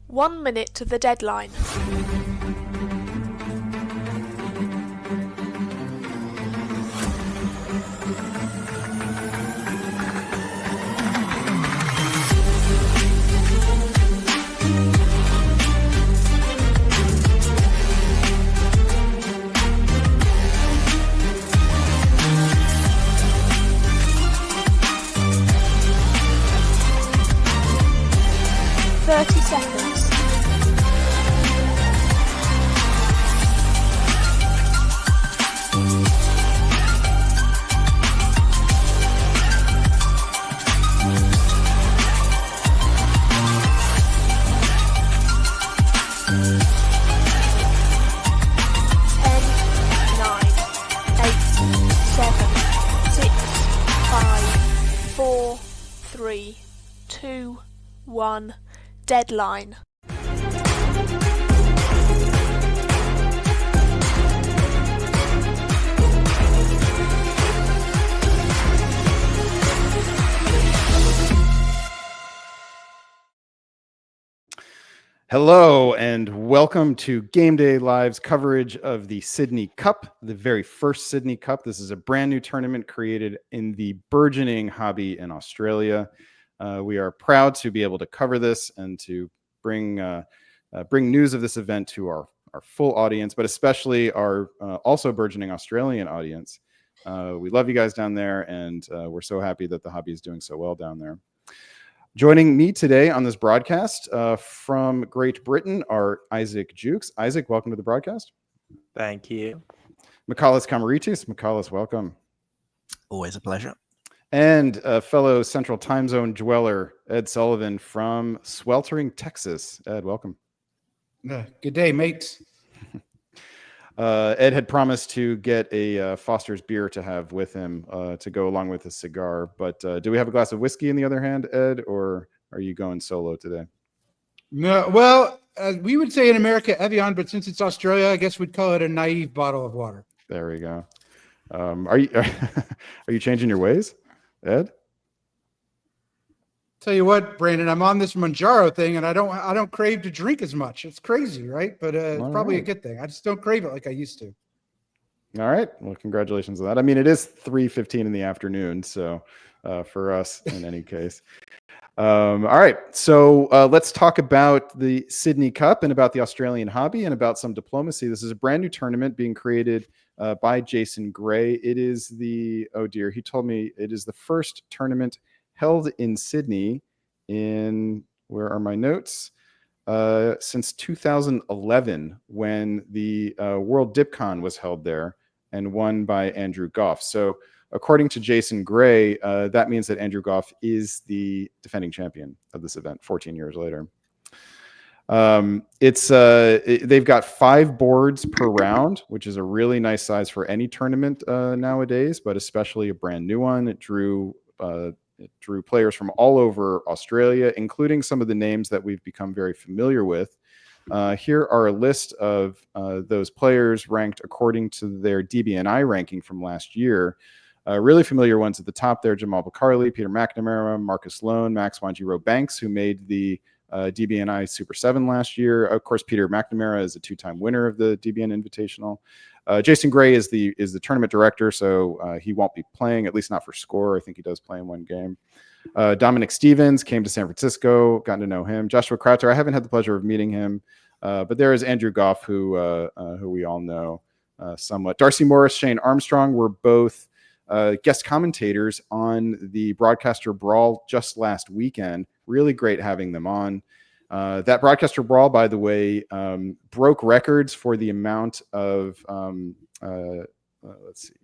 1 minute to the deadline. Seconds. 4, 3, 2, 1. Deadline. Hello and welcome to Gameday Live's coverage of the Sydney Cup, the very first Sydney Cup. This is a brand new tournament created in the burgeoning hobby in Australia. We are proud to be able to cover this and to bring news of this event to our full audience, but especially our also burgeoning Australian audience. We love you guys down there, and we're so happy that the hobby is doing so well down there. Joining me today on this broadcast from Great Britain are Isaac Jukes. Isaac, welcome to the broadcast. Thank you. Michalis Kamaritis. Michalis, welcome. Always a pleasure. And fellow Central Time Zone dweller, Ed Sullivan from sweltering Texas. Ed, welcome. Good day, mates. Ed had promised to get a Foster's beer to have with him to go along with a cigar. But do we have a glass of whiskey in the other hand, Ed, or are you going solo today? No, well, we would say in America, Evian, but since it's Australia, I guess we'd call it a naive bottle of water. There we go. Are you changing your ways, Ed? Tell you what, Brandon, I'm on this Manjaro thing, and I don't crave to drink as much. It's crazy, right? But it's probably a good thing. I just don't crave it like I used to. All right. Well, congratulations on that. I mean, it is 3:15 in the afternoon, so for us, in any case. All right. So let's talk about the Sydney Cup and about the Australian hobby and about some diplomacy. This is a brand new tournament being created by Jason Gray. It is he told me it is the first tournament held in Sydney where are my notes? Since 2011, when the World DipCon was held there and won by Andrew Goff. So according to Jason Gray, that means that Andrew Goff is the defending champion of this event 14 years later. They've got 5 boards per round, which is a really nice size for any tournament nowadays, but especially a brand new one. It drew players from all over Australia, including some of the names that we've become very familiar with. Here are a list of those players ranked according to their DBNI ranking from last year. Really familiar ones at the top there: Jamal Bucharli, Peter McNamara, Marcus Loan, Max Wanji Banks, who made the DBNI Super 7 last year. Of course, Peter McNamara is a 2-time winner of the DBN Invitational. Jason Gray is the tournament director, so he won't be playing, at least not for score. I think he does play in one game. Dominic Stevens came to San Francisco, gotten to know him. Joshua Crowther, I haven't had the pleasure of meeting him, but there is Andrew Goff, who we all know somewhat. Darcy Morris, Shane Armstrong were both guest commentators on the Broadcaster Brawl just last weekend. Really great having them on. That Broadcaster Brawl, by the way, broke records for the amount of let's see,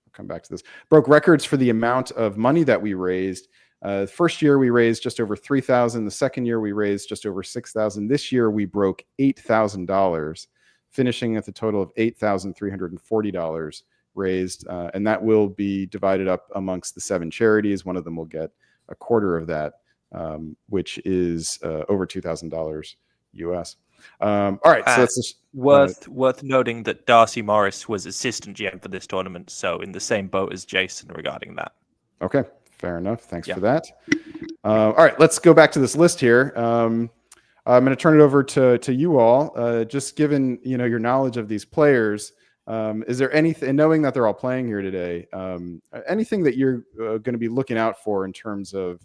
I'll come back to this. Broke records for the amount of money that we raised. The first year we raised just over $3,000. The second year we raised just over $6,000. This year we broke $8,000, finishing at the total of $8,340 raised, and that will be divided up amongst the 7 charities. One of them will get a quarter of that, which is over $2,000 US. All right, so that's just worth noting that Darcy Morris was assistant GM for this tournament, so in the same boat as Jason regarding that. Okay, fair enough. Thanks for that. All right, let's go back to this list here. I'm going to turn it over to you all. Just given your knowledge of these players, is there anything, knowing that they're all playing here today, anything that you're going to be looking out for in terms of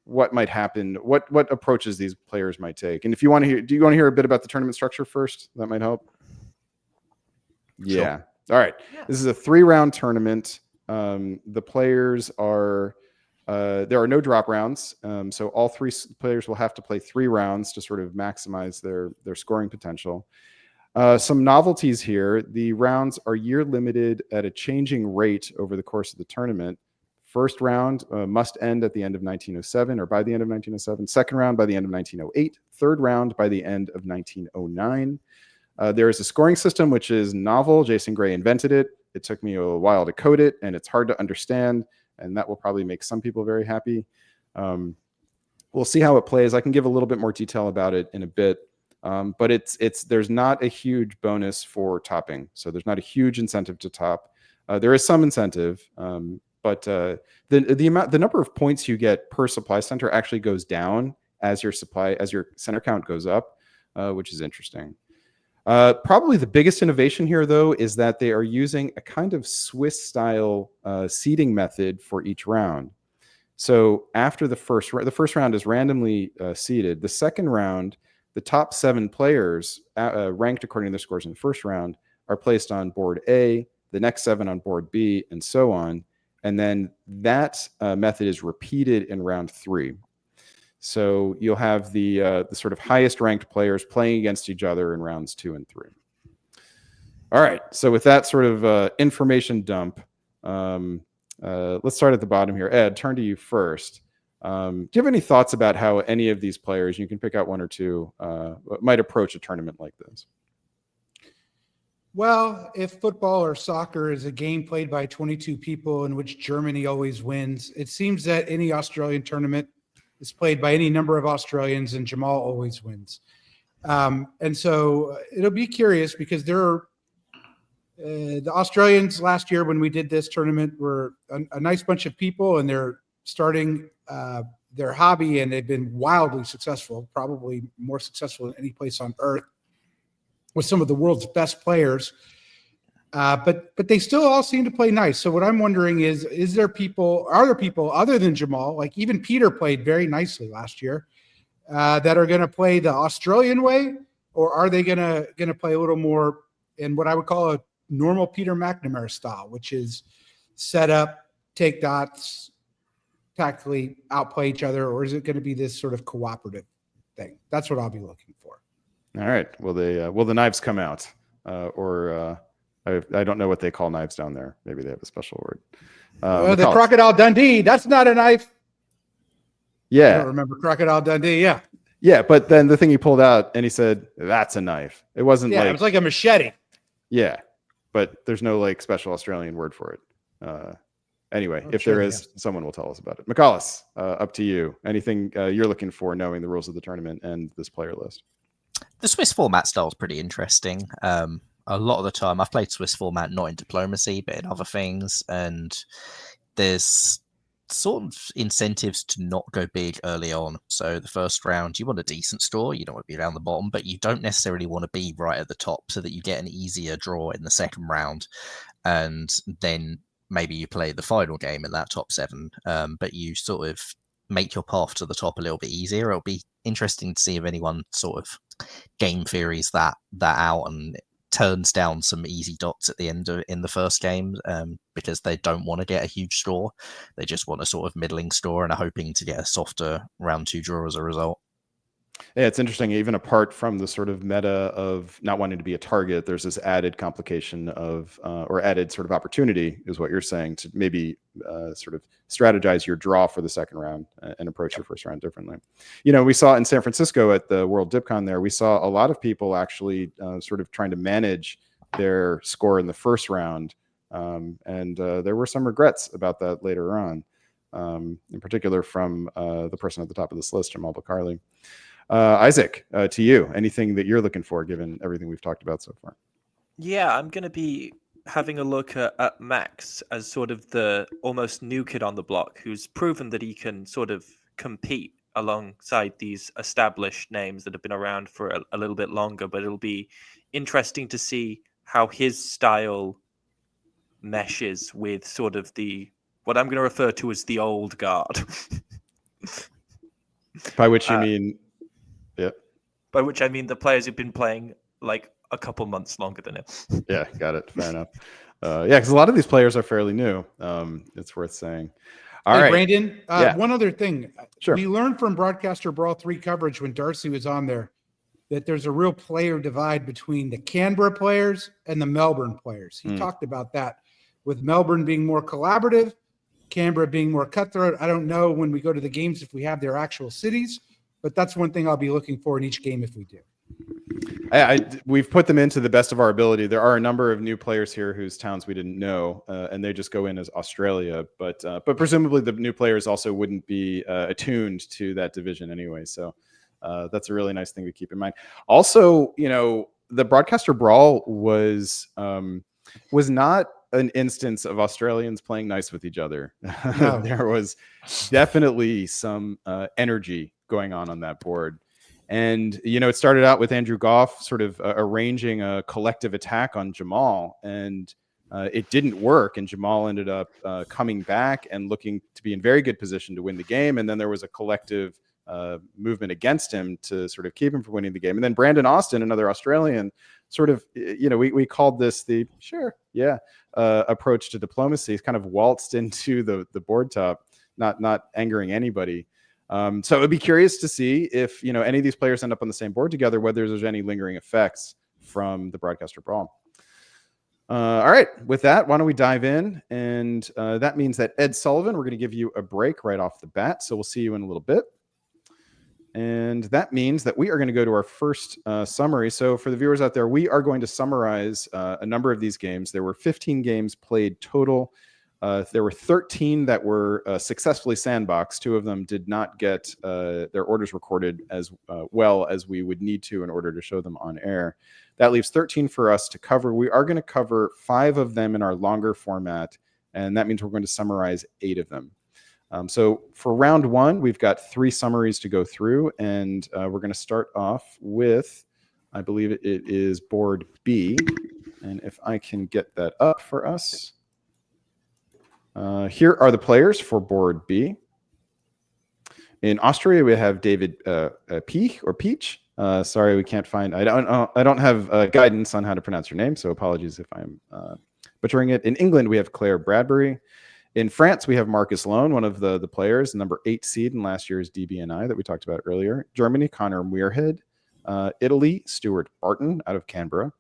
what might happen, what approaches these players might take? And if you want to hear, do you want to hear a bit about the tournament structure first? That might help. Yeah. Sure. All right. Yeah. This is a 3-round tournament. The players are. There are no drop rounds, so all 3 players will have to play 3 rounds to sort of maximize their scoring potential. Some novelties here: the rounds are year limited at a changing rate over the course of the tournament. First round must end at the end of 1907 or by the end of 1907. Second round by the end of 1908. Third round by the end of 1909. There is a scoring system which is novel. Jason Gray invented it. It took me a while to code it, and it's hard to understand. And that will probably make some people very happy. We'll see how it plays. I can give a little bit more detail about it in a bit, but there's not a huge bonus for topping, so there's not a huge incentive to top. There is some incentive, but the number of points you get per supply center actually goes down as your center count goes up, which is interesting. Probably the biggest innovation here, though, is that they are using a kind of Swiss-style seeding method for each round. So after the first round is randomly seeded. The second round, the top 7 players ranked according to their scores in the first round are placed on board A, the next 7 on board B, and so on. And then that method is repeated in round 3. So you'll have the sort of highest ranked players playing against each other in rounds 2 and 3. All right. So with that sort of information dump, let's start at the bottom here. Ed, turn to you first. Do you have any thoughts about how any of these players, you can pick out 1 or 2, might approach a tournament like this? Well, if football or soccer is a game played by 22 people in which Germany always wins, it seems that any Australian tournament is played by any number of Australians and Jamal always wins. And so it'll be curious because the Australians last year when we did this tournament were a nice bunch of people, and they're starting their hobby, and they've been wildly successful, probably more successful than any place on earth, with some of the world's best players. But they still all seem to play nice. So what I'm wondering is are there people other than Jamal, like even Peter played very nicely last year, that are going to play the Australian way, or are they going to play a little more in what I would call a normal Peter McNamara style, which is set up, take dots, tactically outplay each other, or is it going to be this sort of cooperative thing? That's what I'll be looking for. All right. Will the knives come out, or I don't know what they call knives down there. Maybe they have a special word. The Crocodile Dundee. That's not a knife. Yeah. I don't remember Crocodile Dundee. Yeah. Yeah, but then the thing he pulled out and he said, "That's a knife." It wasn't it was like a machete. Yeah, but there's no like special Australian word for it. Anyway, if there is, someone will tell us about it. McCallus, up to you. Anything you're looking for knowing the rules of the tournament and this player list? The Swiss format style is pretty interesting. A lot of the time, I've played Swiss format not in diplomacy, but in other things, and there's sort of incentives to not go big early on. So the first round, you want a decent score. You don't want to be around the bottom, but you don't necessarily want to be right at the top so that you get an easier draw in the second round. And then maybe you play the final game in that top 7, but you sort of make your path to the top a little bit easier. It'll be interesting to see if anyone sort of game theories that out and turns down some easy dots at the end in the first game, because they don't want to get a huge score. They just want a sort of middling score and are hoping to get a softer round 2 draw as a result. Yeah, it's interesting. Even apart from the sort of meta of not wanting to be a target, there's this added complication of, or added sort of opportunity, is what you're saying, to maybe sort of strategize your draw for the second round and approach your first round differently. We saw in San Francisco at the World DipCon there, we saw a lot of people actually sort of trying to manage their score in the first round. And there were some regrets about that later on, in particular from the person at the top of this list, Jamal Bakari. Isaac, to you, anything that you're looking for given everything we've talked about so far? Yeah, I'm going to be having a look at Max as sort of the almost new kid on the block who's proven that he can sort of compete alongside these established names that have been around for a little bit longer, but it'll be interesting to see how his style meshes with sort of what I'm going to refer to as the old guard. By which you mean, yeah. By which I mean the players who've been playing like a couple months longer than him. Yeah, got it. Fair enough. Yeah, because a lot of these players are fairly new. It's worth saying. All right, Brandon, yeah. one other thing. Sure. We learned from Broadcaster Brawl 3 coverage when Darcy was on there that there's a real player divide between the Canberra players and the Melbourne players. He talked about that, with Melbourne being more collaborative, Canberra being more cutthroat. I don't know when we go to the games if we have their actual cities, but that's one thing I'll be looking for in each game if we do. We've put them into the best of our ability. There are a number of new players here whose towns we didn't know, and they just go in as Australia. But presumably the new players also wouldn't be attuned to that division anyway. So that's a really nice thing to keep in mind. Also, the Broadcaster Brawl was not an instance of Australians playing nice with each other. No. There was definitely some energy going on that board. And, it started out with Andrew Goff sort of arranging a collective attack on Jamal, and it didn't work. And Jamal ended up coming back and looking to be in very good position to win the game. And then there was a collective movement against him to sort of keep him from winning the game. And then Brandon Austin, another Australian, sort of, we called this the approach to diplomacy. Kind of waltzed into the board top, not angering anybody. So it would be curious to see if, any of these players end up on the same board together, whether there's any lingering effects from the Broadcaster Brawl. All right. With that, why don't we dive in? And that means that Ed Sullivan, we're going to give you a break right off the bat. So we'll see you in a little bit. And that means that we are going to go to our first summary. So for the viewers out there, we are going to summarize a number of these games. There were 15 games played total. There were 13 that were successfully sandboxed. 2 of them did not get their orders recorded as well as we would need to in order to show them on air. That leaves 13 for us to cover. We are going to cover 5 of them in our longer format, and that means we're going to summarize 8 of them. So for round 1, we've got 3 summaries to go through, and we're going to start off with, I believe it is board B. And if I can get that up for us. Here are the players for board B. In Austria, we have David Peach. Sorry, we can't find. I don't have guidance on how to pronounce your name, so apologies if I'm butchering it. In England, we have Claire Bradbury. In France, we have Marcus Lone, one of the players, number 8 seed in last year's DBNI that we talked about earlier. Germany, Connor Muirhead. Italy, Stuart Barton out of Canberra.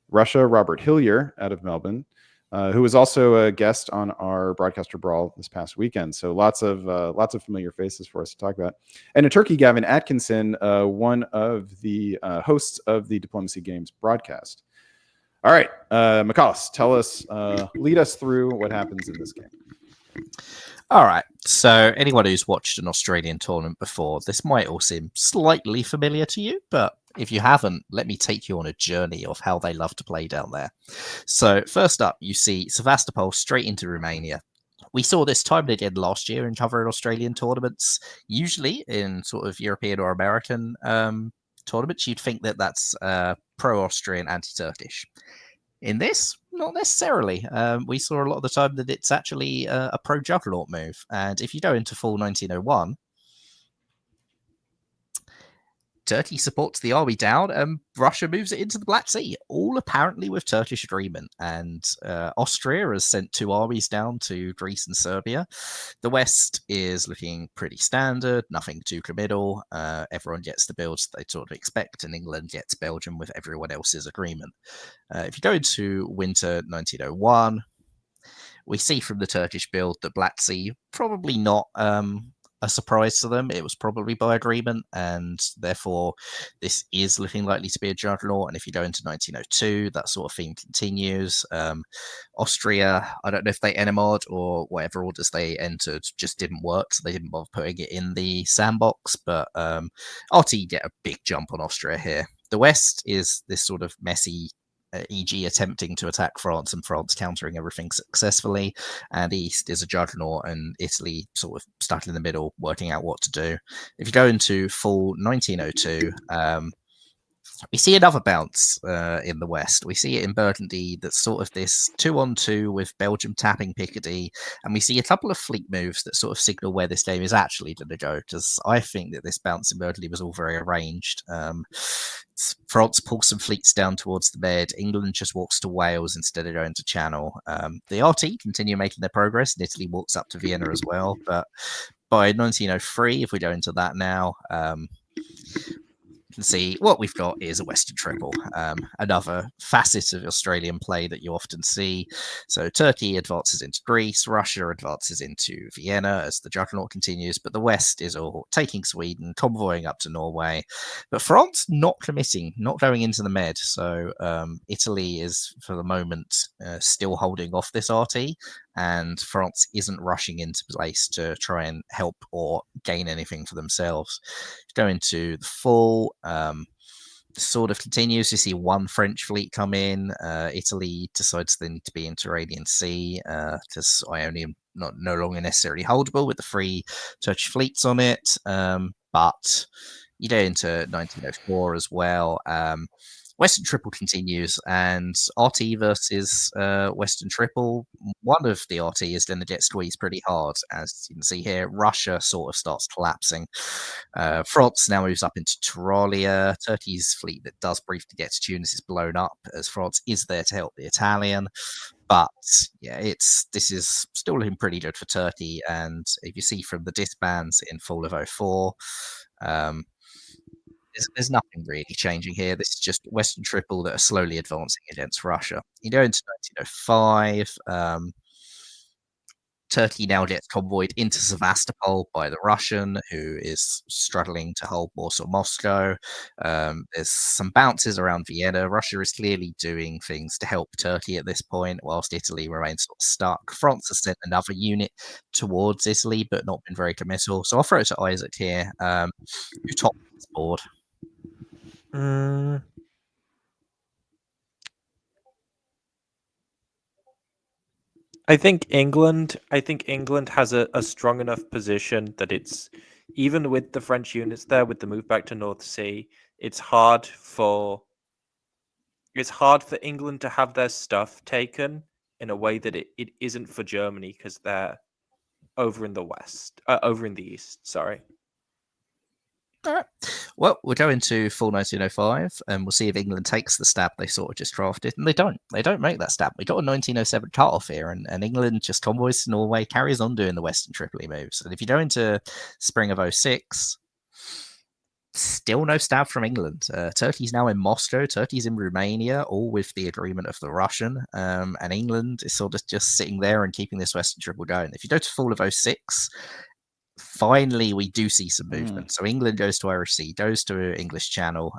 Russia, Robert Hillier out of Melbourne. Who was also a guest on our Broadcaster Brawl this past weekend. So lots of familiar faces for us to talk about. And in Turkey, Gavin Atkinson, one of the hosts of the Diplomacy Games broadcast. All right, McCallus, lead us through what happens in this game. All right. So anyone who's watched an Australian tournament before, this might all seem slightly familiar to you, but if you haven't, let me take you on a journey of how they love to play down there. So first up, you see Sevastopol straight into Romania. We saw this time again last year in covering Australian tournaments. Usually in sort of European or American tournaments, you'd think that that's pro-Austrian, anti-Turkish. In this, not necessarily. We saw a lot of the time that it's actually a pro-Juggernaut move. And if you go into full 1901, Turkey supports the army down and Russia moves it into the Black Sea, all apparently with Turkish agreement. And Austria has sent 2 armies down to Greece and Serbia. The West is looking pretty standard, nothing too committal. Everyone gets the builds they sort of expect, and England gets Belgium with everyone else's agreement. If you go into winter 1901, we see from the Turkish build that Black Sea probably not a surprise to them. It was probably by agreement, and therefore this is looking likely to be a Juggernaut. And if you go into 1902, that sort of theme continues. Austria, I don't know if they NMO'd or whatever orders they entered just didn't work, so they didn't bother putting it in the sandbox, but RT get a big jump on Austria here. The West is this sort of messy e.g. attempting to attack France and France countering everything successfully, and East is a juggernaut and Italy sort of stuck in the middle working out what to do. If you go into full 1902, we see another bounce in the West. We see it in Burgundy, that's sort of this 2-on-2 with Belgium tapping Picardy, and we see a couple of fleet moves that sort of signal where this game is actually going to go, because I think that this bounce in Burgundy was all very arranged. France pulls some fleets down towards the Med. England just walks to Wales instead of going to Channel. The RT continue making their progress, and Italy walks up to Vienna as well, but by 1903, if we go into that now, can see what we've got is a Western triple, another facet of Australian play that you often see. So Turkey advances into Greece, Russia advances into Vienna as the juggernaut continues, but the West is all taking Sweden, convoying up to Norway, but France not committing, not going into the Med. So Italy is, for the moment, still holding off this RT, and France isn't rushing into place to try and help or gain anything for themselves. Go into the full, sort of continues. You see one French fleet come in. Italy decides they need to be in Tyrrhenian Sea because Ionian no longer necessarily holdable with the 3 Turkish fleets on it. But you go into 1904 as well. Western Triple continues, and RT versus Western Triple. One of the RT is going to get squeezed pretty hard, as you can see here. Russia sort of starts collapsing. France now moves up into Tyrolia. Turkey's fleet that does briefly get to Tunis is blown up, as France is there to help the Italian. But yeah, this is still looking pretty good for Turkey, and if you see from the disbands in fall of 04, there's nothing really changing here. This is just Western Triple that are slowly advancing against Russia. You go into 1905. Turkey now gets convoyed into Sevastopol by the Russian, who is struggling to hold Warsaw, Moscow. There's some bounces around Vienna. Russia is clearly doing things to help Turkey at this point, whilst Italy remains sort of stuck. France has sent another unit towards Italy, but not been very committal. So I'll throw it to Isaac here. Who tops this board? I think England has a strong enough position that it's, even with the French units there, with the move back to North Sea, it's hard for England to have their stuff taken in a way that it isn't for Germany, because they're over in the east. Sorry. All right. Well, we'll go into full 1905, and we'll see if England takes the stab they sort of just drafted. And they don't. They don't make that stab. We got a 1907 cut-off here, and England just convoys to Norway, carries on doing the Western Tripoli moves. And if you go into spring of 06, still no stab from England. Turkey's now in Moscow. Turkey's in Romania, all with the agreement of the Russian. And England is sort of just sitting there and keeping this Western Triple going. If you go to fall of 06, finally we do see some movement. So England goes to Irish Sea, goes to English Channel.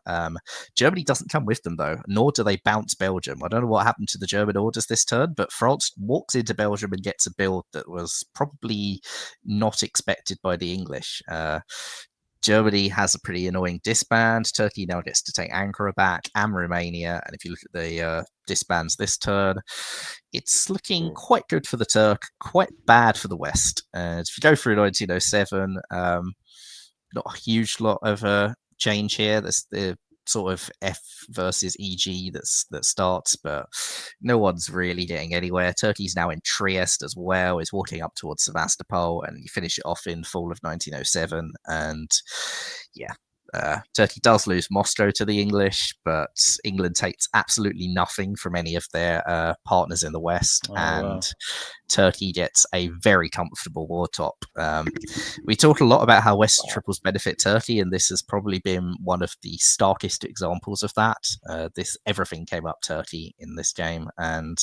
Germany doesn't come with them, though, nor do they bounce Belgium. I don't know what happened to the German orders this turn, but France walks into Belgium and gets a build that was probably not expected by the English. Germany has a pretty annoying disband. Turkey now gets to take Ankara back, and Romania. And if you look at the disbands this turn, it's looking quite good for the Turk, quite bad for the West. If you go through 1907, not a huge lot of change here. There's the sort of F versus EG that starts, but no one's really getting anywhere. Turkey's now in Trieste as well, is walking up towards Sevastopol, and you finish it off in fall of 1907. And yeah, Turkey does lose Moscow to the English, but England takes absolutely nothing from any of their partners in the West, and Turkey gets a very comfortable war top. We talk a lot about how Western triples benefit Turkey, and this has probably been one of the starkest examples of that. Everything came up Turkey in this game, and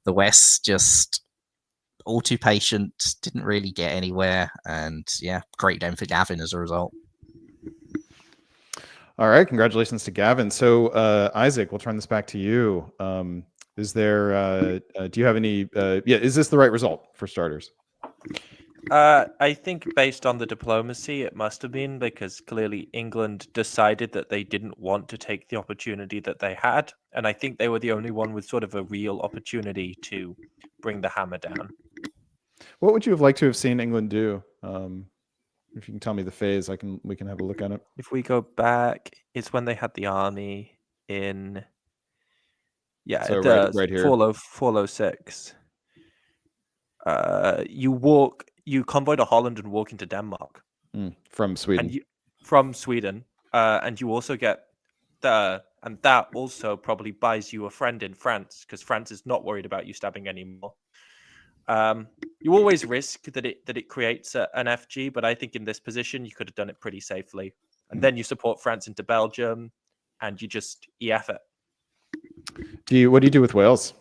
the West just all too patient, didn't really get anywhere, and yeah, great game for Gavin as a result. All right, congratulations to Gavin. So Isaac, we'll turn this back to you. Is there? Do you have any? Is this the right result for starters? I think based on the diplomacy, it must have been because clearly England decided that they didn't want to take the opportunity that they had, and I think they were the only one with sort of a real opportunity to bring the hammer down. What would you have liked to have seen England do? If you can tell me the phase, we can have a look at it. If we go back, it's when they had the army in So the right here. 406. You convoy to Holland and walk into Denmark. From Sweden. From Sweden, and you also get and that also probably buys you a friend in France because France is not worried about you stabbing anymore. You always risk that it creates an FG, but I think in this position you could have done it pretty safely, and then you support France into Belgium, and you just EF it. What do you do with Wales?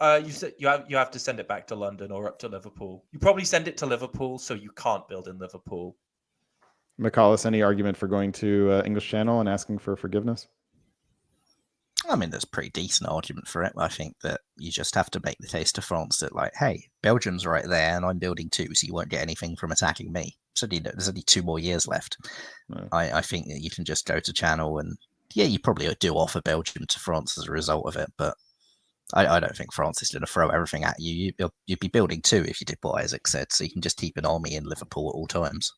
You have to send it back to London or up to Liverpool. You probably send it to Liverpool, so you can't build in Liverpool. McCallus, any argument for going to English Channel and asking for forgiveness? I mean, there's a pretty decent argument for it. I think that you just have to make the case to France that, like, hey, Belgium's right there, and I'm building 2, so you won't get anything from attacking me. So there's only 2 more years left. No. I think that you can just go to Channel, and yeah, you probably do offer Belgium to France as a result of it, but I don't think France is going to throw everything at you. You'd be building 2 if you did what Isaac said, so you can just keep an army in Liverpool at all times.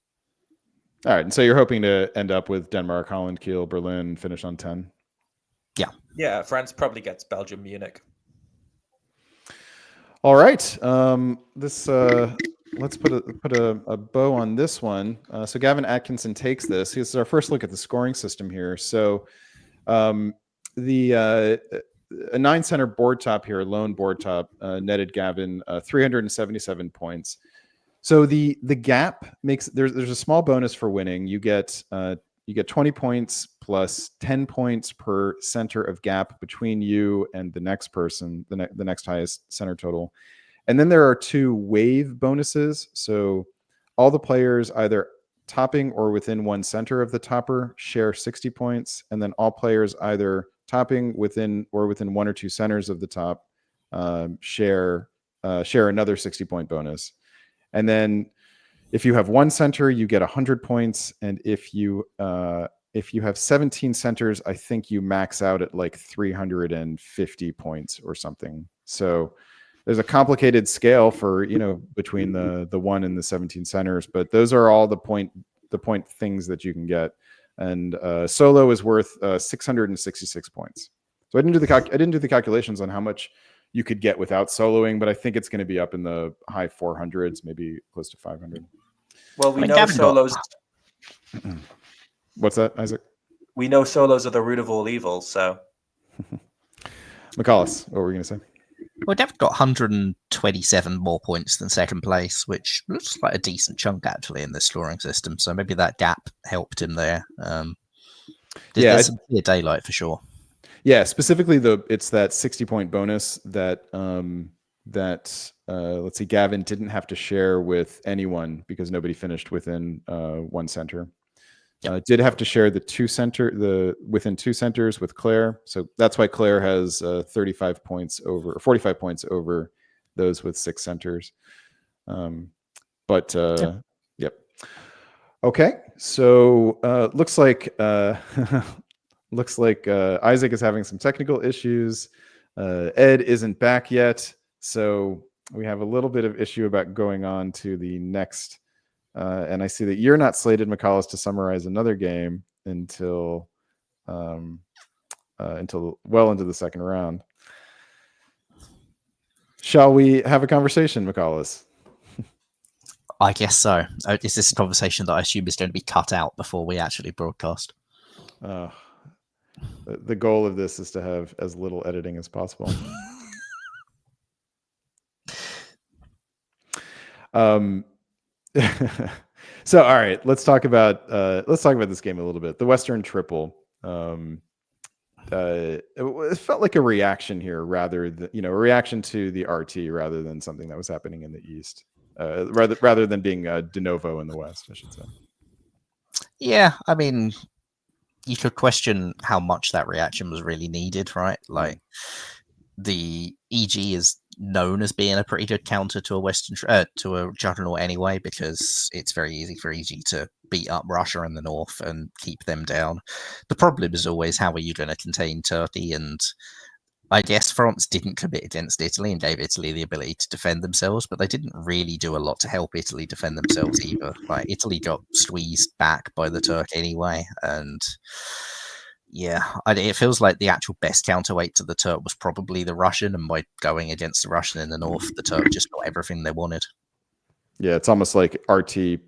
All right, and so you're hoping to end up with Denmark, Holland, Kiel, Berlin, finish on 10? Yeah. Yeah, France probably gets Belgium, Munich. All right. Let's put a bow on this one. So Gavin Atkinson takes this. This is our first look at the scoring system here. So a 9-center board top here, lone board top, netted Gavin 377 points. So the gap makes there's a small bonus for winning. You get 20 points plus 10 points per center of gap between you and the next person, the next highest center total. And then there are 2 wave bonuses. So all the players either topping or within 1 center of the topper share 60 points. And then all players either topping within 1 or 2 centers of the top share another 60-point bonus. And then if you have 1 center, you get 100 points. And if you have 17 centers, I think you max out at like 350 points or something. So there's a complicated scale for, between the 1 and the 17 centers, but those are all the point things that you can get. And solo is worth 666 points. So I didn't do the calculations on how much you could get without soloing, but I think it's going to be up in the high 400s, maybe close to 500. Well, we know solos. What's that, Isaac? We know solos are the root of all evil, so. McCallus, what were you going to say? Well, Dev got 127 more points than second place, which looks like a decent chunk actually in the scoring system. So maybe that gap helped him there. There's some clear daylight for sure. Yeah, specifically it's that 60-point bonus that let's see, Gavin didn't have to share with anyone because nobody finished within 1 center. Yep. Did have to share within 2 centers with Claire, so that's why Claire has 45 points over those with 6 centers. Yep. Okay, so looks like Isaac is having some technical issues. Ed isn't back yet, so we have a little bit of issue about going on to the next. And I see that you're not slated, McCallus, to summarize another game until well into the second round. Shall we have a conversation, McCallus? I guess so. Is this a conversation that I assume is going to be cut out before we actually broadcast? The goal of this is to have as little editing as possible. So, all right, let's talk about this game a little bit. The Western Triple. It felt like a reaction here, rather than a reaction to the RT, rather than something that was happening in the East. Rather than being de novo in the West, I should say. Yeah, I mean, you could question how much that reaction was really needed, right? Like, the EG is known as being a pretty good counter to a to a juggernaut anyway, because it's very easy to beat up Russia in the north and keep them down. The problem is always, how are you going to contain Turkey? And I guess France didn't commit against Italy and gave Italy the ability to defend themselves, but they didn't really do a lot to help Italy defend themselves either. Like, Italy got squeezed back by the Turk anyway, and yeah, it feels like the actual best counterweight to the Turk was probably the Russian, and by going against the Russian in the north, the Turk just got everything they wanted. Yeah, it's almost like RT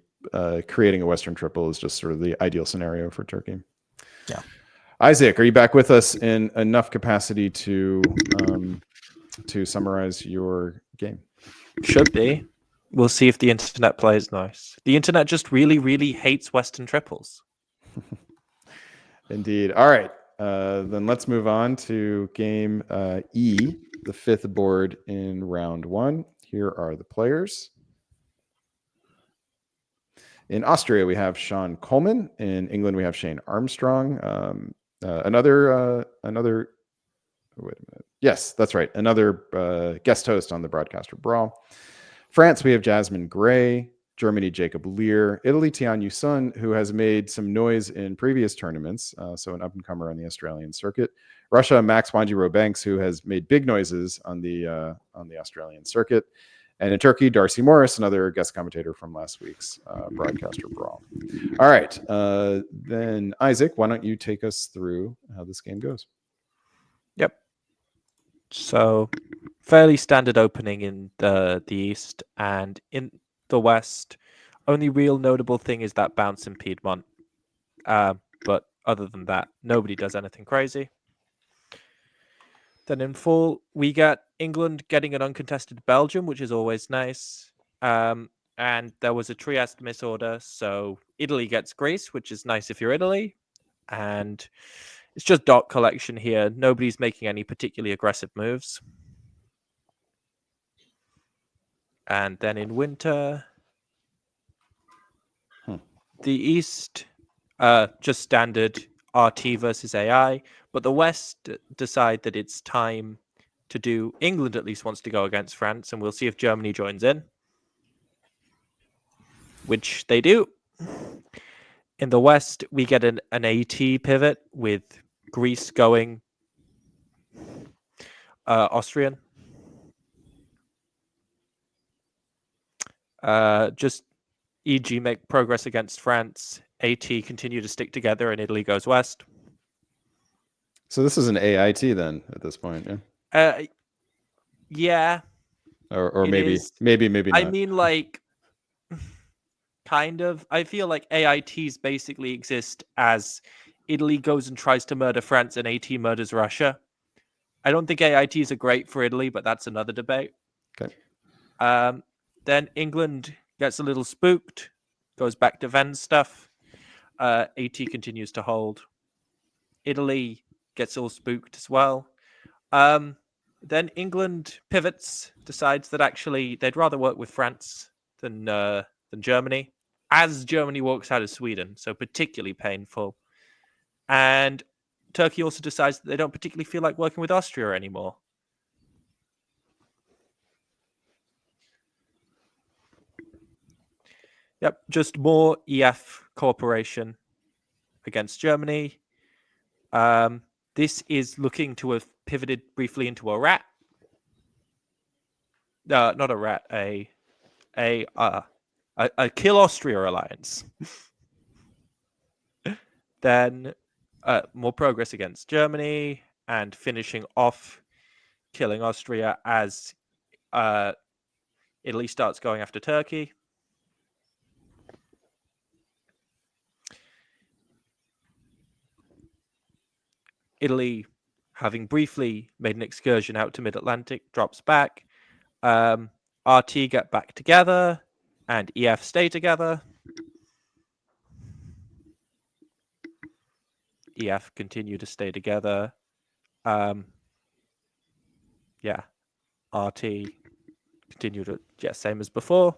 creating a Western triple is just sort of the ideal scenario for Turkey. Yeah. Isaac, are you back with us in enough capacity to summarize your game? Should be. We'll see if the internet plays nice. The internet just really, really hates Western triples. Indeed. All right. Then let's move on to game E, the fifth board in round one. Here are the players. In Austria, we have Sean Coleman. In England, we have Shane Armstrong. Another. Wait a minute. Yes, that's right. Another guest host on the Broadcaster Brawl. France, we have Jasmine Gray. Germany, Jacob Lear. Italy, Tianyu Sun, who has made some noise in previous tournaments, so an up-and-comer on the Australian circuit. Russia, Max Wanjiro Banks, who has made big noises on the Australian circuit. And in Turkey, Darcy Morris, another guest commentator from last week's Broadcaster Brawl. All right. Then, Isaac, why don't you take us through how this game goes? Yep. So, fairly standard opening in the East, and in the West, only real notable thing is that bounce in Piedmont. But other than that, nobody does anything crazy. Then in fall, we get England getting an uncontested Belgium, which is always nice. And there was a Trieste misorder, so Italy gets Greece, which is nice if you're Italy. And it's just dot collection here. Nobody's making any particularly aggressive moves. And then in winter, the East, just standard RT versus AI. But the West decide that it's time to do. England at least wants to go against France, and we'll see if Germany joins in, which they do. In the West, we get an AT pivot with Greece going Austrian. Just e.g. make progress against France. AT continue to stick together, and Italy goes west. So this is an AIT then at this point, yeah? Yeah. Or maybe not. I mean, like, kind of. I feel like AITs basically exist as Italy goes and tries to murder France and AT murders Russia. I don't think AITs are great for Italy, but that's another debate. Okay. Then England gets a little spooked, goes back to Venn stuff. AT continues to hold. Italy gets all spooked as well. Then England pivots, decides that actually they'd rather work with France than Germany, as Germany walks out of Sweden, so particularly painful. And Turkey also decides that they don't particularly feel like working with Austria anymore. Yep, just more EF cooperation against Germany. This is looking to have pivoted briefly into a rat. Not a rat, a kill Austria alliance. Then more progress against Germany and finishing off killing Austria as Italy starts going after Turkey. Italy, having briefly made an excursion out to mid-Atlantic, drops back. RT get back together, and EF stay together. EF continue to stay together. Yeah, RT continue to, same as before.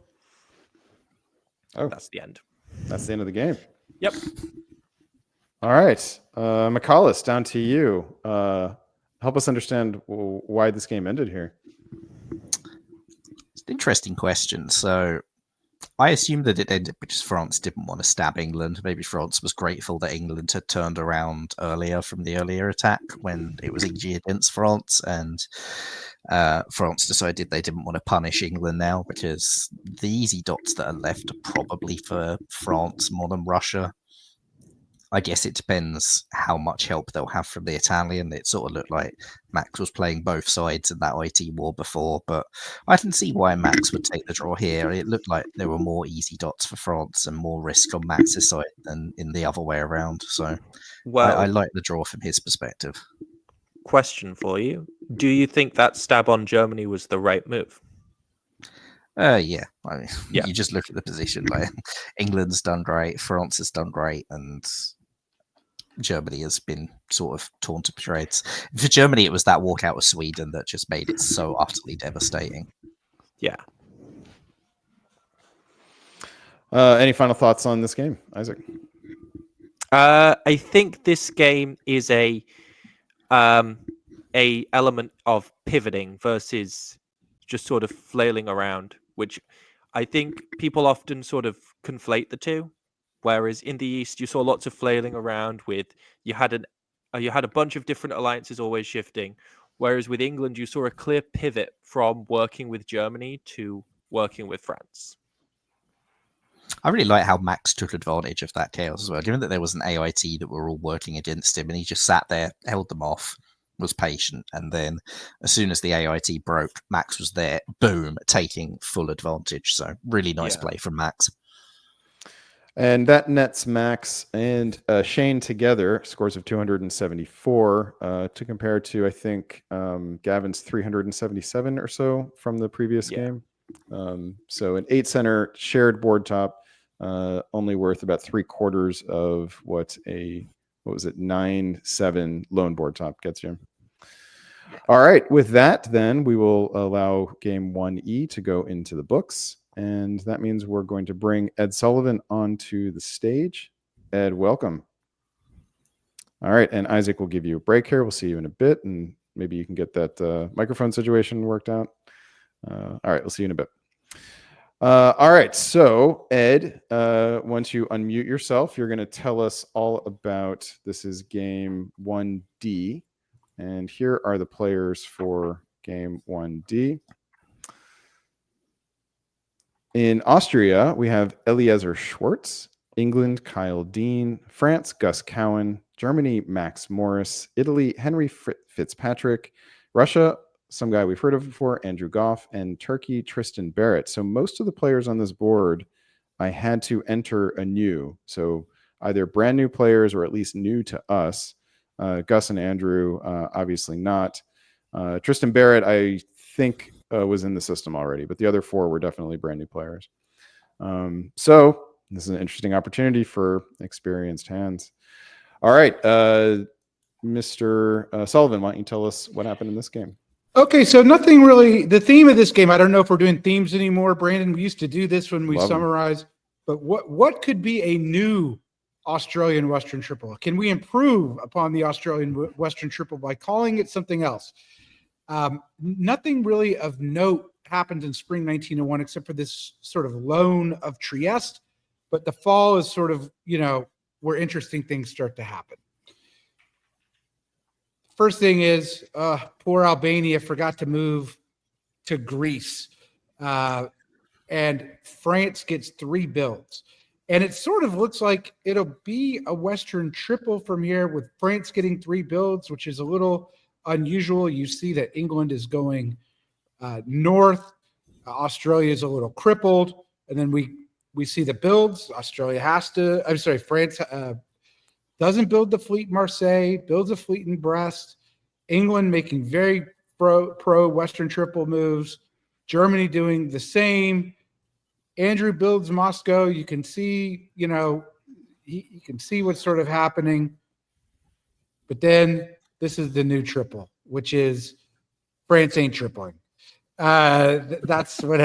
Oh, that's the end. That's the end of the game. Yep. All right, McCallus, down to you. Help us understand why this game ended here. Interesting question. So I assume that it ended because France didn't want to stab England. Maybe France was grateful that England had turned around earlier from the earlier attack when it was easy against France, and France decided they didn't want to punish England now because the easy dots that are left are probably for France more than Russia. I guess it depends how much help they'll have from the Italian. It sort of looked like Max was playing both sides in that IT war before, but I can see why Max would take the draw here. It looked like there were more easy dots for France and more risk on Max's side than in the other way around. So Well, I like the draw from his perspective. question for you. Do you think that stab on Germany was the right move? Yeah. I mean, Yeah. you just look at the position. Like England's done great, France has done great, and Germany has been sort of torn to shreds. For Germany, it was that walkout with Sweden that just made it so utterly devastating. Yeah. Any final thoughts on this game, Isaac? I think this game is a element of pivoting versus just sort of flailing around, which I think people often sort of conflate the two. Whereas in the East, you saw lots of flailing around with you had a bunch of different alliances always shifting. Whereas with England, you saw a clear pivot from working with Germany to working with France. I really like how Max took advantage of that chaos as well. Given that there was an AIT that were all working against him, and he just sat there, held them off, was patient, and then as soon as the AIT broke, Max was there, boom, taking full advantage. So really nice Yeah. play from Max. And that nets Max and Shane together scores of 274 to compare to, I think, Gavin's 377 or so from the previous game. So an 8-center shared board top, only worth about 3/4 of what was it, 9-7 lone board top gets you. All right, with that, then we will allow game 1E to go into the books. And that means we're going to bring Ed Sullivan onto the stage. Ed, welcome. All right, and Isaac will give you a break here. We'll see you in a bit, and maybe you can get that microphone situation worked out. All right, we'll see you in a bit. All right, so Ed, once you unmute yourself, you're going to tell us all about, this is game 1D, and here are the players for game 1D. In Austria, we have Eliezer Schwartz, England, Kyle Dean, France, Gus Cowan, Germany, Max Morris, Italy, Henry Fitzpatrick, Russia, some guy we've heard of before, Andrew Goff, and Turkey, Tristan Barrett. So most of the players on this board, I had to enter anew. So either brand new players or at least new to us. Gus and Andrew, obviously not. Tristan Barrett, I think, was in the system already, but the other 4 were definitely brand new players. So this is an interesting opportunity for experienced hands. All right, Mr. Sullivan, why don't you tell us what happened in this game? Okay, so nothing really. The theme of this game, I don't know if we're doing themes anymore. Brandon, we used to do this when we summarize, but what could be a new Australian Western Triple? Can we improve upon the Australian Western Triple by calling it something else? Nothing really of note happened in spring 1901 except for this sort of loan of Trieste, but the fall is sort of, where interesting things start to happen. First thing is, poor Albania forgot to move to Greece, and France gets 3 builds. And it sort of looks like it'll be a Western Triple from here with France getting 3 builds, which is a little unusual. You see that England is going north. Australia is a little crippled. And then we see the builds. France doesn't build the fleet in Marseille, builds a fleet in Brest. England making very pro Western Triple moves. Germany doing the same. Andrew builds Moscow. You can see, you can see what's sort of happening. But then this is the new triple, which is France ain't tripling. That's what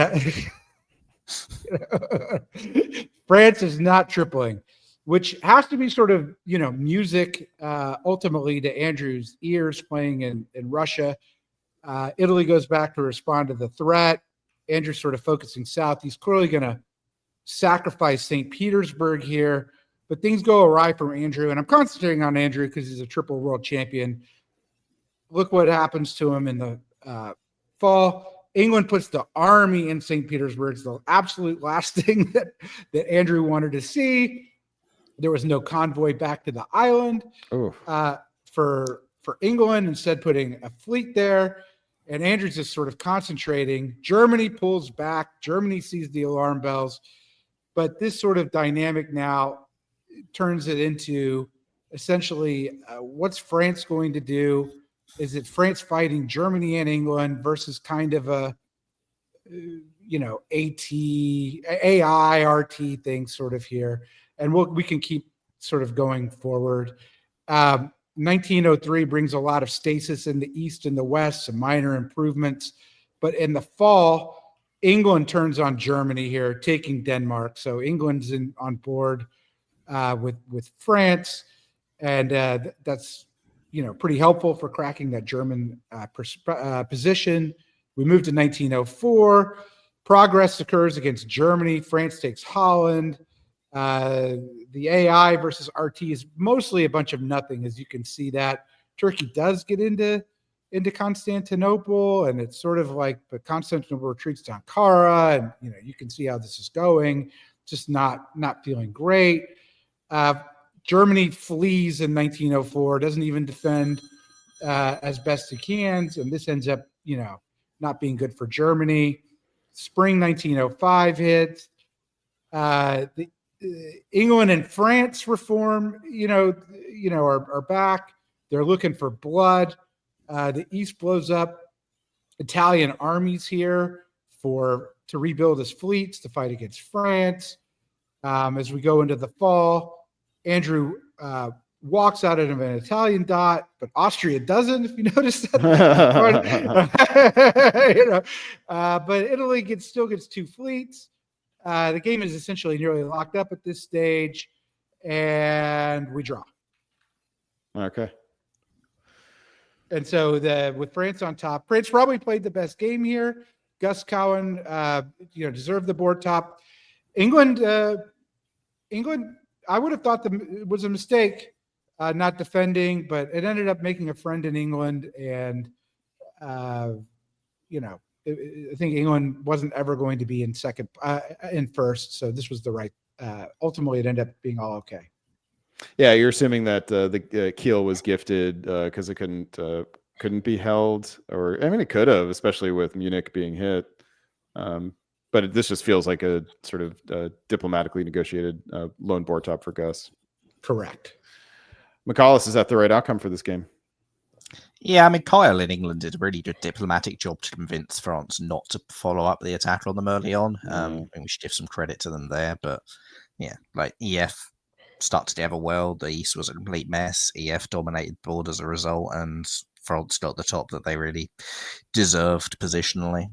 France is not tripling, which has to be sort of, music ultimately to Andrew's ears playing in Russia. Italy goes back to respond to the threat. Andrew's sort of focusing south. He's clearly going to sacrifice St. Petersburg here, but things go awry for Andrew. And I'm concentrating on Andrew because he's a triple world champion. Look what happens to him in the fall. England puts the army in St. Petersburg. It's the absolute last thing that Andrew wanted to see. There was no convoy back to the island for England, instead putting a fleet there. And Andrew's just sort of concentrating. Germany pulls back. Germany sees the alarm bells. But this sort of dynamic now turns it into essentially what's France going to do? Is it France fighting Germany and England versus kind of a, AI, RT thing sort of here? And we can keep sort of going forward. 1903 brings a lot of stasis in the East and the West, some minor improvements. But in the fall, England turns on Germany here, taking Denmark. So England's on board with France. And that's, pretty helpful for cracking that German position. We move to 1904. Progress occurs against Germany. France takes Holland. The AI versus RT is mostly a bunch of nothing, as you can see that. Turkey does get into Constantinople, and it's sort of like the Constantinople retreats to Ankara, and you can see how this is going. Just not feeling great. Germany flees in 1904, doesn't even defend as best it can, and this ends up, not being good for Germany. Spring 1905 hits. England and France reform, are back. They're looking for blood. The East blows up Italian armies here to rebuild his fleets to fight against France. As we go into the fall, Andrew walks out of an Italian dot, but Austria doesn't, if you notice that. But Italy still gets two fleets. The game is essentially nearly locked up at this stage, and we draw. Okay. And so with France on top, France probably played the best game here. Gus Cowan, deserved the board top. England, I would have thought it was a mistake not defending, but it ended up making a friend in England, and I think England wasn't ever going to be in first, so this was the right. Ultimately, it ended up being all okay. Yeah, you're assuming that the Kiel was gifted because it couldn't be held, or it could have, especially with Munich being hit. But this just feels like a sort of diplomatically negotiated lone board top for Gus. Correct. McCallus, is that the right outcome for this game? Yeah, Kyle in England did a really good diplomatic job to convince France not to follow up the attack on them early on. We should give some credit to them there. But yeah, like EF started ever well. The East was a complete mess. EF dominated the board as a result, and France got the top that they really deserved positionally.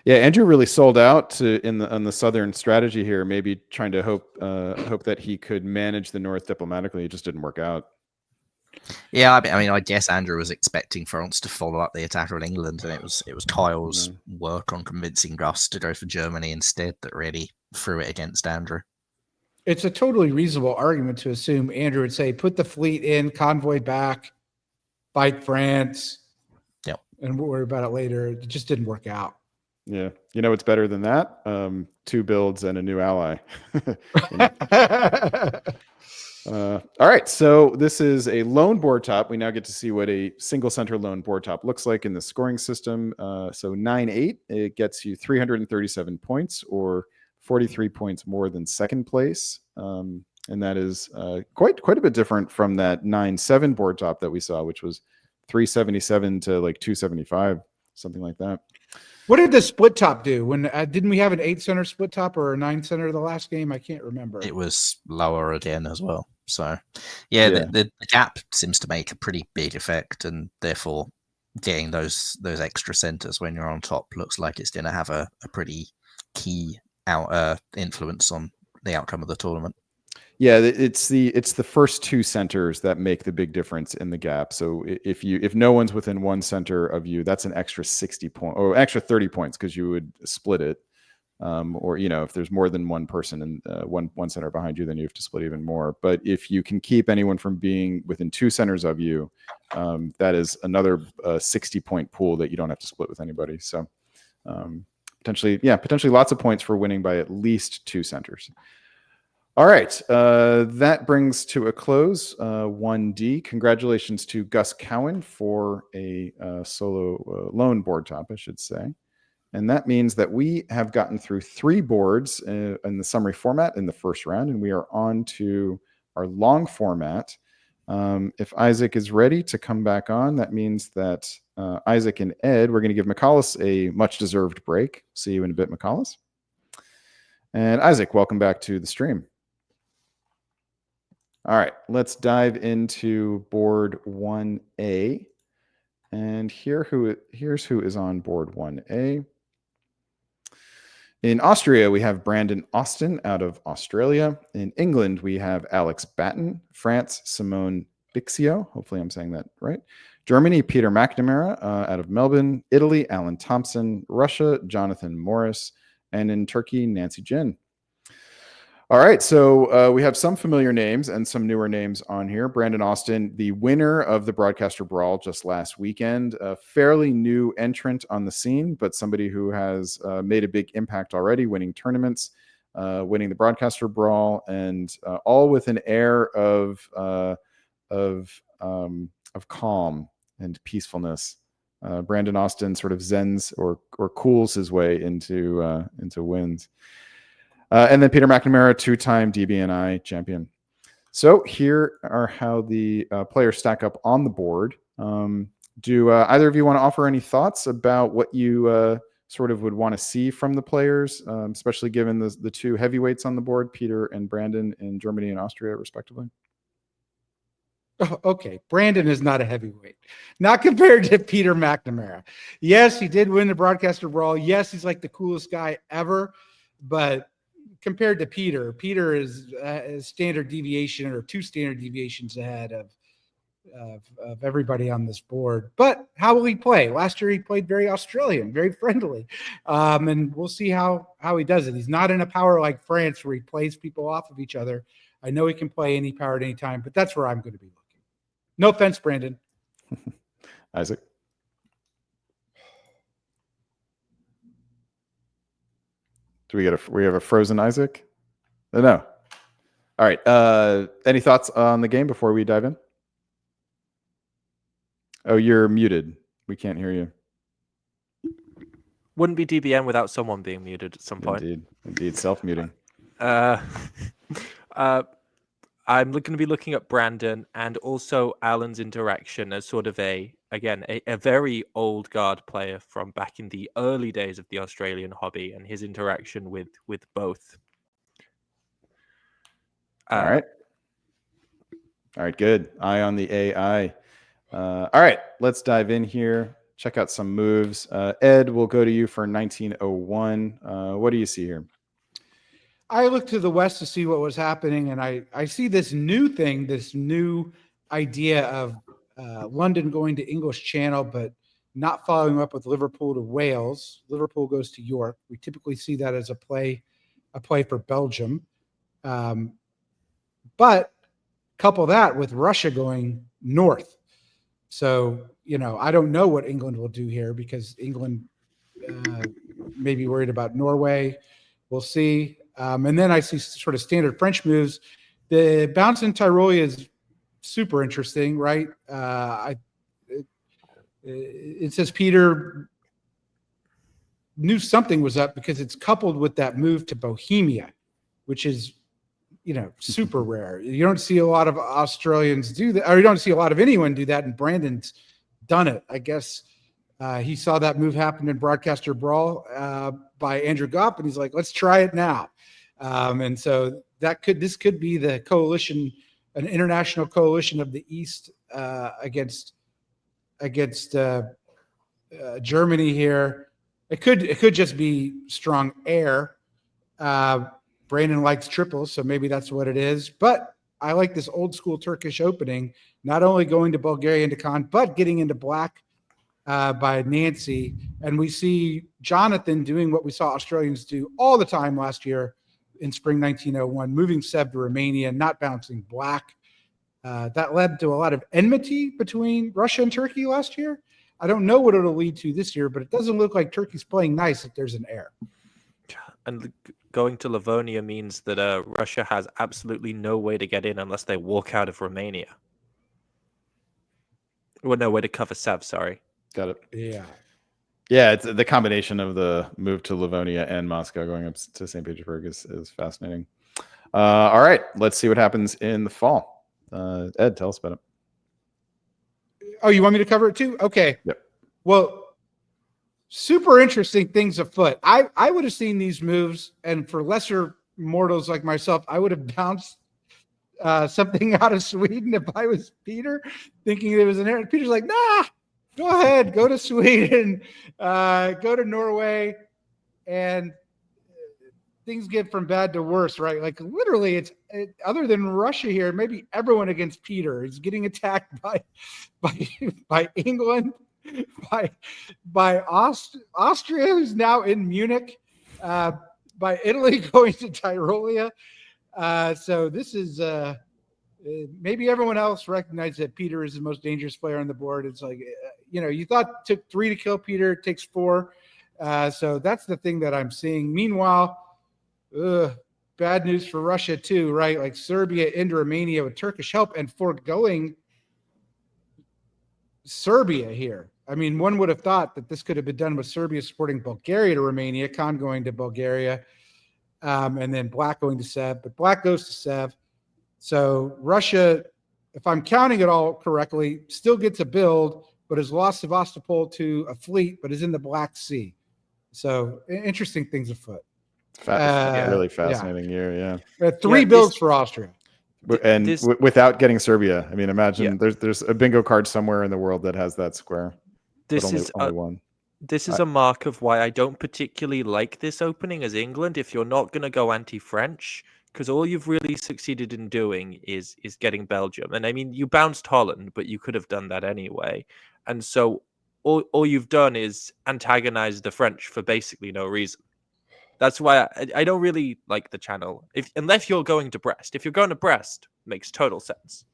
Yeah, Andrew really sold out on the Southern strategy here, maybe trying to hope that he could manage the North diplomatically. It just didn't work out. Yeah, I guess Andrew was expecting France to follow up the attack on England, and it was Kyle's work on convincing Gus to go for Germany instead that really threw it against Andrew. It's a totally reasonable argument to assume Andrew would say, put the fleet in, convoy back, fight France, and we'll worry about it later. It just didn't work out. Yeah. What's better than that? 2 builds and a new ally. All right. So this is a lone board top. We now get to see what a single center lone board top looks like in the scoring system. So 9-8, it gets you 337 points, or 43 points more than second place. And that is quite a bit different from that 9-7 board top that we saw, which was 377 to like 275, something like that. What did the split top do? When didn't we have an 8 center split top or a 9 center the last game? I can't remember. It was lower again as well. So, yeah. The gap seems to make a pretty big effect, and therefore getting those extra centers when you're on top looks like it's going to have a pretty key influence on the outcome of the tournament. Yeah, it's the first two centers that make the big difference in the gap. So if no one's within one center of you, that's an extra 60 point or extra 30 points because you would split it. Or if there's more than one person and one center behind you, then you have to split even more. But if you can keep anyone from being within two centers of you, that is another 60-point pool that you don't have to split with anybody. So potentially lots of points for winning by at least two centers. All right, that brings to a close 1D. Congratulations to Gus Cowan for a solo lone board top, I should say. And that means that we have gotten through 3 boards in the summary format in the first round, and we are on to our long format. If Isaac is ready to come back on, that means that Isaac and Ed, we're going to give McCallus a much-deserved break. See you in a bit, McCallus. And Isaac, welcome back to the stream. All right, let's dive into board 1A. And here's who is on board 1A. In Austria, we have Brandon Austin out of Australia. In England, we have Alex Batten. France, Simone Bixio. Hopefully I'm saying that right. Germany, Peter McNamara out of Melbourne. Italy, Alan Thompson. Russia, Jonathan Morris. And in Turkey, Nancy Jin. All right, so we have some familiar names and some newer names on here. Brandon Austin, the winner of the Broadcaster Brawl just last weekend, a fairly new entrant on the scene, but somebody who has made a big impact already, winning tournaments, winning the Broadcaster Brawl, and all with an air of calm and peacefulness. Brandon Austin sort of zens or cools his way into wins. And then Peter McNamara, 2-time DBNI champion. So here are how the players stack up on the board. Do either of you want to offer any thoughts about what you sort of would want to see from the players, especially given the 2 heavyweights on the board, Peter and Brandon in Germany and Austria, respectively? Oh, okay, Brandon is not a heavyweight, not compared to Peter McNamara. Yes, he did win the Broadcaster Brawl. Yes, he's like the coolest guy ever, but compared to Peter is a standard deviation or 2 standard deviations ahead of everybody on this board. But how will he play? Last year he played very Australian, very friendly, and we'll see how he does it. He's not in a power like France where he plays people off of each other. I know he can play any power at any time, but that's where I'm going to be looking. No offense, Brandon. Isaac. Do we have a frozen Isaac? No. All right. Any thoughts on the game before we dive in? Oh, you're muted. We can't hear you. Wouldn't be DBN without someone being muted at some point. Indeed, self-muting. I'm going to be looking at Brandon and also Alan's interaction as sort of a very old guard player from back in the early days of the Australian hobby, and his interaction with both. All right, good. Eye on the AI. All right, let's dive in here. Check out some moves. Ed, we'll go to you for 1901. What do you see here? I looked to the west to see what was happening, and I see this new thing, this new idea of London going to English Channel, but not following up with Liverpool to Wales. Liverpool goes to York. We typically see that as a play for Belgium. But couple that with Russia going north. So, I don't know what England will do here because England may be worried about Norway. We'll see. And then I see sort of standard French moves. The bounce in Tyrolia is super interesting, right? It says Peter knew something was up because it's coupled with that move to Bohemia, which is, super rare. You don't see a lot of Australians do that, or you don't see a lot of anyone do that, and Brandon's done it. I guess he saw that move happen in Broadcaster Brawl by Andrew Gopp, and he's like, let's try it now. And so this could be the coalition, an international coalition of the East against Germany here. It could just be strong air. Brandon likes triples, so maybe that's what it is. But I like this old school Turkish opening, not only going to Bulgaria into Khan, but getting into black by Nancy. And we see Jonathan doing what we saw Australians do all the time last year in spring 1901, moving Seb to Romania, not bouncing black. That led to a lot of enmity between Russia and Turkey last year. I don't know what it'll lead to this year, but it doesn't look like Turkey's playing nice if there's an air. And going to Livonia means that Russia has absolutely no way to get in unless they walk out of Romania. Well, no way to cover Sev, sorry. Got it. Yeah. Yeah, it's the combination of the move to Livonia and Moscow going up to St. Petersburg is fascinating. All right, let's see what happens in the fall. Ed, tell us about it. Oh, you want me to cover it too? Okay. Yep. Well, super interesting things afoot. I would have seen these moves, and for lesser mortals like myself, I would have bounced something out of Sweden if I was Peter, thinking it was an error. Peter's like, nah, go ahead, go to Sweden, go to Norway, and things get from bad to worse, right? Like literally, other than Russia here, maybe everyone against Peter is getting attacked by England, by Austria, who's now in Munich, by Italy going to Tyrolia. So this is maybe everyone else recognizes that Peter is the most dangerous player on the board. It's like, you thought it took 3 to kill Peter, it takes 4. So that's the thing that I'm seeing. Meanwhile, bad news for Russia too, right? Like Serbia into Romania with Turkish help and foregoing Serbia here. I mean, one would have thought that this could have been done with Serbia supporting Bulgaria to Romania, Khan going to Bulgaria, and then black going to Sev, but black goes to Sev. So Russia, if I'm counting it all correctly, still gets a build, but has lost Sevastopol to a fleet, but is in the Black Sea. So interesting things afoot. Really fascinating year, yeah. 3 builds for Austria. And without getting Serbia. I mean, imagine there's a bingo card somewhere in the world that has that square. This only, is only one. This is a mark of why I don't particularly like this opening as England if you're not going to go anti-French, because all you've really succeeded in doing is getting Belgium. And I mean, you bounced Holland, but you could have done that anyway. And so all you've done is antagonize the French for basically no reason. That's why I don't really like the channel. Unless you're going to Brest. If you're going to Brest, makes total sense.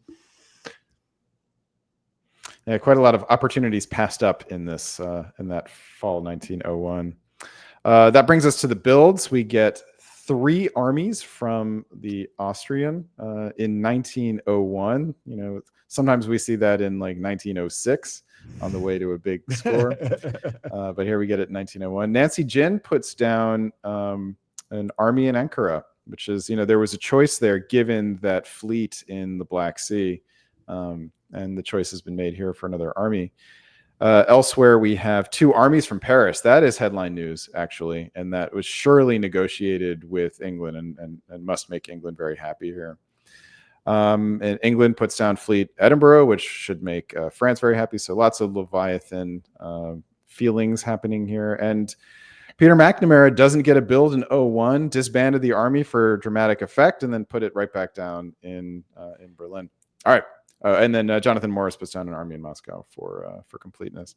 Yeah, quite a lot of opportunities passed up in this in that fall 1901. That brings us to the builds. We get 3 armies from the Austrian in 1901. Sometimes we see that in like 1906 on the way to a big score. But here we get it in 1901. Nancy Jin puts down an army in Ankara, which is, there was a choice there given that fleet in the Black Sea. And the choice has been made here for another army. Elsewhere, we have 2 armies from Paris. That is headline news, actually. And that was surely negotiated with England and must make England very happy here. And England puts down fleet Edinburgh, which should make France very happy. So lots of Leviathan feelings happening here. And Peter McNamara doesn't get a build in 01, disbanded the army for dramatic effect, and then put it right back down in Berlin. All right. And then Jonathan Morris puts down an army in Moscow for completeness.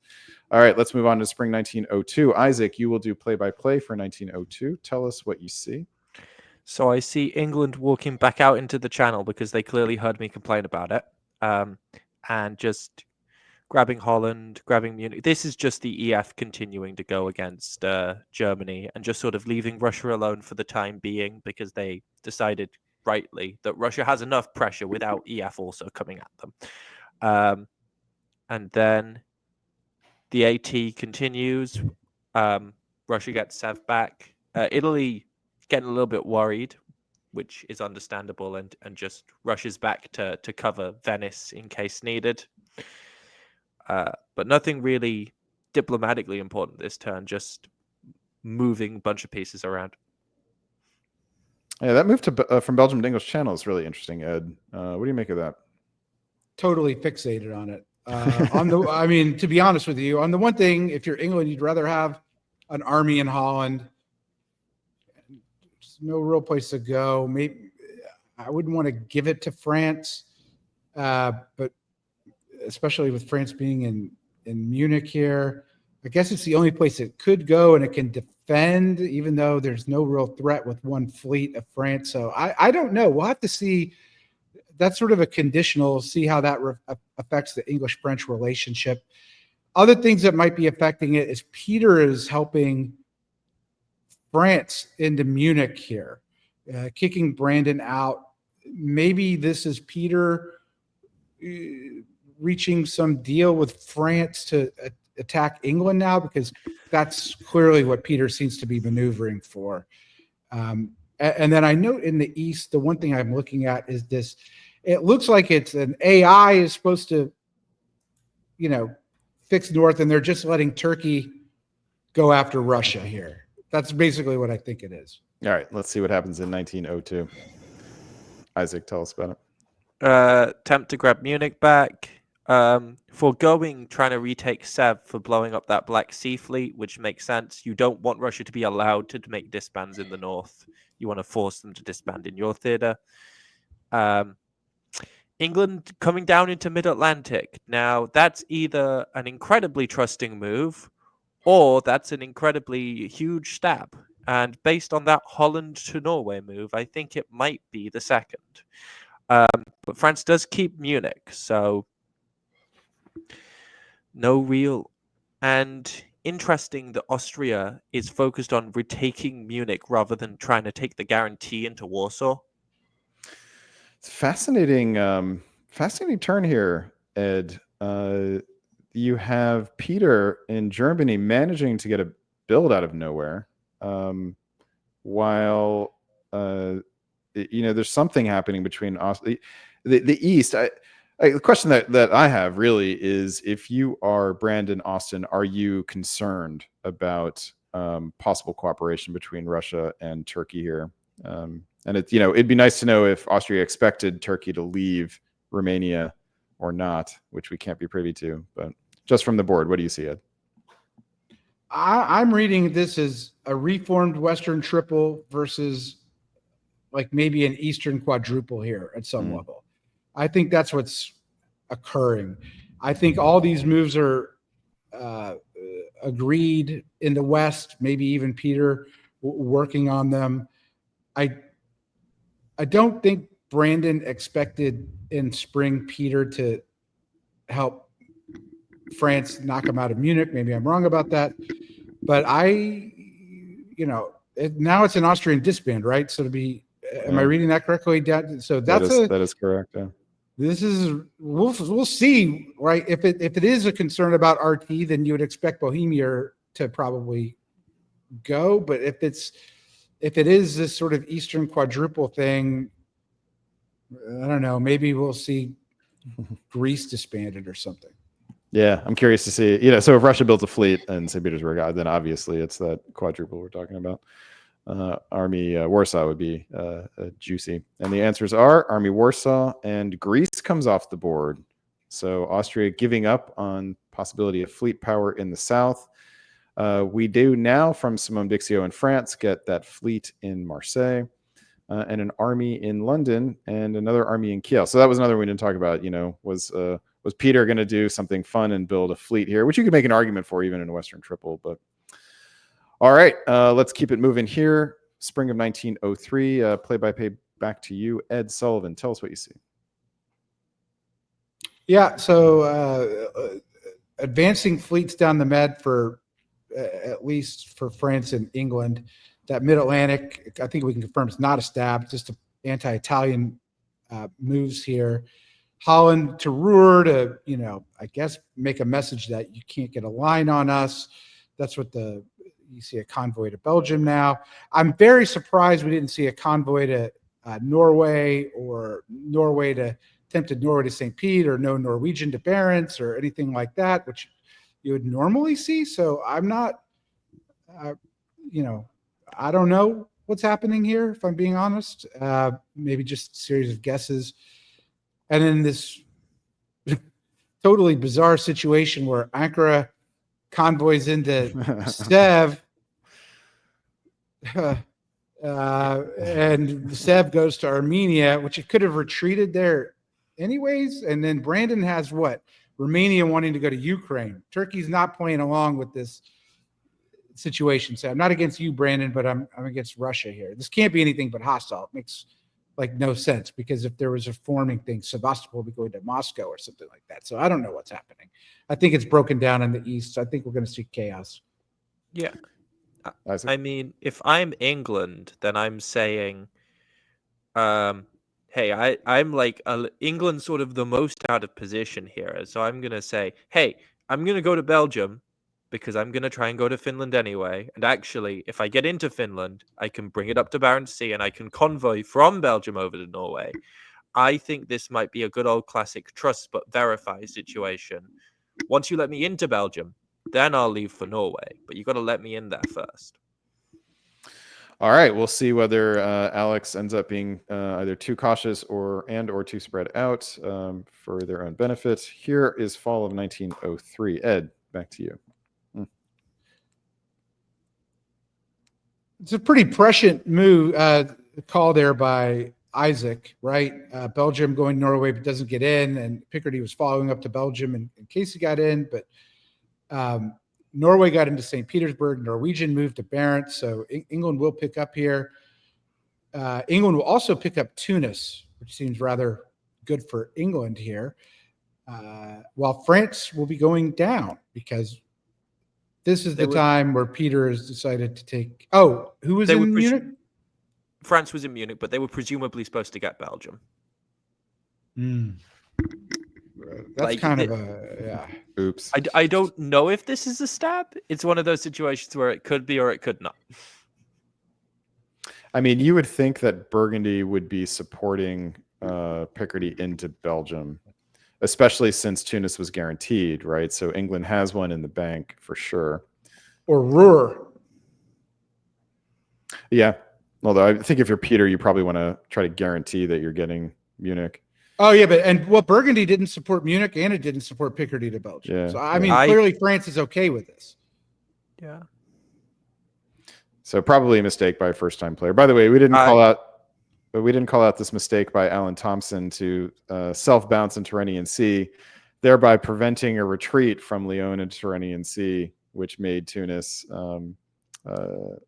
All right, let's move on to spring 1902. Isaac, you will do play-by-play for 1902. Tell us what you see. So I see England walking back out into the channel because they clearly heard me complain about it. And just grabbing Holland, grabbing Munich. This is just the EF continuing to go against Germany and just sort of leaving Russia alone for the time being because they decided rightly that Russia has enough pressure without EF also coming at them. And then the AT continues. Russia gets Sev back. Italy getting a little bit worried, which is understandable, and just rushes back to cover Venice in case needed. But nothing really diplomatically important this turn, just moving a bunch of pieces around. Yeah, that move from Belgium to English Channel is really interesting, Ed. What do you make of that? Totally fixated on it. I mean, to be honest with you, on the one thing, if you're England, you'd rather have an army in Holland There's no real place to go. Maybe I wouldn't want to give it to France, but especially with France being in Munich here, I guess it's the only place it could go, and it can defend, even though there's no real threat with one fleet of France. So I don't know. We'll have to see. That's sort of a conditional, see how that affects the English-French relationship. Other things that might be affecting it is Peter is helping France into Munich here, kicking Brandon out. Maybe this is Peter reaching some deal with France to attack England now, because that's clearly what Peter seems to be maneuvering for. And then I note in the East, the one thing I'm looking at is this. It looks like it's an AI is supposed to, fix North, and they're just letting Turkey go after Russia here. That's basically what I think it is. All right, let's see what happens in 1902. Isaac, tell us about it. Attempt to grab Munich back. Foregoing trying to retake Sev for blowing up that Black Sea fleet, which makes sense. You don't want Russia to be allowed to make disbands in the north. You want to force them to disband in your theater. England coming down into mid-Atlantic. Now, that's either an incredibly trusting move, or that's an incredibly huge stab. And based on that Holland to Norway move, I think it might be the second. But France does keep Munich, so no real. And interesting that Austria is focused on retaking Munich rather than trying to take the guarantee into Warsaw. It's fascinating, fascinating turn here, Ed. You have Peter in Germany managing to get a build out of nowhere, while there's something happening between the East. The question that I have really is, if you are Brandon Austin, are you concerned about possible cooperation between Russia and Turkey here? And it'd be nice to know if Austria expected Turkey to leave Romania or not, which we can't be privy to. But just from the board, what do you see, Ed? I'm reading this as a reformed Western triple versus like maybe an Eastern quadruple here at some level. I think that's what's occurring. I think all these moves are agreed in the West, maybe even Peter working on them. I don't think Brandon expected in spring Peter to help France knock him out of Munich. Maybe I'm wrong about that. But now it's an Austrian disband, right? So am I reading that correctly? So that is correct. Yeah. This is we'll see, right? If it is a concern about RT, then you would expect Bohemia to probably go. But if it is this sort of Eastern quadruple thing, I don't know. Maybe we'll see Greece disbanded or something. Yeah, I'm curious to see. So if Russia builds a fleet in St. Petersburg, then obviously it's that quadruple we're talking about. Army Warsaw would be juicy. And the answers are Army Warsaw and Greece comes off the board. So Austria giving up on possibility of fleet power in the south. We do now, from Simone Bixio in France, get that fleet in Marseille and an army in London and another army in Kiel. So that was another one we didn't talk about. Was Peter going to do something fun and build a fleet here, which you could make an argument for even in a Western triple. But all right, let's keep it moving here. Spring of 1903, play-by-play back to you, Ed Sullivan. Tell us what you see. Yeah, so advancing fleets down the Med for at least for France and England. That Mid-Atlantic, I think we can confirm it's not a stab, just an anti-Italian moves here. Holland to Ruhr to, I guess make a message that you can't get a line on us. That's what you see a convoy to Belgium now. I'm very surprised we didn't see a convoy to Norway, or Norway to attempted Norway to St. Pete, or no Norwegian to Barents or anything like that, which you would normally see. So I'm not, I don't know what's happening here, if I'm being honest. Maybe just a series of guesses. And then this totally bizarre situation where Ankara convoys into Sev. And Seb goes to Armenia, which it could have retreated there anyways. And then Brandon has what? Romania wanting to go to Ukraine. Turkey's not playing along with this situation. So I'm not against you, Brandon, but I'm against Russia here. This can't be anything but hostile. It makes like no sense, because if there was a forming thing, Sevastopol would be going to Moscow or something like that. So I don't know what's happening. I think it's broken down in the East. So I think we're going to see chaos. Yeah. Isaac? I mean, if I'm England, then I'm saying, hey, I'm like England's sort of the most out of position here. So I'm going to say, hey, I'm going to go to Belgium because I'm going to try and go to Finland anyway. And actually, if I get into Finland, I can bring it up to Barents Sea and I can convoy from Belgium over to Norway. I think this might be a good old classic trust but verify situation. Once you let me into Belgium, then I'll leave for Norway. But you got to let me in there first. All right, we'll see whether Alex ends up being either too cautious or too spread out for their own benefit. Here is fall of 1903. Ed, back to you. It's a pretty prescient move call there by Isaac, right? Belgium going Norway but doesn't get in, and Picardy was following up to Belgium in case he got in, but Norway got into St. Petersburg. Norwegian moved to Barents, so England will pick up here. England will also pick up Tunis, which seems rather good for England here, while France will be going down because this is the time where Peter has decided to take. Oh, who was in Munich? France was in Munich, but they were presumably supposed to get Belgium. That's kind of a yeah. Oops. I don't know if this is a stab. It's one of those situations where it could be or it could not. I mean, you would think that Burgundy would be supporting Picardy into Belgium, especially since Tunis was guaranteed, right? So England has one in the bank for sure. Or Ruhr. Yeah. Although I think if you're Peter, you probably want to try to guarantee that you're getting Munich. Oh, yeah, but Burgundy didn't support Munich and it didn't support Picardy to Belgium. Yeah, so, I mean, clearly France is okay with this. Yeah. So probably a mistake by a first-time player. By the way, we didn't call out this mistake by Alan Thompson to self-bounce in Tyrrhenian Sea, thereby preventing a retreat from Lyon into Tyrrhenian Sea, which made Tunis, although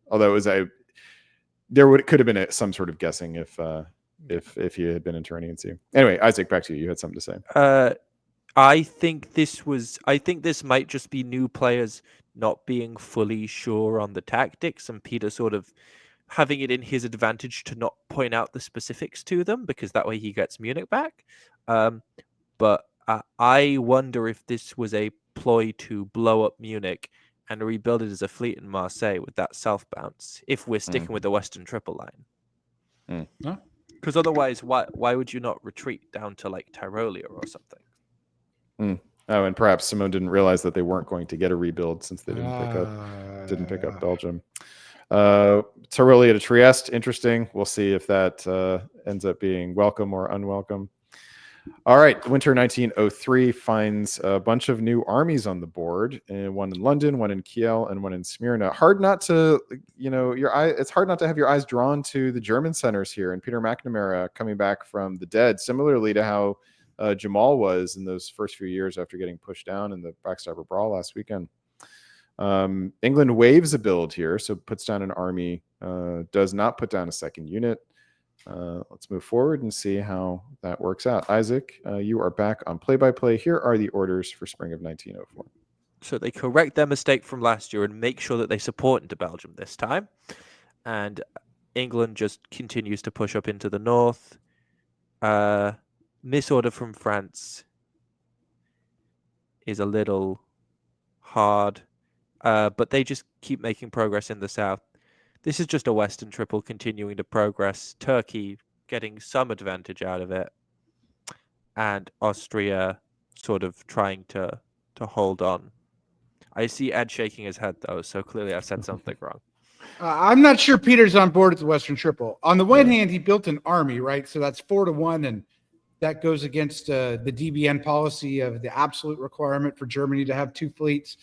it was could have been some sort of guessing if you had been in Tyrrhenian Sea. Anyway, Isaac, back to you. You had something to say. I think this might just be new players not being fully sure on the tactics and Peter sort of having it in his advantage to not point out the specifics to them because that way he gets Munich back. But I wonder if this was a ploy to blow up Munich and rebuild it as a fleet in Marseille with that south bounce if we're sticking with the Western Triple Line. Because otherwise, why would you not retreat down to like Tyrolia or something? Oh, and perhaps Simone didn't realize that they weren't going to get a rebuild since they didn't pick up Belgium. Tyrolia to Trieste, interesting. We'll see if that ends up being welcome or unwelcome. All right, winter 1903 finds a bunch of new armies on the board, one in London, one in Kiel, and one in Smyrna. Hard not to, it's hard not to have your eyes drawn to the German centers here, and Peter McNamara coming back from the dead, similarly to how Jamal was in those first few years after getting pushed down in the Backstabber Brawl last weekend. England waves a build here, so puts down an army, does not put down a second unit. Let's move forward and see how that works out. Isaac, you are back on play-by-play. Here are the orders for spring of 1904. So they correct their mistake from last year and make sure that they support into Belgium this time. And England just continues to push up into the north. Misorder from France is a little hard, but they just keep making progress in the south. This is just a Western Triple continuing to progress. Turkey getting some advantage out of it. And Austria sort of trying to hold on. I see Ed shaking his head, though, so clearly I've said something wrong. I'm not sure Peter's on board with the Western Triple. On the one hand, he built an army, right? So that's 4-1, and that goes against the DBN policy of the absolute requirement for Germany to have 2 fleets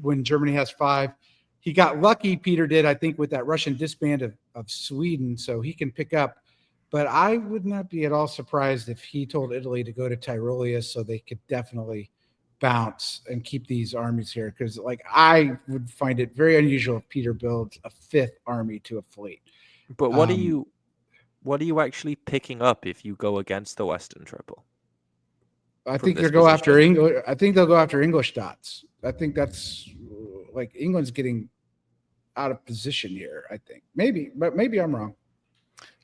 when Germany has 5. he got lucky, Peter did, I think, with that Russian disband of Sweden, so he can pick up. But I would not be at all surprised if he told Italy to go to Tyrolia so they could definitely bounce and keep these armies here. Because, like, I would find it very unusual if Peter builds a 5th army to a fleet. But what are you actually picking up if you go against the Western Triple? I From think this they'll go after position? English. I think they'll go after English dots. I think that's like England's getting out of position here. I think but maybe I'm wrong.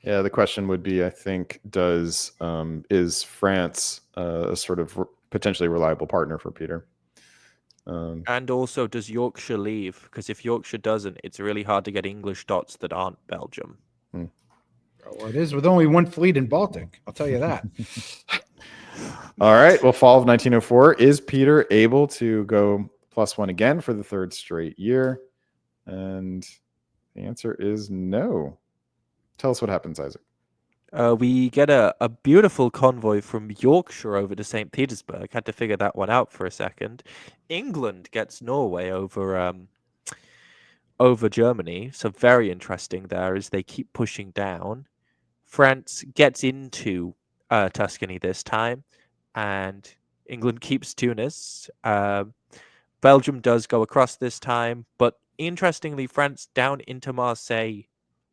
Yeah, the question would be, I think, is France a sort of potentially reliable partner for Peter? And also, does Yorkshire leave? Because if Yorkshire doesn't, it's really hard to get English dots that aren't Belgium. Well, it is with only one fleet in Baltic. I'll tell you that. All right. Well, fall of 1904. Is Peter able to go +1 again for the 3rd straight year? And the answer is no. Tell us what happens, Isaac. We get a beautiful convoy from Yorkshire over to St. Petersburg. Had to figure that one out for a second. England gets Norway over Germany. So very interesting there as they keep pushing down. France gets into Tuscany this time, and England keeps Tunis. Belgium does go across this time, but interestingly, France down into Marseille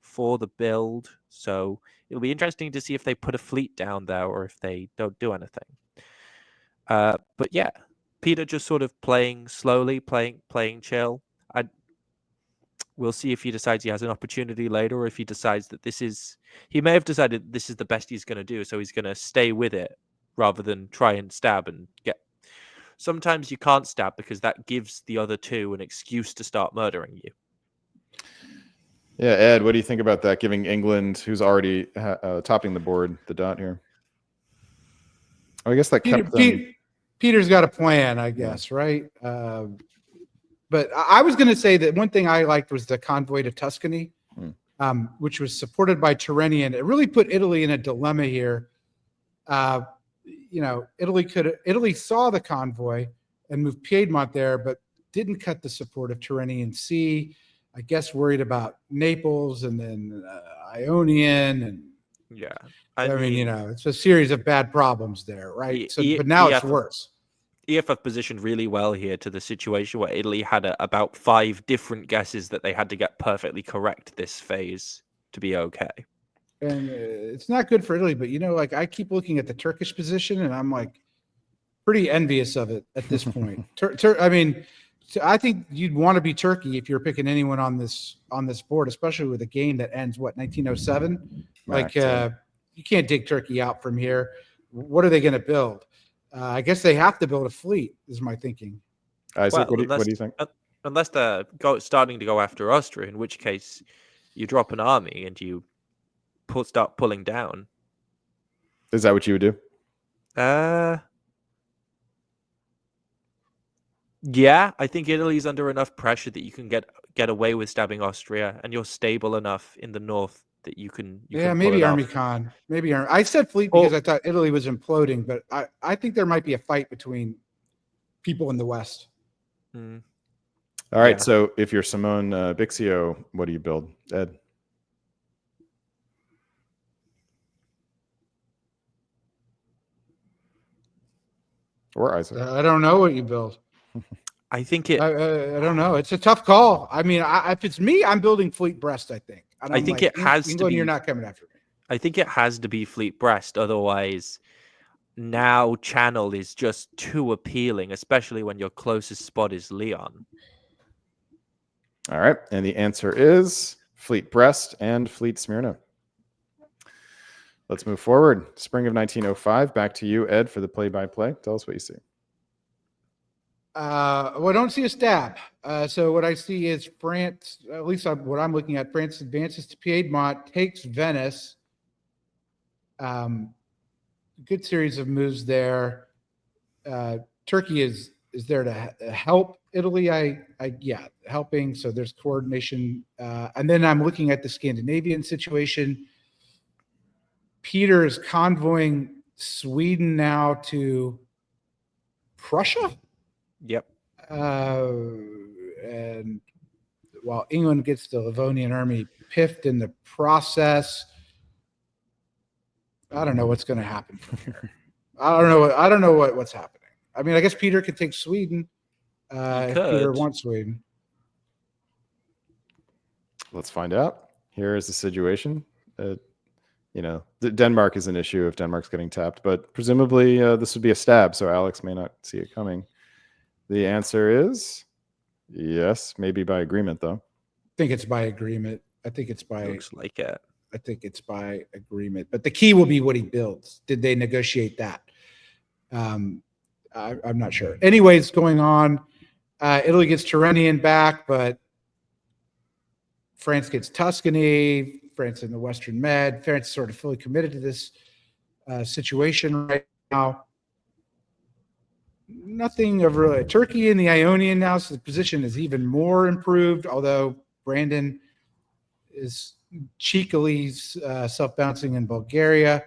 for the build. So it'll be interesting to see if they put a fleet down there or if they don't do anything. But yeah, Peter just sort of playing slowly, playing chill. We'll see if he decides he has an opportunity later, or if he decides that he may have decided this is the best he's going to do, so he's going to stay with it rather than try and stab and get. Sometimes you can't stab because that gives the other two an excuse to start murdering you. Yeah, Ed, what do you think about that? Giving England, who's already topping the board, the dot here. Oh, I guess that kept them. Peter's got a plan, I guess, right? But I was going to say that one thing I liked was the convoy to Tuscany, which was supported by Tyrrhenian. It really put Italy in a dilemma here. Italy saw the convoy and moved Piedmont there, but didn't cut the support of Tyrrhenian Sea. I guess worried about Naples and then Ionian. And yeah, I mean, it's a series of bad problems there, right? But now it's worse. EFF positioned really well here to the situation where Italy had about 5 different guesses that they had to get perfectly correct this phase to be okay. And it's not good for Italy, but I keep looking at the Turkish position and I'm like pretty envious of it at this point. I mean, I think you'd want to be Turkey if you're picking anyone on this board, especially with a game that ends 1907. You can't dig Turkey out from here. What are they going to build? I guess they have to build a fleet, is my thinking. Isaac, what do you think? Unless they're starting to go after Austria, in which case you drop an army and you start pulling down. Is that what you would do? Yeah, I think Italy's under enough pressure that you can get away with stabbing Austria, and you're stable enough in the north that you can. Maybe Army Khan. I said fleet because I thought Italy was imploding, but I think there might be a fight between people in the West. All right. Yeah. So if you're Simone Bixio, what do you build, Ed? Or Isaac? I don't know what you build. I think I don't know. It's a tough call. I mean, if it's me, I'm building Fleet Brest. I think. I think it has to be. You're not coming after me. I think it has to be Fleet Brest. Otherwise, now Channel is just too appealing, especially when your closest spot is Leon. All right, and the answer is Fleet Brest and Fleet Smyrna. Let's move forward. Spring of 1905. Back to you, Ed, for the play-by-play. Tell us what you see. Well, I don't see a stab. So what I see is France, at least what I'm looking at, France advances to Piedmont, takes Venice. Good series of moves there. Turkey is there to help Italy. Helping. So there's coordination. And then I'm looking at the Scandinavian situation. Peter is convoying Sweden now to Prussia. Yep. And while England gets the Livonian army piffed in the process. I don't know what's going to happen from here. I don't know what's happening. I mean, I guess Peter could take Sweden if Peter could. wants Sweden. Let's find out. Here is the situation. Denmark is an issue if Denmark's getting tapped, but presumably this would be a stab, so Alex may not see it coming. The answer is yes, maybe by agreement, though. I think it's by agreement. I think it's by agreement. But the key will be what he builds. Did they negotiate that? I'm not sure. Anyways, going on. Italy gets Tyrrhenian back, but France gets Tuscany. France in the Western Med. France is sort of fully committed to this situation right now. Nothing of really. Turkey in the Ionian now, so the position is even more improved, although Brandon is cheekily self-bouncing in Bulgaria.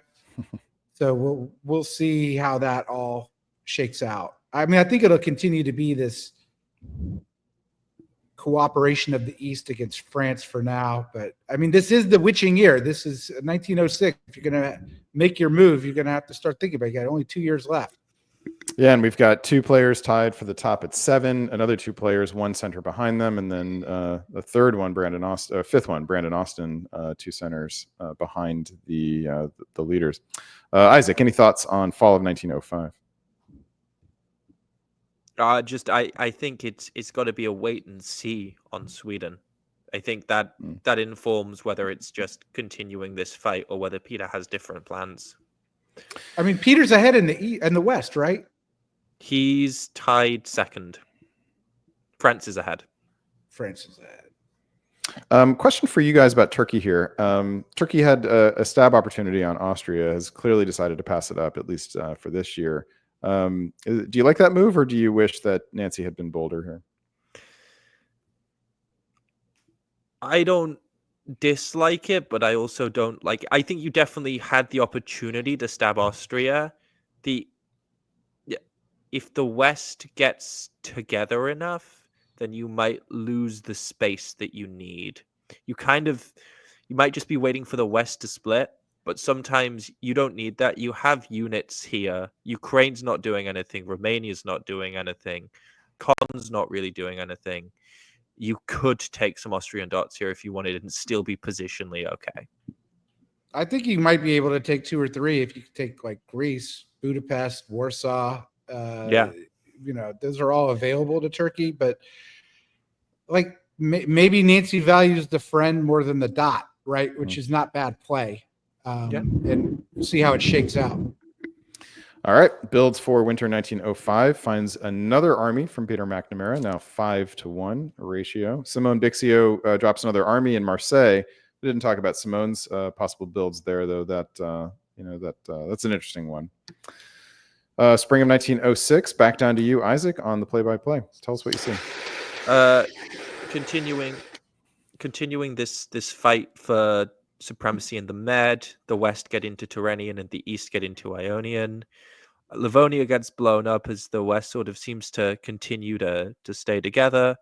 So we'll see how that all shakes out. I mean, I think it'll continue to be this cooperation of the East against France for now. But I mean, this is the witching year. This is 1906. If you're going to make your move, you're going to have to start thinking about it. You got only 2 years left. Yeah, and we've got 2 players tied for the top at 7, another 2 players, 1 center behind them, and then the third one, fifth one, Brandon Austin, 2 centers behind the leaders. Isaac, any thoughts on fall of 1905? I think it's got to be a wait and see on Sweden. I think that informs whether it's just continuing this fight or whether Peter has different plans. I mean, Peter's ahead in the West, right? He's tied second. France is ahead. Question for you guys about Turkey here. Turkey had a stab opportunity on Austria, has clearly decided to pass it up, at least for this year. Do you like that move, or do you wish that Nancy had been bolder here? I don't dislike it, but I also don't like. I think you definitely had the opportunity to stab Austria. If the West gets together enough, then you might lose the space that you need. You might just be waiting for the West to split, but sometimes you don't need that. You have units here. Ukraine's not doing anything. Romania's not doing anything. Con's not really doing anything. You could take some Austrian dots here if you wanted and still be positionally okay. I think you might be able to take 2 or 3 if you take like Greece, Budapest, Warsaw. Those are all available to Turkey, but like maybe Nancy values the friend more than the dot, right? Which is not bad play. And we'll see how it shakes out. All right. Builds for winter 1905. Finds another army from Peter McNamara, now 5-1 ratio. Simone Bixio drops another army in Marseille. We didn't talk about Simone's possible builds there, though. That's an interesting one. Spring of 1906. Back down to you, Isaac, on the play-by-play. Tell us what you see. Continuing this fight for supremacy in the Med. The West get into Tyrrhenian and the East get into Ionian. Livonia gets blown up as the West sort of seems to continue to stay together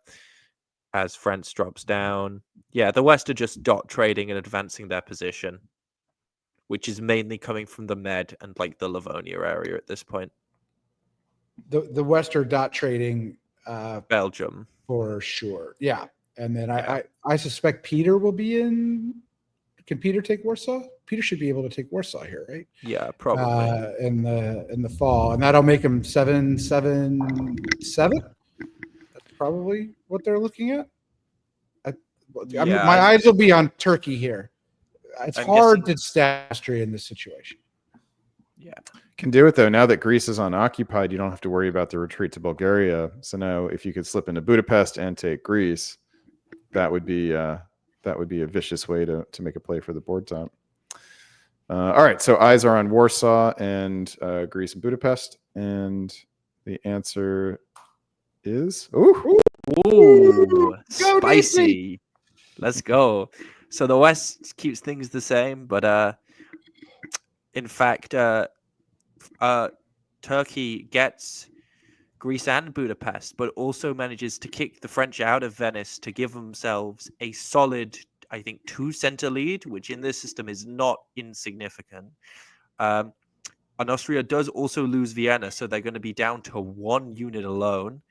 as France drops down. Yeah, the West are just dot trading and advancing their position, which is mainly coming from the Med and like the Livonia area at this point. The West are dot trading Belgium. for sure. Yeah. And then I suspect Peter will be in. Can Peter take Warsaw? Peter should be able to take Warsaw here, right? Yeah, probably. In the fall, and that'll make him 7-7-7. That's probably what they're looking at. I mean, my eyes will be on Turkey here. It's hard to stab Austria in this situation. Yeah, can do it though. Now that Greece is unoccupied, you don't have to worry about the retreat to Bulgaria. So now, if you could slip into Budapest and take Greece, that would be a vicious way to make a play for the board top. All right, so eyes are on Warsaw and Greece and Budapest, and the answer is spicy. Let's go. So the West keeps things the same, but in fact, Turkey gets Greece and Budapest, but also manages to kick the French out of Venice to give themselves a solid, I think, 2-center lead, which in this system is not insignificant. And Austria does also lose Vienna, so they're going to be down to 1 unit alone.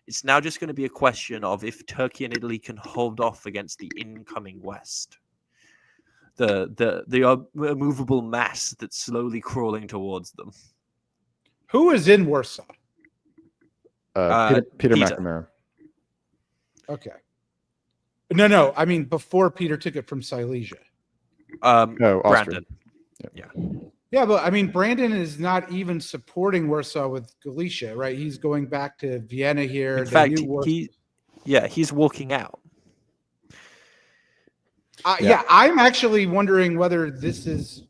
It's now just going to be a question of if Turkey and Italy can hold off against the incoming West. The immovable mass that's slowly crawling towards them. Who is in Warsaw? Peter Peter. McNamara. Okay. No. I mean, before Peter took it from Silesia. Austria. Brandon. Yeah, but I mean, Brandon is not even supporting Warsaw with Galicia, right? He's going back to Vienna here. In fact, he's walking out. Yeah, I'm actually wondering whether this is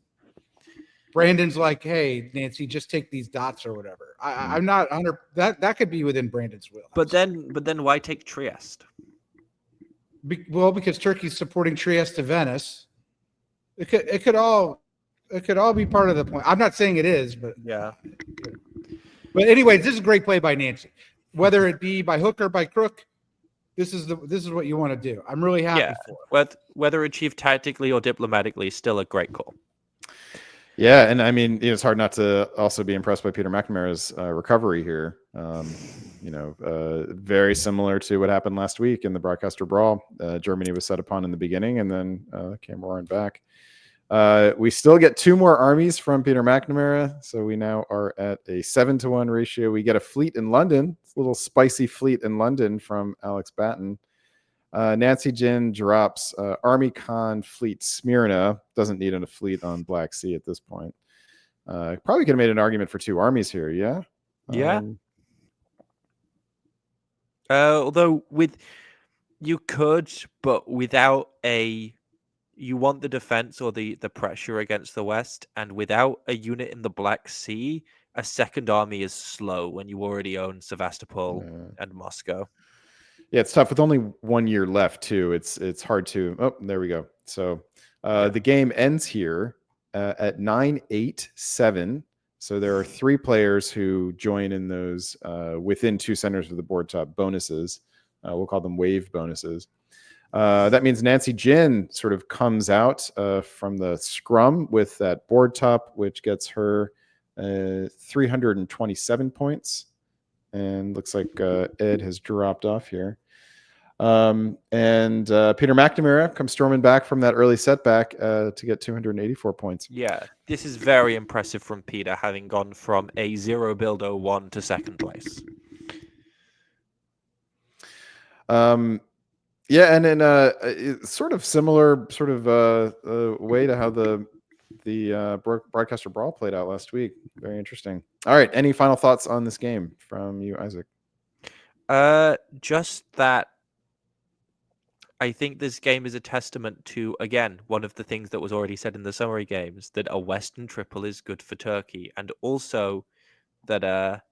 Brandon's like, hey, Nancy, just take these dots or whatever. I'm not under that could be within Brandon's will. But then why take Trieste? Because Turkey's supporting Trieste to Venice. It could all be part of the point. I'm not saying it is, but yeah. But anyways, this is a great play by Nancy. Whether it be by hook or by crook, this is what you want to do. I'm really happy for it. Whether achieved tactically or diplomatically, still a great call. Yeah, and I mean, it's hard not to also be impressed by Peter McNamara's recovery here. Very similar to what happened last week in the broadcaster brawl. Germany was set upon in the beginning and then came roaring back. We still get 2 more armies from Peter McNamara, so we now are at a 7-to-1 ratio. We get a fleet in London, a little spicy fleet in London from Alex Batten. Nancy Jin drops Army Khan fleet Smyrna. Doesn't need a fleet on Black Sea at this point. Probably could have made an argument for 2 armies here. Yeah. Yeah. Although you could, but without you want the defense or the pressure against the West, and without a unit in the Black Sea, a second army is slow when you already own Sevastopol and Moscow. Yeah, it's tough with only 1 year left too. It's hard to. Oh, there we go. So the game ends here at 9-8-7. So there are 3 players who join in those within 2 centers of the board top bonuses. We'll call them wave bonuses. That means Nancy Jin sort of comes out from the scrum with that board top, which gets her 327 points. And looks like Ed has dropped off here. And Peter McNamara comes storming back from that early setback to get 284 points. Yeah, this is very impressive from Peter, having gone from a 0 build 01 to second place. Yeah, and in sort of similar sort of way to how the broadcaster brawl played out last week. Very interesting. All right, any final thoughts on this game from you, Isaac? Just that I think this game is a testament to, again, one of the things that was already said in the summary games, that a Western triple is good for Turkey, and also that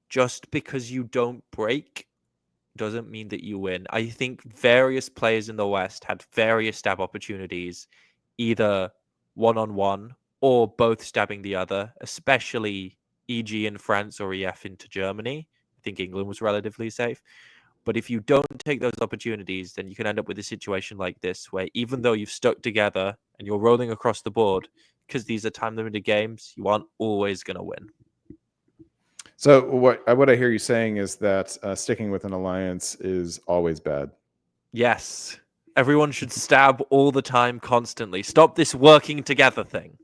just because you don't break doesn't mean that you win. I think various players in the West had various stab opportunities, either one-on-one or both stabbing the other, especially EG in France or EF into Germany. I think England was relatively safe. But if you don't take those opportunities, then you can end up with a situation like this, where even though you've stuck together and you're rolling across the board, because these are time-limited games, you aren't always going to win. So what I hear you saying is that sticking with an alliance is always bad. Yes. Everyone should stab all the time, constantly. Stop this working together thing.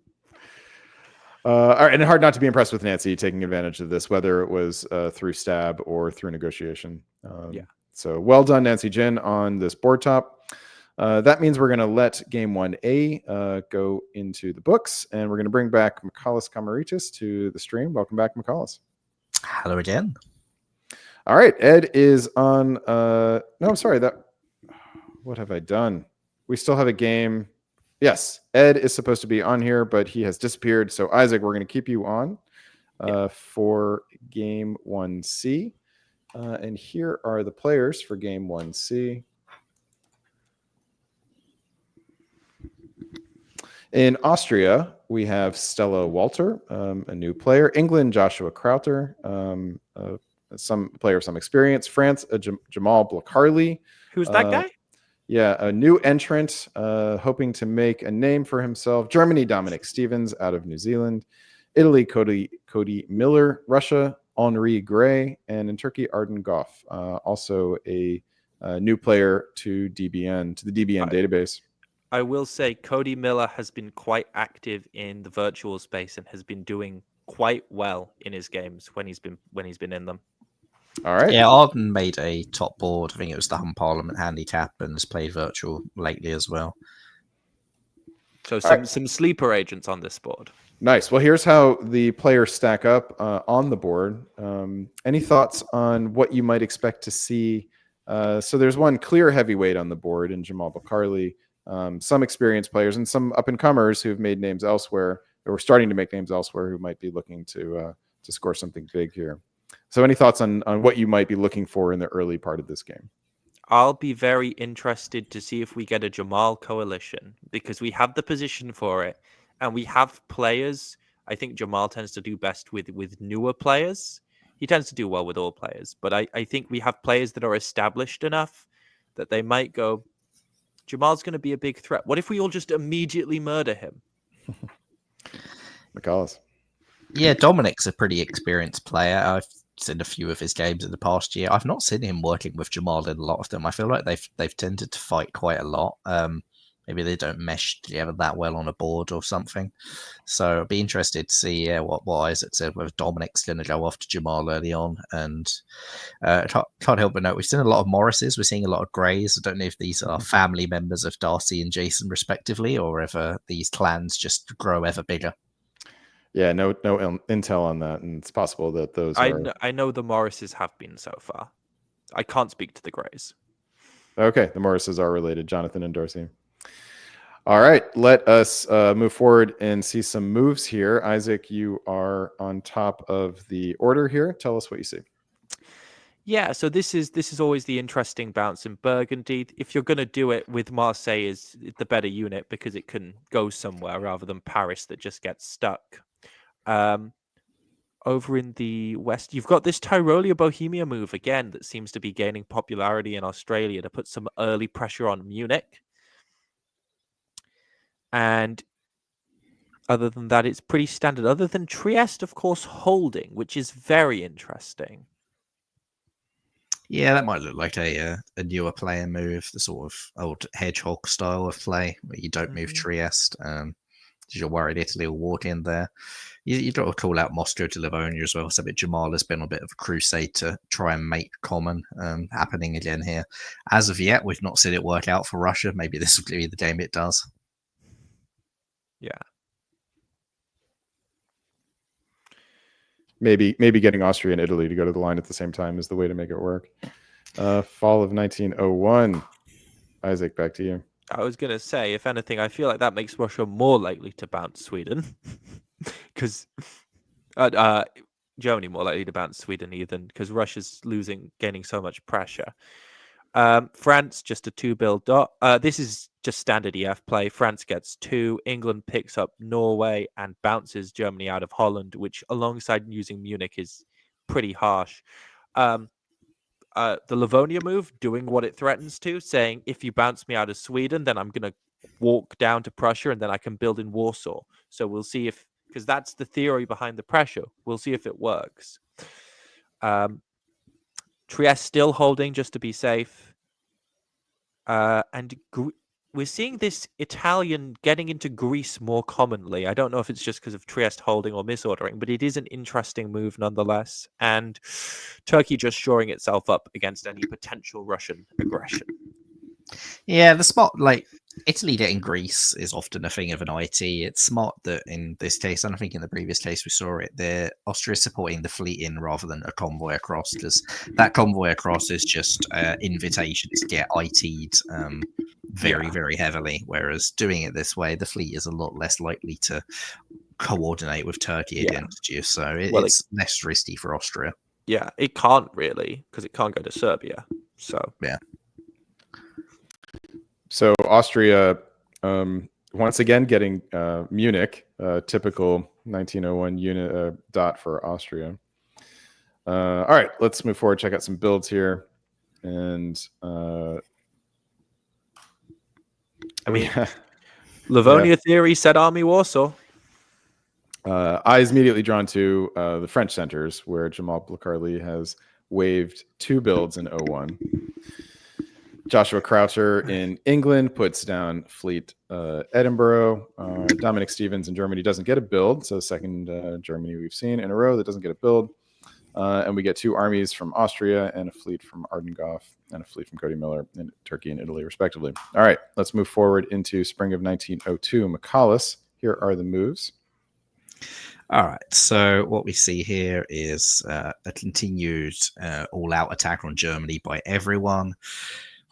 All right, and hard not to be impressed with Nancy taking advantage of this, whether it was through stab or through negotiation. So well done, Nancy Jin, on this board top. That means we're going to let game 1A go into the books, and we're going to bring back Michalis Kamaritis to the stream. Welcome back, Michalis. Hello again. All right, Ed is on. No, I'm sorry. What have I done? We still have a game. Yes, Ed is supposed to be on here, but he has disappeared. So Isaac, we're going to keep you on for game 1C. And here are the players for game 1C. In Austria, we have Stella Walter, a new player. England, Joshua Crowther, some player of some experience. France, Jamal Blakarli. Who's that guy? Yeah, a new entrant, hoping to make a name for himself. Germany, Dominic Stevens out of New Zealand. Italy, Cody Miller. Russia, Henri Gray. And in Turkey, Arden Goff, also a new player to the DBN database. I will say Cody Miller has been quite active in the virtual space and has been doing quite well in his games when he's been in them. All right. Yeah, Arden made a top board. I think it was the Hum Parliament handicap and has played virtual lately as well. So some sleeper agents on this board. Nice. Well, here's how the players stack up on the board. Any thoughts on what you might expect to see? So there's one clear heavyweight on the board in Jamal Bakarli, some experienced players and some up-and-comers who've made names elsewhere, or starting to make names elsewhere, who might be looking to score something big here. So any thoughts on what you might be looking for in the early part of this game? I'll be very interested to see if we get a Jamal coalition, because we have the position for it and we have players. I think Jamal tends to do best with newer players. He tends to do well with all players, but I think we have players that are established enough that they might go, Jamal's going to be a big threat. What if we all just immediately murder him? McCallus. Yeah, Dominic's a pretty experienced player. I've seen a few of his games in the past year. I've not seen him working with Jamal in a lot of them. I feel like they've tended to fight quite a lot. Maybe they don't mesh together that well on a board or something. So I'd be interested to see what Isaac said, whether Dominic's going to go after Jamal early on. And can't help but note, we've seen a lot of Morrises. We're seeing a lot of Greys. I don't know if these are family members of Darcy and Jason respectively, or if these clans just grow ever bigger. Yeah, no intel on that, and it's possible that those I know the Morrises have been so far. I can't speak to the Greys. Okay, the Morrises are related, Jonathan and Darcy. All right, let us move forward and see some moves here. Isaac, you are on top of the order here. Tell us what you see. Yeah, so this is always the interesting bounce in Burgundy. If you're going to do it with Marseille is the better unit because it can go somewhere rather than Paris that just gets stuck. Over in the West, you've got this Tyrolia Bohemia move again that seems to be gaining popularity in Australia to put some early pressure on Munich. And other than that, it's pretty standard. Other than Trieste, of course, holding, which is very interesting. Yeah, that might look like a newer player move, the sort of old hedgehog style of play where you don't move Trieste. You're worried Italy will walk in there. You got to call out Moscow to Livonia as well. So Jamal has been a bit of a crusade to try and make common happening again here. As of yet, we've not seen it work out for Russia. Maybe this will be the game it does. Yeah. Maybe getting Austria and Italy to go to the line at the same time is the way to make it work. Fall of 1901. Isaac, back to you. I was going to say, if anything, I feel like that makes Russia more likely to bounce Sweden. Because Germany more likely to bounce Sweden even, because Russia's gaining so much pressure. France, just a 2-bill dot. This is just standard EF play. France gets 2. England picks up Norway and bounces Germany out of Holland, which alongside using Munich is pretty harsh. The Livonia move, doing what it threatens to, saying, if you bounce me out of Sweden, then I'm going to walk down to Prussia and then I can build in Warsaw. So we'll see if, because that's the theory behind the pressure. We'll see if it works. Trieste still holding just to be safe. And we're seeing this Italian getting into Greece more commonly. I don't know if it's just because of Trieste holding or misordering, but it is an interesting move nonetheless. And Turkey just shoring itself up against any potential Russian aggression. Yeah, the spot, like Italy getting Greece is often a thing of an IT. It's smart that in this case, and I think in the previous case we saw it, Austria supporting the fleet in rather than a convoy across, because that convoy across is just invitation to get IT'd very heavily. Whereas doing it this way, the fleet is a lot less likely to coordinate with Turkey against you. So it's less risky for Austria. Yeah, it can't really, because it can't go to Serbia. So yeah. So Austria once again getting Munich, typical 1901 unit dot for Austria. All right, let's move forward. Check out some builds here, and I mean, Livonia Theory said Army Warsaw. eyes immediately drawn to the French centers, where Jamal Blakarli has waved 2 builds in 01. Joshua Croucher in England puts down Fleet Edinburgh. Dominic Stevens in Germany doesn't get a build, so second Germany we've seen in a row that doesn't get a build. And we get 2 armies from Austria and a fleet from Ardengoff and a fleet from Cody Miller in Turkey and Italy, respectively. All right, let's move forward into spring of 1902. McCallus, here are the moves. All right, so what we see here is a continued all-out attack on Germany by everyone.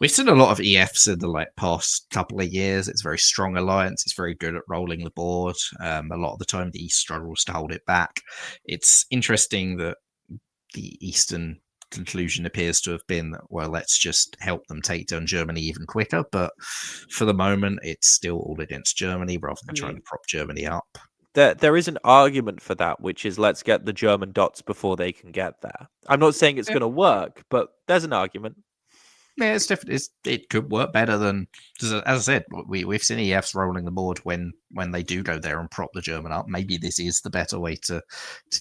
We've seen a lot of EFs in the past couple of years. It's a very strong alliance. It's very good at rolling the board. A lot of the time, the East struggles to hold it back. It's interesting that the Eastern conclusion appears to have been, well, let's just help them take down Germany even quicker. But for the moment, it's still all against Germany rather than trying to prop Germany up. There is an argument for that, which is let's get the German dots before they can get there. I'm not saying it's going to work, but there's an argument. Yeah, it's different. It could work better than, as I said, we've seen EFs rolling the board when they do go there and prop the German up. Maybe this is the better way to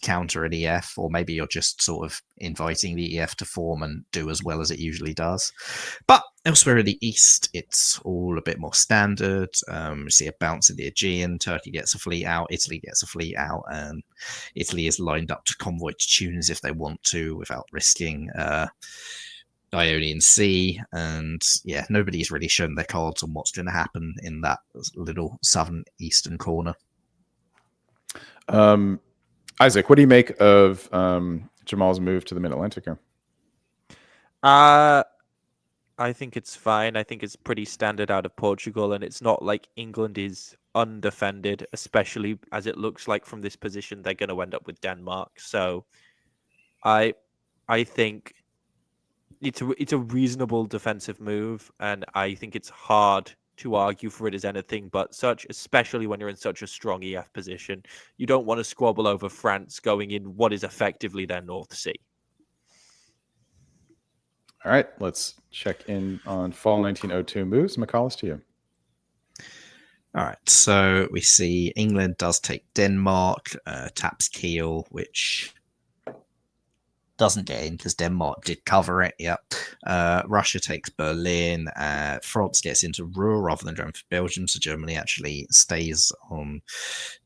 counter an EF, or maybe you're just sort of inviting the EF to form and do as well as it usually does. But elsewhere in the East, it's all a bit more standard. We see a bounce in the Aegean. Turkey gets a fleet out. Italy gets a fleet out, and Italy is lined up to convoy to Tunis if they want to without risking Ionian Sea, and yeah, nobody's really shown their cards on what's going to happen in that little southern eastern corner. Isaac, what do you make of Jamal's move to the Mid-Atlantic here? I think it's fine. I think it's pretty standard out of Portugal, and it's not like England is undefended, especially as it looks like from this position they're going to end up with Denmark. So I think it's a reasonable defensive move, and I think it's hard to argue for it as anything but such, especially when you're in such a strong EF position. You don't want to squabble over France going in what is effectively their North Sea. All right, let's check in on fall 1902 moves. McCallus, to you. All right, so we see England does take Denmark, taps Kiel, which doesn't get in because Denmark did cover it. Yep. Russia takes Berlin. France gets into Ruhr rather than going for Belgium, so Germany actually stays on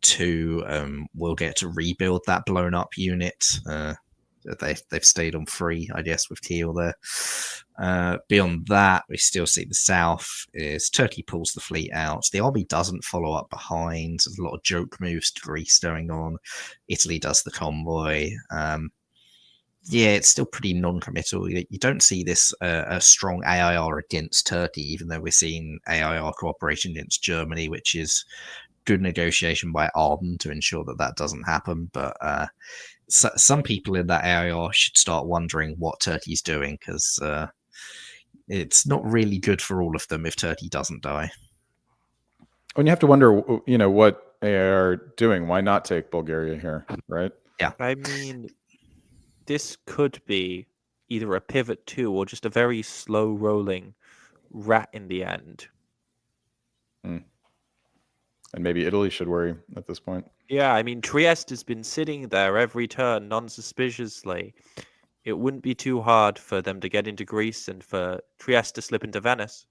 2. We'll get to rebuild that blown up unit. They've stayed on 3, I guess, with Kiel there. Beyond that, we still see the south is Turkey pulls the fleet out. The army doesn't follow up behind. There's a lot of joke moves to Greece going on. Italy does the convoy. Yeah, it's still pretty non-committal. You don't see this a strong AIR against Turkey, even though we're seeing AIR cooperation against Germany, which is good negotiation by Arden to ensure that doesn't happen. But some people in that AIR should start wondering what Turkey's doing, because it's not really good for all of them if Turkey doesn't die. And you have to wonder, what AIR are doing. Why not take Bulgaria here, right? Yeah. I mean, this could be either a pivot 2 or just a very slow rolling rat in the end. And maybe Italy should worry at this point. Yeah, I mean, Trieste has been sitting there every turn non-suspiciously. It wouldn't be too hard for them to get into Greece and for Trieste to slip into Venice.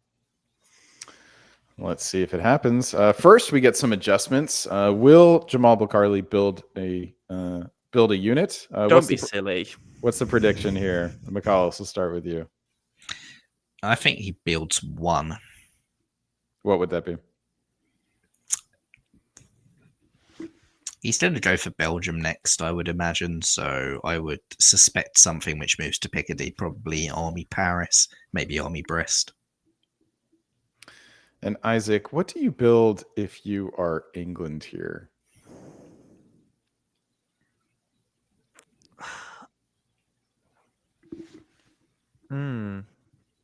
Let's see if it happens. First, we get some adjustments. Will Jamal Bulkarli build a unit? Don't be silly. What's the prediction here? McCallus, we'll start with you. I think he builds 1. What would that be? He's going to go for Belgium next, I would imagine. So I would suspect something which moves to Picardy, probably Army Paris, maybe Army Brest. And Isaac, what do you build if you are England here?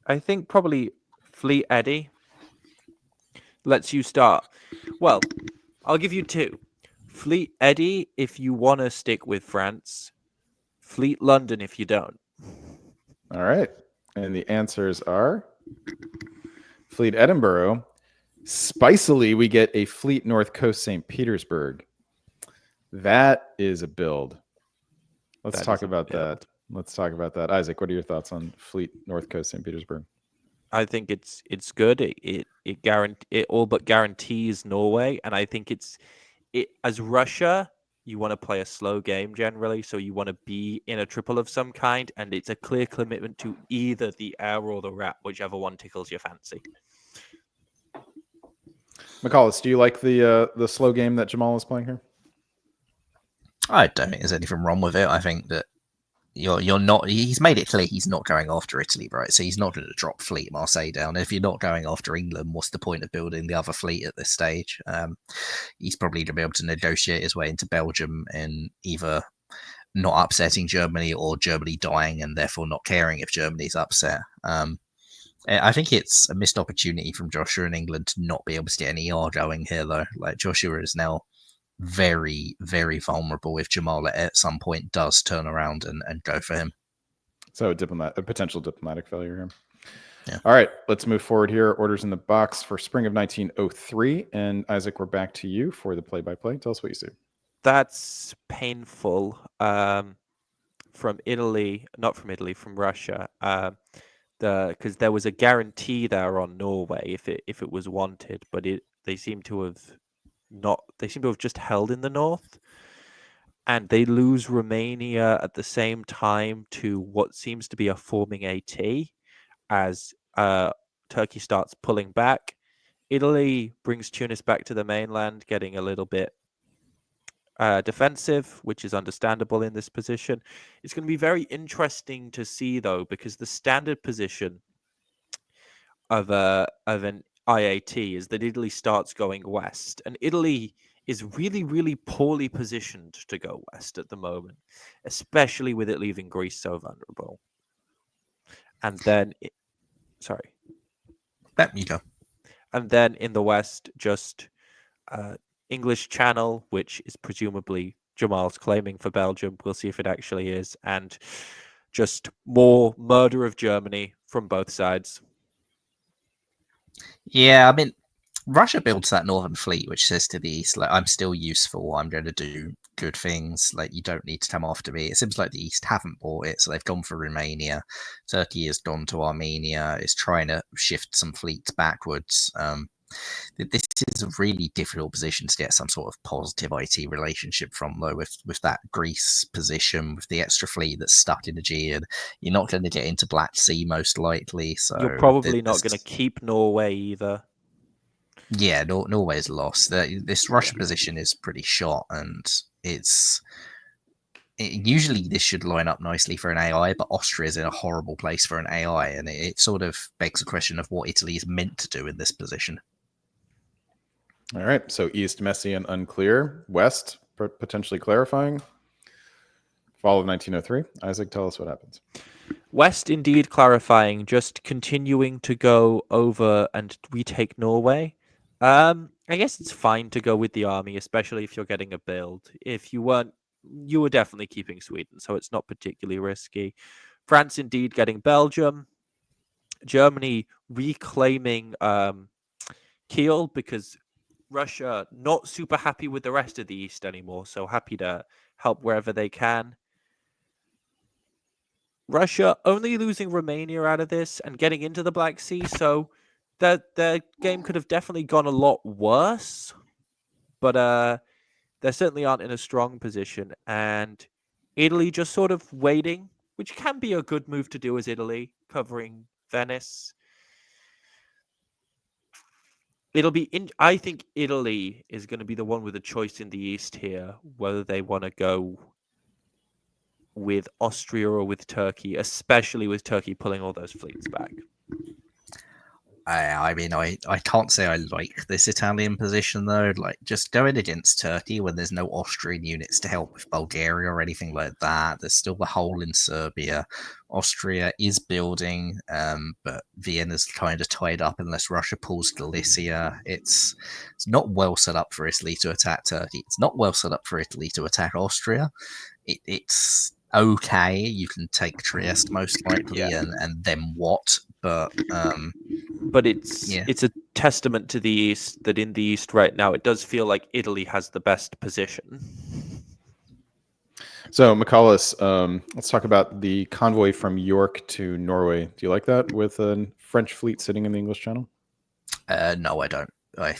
I think probably Fleet Eddy lets you start Well, I'll give you two. Fleet Eddie if you want to stick with France. Fleet London if you don't. All right. And the answers are Fleet Edinburgh. Spicily, we get a Fleet North Coast St. Petersburg. That is a build. Let's That talk is a about build. that. Let's talk about that. Isaac, what are your thoughts on Fleet North Coast St. Petersburg? I think it's good. It all but guarantees Norway, and I think it as Russia. You want to play a slow game generally, so you want to be in a triple of some kind, and it's a clear commitment to either the air or the rat, whichever one tickles your fancy. McCullis, do you like the slow game that Jamal is playing here? I don't think there's anything wrong with it. I think that you're not. He's made it clear he's not going after Italy, right? So he's not going to drop Fleet Marseille down. If you're not going after England, what's the point of building the other fleet at this stage? He's probably going to be able to negotiate his way into Belgium and either not upsetting Germany or Germany dying and therefore not caring if Germany's upset. I think it's a missed opportunity from Joshua in England to not be able to get any ER going here, though. Like Joshua is now very, very vulnerable if Jamal at some point does turn around and go for him. So a potential diplomatic failure here. Yeah. All right, let's move forward here. Orders in the box for spring of 1903. And Isaac, we're back to you for the play-by-play. Tell us what you see. That's painful. From Italy, not from Italy, from Russia. Because there was a guarantee there on Norway if it was wanted, but they seem to have just held in the north, and they lose Romania at the same time to what seems to be a forming AT as Turkey starts pulling back. Italy brings Tunis back to the mainland, getting a little bit defensive, which is understandable in this position. It's going to be very interesting to see, though, because the standard position of an IAT is that Italy starts going west, and Italy is really, really poorly positioned to go west at the moment, especially with it leaving Greece so vulnerable. And then, sorry, You go. and then in the west, just English Channel, which is presumably Jamal's claiming for Belgium. We'll see if it actually is. And just more murder of Germany from both sides. Yeah, I mean, Russia builds that northern fleet, which says to the east, like, I'm still useful. I'm going to do good things. Like, you don't need to come after me. It seems like the east haven't bought it, so they've gone for Romania. Turkey has gone to Armenia. Is trying to shift some fleets backwards. This is a really difficult position to get some sort of positive IT relationship from, though, with that Greece position, with the extra fleet that's stuck in the Aegean. You're not going to get into Black Sea most likely. So you're probably not going to keep Norway either. Yeah, Norway's lost. This Russian position is pretty shot, and usually this should line up nicely for an AI, but Austria is in a horrible place for an AI, and it sort of begs the question of what Italy is meant to do in this position. All right, so east messy and unclear, west potentially clarifying. Fall of 1903. Isaac, tell us what happens. West indeed clarifying, just continuing to go over and retake Norway. I guess it's fine to go with the army, especially if you're getting a build. If you weren't, you were definitely keeping Sweden, so it's not particularly risky. France indeed getting Belgium. Germany reclaiming Kiel because Russia not super happy with the rest of the East anymore, so happy to help wherever they can. Russia only losing Romania out of this and getting into the Black Sea, so their game could have definitely gone a lot worse. But they certainly aren't in a strong position. And Italy just sort of waiting, which can be a good move to do as Italy, covering Venice. I think Italy is going to be the one with a choice in the East here, whether they want to go with Austria or with Turkey, especially with Turkey pulling all those fleets back. I mean, I can't say I like this Italian position though. Like, just going against Turkey when there's no Austrian units to help with Bulgaria or anything like that. There's still the hole in Serbia. Austria is building, but Vienna's kind of tied up unless Russia pulls Galicia. It's not well set up for Italy to attack Turkey. It's not well set up for Italy to attack Austria. It's okay. You can take Trieste most likely, and then what? But But it's yeah. it's a testament to the East that in the East right now it does feel like Italy has the best position. So, McCullis, let's talk about the convoy from York to Norway. Do you like that with a French fleet sitting in the English Channel? No, I don't. I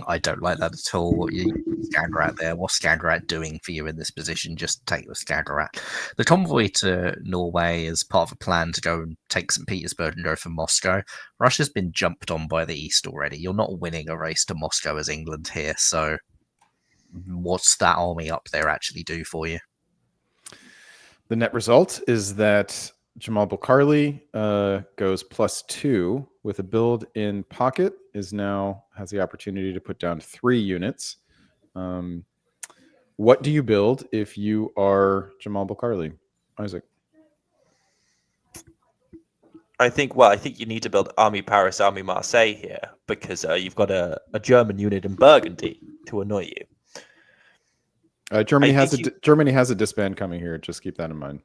I don't like that at all. You Skagerrak there. What's Skagerrak doing for you in this position? Just take the Skagerrak. The convoy to Norway is part of a plan to go and take St. Petersburg and go for Moscow. Russia's been jumped on by the East already. You're not winning a race to Moscow as England here. So, what's that army up there actually do for you? The net result is that Jamal Bulkarli goes +2 with a build in pocket, has the opportunity to put down 3 units. What do you build if you are Jamal Bulkarli, Isaac? I think you need to build Army Paris, Army Marseille here because you've got a German unit in Burgundy to annoy you. Germany has a disband coming here. Just keep that in mind.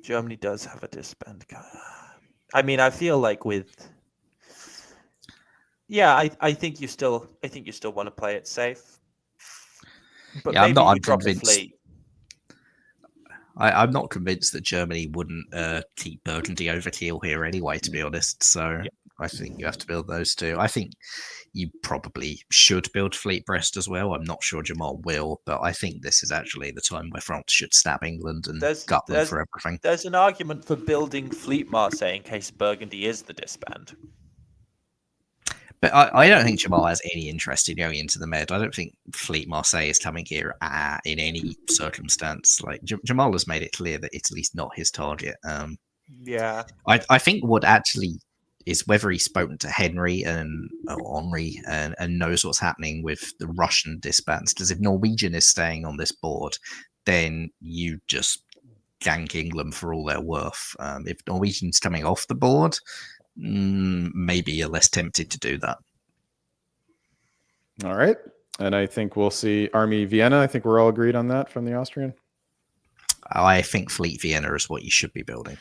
Germany does have a disband. I mean, I feel like I think you still want to play it safe. But yeah, maybe I'm drop convinced. a fleet. I'm not convinced that Germany wouldn't keep Burgundy overkill here anyway, to be honest. So I think you have to build those two. I think you probably should build Fleet Brest as well. I'm not sure Jamal will, but I think this is actually the time where France should stab England and gut them for everything. There's an argument for building Fleet Marseille in case Burgundy is the disband. But I don't think Jamal has any interest in going into the Med. I don't think Fleet Marseille is coming here in any circumstance. Like Jamal has made it clear that Italy's not his target. I think what actually is whether he's spoken to Henry and Henri and knows what's happening with the Russian disbands. Because if Norwegian is staying on this board, then you just gank England for all they're worth. If Norwegian's coming off the board, maybe you're less tempted to do that. All right. And I think we'll see Army Vienna. I think we're all agreed on that from the Austrian. I think Fleet Vienna is what you should be building.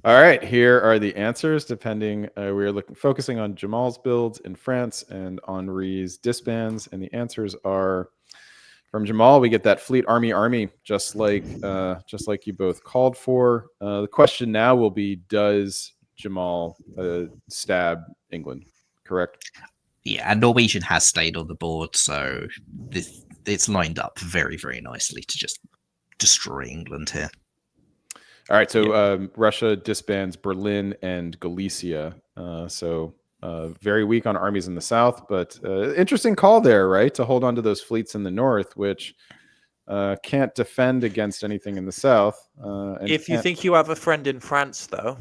All right, here are the answers. Depending, we are focusing on Jamal's builds in France and Henri's disbands, and the answers are from Jamal. We get that Fleet Army, just like you both called for. The question now will be: does Jamal stab England? Correct. Yeah, and Norwegian has stayed on the board, so it's lined up very, very nicely to just destroy England here. All right, so Russia disbands Berlin and Galicia. Very weak on armies in the south, but interesting call there, right? To hold on to those fleets in the north, which can't defend against anything in the south. If you think you have a friend in France, though.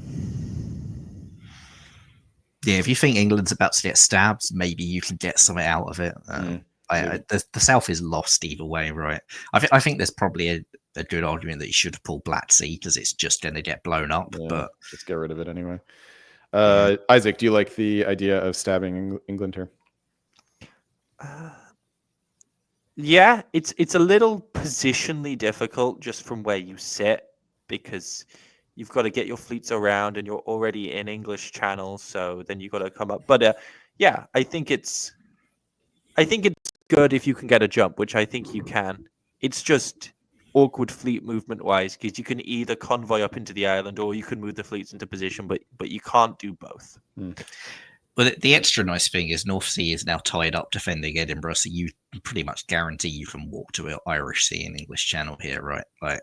Yeah, if you think England's about to get stabbed, maybe you can get something out of it. The south is lost either way, right? I think there's probably a good argument that you should have pulled Black Sea because it's just going to get blown up. Yeah, but just get rid of it anyway. Isaac, do you like the idea of stabbing England here? Yeah, it's a little positionally difficult just from where you sit because you've got to get your fleets around and you're already in English Channel, so then you've got to come up. But yeah, I think it's good if you can get a jump, which I think you can. It's just awkward fleet movement wise because you can either convoy up into the island or you can move the fleets into position, but you can't do both. But the extra nice thing is North Sea is now tied up defending Edinburgh, so you pretty much guarantee you can walk to Irish Sea and English Channel here, right? Like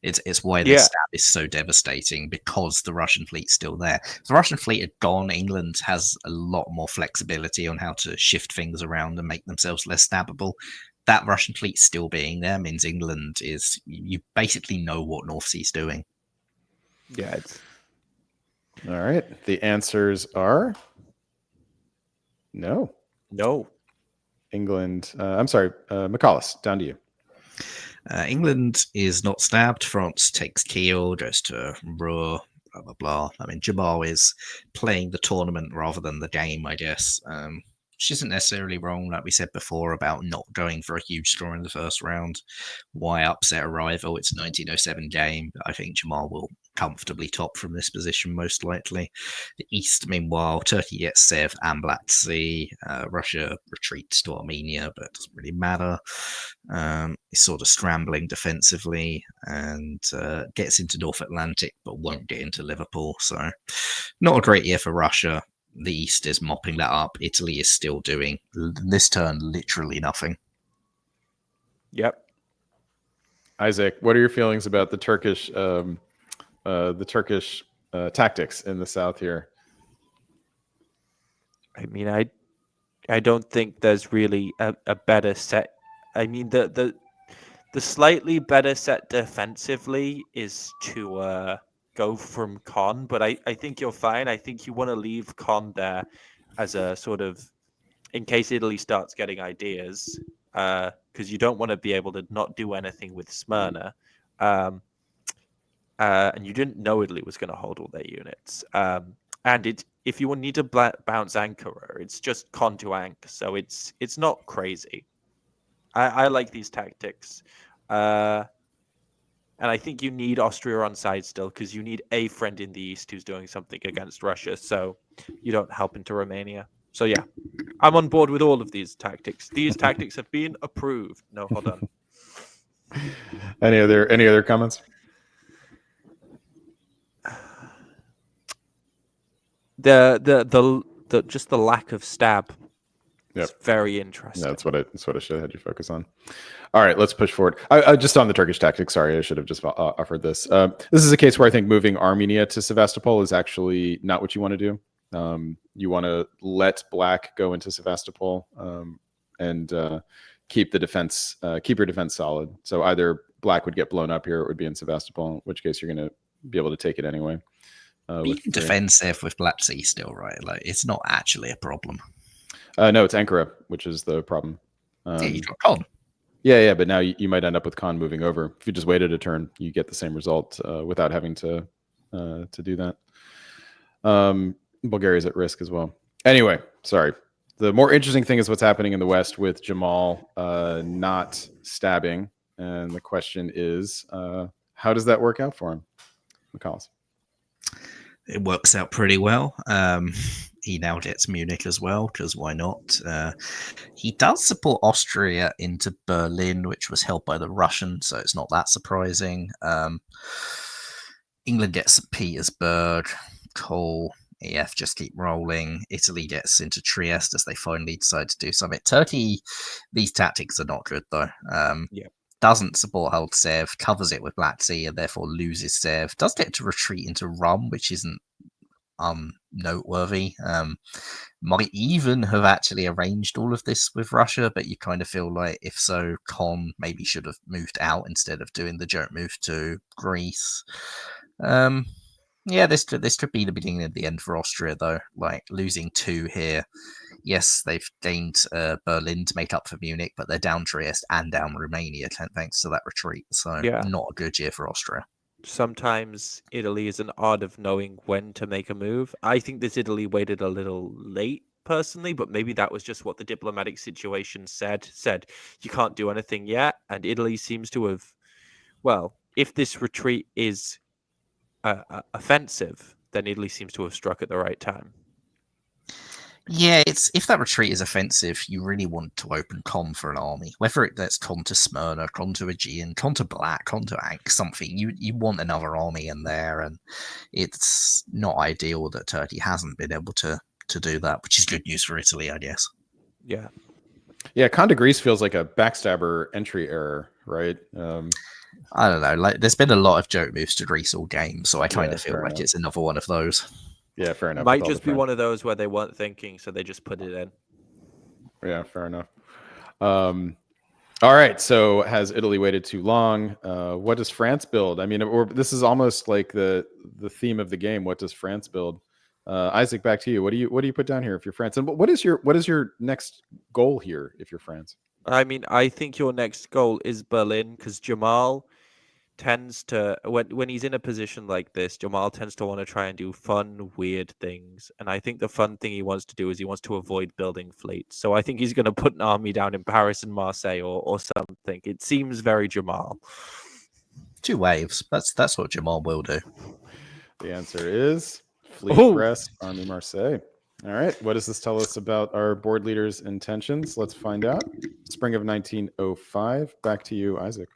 it's why this stab is so devastating because the Russian fleet's still there. If the Russian fleet had gone, England has a lot more flexibility on how to shift things around and make themselves less stabbable. That Russian fleet still being there means England you basically know what North Sea's doing. Yeah, All right. The answers are no. No. England. I'm sorry, McCallus, down to you. England is not stabbed. France takes Kiel, goes to Ruhr, blah, blah, blah. I mean, Jamal is playing the tournament rather than the game, I guess. Which isn't necessarily wrong, like we said before, about not going for a huge score in the first round. Why upset a rival? It's a 1907 game. I think Jamal will comfortably top from this position, most likely. The East, meanwhile, Turkey gets Sev and Black Sea. Russia retreats to Armenia, but it doesn't really matter. It's sort of scrambling defensively and gets into North Atlantic, but won't get into Liverpool. So, not a great year for Russia. The East is mopping that up. Italy is still doing this turn literally nothing. Yep. Isaac, what are your feelings about the Turkish tactics in the south here? I mean, I don't think there's really a better set. I mean, the slightly better set defensively is to go from Con, but I think you're fine. I think you want to leave Con there as a sort of, in case Italy starts getting ideas, because you don't want to be able to not do anything with Smyrna. And you didn't know Italy was going to hold all their units. And if you need to bounce Ankara, it's just Con to Ank, so it's not crazy. I like these tactics. And I think you need Austria on side still, because you need a friend in the East who's doing something against Russia, so you don't help into Romania. So yeah, I'm on board with all of these tactics. These tactics have been approved. No, hold on. Any other comments? The just the lack of stab. Yep. It's very interesting. That's what I should have had you focus on. All right, let's push forward. I just on the Turkish tactics. Sorry, I should have just offered this. This is a case where I think moving Armenia to Sevastopol is actually not what you want to do. You want to let Black go into Sevastopol and keep the defense, keep your defense solid. So either Black would get blown up here, or it would be in Sevastopol, in which case you're going to be able to take it anyway. You can defend Sev with Black Sea still, right? Like, it's not actually a problem. No, it's Ankara, which is the problem. Yeah, you got Con. Yeah, but now you might end up with Khan moving over. If you just waited a turn, you get the same result without having to do that. Bulgaria's at risk as well. Anyway, sorry. The more interesting thing is what's happening in the West with Jamal not stabbing. And the question is, how does that work out for him? McCallus. It works out pretty well. He now gets Munich as well, because why not? He does support Austria into Berlin, which was held by the Russians, so it's not that surprising. England gets St. Petersburg, Cool, EF just keep rolling. Italy gets into Trieste as they finally decide to do something. Turkey, these tactics are not good, though. Doesn't support hold Sev, covers it with Black Sea, and therefore loses Sev. Does get to retreat into Rum, which isn't noteworthy. Might even have actually arranged all of this with Russia, but you kind of feel like if so, Con maybe should have moved out instead of doing the joke move to Greece. This could be the beginning of the end for Austria, though. Like, losing 2 here. Yes, they've gained Berlin to make up for Munich, but they're down Trieste and down Romania thanks to that retreat. So not a good year for Austria. Sometimes Italy is an art of knowing when to make a move. I think this Italy waited a little late, personally, but maybe that was just what the diplomatic situation said you can't do anything yet, and Italy seems to have, well, if this retreat is offensive, then Italy seems to have struck at the right time. Yeah, it's if that retreat is offensive, you really want to open Con for an army. Whether that's Con to Smyrna, Con to Aegean, Con to Black, Con to Ank, something. You want another army in there, and it's not ideal that Turkey hasn't been able to do that, which is good news for Italy, I guess. Yeah. Yeah, Con to Greece feels like a backstabber entry error, right? I don't know. Like, there's been a lot of joke moves to Greece all game, so I kind of feel like it's another one of those. Yeah, fair enough. Might just be one of those where they weren't thinking, so they just put it in. Yeah, fair enough. All right. So has Italy waited too long? What does France build? I mean, or this is almost like the theme of the game. What does France build? Isaac, back to you. What do you put down here if you're France? And what is your next goal here if you're France? I mean, I think your next goal is Berlin because Jamal tends to when he's in a position like this, Jamal tends to want to try and do fun, weird things. And I think the fun thing he wants to do is he wants to avoid building fleets. So I think he's going to put an army down in Paris and Marseille or something. It seems very Jamal. 2 waves. That's what Jamal will do. The answer is Fleet Oh. Press, Army Marseille. All right. What does this tell us about our board leader's intentions? Let's find out. Spring of 1905. Back to you, Isaac.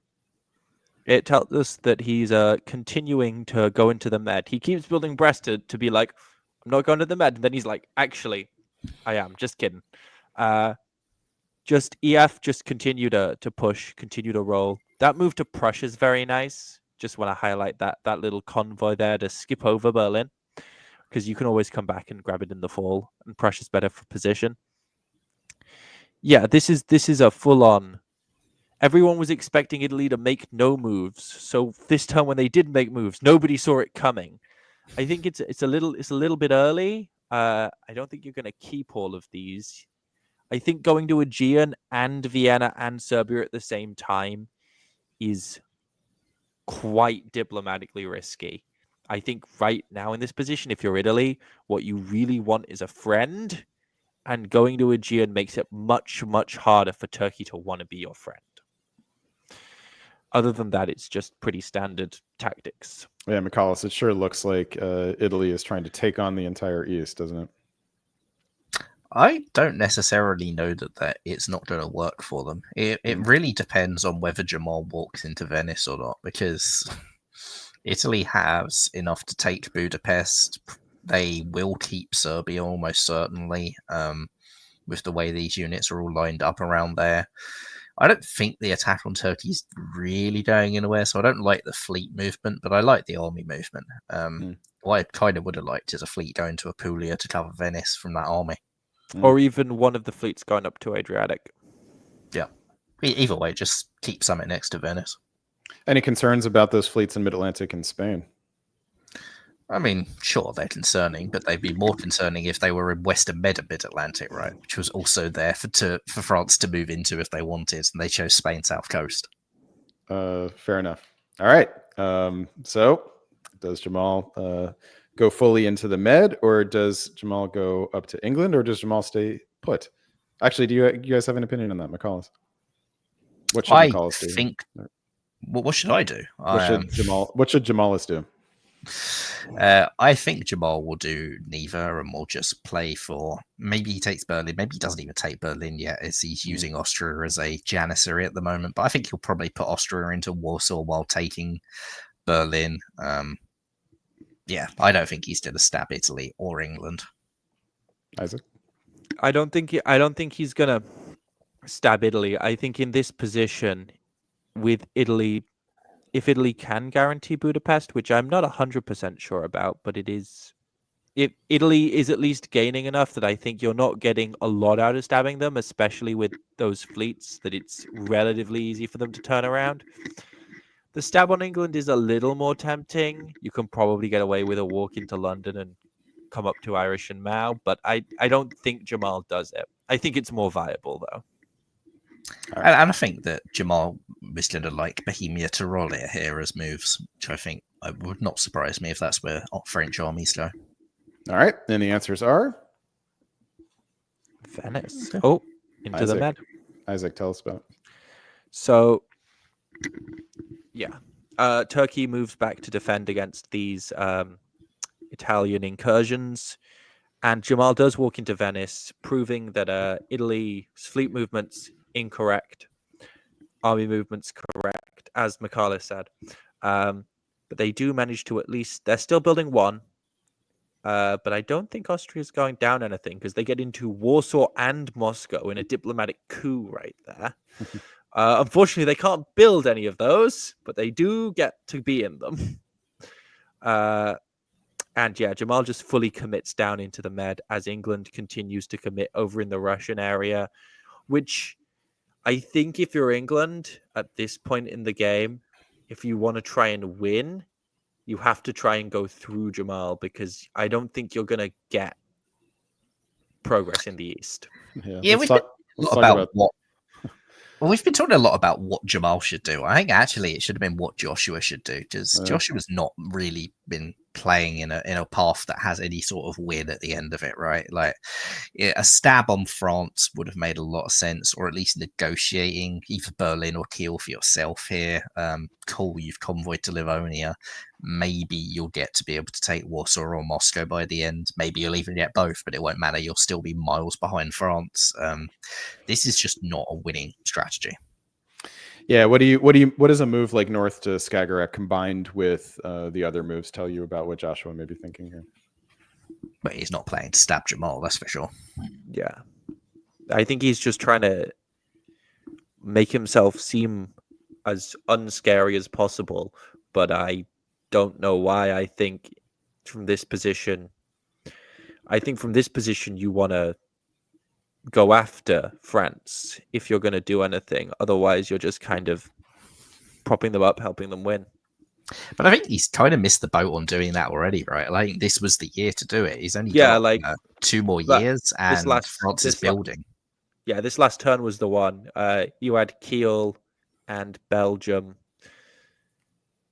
It tells us that he's continuing to go into the Med. He keeps building Brest to be like, I'm not going to the Med. And then he's like, actually, I am. Just kidding. Just EF, just continue to push, continue to roll. That move to Prussia is very nice. Just want to highlight that little convoy there to skip over Berlin, because you can always come back and grab it in the fall, and Prussia's better for position. Yeah, this is a full-on. Everyone was expecting Italy to make no moves, so this time when they did make moves, nobody saw it coming. I think it's a little bit early. I don't think you're going to keep all of these. I think going to Aegean and Vienna and Serbia at the same time is quite diplomatically risky. I think right now in this position, if you're Italy, what you really want is a friend, and going to Aegean makes it much, much harder for Turkey to want to be your friend. Other than that, it's just pretty standard tactics. Yeah, McCallus, it sure looks like Italy is trying to take on the entire East, doesn't it? I don't necessarily know that it's not going to work for them. It really depends on whether Jamal walks into Venice or not, because Italy has enough to take Budapest. They will keep Serbia almost certainly, with the way these units are all lined up around there. I don't think the attack on Turkey is really going anywhere, so I don't like the fleet movement, but I like the army movement. What I kind of would have liked is a fleet going to Apulia to cover Venice from that army. Or even one of the fleets going up to Adriatic. Yeah. Either way, just keep something next to Venice. Any concerns about those fleets in Mid-Atlantic and Spain? I mean, sure, they're concerning, but they'd be more concerning if they were in Western Mid-Atlantic, right? Which was also there for France to move into if they wanted, and they chose Spain South Coast. Fair enough. All right. So does Jamal go fully into the Med, or does Jamal go up to England, or does Jamal stay put? Actually, do you guys have an opinion on that, McCallus? What should McCallus do? What should I do? What should Jamalis do? I think Jamal will do neither, and will just play for. Maybe he takes Berlin. Maybe he doesn't even take Berlin yet, as he's using Austria as a janissary at the moment. But I think he'll probably put Austria into Warsaw while taking Berlin. Yeah, I don't think he's going to stab Italy or England. Isaac, I don't think he's gonna stab Italy. I think in this position with Italy, if Italy can guarantee Budapest, which I'm not 100% sure about, but if Italy is at least gaining enough that I think you're not getting a lot out of stabbing them, especially with those fleets, that it's relatively easy for them to turn around. The stab on England is a little more tempting. You can probably get away with a walk into London and come up to Irish and Mao, but I don't think Jamal does it. I think it's more viable, though. Right. And I think that Jamal was going to like Bohemia Tyrolia here as moves, which I think would not surprise me if that's where French armies go. All right. And the answers are? Venice. Oh, into the Med. Isaac, tell us about it. So, yeah. Turkey moves back to defend against these Italian incursions. And Jamal does walk into Venice, proving that Italy's fleet movement's incorrect, army movement's correct, as McCarllis said. But they do manage to they're still building one. But I don't think Austria's going down anything, because they get into Warsaw and Moscow in a diplomatic coup right there. Unfortunately, they can't build any of those, but they do get to be in them. And yeah, Jamal just fully commits down into the Med as England continues to commit over in the Russian area, which I think if you're England at this point in the game, if you want to try and win, you have to try and go through Jamal, because I don't think you're going to get progress in the East. Yeah, let's we've been talk, a let's lot talk about about what. Well, we've been talking a lot about what Jamal should do. I think actually it should have been what Joshua should do, because Joshua's not really been playing in a path that has any sort of win at the end of it, right? Like a stab on France would have made a lot of sense, or at least negotiating either Berlin or Kiel for yourself here. Cool, you've convoyed to Livonia. Maybe you'll get to be able to take Warsaw or Moscow by the end. Maybe you'll even get both, but it won't matter. You'll still be miles behind France. This is just not a winning strategy. Yeah, what does a move like north to Skagerrak combined with the other moves tell you about what Joshua may be thinking here? But he's not playing to stab Jamal, that's for sure. Yeah. I think he's just trying to make himself seem as unscary as possible, but I don't know why. I think from this position you want to go after France if you're going to do anything. Otherwise, you're just kind of propping them up, helping them win. But I think he's kind of missed the boat on doing that already, right? Like this was the year to do it. He's only got 2 more years, and France is building. This last turn was the one. You had Kiel and Belgium.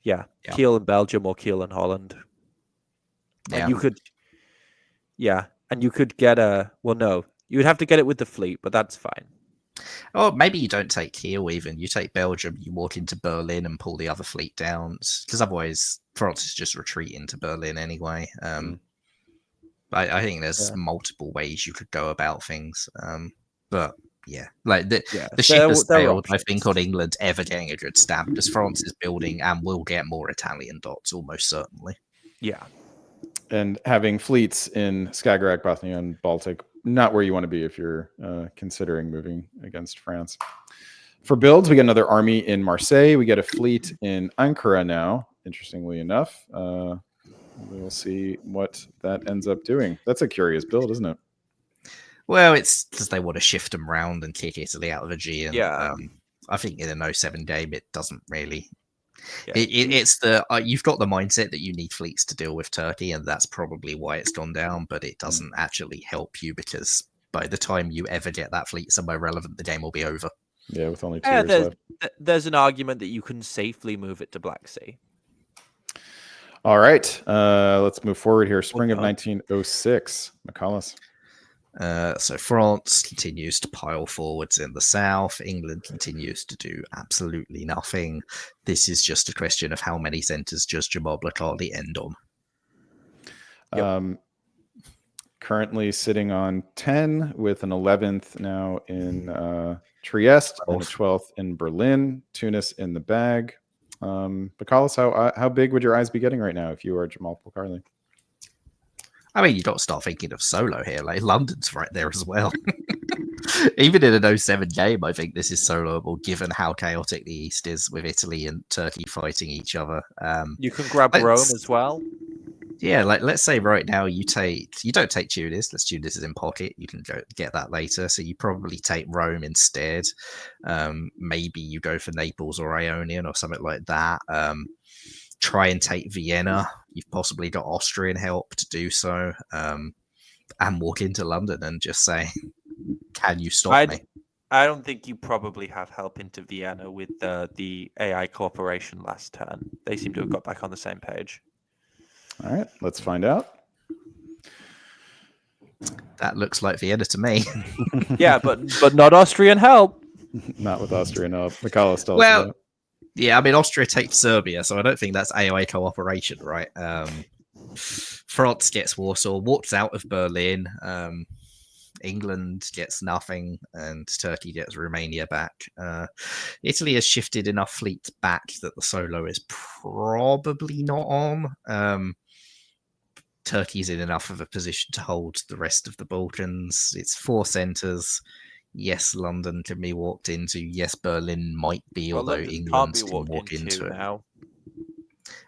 Yeah, Kiel and Belgium, or Kiel and Holland. Yeah. And you could, and you could get no, you would have to get it with the fleet, but that's fine. Or maybe you don't take Kiel even. You take Belgium, you walk into Berlin and pull the other fleet down, because otherwise France is just retreating to Berlin anyway. I think there's multiple ways you could go about things. But yeah, like the ship has sailed, I think, on England ever getting a good stab, because France is building and will get more Italian dots almost certainly. Yeah. And having fleets in Skagerrak, Bothnia, and Baltic, not where you want to be if you're considering moving against France. For builds, we get another army in Marseille. We get a fleet in Ankara now, interestingly enough. We'll see what that ends up doing. That's a curious build, isn't it? Well, it's because they want to shift them around and kick Italy out of the Aegean. Yeah. I think in an 07 game, it doesn't really. Yeah. It's the you've got the mindset that you need fleets to deal with Turkey, and that's probably why it's gone down. But it doesn't actually help you, because by the time you ever get that fleet somewhere relevant, the game will be over. Yeah, with only 2 years left. There's an argument that you can safely move it to Black Sea. All right, let's move forward here. Spring of 1906, McCallus. So France continues to pile forwards in the south. England continues to do absolutely nothing. This is just a question of how many centres does Jamal Blacardi end on. Yep. Currently sitting on 10 with an 11th now in Trieste and a 12th in Berlin. Tunis in the bag. McCallus, how big would your eyes be getting right now if you are Jamal Blacardi? I mean, you've got to start thinking of solo here. Like London's right there as well. Even in an 07 game, I think this is soloable, given how chaotic the East is with Italy and Turkey fighting each other. You can grab Rome as well. Yeah, like let's say right now you don't take Tunis. Tunis is in pocket. You can go get that later. So you probably take Rome instead. Maybe you go for Naples or Ionian or something like that. Try and take Vienna. You've possibly got Austrian help to do so. And walk into London and just say, can you stop me? I don't think you probably have help into Vienna with the AI cooperation last turn. They seem to have got back on the same page. All right, let's find out. That looks like Vienna to me. Yeah, but not Austrian help. Not with Austrian help. McCallus tells well, yeah, I mean, Austria takes Serbia, so I don't think that's AI cooperation, right? France gets Warsaw, walks out of Berlin. England gets nothing, and Turkey gets Romania back. Italy has shifted enough fleets back that the solo is probably not on. Turkey's in enough of a position to hold the rest of the Balkans. It's 4 centres. Yes, London can be walked into. Yes, Berlin might be, although England can walk into it. Now.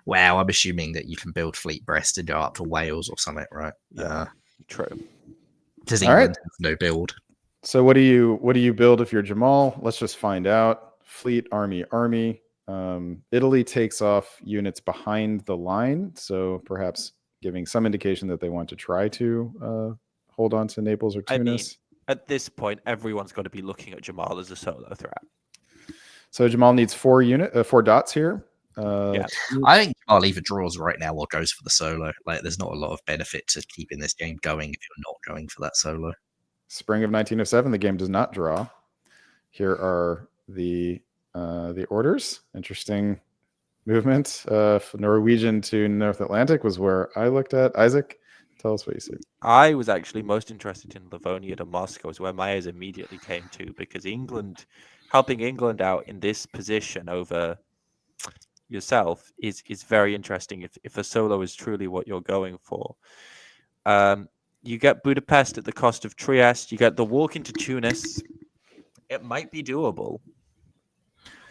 Well, I'm assuming that you can build Fleet Brest and go up to Wales or something, right? Yeah, true. Because England has no build. So what do you build if you're Jamal? Let's just find out. Fleet, army. Italy takes off units behind the line, so perhaps giving some indication that they want to try to hold on to Naples or I mean, Tunis. at this point, everyone's got to be looking at Jamal as a solo threat. So Jamal needs 4 dots here. Yeah. I think Jamal either draws right now or goes for the solo. Like, there's not a lot of benefit to keeping this game going if you're not going for that solo. Spring of 1907, the game does not draw. Here are the orders. Interesting movement. Norwegian to North Atlantic was where I looked at. Isaac, tell us what you see. I was actually most interested in Livonia to Moscow, is where my eyes immediately came to, because helping England out in this position over yourself is very interesting if a solo is truly what you're going for. You get Budapest at the cost of Trieste. You get the walk into Tunis. It might be doable.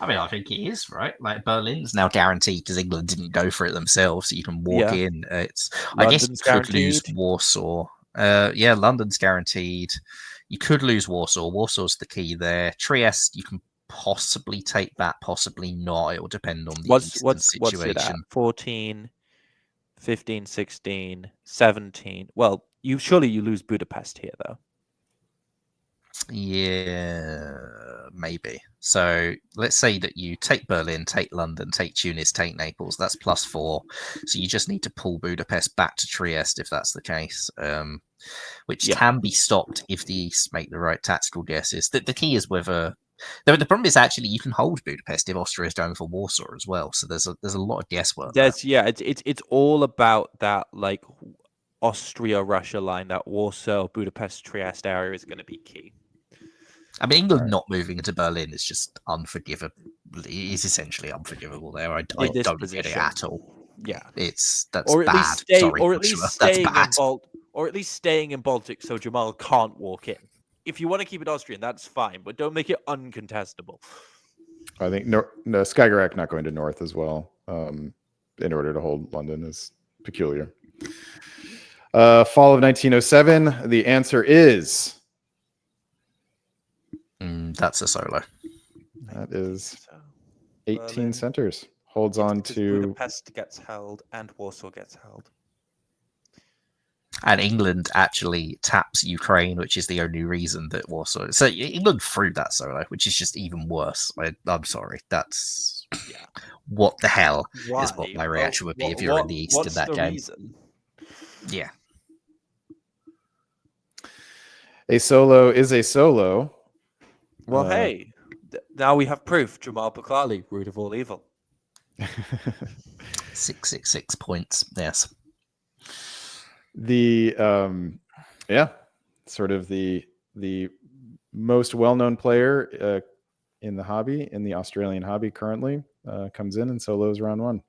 I mean, I think it is, right? Like, Berlin's now guaranteed because England didn't go for it themselves, so you can walk in. I guess you London's could lose guaranteed. Warsaw. Yeah, London's guaranteed. You could lose Warsaw. Warsaw's the key there. Trieste, you can possibly take that, possibly not. It will depend on the eastern situation. What's it at? 14, 15, 16, 17. Well, you lose Budapest here, though. Yeah, maybe. So let's say that you take Berlin, take London, take Tunis, take Naples. That's +4. So you just need to pull Budapest back to Trieste if that's the case, which can be stopped if the East make the right tactical guesses. The key is whether. The problem is actually you can hold Budapest if Austria is going for Warsaw as well. So there's a lot of guesswork. It's all about that, like, Austria-Russia line. That Warsaw, Budapest, Trieste area is going to be key. I mean, England not moving into Berlin is just unforgivable. It's essentially unforgivable there. I don't get it at all. Yeah, that's or at bad. least stay, Sorry, or at least that's staying bad. or at least staying in Baltic, so Jamal can't walk in. If you want to keep it Austrian, that's fine, but don't make it uncontestable. I think Skagerrak not going to north as well in order to hold London is peculiar. Fall of 1907. The answer is. That's a solo. That is 18 centers. Holds on to. Budapest gets held and Warsaw gets held. And England actually taps Ukraine, which is the only reason that Warsaw. So England threw that solo, which is just even worse. I'm sorry. That's what the hell is what my reaction would be if you're in the East in that game. Reason? Yeah. A solo is a solo. Well, hey, now we have proof. Jamal Bukhali, root of all evil. 666 points. Yes. The sort of the most well-known player in the hobby, in the Australian hobby currently, comes in and solos round 1.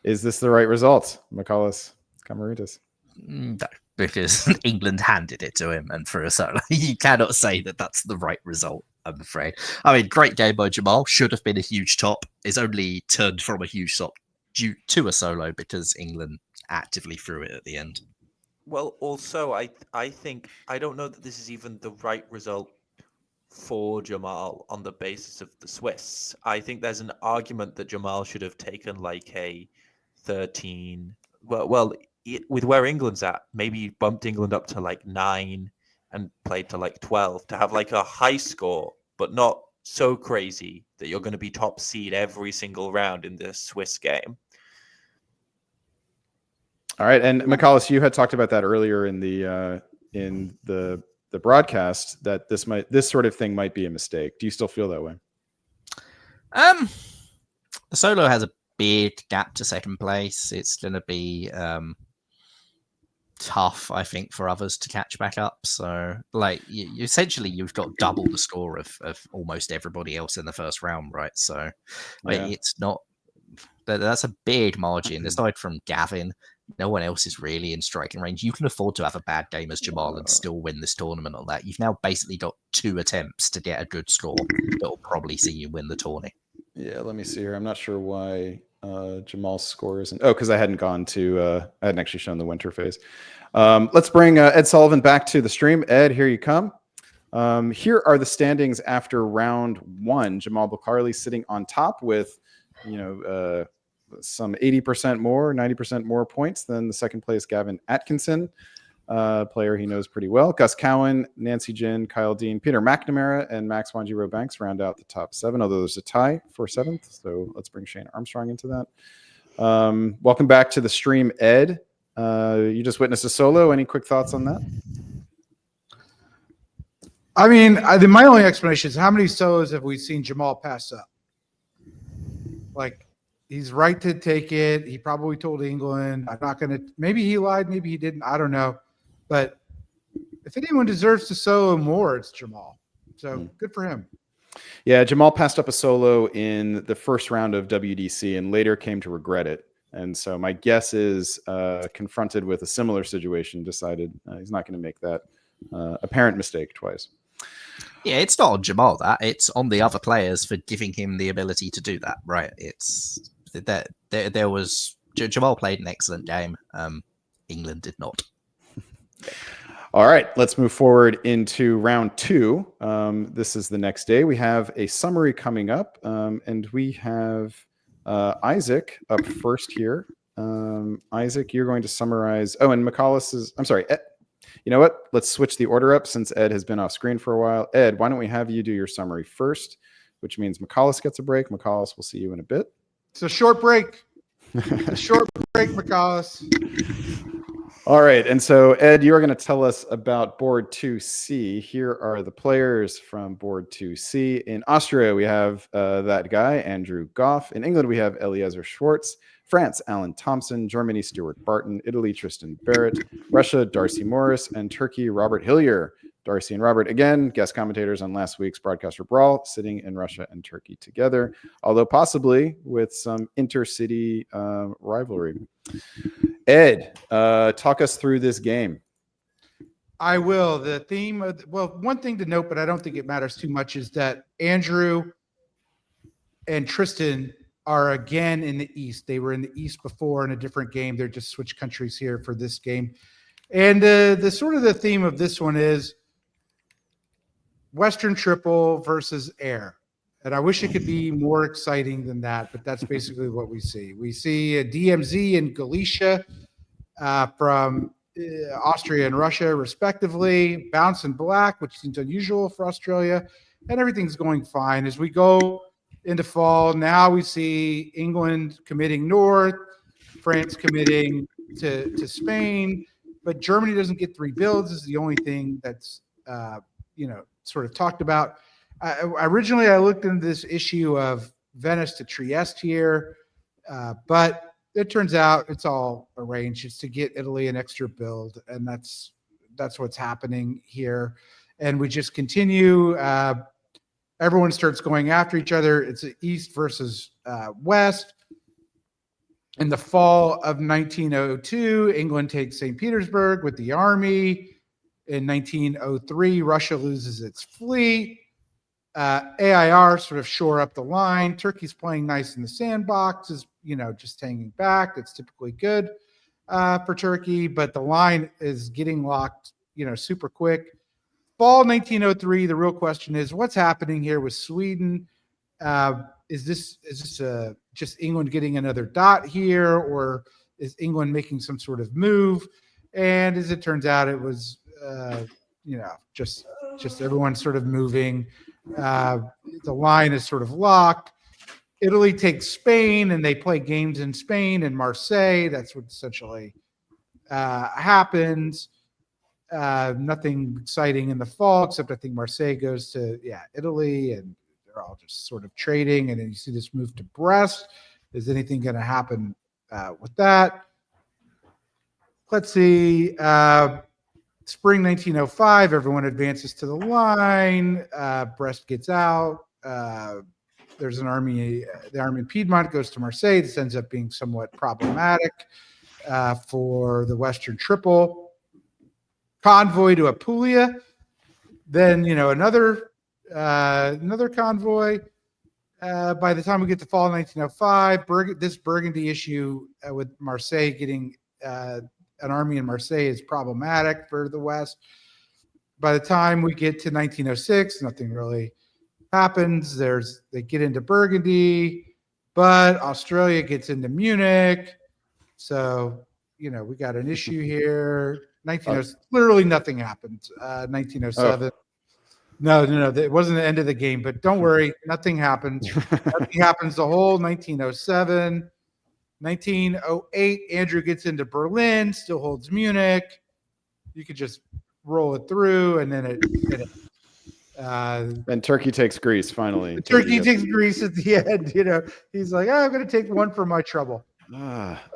Is this the right result, Michalis Kamaritas? No, because England handed it to him and threw a solo. You cannot say that that's the right result, I'm afraid. I mean, great game by Jamal. Should have been a huge top. Is only turned from a huge top due to a solo because England actively threw it at the end. Well, also, I think, I don't know that this is even the right result for Jamal on the basis of the Swiss. I think there's an argument that Jamal should have taken like a 13. With where England's at, maybe you bumped England up to like 9 and played to like 12 to have like a high score, but not so crazy that you're going to be top seed every single round in this Swiss game. All right, and Michalis, you had talked about that earlier in the broadcast that this sort of thing might be a mistake. Do you still feel that way? The solo has a big gap to second place. It's going to be tough, I think, for others to catch back up. So, like, essentially, you've got double the score of almost everybody else in the first round, right? So, it's not. That's a big margin. Aside from Gavin, no one else is really in striking range. You can afford to have a bad game as Jamal and still win this tournament on that. You've now basically got 2 attempts to get a good score that will probably see you win the tourney. Yeah, let me see here. I'm not sure why Jamal's score isn't. Oh, because I hadn't actually shown the winter phase. Let's bring Ed Sullivan back to the stream. Ed, here you come. Here are the standings after round 1. Jamal Bukharli sitting on top with, some 80% more, 90% more points than the second place Gavin Atkinson, player he knows pretty well. Gus Cowan, Nancy Jin, Kyle Dean, Peter McNamara, and Max Wanjiro Banks round out the top 7, although there's a tie for 7th. So let's bring Shane Armstrong into that. Welcome back to the stream, Ed. You just witnessed a solo. Any quick thoughts on that? I mean, my only explanation is how many solos have we seen Jamal pass up? Like, he's right to take it. He probably told England, I'm not going to. Maybe he lied. Maybe he didn't. I don't know. But if anyone deserves to solo more, it's Jamal. So good for him. Yeah, Jamal passed up a solo in the first round of WDC and later came to regret it. And so my guess is, confronted with a similar situation, decided he's not going to make that apparent mistake twice. Yeah, it's not on Jamal that. It's on the other players for giving him the ability to do that, right? It's that there was Jamal played an excellent game. England did not. All right, let's move forward into round 2. This is the next day. We have a summary coming up, and we have Isaac up first here. Isaac, you're going to summarize. Oh, and McCallus is. I'm sorry. Ed, you know what? Let's switch the order up since Ed has been off screen for a while. Ed, why don't we have you do your summary first, which means McCallus gets a break. McCallus, we'll see you in a bit. It's a short break. A short break, McCallus. All right. And so, Ed, you're going to tell us about board 2C. Here are the players from board 2C. In Austria, we have that guy, Andrew Goff. In England, we have Eliezer Schwartz. France, Alan Thompson. Germany, Stuart Barton. Italy, Tristan Barrett. Russia, Darcy Morris. And Turkey, Robert Hillier. Darcy and Robert, again, guest commentators on last week's Broadcaster Brawl, sitting in Russia and Turkey together, although possibly with some intercity rivalry. Ed, talk us through this game. I will. The theme of, one thing to note, but I don't think it matters too much, is that Andrew and Tristan are again in the East. They were in the East before in a different game. They're just switched countries here for this game. And the sort of the theme of this one is Western Triple versus Air. And I wish it could be more exciting than that, but that's basically what we see. We see a DMZ and Galicia from Austria and Russia, respectively. Bounce and Black, which seems unusual for Australia. And everything's going fine. As we go into fall, now we see England committing north, France committing to Spain, but Germany doesn't get 3 builds. This is the only thing that's, sort of talked about. Originally, I looked into this issue of Venice to Trieste here, but it turns out it's all arranged. It's to get Italy an extra build, and that's what's happening here. And we just continue. Everyone starts going after each other. It's East versus West. In the fall of 1902, England takes St. Petersburg with the army. In 1903, Russia loses its fleet. AIR sort of shore up the line. Turkey's playing nice in the sandbox, is just hanging back. It's typically good for Turkey, but the line is getting locked, super quick. Fall 1903. The real question is, what's happening here with Sweden? Is this just England getting another dot here, or is England making some sort of move? And as it turns out, it was just everyone sort of moving. The line is sort of locked. Italy takes Spain, and they play games in Spain and Marseille. That's what essentially happens. Nothing exciting in the fall, except I think Marseille goes to Italy, and they're all just sort of trading. And then you see this move to Brest. Is anything going to happen with that? Let's see. Spring 1905, everyone advances to the line. Brest gets out. There's an army. The army in Piedmont goes to Marseille. This ends up being somewhat problematic for the Western Triple. Convoy to Apulia. Then another convoy. By the time we get to fall 1905, this Burgundy issue with Marseille getting an army in Marseille is problematic for the West. by the time we get to 1906, nothing really happens. They get into Burgundy, but Australia gets into Munich. So, we got an issue here. 1906, literally nothing happens. 1907. No. It wasn't the end of the game, but don't worry, nothing happens. Nothing happens the whole 1907. 1908, Andrew gets into Berlin, still holds Munich. You could just roll it through, and then and Turkey takes Greece finally. Turkey takes Greece at the end. He's like, I'm going to take one for my trouble.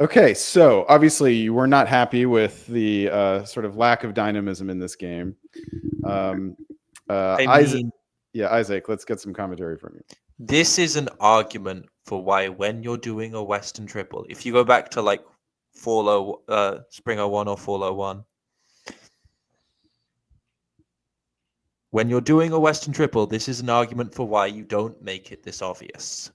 Okay, so obviously you were not happy with the sort of lack of dynamism in this game. Isaac, let's get some commentary from you. This is an argument for why when you're doing a Western triple, if you go back to like Spring 01 or Fall 01, when you're doing a Western triple, this is an argument for why you don't make it this obvious.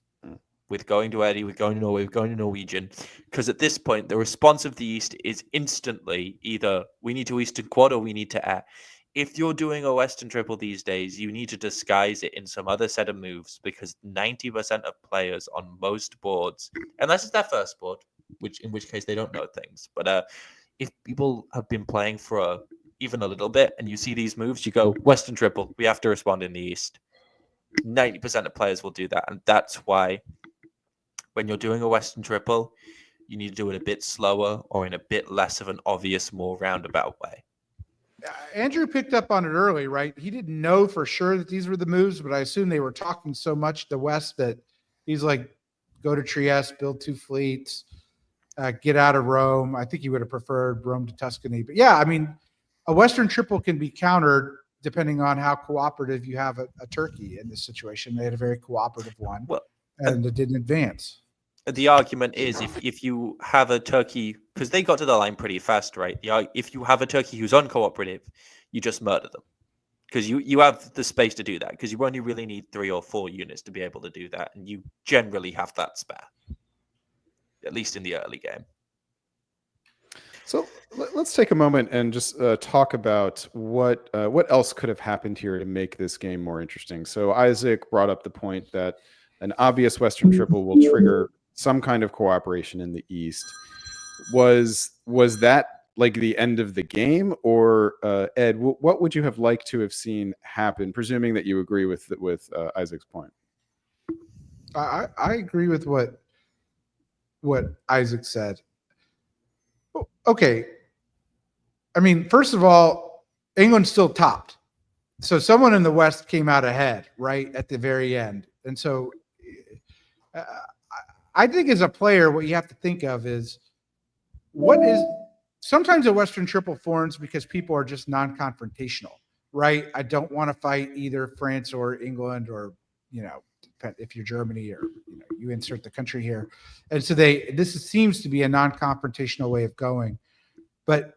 With going to Eddie, with going to Norway, with going to Norwegian. Because at this point, the response of the East is instantly either we need to Eastern quad or we need to air. If you're doing a Western triple these days, you need to disguise it in some other set of moves because 90% of players on most boards, unless it's their first board, in which case they don't know things. But if people have been playing for even a little bit and you see these moves, you go, Western triple, we have to respond in the East. 90% of players will do that. And that's why when you're doing a Western triple, you need to do it a bit slower or in a bit less of an obvious, more roundabout way. Andrew picked up on it early, right? He didn't know for sure that these were the moves, but I assume they were talking so much to West that he's like, go to Trieste, build 2 fleets, get out of Rome. I think he would have preferred Rome to Tuscany. But yeah, I mean, a Western triple can be countered depending on how cooperative you have a Turkey in this situation. They had a very cooperative one, and it didn't advance. The argument is if you have a Turkey, because they got to the line pretty fast, right? If you have a Turkey who's uncooperative, you just murder them. Because you have the space to do that, because you only really need 3 or 4 units to be able to do that, and you generally have that spare, at least in the early game. So let's take a moment and just talk about what else could have happened here to make this game more interesting. So Isaac brought up the point that an obvious Western triple will trigger some kind of cooperation in the East. Was that like the end of the game, or Ed, what would you have liked to have seen happen, presuming that you agree with Isaac's point? I agree with what Isaac said. Okay. I mean, first of all, England still topped. So someone in the West came out ahead, right, at the very end. And so I think as a player, what you have to think of is sometimes a Western triple forms because people are just non-confrontational, right? I don't want to fight either France or England or, if you're Germany or, you insert the country here. And so this seems to be a non-confrontational way of going. But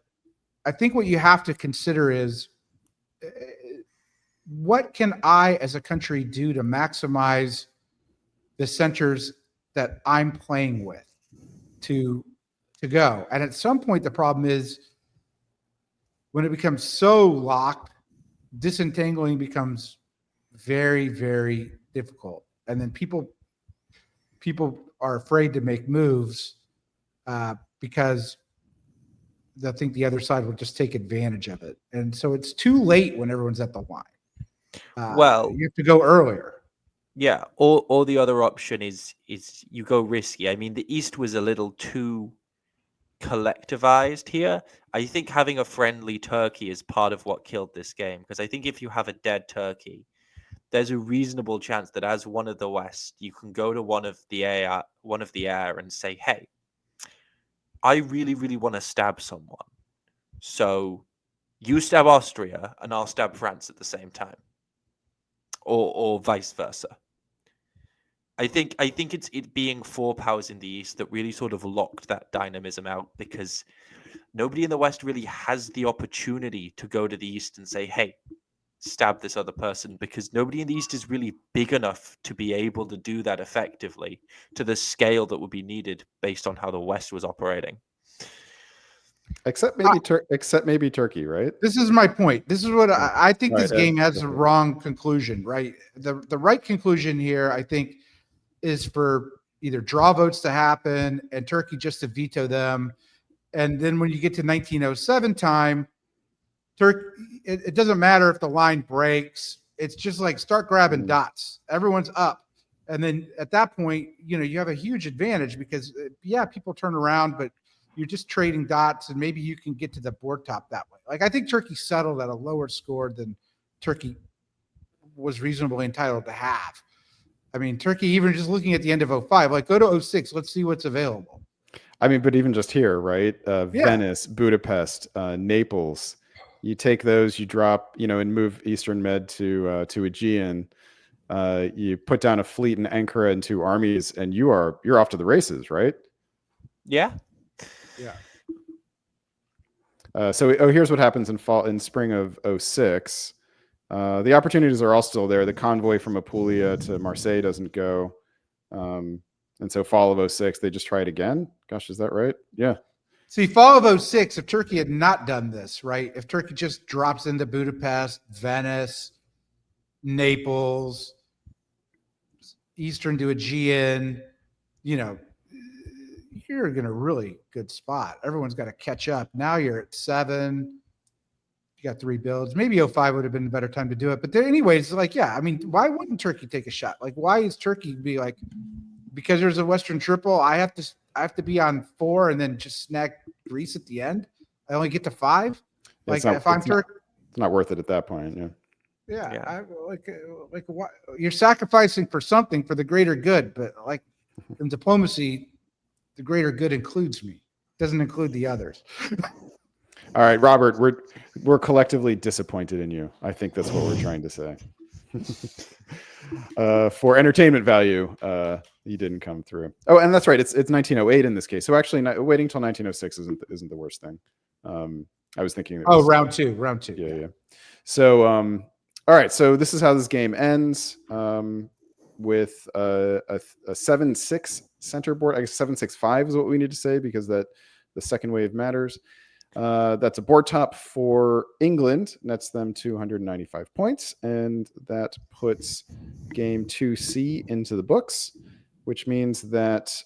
I think what you have to consider is what can I as a country do to maximize the centers that I'm playing with to go. And at some point, the problem is when it becomes so locked, disentangling becomes very, very difficult. And then people are afraid to make moves because they think the other side will just take advantage of it. And so it's too late when everyone's at the line. You have to go earlier. Yeah, or the other option is you go risky. I mean, the East was a little too collectivized here. I think having a friendly Turkey is part of what killed this game, because I think if you have a dead Turkey, there's a reasonable chance that as one of the West, you can go to one of the air and say, "Hey, I really, really want to stab someone. So you stab Austria and I'll stab France at the same time." Or vice versa. I think it's it being 4 powers in the East that really sort of locked that dynamism out, because nobody in the West really has the opportunity to go to the East and say, "Hey, stab this other person," because nobody in the East is really big enough to be able to do that effectively to the scale that would be needed based on how the West was operating. except maybe Turkey, right? This is my point. This is what I think. All This right, Ed, game has go the for it. wrong conclusion, right? The right conclusion here, I think, is for either draw votes to happen and Turkey just to veto them. And then when you get to 1907 time, it doesn't matter if the line breaks. It's just like start grabbing dots. Everyone's up. And then at that point, you have a huge advantage because, yeah, people turn around, but you're just trading dots and maybe you can get to the board top that way. Like I think Turkey settled at a lower score than Turkey was reasonably entitled to have. I mean, Turkey, even just looking at the end of 05, like go to 06, let's see what's available. I mean, but even just here, right? Yeah. Venice, Budapest, Naples. You take those, you drop, and move Eastern Med to Aegean. You put down a fleet in Ankara and 2 armies, and you're off to the races, right? Yeah. Yeah. So here's what happens in spring of 06. The opportunities are all still there. The convoy from Apulia to Marseille doesn't go. And so fall of 06, they just try it again. Gosh, is that right? Yeah. See, fall of 06, if Turkey had not done this, right? If Turkey just drops into Budapest, Venice, Naples, Eastern to Aegean, you're in a really good spot. Everyone's got to catch up. Now you're at 7. You got 3 builds. Maybe 05 would have been a better time to do it. But anyways, like, yeah, I mean, why wouldn't Turkey take a shot? Like, why is Turkey be like, because there's a Western triple, I have to be on 4 and then just snag Greece at the end? I only get to 5? Like, if I'm Turkey, it's not worth it at that point. Yeah. Yeah. Like what, you're sacrificing for something for the greater good, but like in diplomacy, the greater good includes me. Doesn't include the others. All right, Robert, we're collectively disappointed in you. I think that's what we're trying to say. For entertainment value, you didn't come through. Oh, and that's right. It's 1908 in this case. So actually, waiting till 1906 isn't the worst thing. I was thinking. Round two. Yeah. So, all right. So this is how this game ends. With a 7-6 center board. I guess 7-6-5 is what we need to say because that the second wave matters. That's a board top for England. Nets them 295 points, and that puts game 2C into the books, which means that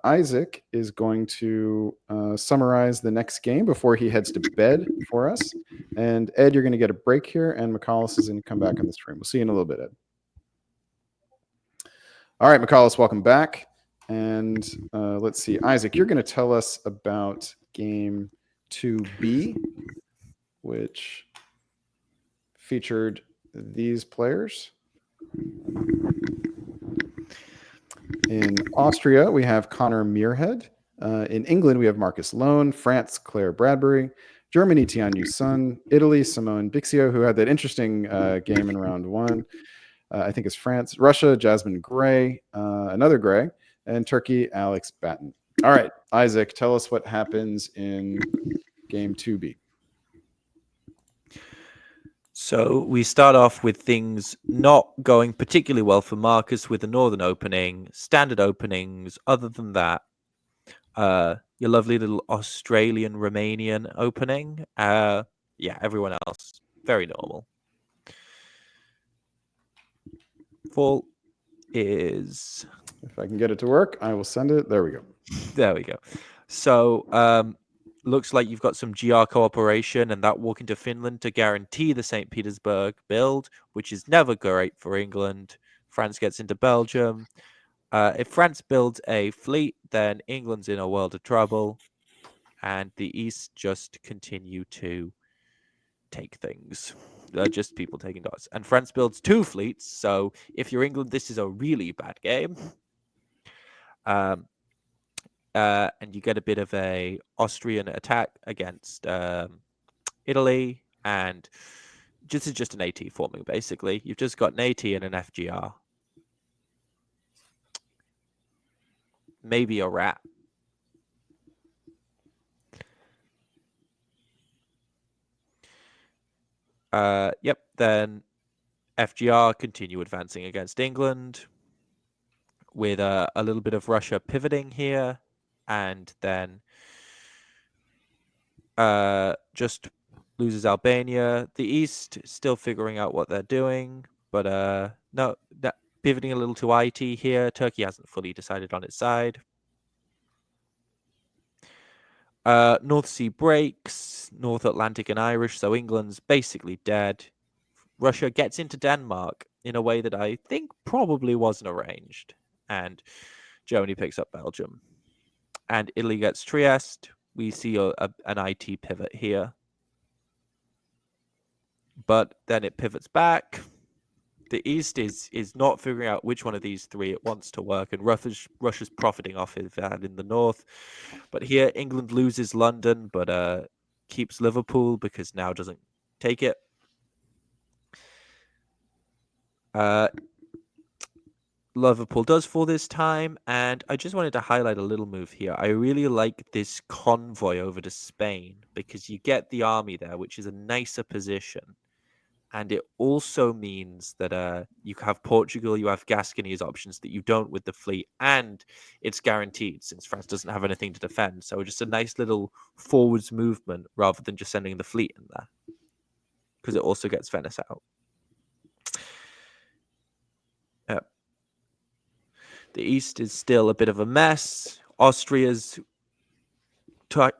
Isaac is going to summarize the next game before he heads to bed for us. And Ed, you're going to get a break here, and McCallus is going to come back in the stream. We'll see you in a little bit, Ed. All right, McCallus, welcome back. And let's see, Isaac, you're going to tell us about game 2B, which featured these players. In Austria, we have Connor Muirhead. In England, we have Marcus Loan. France, Claire Bradbury. Germany, Tianyu Sun. Italy, Simone Bixio, who had that interesting game in round 1. I think it's France. Russia, Jasmine Gray, another Gray. And Turkey, Alex Batten. All right, Isaac, tell us what happens in game 2B. So we start off with things not going particularly well for Marcus with the Northern opening, standard openings. Other than that, your lovely little Australian-Romanian opening. Yeah, everyone else, very normal. Fall is... If I can get it to work, I will send it. There we go. There we go. So, looks like you've got some GR cooperation and that walk into Finland to guarantee the St. Petersburg build, which is never great for England. France gets into Belgium. If France builds a fleet, then England's in a world of trouble. And the East just continue to take things. Just people taking dots. And France builds 2 fleets. So if you're England, this is a really bad game. And you get a bit of a Austrian attack against Italy, and this is just an AT forming, basically. You've just got an AT and an FGR. Maybe a rat. Yep, then FGR continue advancing against England with a little bit of Russia pivoting here. And then just loses Albania. The East still figuring out what they're doing, but no, pivoting a little to IT here. Turkey hasn't fully decided on its side. North Sea breaks, North Atlantic and Irish, so England's basically dead. Russia gets into Denmark in a way that I think probably wasn't arranged, and Germany picks up Belgium. And Italy gets Trieste. We see an IT pivot here. But then it pivots back. The East is not figuring out which one of these three it wants to work, and Russia's profiting off of that in the north. But here, England loses London, but keeps Liverpool because now doesn't take it. Liverpool does fall this time, and I just wanted to highlight a little move here. I really like this convoy over to Spain because you get the army there, which is a nicer position. And it also means that you have Portugal, you have Gascony as options that you don't with the fleet, and it's guaranteed since France doesn't have anything to defend. So just a nice little forwards movement rather than just sending the fleet in there, because it also gets Venice out. Yep. The East is still a bit of a mess. Austria's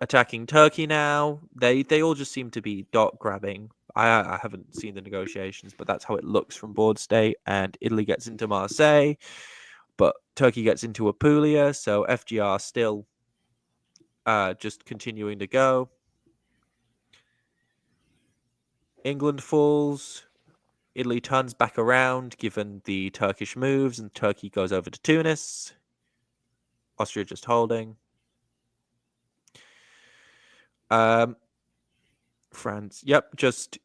attacking Turkey now. They all just seem to be dot grabbing. I haven't seen the negotiations, but that's how it looks from board state. And Italy gets into Marseille, but Turkey gets into Apulia. So FGR still just continuing to go. England falls. Italy turns back around given the Turkish moves, and Turkey goes over to Tunis. Austria just holding. France, yep, just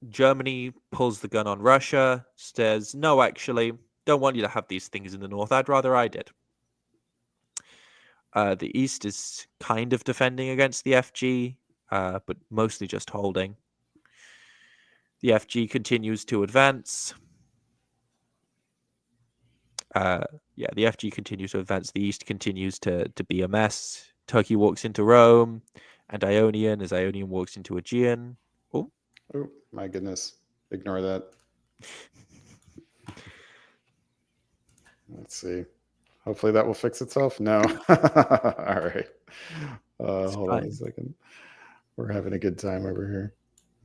Germany pulls the gun on Russia, says, no, actually, don't want you to have these things in the north. I'd rather I did. The East is kind of defending against the FG, but mostly just holding. The FG continues to advance. The FG continues to advance. The East continues to be a mess. Turkey walks into Rome and Ionian as Ionian walks into Aegean. Oh, my goodness. Ignore that. Let's see. Hopefully that will fix itself. No. All right. Hold on a second. We're having a good time over here.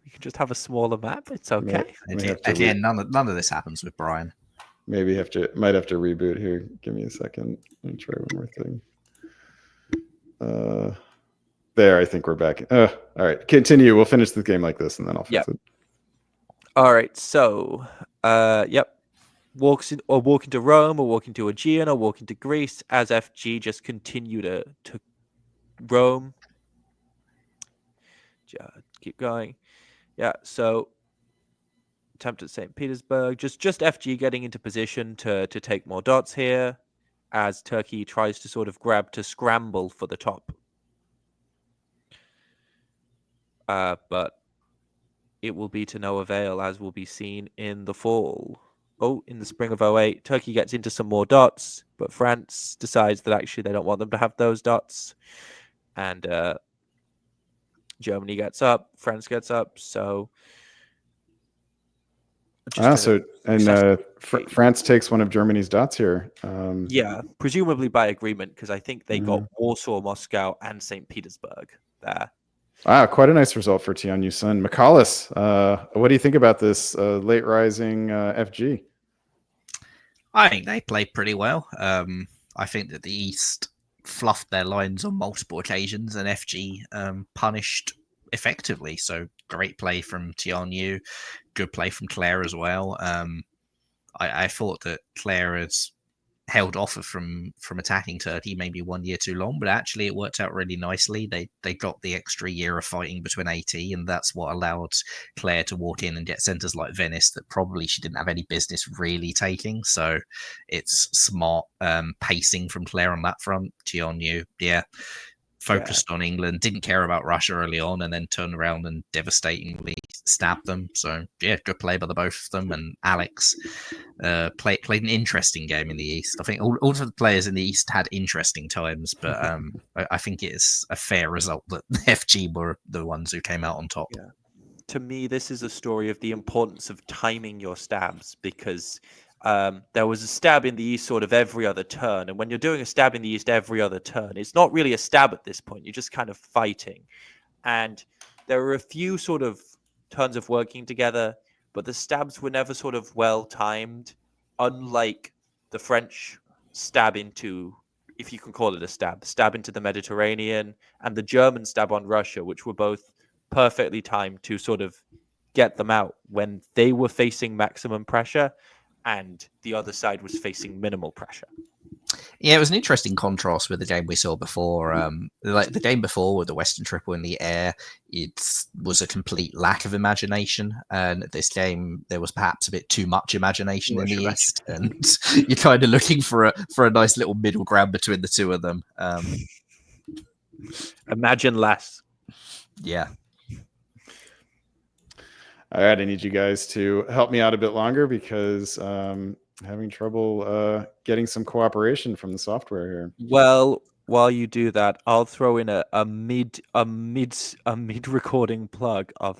We can just have a smaller map. It's okay. Again, none of this happens with Brian. Maybe might have to reboot here. Give me a second. Let me try one more thing. There, I think we're back. All right, continue. We'll finish the game like this, and then I'll fix it. All right. So, walk into Rome, or walk into Aegean, or walk into Greece as FG just continue to Rome. Keep going. Yeah. So, attempt at St. Petersburg. Just FG getting into position to take more dots here, as Turkey tries to sort of scramble for the top. But it will be to no avail, as will be seen in the fall. In the spring of 08, Turkey gets into some more dots, but France decides that actually they don't want them to have those dots. And Germany gets up, France gets up, so... France takes one of Germany's dots here. Presumably by agreement, because I think they got Warsaw, Moscow, and St. Petersburg there. Wow, quite a nice result for Tianyu Sun. McCallus, what do you think about this late rising FG? I think they played pretty well. I think that the East fluffed their lines on multiple occasions, and FG punished effectively. So great play from Tianyu, good play from Claire as well. I thought that Claire had held off from attacking Turkey maybe 1 year too long, but actually it worked out really nicely. They got the extra year of fighting between AT, and that's what allowed Claire to walk in and get centres like Venice that probably she didn't have any business really taking. So it's smart pacing from Claire on that front. Tianyu, focused on England, didn't care about Russia early on, and then turned around and devastatingly stabbed them. So yeah, good play by the both of them. And Alex played an interesting game in the East. I think all of the players in the East had interesting times, but I think it's a fair result that FG were the ones who came out on top. Yeah. To me, this is a story of the importance of timing your stabs, because there was a stab in the East sort of every other turn. And when you're doing a stab in the East every other turn, it's not really a stab at this point. You're just kind of fighting. And there were a few sort of turns of working together, but the stabs were never sort of well timed, unlike the French stab into, if you can call it a stab into the Mediterranean, and the German stab on Russia, which were both perfectly timed to sort of get them out when they were facing maximum pressure and the other side was facing minimal pressure. Yeah, it was an interesting contrast with the game we saw before. Like the game before with the Western Triple in the air, it was a complete lack of imagination. And this game, there was perhaps a bit too much imagination in the East, and you're kind of looking for a nice little middle ground between the two of them. Imagine less. Yeah. All right, I need you guys to help me out a bit longer because having trouble getting some cooperation from the software here. Well, while you do that, I'll throw in a mid recording plug of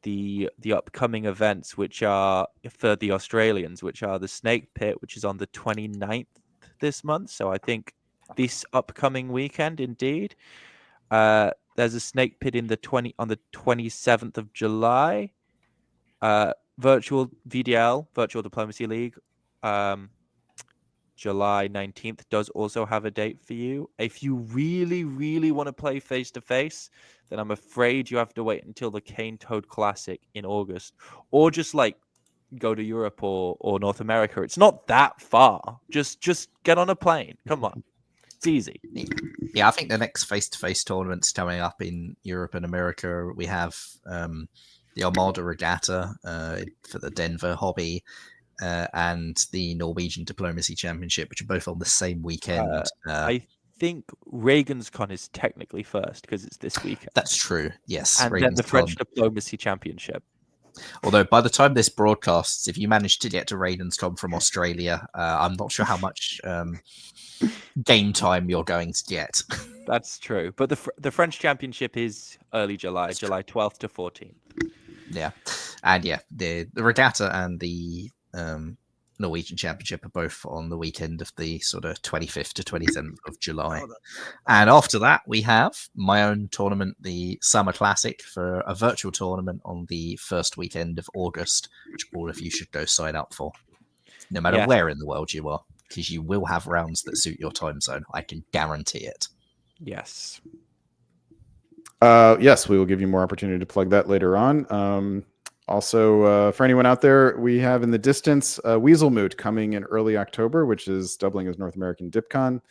the upcoming events, which are for the Australians, which are the Snake Pit, which is on the 29th this month. So I think this upcoming weekend, indeed. There's a Snake Pit on the 27th of July. Virtual VDL, Virtual Diplomacy League, July 19th does also have a date for you. If you really, really want to play face to face, then I'm afraid you have to wait until the Cane Toad Classic in August, or just like go to Europe or North America. It's not that far. Just get on a plane. Come on. It's easy. Yeah, I think the next face-to-face tournaments coming up in Europe and America, we have the Armada Regatta for the Denver Hobby and the Norwegian Diplomacy Championship, which are both on the same weekend. I think Regenscon is technically first because it's this weekend. That's true, yes. And then the French Diplomacy Championship. Although by the time this broadcasts, if you manage to get to Regenscon from Australia, I'm not sure how much game time you're going to get. That's true. But the French Championship is early July, July 12th to 14th. Yeah. And yeah, the regatta and the Norwegian Championship are both on the weekend of the sort of 25th to 27th of July. And after that, we have my own tournament, the Summer Classic, for a virtual tournament on the first weekend of August, which all of you should go sign up for, no matter where in the world you are, because you will have rounds that suit your time zone. I can guarantee it. Yes. Yes, we will give you more opportunity to plug that later on. Also, for anyone out there, we have in the distance Weaselmoot coming in early October, which is doubling as North American DipCon.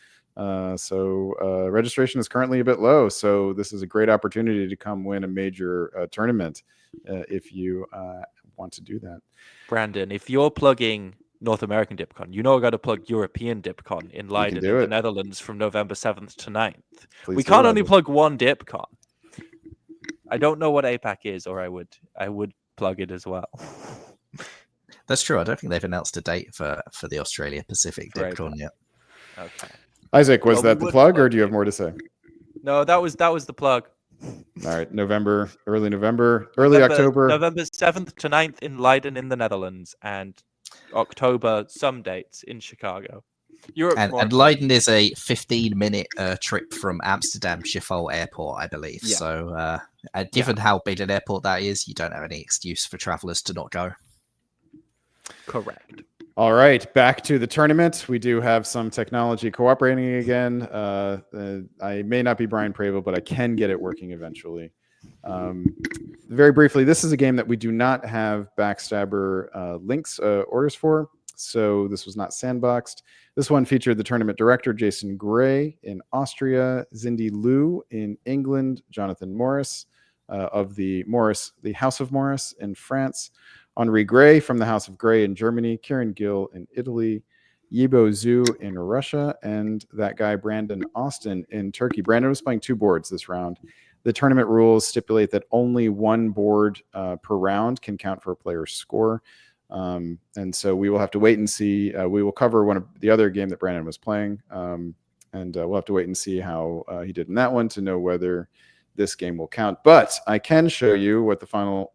So registration is currently a bit low. So this is a great opportunity to come win a major tournament if you want to do that. Brandon, if you're plugging North American DipCon, you know I got to plug European DipCon in Leiden in the Netherlands from November 7th to 9th. We can't only plug one DipCon. I don't know what APAC is, or I would plug it as well. That's true. I don't think they've announced a date for the Australia Pacific DipCon yet. Okay. Isaac, was that the plug, or do you have more to say? No, that was the plug. All right, early November, early October. November 7th to 9th in Leiden in the Netherlands, and October some dates in Chicago. Europe and Leiden is a 15-minute trip from Amsterdam Schiphol Airport, I believe. Yeah. So given how big an airport that is, you don't have any excuse for travelers to not go. Correct. All right, back to the tournament. We do have some technology cooperating again. I may not be Brian Pravel, but I can get it working eventually. Very briefly, this is a game that we do not have Backstabber links orders for, so this was not sandboxed. This one featured the tournament director, Jason Gray in Austria, Zindy Liu in England, Jonathan Morris of the House of Morris in France, Henri Gray from the House of Gray in Germany, Kieran Gill in Italy, Yibo Zhu in Russia, and that guy Brandon Austin in Turkey. Brandon was playing 2 boards this round. The tournament rules stipulate that only 1 board per round can count for a player's score. And so we will have to wait and see. We will cover one of the other game that Brandon was playing, and we'll have to wait and see how he did in that one to know whether this game will count. But I can show you what the final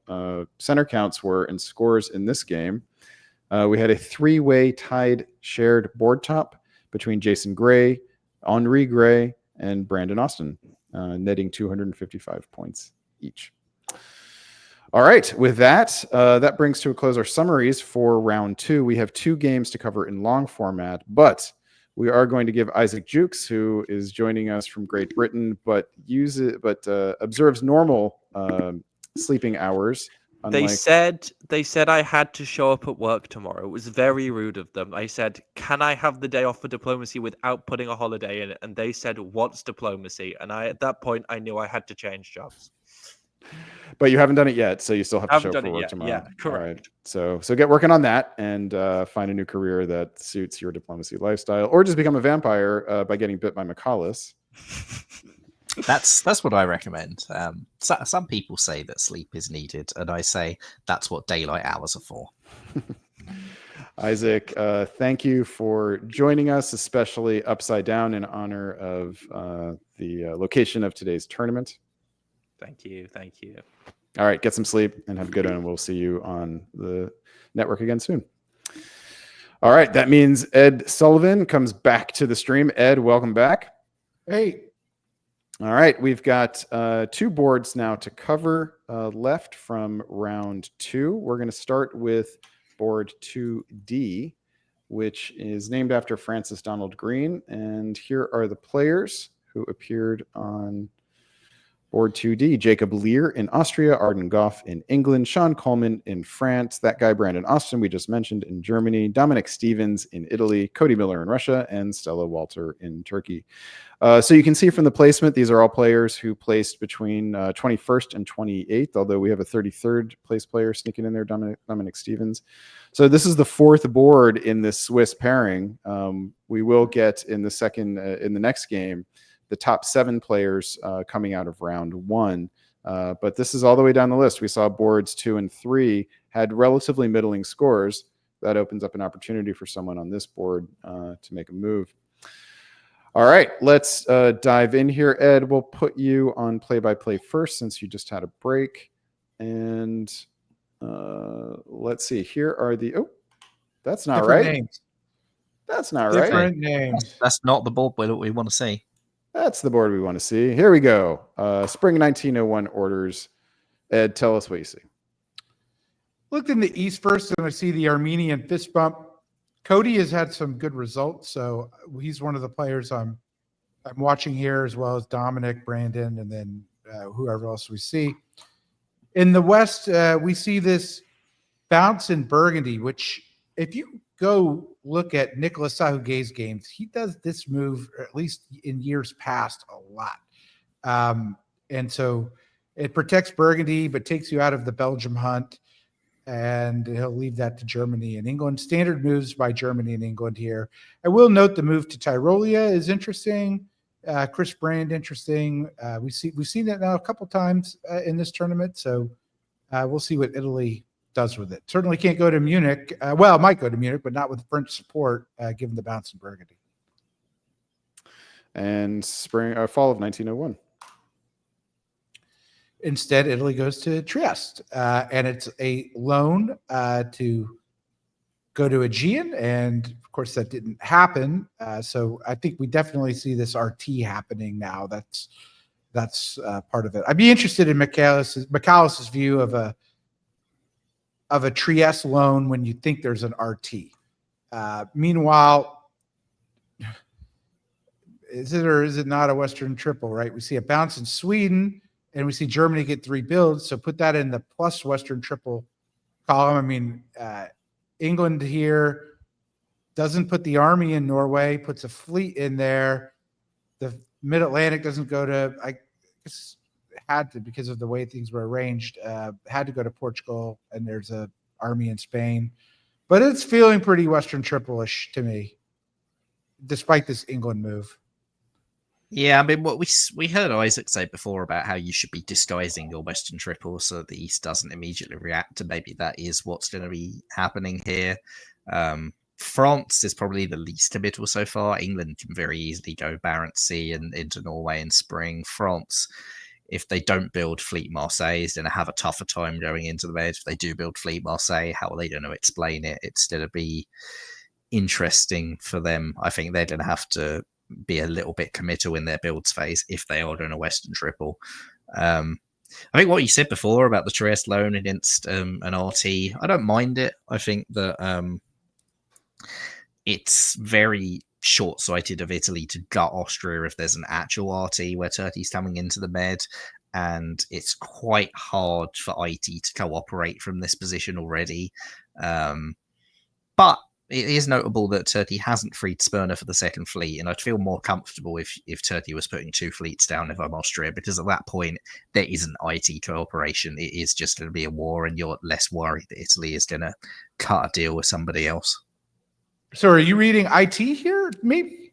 center counts were and scores in this game. We had a 3-way tied shared board top between Jason Gray, Henri Gray, and Brandon Austin, netting 255 points each. All right, with that, that brings to a close our summaries for round 2. We have 2 games to cover in long format, but we are going to give Isaac Jukes, who is joining us from Great Britain, but observes normal sleeping hours. They said I had to show up at work tomorrow. It was very rude of them. I said, "Can I have the day off for diplomacy without putting a holiday in it?" And they said, "What's diplomacy?" And at that point, I knew I had to change jobs. But you haven't done it yet, so you still have to show up for work yet. tomorrow. Yeah, correct. All right. So get working on that and find a new career that suits your diplomacy lifestyle, or just become a vampire by getting bit by Michalis. That's what I recommend. Some people say that sleep is needed, and I say that's what daylight hours are for. Isaac, thank you for joining us, especially upside down in honor of the location of today's tournament. Thank you. All right, get some sleep and have a good one, and we'll see you on the network again soon. All right, that means Ed Sullivan comes back to the stream. Ed, welcome back. Hey. All right, we've got 2 boards now to cover left from round 2. We're going to start with board 2D, which is named after Francis Donald Green. And here are the players who appeared on board 2D. Jacob Lear in Austria, Arden Goff in England, Sean Coleman in France, that guy Brandon Austin we just mentioned in Germany, Dominic Stevens in Italy, Cody Miller in Russia, and Stella Walter in Turkey. So you can see from the placement, these are all players who placed between 21st and 28th, although we have a 33rd place player sneaking in there, Dominic Stevens. So this is the 4th board in this Swiss pairing. We will get in the next game, the top 7 players coming out of round 1. But this is all the way down the list. We saw boards 2 and 3 had relatively middling scores. That opens up an opportunity for someone on this board to make a move. All right, let's dive in here. Ed, we'll put you on play-by-play first since you just had a break. And let's see. Here are the... Oh, that's not Different right. Names. That's not right. Different names. That's not the board we want to see. That's the board we want to see. Here we go. Spring 1901 orders. Ed, tell us what you see. Looked in the East first, and I see the Armenian fist bump. Cody has had some good results, so he's one of the players I'm watching here, as well as Dominic, Brandon, and then whoever else we see. In the West, we see this bounce in Burgundy, which if you go look at Nicolas Sahugay's games, he does this move, or at least in years past, a lot. And so it protects Burgundy, but takes you out of the Belgium hunt. And he'll leave that to Germany and England. Standard moves by Germany and England here. I will note the move to Tyrolia is interesting. Chris Brand, interesting. We've seen that now a couple times in this tournament. So we'll see what Italy does with it. Certainly can't go to Munich. Well, it might go to Munich, but not with French support, given the bounce in Burgundy. And fall of 1901. Instead, Italy goes to Trieste, and it's a loan to go to Aegean, and of course that didn't happen. So I think we definitely see this RT happening now. That's part of it. I'd be interested in Michaelis's view of a Trieste loan when you think there's an RT. Meanwhile, is it or is it not a Western triple? Right? We see a bounce in Sweden. And we see Germany get 3 builds. So put that in the plus Western triple column. I mean, England here doesn't put the army in Norway, puts a fleet in there. The Mid-Atlantic doesn't go to, I guess had to, because of the way things were arranged, had to go to Portugal, and there's a army in Spain. But it's feeling pretty Western triple-ish to me. despite this England move. Yeah, I mean, what we heard Isaac say before about how you should be disguising your Western triple so the East doesn't immediately react, and maybe that is what's going to be happening here. France is probably the least habitual so far. England can very easily go Barents Sea and into Norway in spring. France, if they don't build Fleet Marseille, is going to have a tougher time going into the bed. If they do build Fleet Marseille, how are they going to explain it? It's going to be interesting for them. I think they're going to have to be a little bit committal in their builds phase if they are doing a Western triple. I think what you said before about the Trieste loan against an RT, I don't mind it. I think that it's very short-sighted of Italy to gut Austria if there's an actual RT where Turkey's coming into the med, and it's quite hard for IT to cooperate from this position already. But it is notable that Turkey hasn't freed Smyrna for the second fleet, and I'd feel more comfortable if Turkey was putting 2 fleets down if I'm Austria, because at that point, there isn't IT cooperation. It is just going to be a war, and you're less worried that Italy is going to cut a deal with somebody else. So are you reading IT here? Maybe.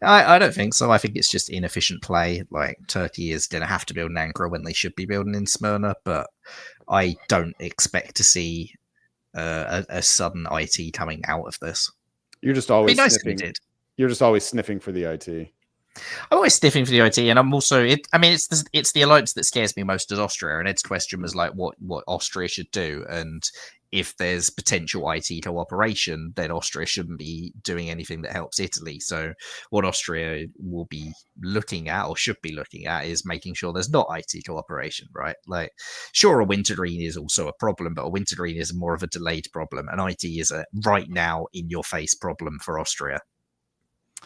I don't think so. I think it's just inefficient play. Like, Turkey is going to have to build an Ankara when they should be building in Smyrna, but I don't expect to see a sudden IT coming out of this. You're just always nice sniffing. You're just always sniffing for the IT. I'm always sniffing for the IT, and I'm also it's the alliance that scares me most as Austria. And Ed's question was like, what Austria should do, and if there's potential IT cooperation, then Austria shouldn't be doing anything that helps Italy. So what Austria will be looking at, or should be looking at, is making sure there's not IT cooperation, right? Like, sure, a wintergreen is also a problem, but a wintergreen is more of a delayed problem, and IT is a right now in your face problem for Austria.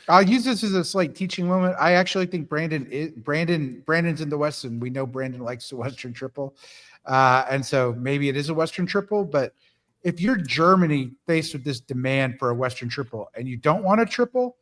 I'll use this as a slight teaching moment. I actually think Brandon's in the West, and we know Brandon likes the Western triple. And so maybe it is a Western triple, but if you're Germany faced with this demand for a Western triple and you don't want a triple,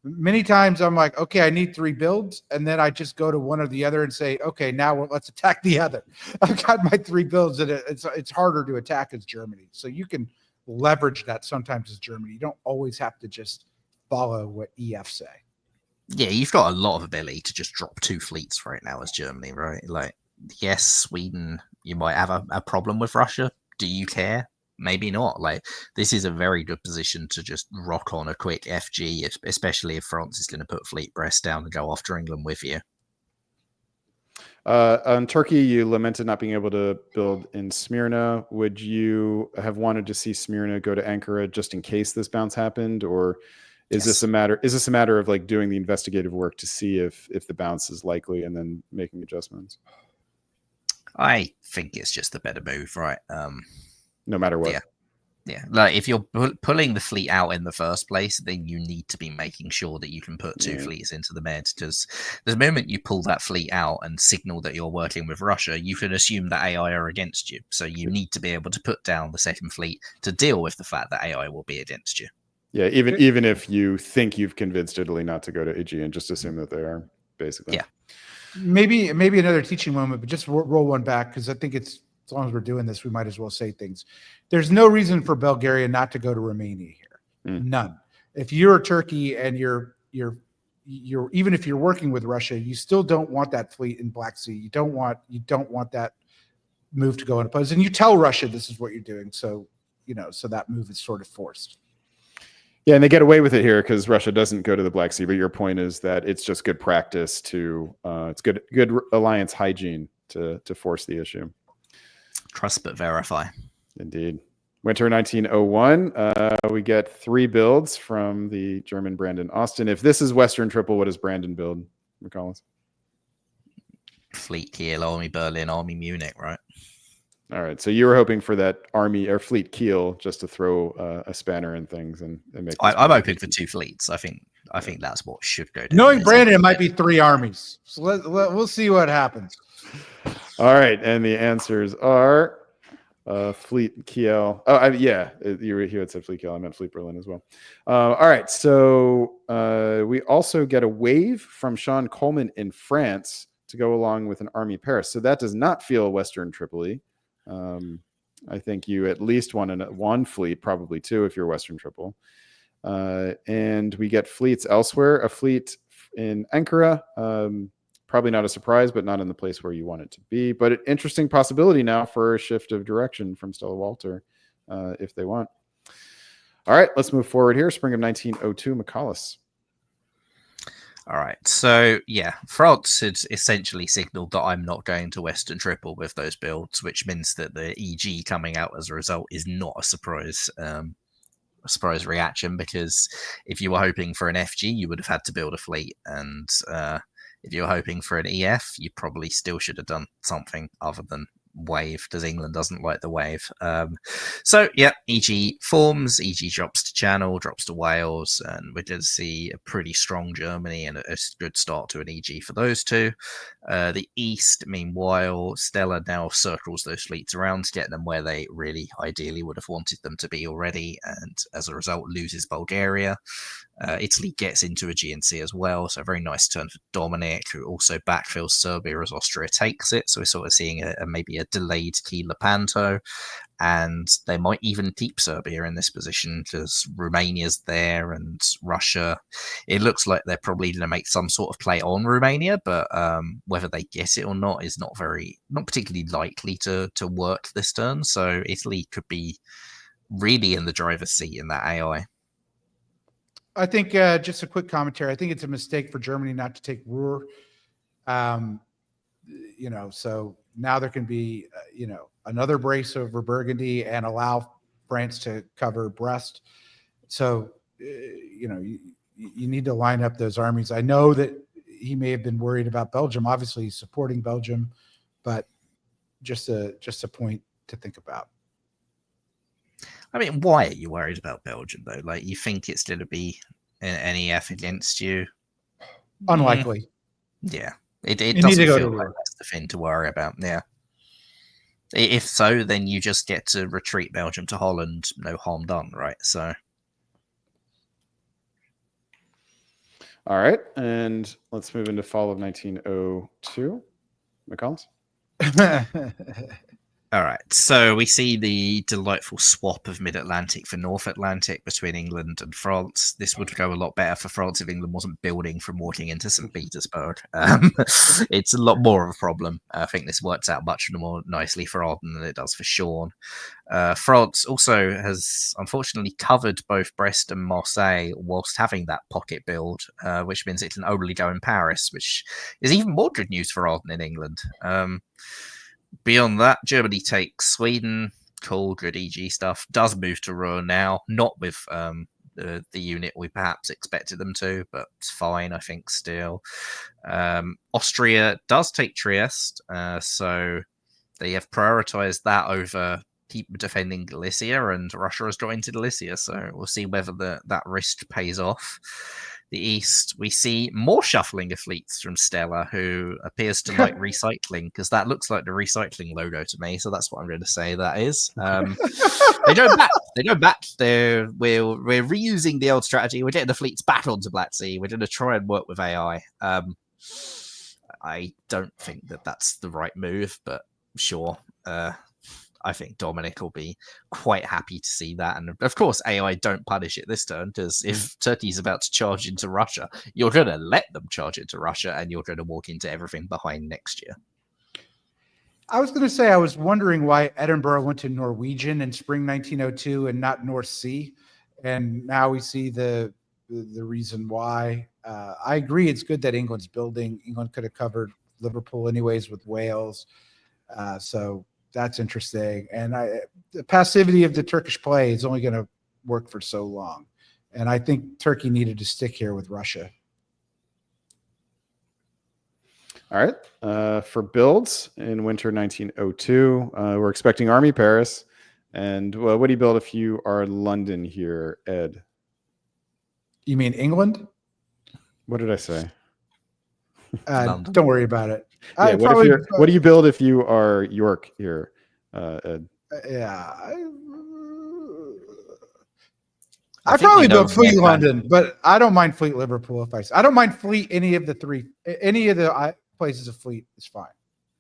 many times I'm like, okay, I need 3 builds. And then I just go to one or the other and say, okay, now let's attack the other. I've got my 3 builds, and it's harder to attack as Germany. So you can leverage that sometimes as Germany. You don't always have to just follow what EF say. Yeah, you've got a lot of ability to just drop 2 fleets right now as Germany, right? Like, yes, Sweden, you might have a problem with Russia. Do you care? Maybe not. Like, this is a very good position to just rock on a quick FG, especially if France is going to put Fleet Brest down and go after England with you. On Turkey, you lamented not being able to build in Smyrna. Would you have wanted to see Smyrna go to Ankara just in case this bounce happened, or is this a matter of like doing the investigative work to see if the bounce is likely and then making adjustments? I think it's just the better move, right? No matter what. Yeah. Like, if you're pulling the fleet out in the first place, then you need to be making sure that you can put 2 fleets into the med, because the moment you pull that fleet out and signal that you're working with Russia, you can assume that AI are against you. So you need to be able to put down the second fleet to deal with the fact that AI will be against you. Yeah, even if you think you've convinced Italy not to go to Aegean, just assume that they are, basically. Yeah. Maybe another teaching moment, but just roll one back, because I think it's, as long as we're doing this, we might as well say things. There's no reason for Bulgaria not to go to Romania here. None. If you're Turkey and you're even if you're working with Russia, you still don't want that fleet in Black Sea. You don't want that move to go unopposed. And you tell Russia this is what you're doing, so so that move is sort of forced. Yeah, and they get away with it here because Russia doesn't go to the Black Sea. But your point is that it's just good practice to it's good alliance hygiene to force the issue. Trust but verify. Indeed. Winter 1901. We get 3 builds from the German Brandon Austin. If this is Western triple, what does Brandon build, McCollins? Fleet Kiel, Army Berlin, Army Munich, right? All right. So you were hoping for that Army or Fleet Kiel just to throw a spanner in things and make. I'm hoping for 2 fleets. I think that's what should go down. Knowing Brandon, it might be 3 armies. So we'll see what happens. All right, and the answers are Fleet Kiel. Oh, yeah, you had said Fleet Kiel. I meant Fleet Berlin as well. All right, so we also get a wave from Sean Coleman in France to go along with an Army Paris. So that does not feel Western Tripoli. I think you at least want 1 fleet, probably 2 if you're Western triple. And we get fleets elsewhere. A fleet in Ankara, probably not a surprise, but not in the place where you want it to be. But an interesting possibility now for a shift of direction from Stella Walter, if they want. All right, let's move forward here. Spring of 1902, McCallus. All right. So, yeah, France had essentially signaled that I'm not going to Western Triple with those builds, which means that the EG coming out as a result is not a surprise reaction, because if you were hoping for an FG, you would have had to build a fleet. And if you were hoping for an EF, you probably still should have done something other than wave, because England doesn't like the wave. So yeah, EG forms, EG drops to Channel, drops to Wales, and we did see a pretty strong Germany and a good start to an EG for those two. The East, meanwhile, Stella now circles those fleets around to get them where they really ideally would have wanted them to be already, and as a result loses Bulgaria. Italy gets into a GNC as well, so a very nice turn for Dominic, who also backfills Serbia as Austria takes it. So we're sort of seeing maybe a delayed key Lepanto, and they might even keep Serbia in this position because Romania's there and Russia. It looks like they're probably going to make some sort of play on Romania, but whether they get it or not is not particularly likely to work this turn. So Italy could be really in the driver's seat in that AI. I think just a quick commentary. I think it's a mistake for Germany not to take Ruhr. So now there can be, another brace over Burgundy and allow France to cover Brest. So, you need to line up those armies. I know that he may have been worried about Belgium. Obviously, he's supporting Belgium, but just a point to think about. I mean, why are you worried about Belgium, though? Like, you think it's going to be an EF against you? Unlikely. Yeah. It doesn't feel like that's the thing to worry about. Yeah. If so, then you just get to retreat Belgium to Holland. No harm done, right? So. All right. And let's move into fall of 1902. McCallus? All right, so we see the delightful swap of Mid-Atlantic for North Atlantic between England and France. This would go a lot better for France if England wasn't building from walking into St. Petersburg. It's a lot more of a problem. I think this works out much more nicely for Arden than it does for Sean. France also has unfortunately covered both Brest and Marseille whilst having that pocket build, which means it can only go in Paris, which is even more good news for Arden in England. Beyond that, Germany takes Sweden. Cool, good EG stuff. Does move to Ruhr now, not with the unit we perhaps expected them to, but it's fine, I think, still. Austria does take Trieste, so they have prioritized that over keep defending Galicia, and Russia has got into Galicia, so we'll see whether that risk pays off. The East, we see more shuffling of fleets from Stella, who appears to like recycling, because that looks like the recycling logo to me. So that's what I'm going to say that is. They go back. We're reusing the old strategy. We're getting the fleets back onto Black Sea. We're going to try and work with AI. I don't think that's the right move, but sure. I think Dominic will be quite happy to see that. And of course, AI don't punish it this turn, because if Turkey's about to charge into Russia, you're going to let them charge into Russia, and you're going to walk into everything behind next year. I was going to say, I was wondering why Edinburgh went to Norwegian in spring 1902 and not North Sea. And now we see the reason why. I agree. It's good that England's building. England could have covered Liverpool anyways with Wales. So that's interesting. And the passivity of the Turkish play is only going to work for so long. And I think Turkey needed to stick here with Russia. All right. For builds in winter 1902, we're expecting Army Paris. And what do you build if you are London here, Ed? You mean England? What did I say? Don't worry about it. Yeah, what do you build if you are York here, Ed? I probably build Fleet London, but I don't mind Fleet Liverpool. I don't mind Fleet any of the places of Fleet is fine.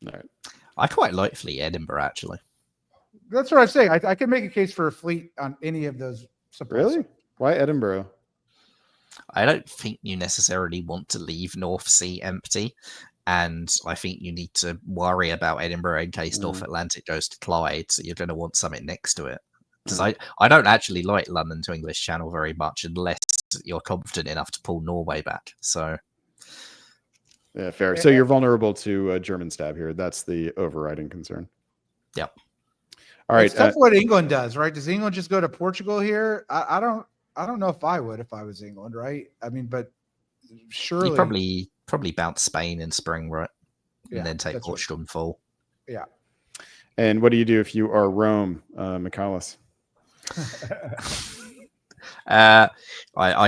All right. I quite like Fleet Edinburgh, actually. That's what I'm saying. I can make a case for a Fleet on any of those. Really? Why Edinburgh? I don't think you necessarily want to leave North Sea empty. And I think you need to worry about Edinburgh in case North Atlantic goes to Clyde. So you're going to want something next to it. Because I don't actually like London to English Channel very much unless you're confident enough to pull Norway back. So yeah, fair. So you're vulnerable to a German stab here. That's the overriding concern. Yep. All right. It's tough what England does, right? Does England just go to Portugal here? I don't know if I would if I was England, right? I mean, but surely you probably bounce Spain in spring, right? And then take Portugal in fall. Yeah. And what do you do if you are Rome, Michaelis? I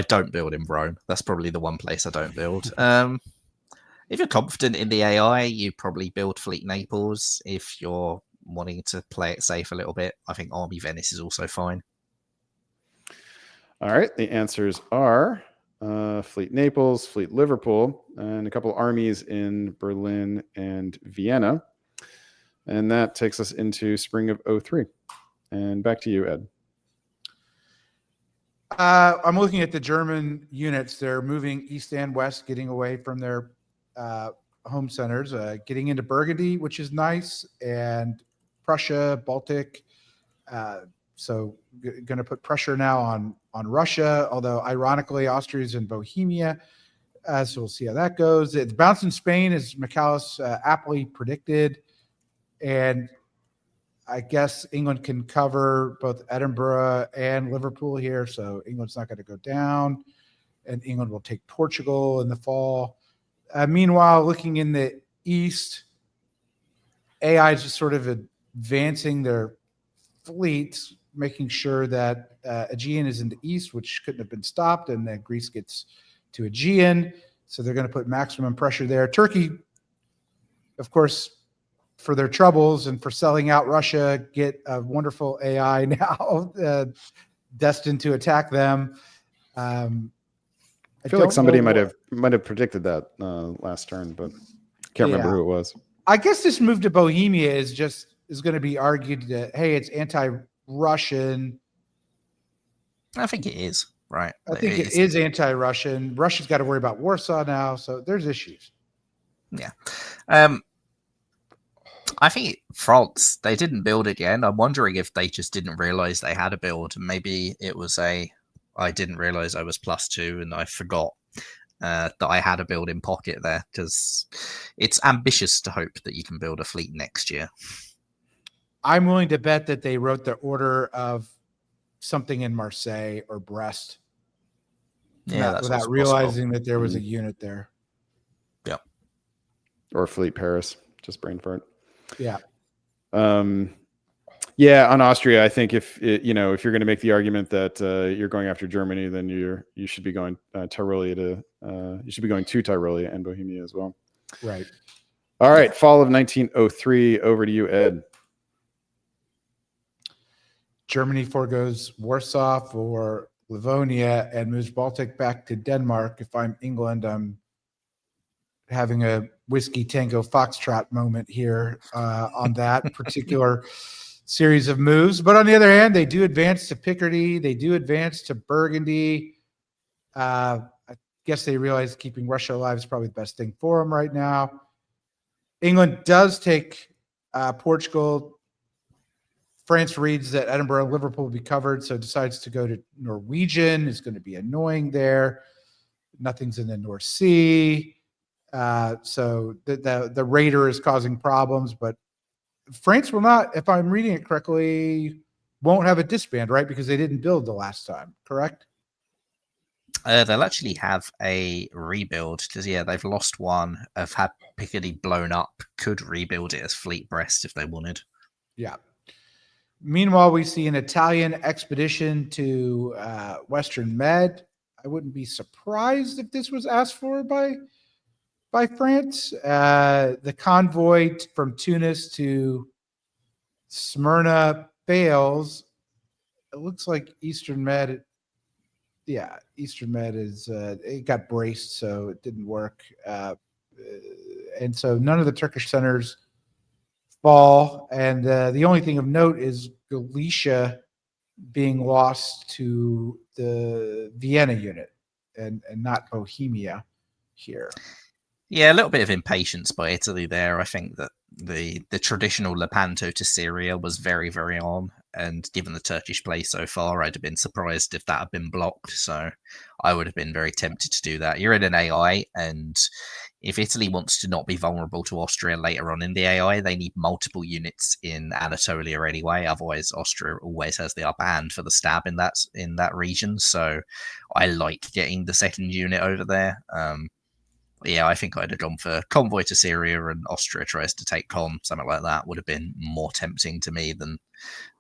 don't build in Rome. That's probably the one place I don't build. If you're confident in the AI, you probably build Fleet Naples. If you're wanting to play it safe a little bit, I think Army Venice is also fine. All right. The answers are Fleet Naples, Fleet Liverpool, and a couple armies in Berlin and Vienna. And that takes us into spring of 03. And back to you, Ed. I'm looking at the German units. They're moving east and west, getting away from their home centers, getting into Burgundy, which is nice, and Prussia, Baltic. So going to put pressure now on Russia, although ironically, Austria's in Bohemia. So we'll see how that goes. It's bouncing Spain, as Michaelis aptly predicted. And I guess England can cover both Edinburgh and Liverpool here. So England's not going to go down. And England will take Portugal in the fall. Meanwhile, looking in the east, AI is just sort of advancing their fleets, making sure that Aegean is in the east, which couldn't have been stopped, and then Greece gets to Aegean. So they're going to put maximum pressure there. Turkey, of course, for their troubles and for selling out Russia, get a wonderful AI now destined to attack them. I feel like somebody might have predicted that last turn, but can't remember who it was. I guess this move to Bohemia is going to be argued that, hey, it's anti-Russian. I think it is, right? I think it is anti-Russian. Russia's got to worry about Warsaw now, so there's issues. Yeah. I think France, they didn't build again. I'm wondering if they just didn't realize they had a build. Maybe it was I didn't realize I was +2 and I forgot that I had a build in pocket there, because it's ambitious to hope that you can build a fleet next year. I'm willing to bet that they wrote the order of something in Marseille or Brest. Yeah, without realizing that there was a unit there. Yep. Or Fleet Paris, just brain fart. Yeah. Yeah, on Austria, I think if you're going to make the argument that you're going after Germany, then you should be going Tyrolia to Tyrolia and Bohemia as well. Right. All right, fall of 1903. Over to you, Ed. Germany forgoes Warsaw for Livonia and moves Baltic back to Denmark. If I'm England, I'm having a whiskey tango foxtrot moment here on that particular series of moves. But on the other hand, they do advance to Picardy. They do advance to Burgundy. I guess they realize keeping Russia alive is probably the best thing for them right now. England does take Portugal. France reads that Edinburgh and Liverpool will be covered, so decides to go to Norwegian. It's going to be annoying there. Nothing's in the North Sea. So the raider is causing problems, but France will not, if I'm reading it correctly, won't have a disband, right? Because they didn't build the last time, correct? They'll actually have a rebuild because, they've lost one. Have had Picardy blown up. Could rebuild it as Fleet Brest if they wanted. Yeah. Meanwhile, we see an Italian expedition to Western Med. I wouldn't be surprised if this was asked for by France. The convoy from Tunis to Smyrna fails. It looks like Eastern Med. Yeah, Eastern Med it got braced, so it didn't work. And so none of the Turkish centers fall. And the only thing of note is Galicia being lost to the Vienna unit and not Bohemia here. Yeah, a little bit of impatience by Italy there. I think that the traditional Lepanto to Syria was very, very on. And given the Turkish play so far, I'd have been surprised if that had been blocked. So I would have been very tempted to do that. You're in an AI, and if Italy wants to not be vulnerable to Austria later on in the AI, they need multiple units in Anatolia anyway. Otherwise, Austria always has the upper hand for the stab in that region. So I like getting the second unit over there. Yeah, I think I'd have gone for convoy to Syria, and Austria tries to take Con. Something like that would have been more tempting to me than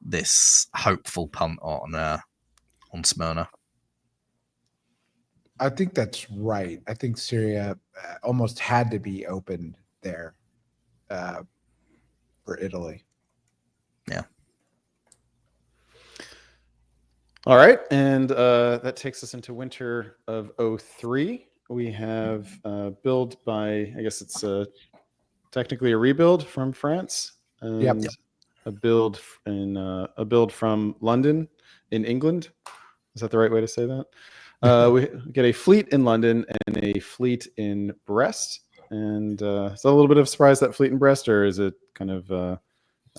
this hopeful punt on Smyrna. I think that's right. I think Syria almost had to be opened there for Italy. Yeah. All right, and that takes us into winter of 03. We have build by, I guess it's technically a rebuild from France, and a build from London in England. Is that the right way to say that? We get a fleet in London and a fleet in Brest. And is that a little bit of a surprise, that fleet in Brest, or is it kind of well,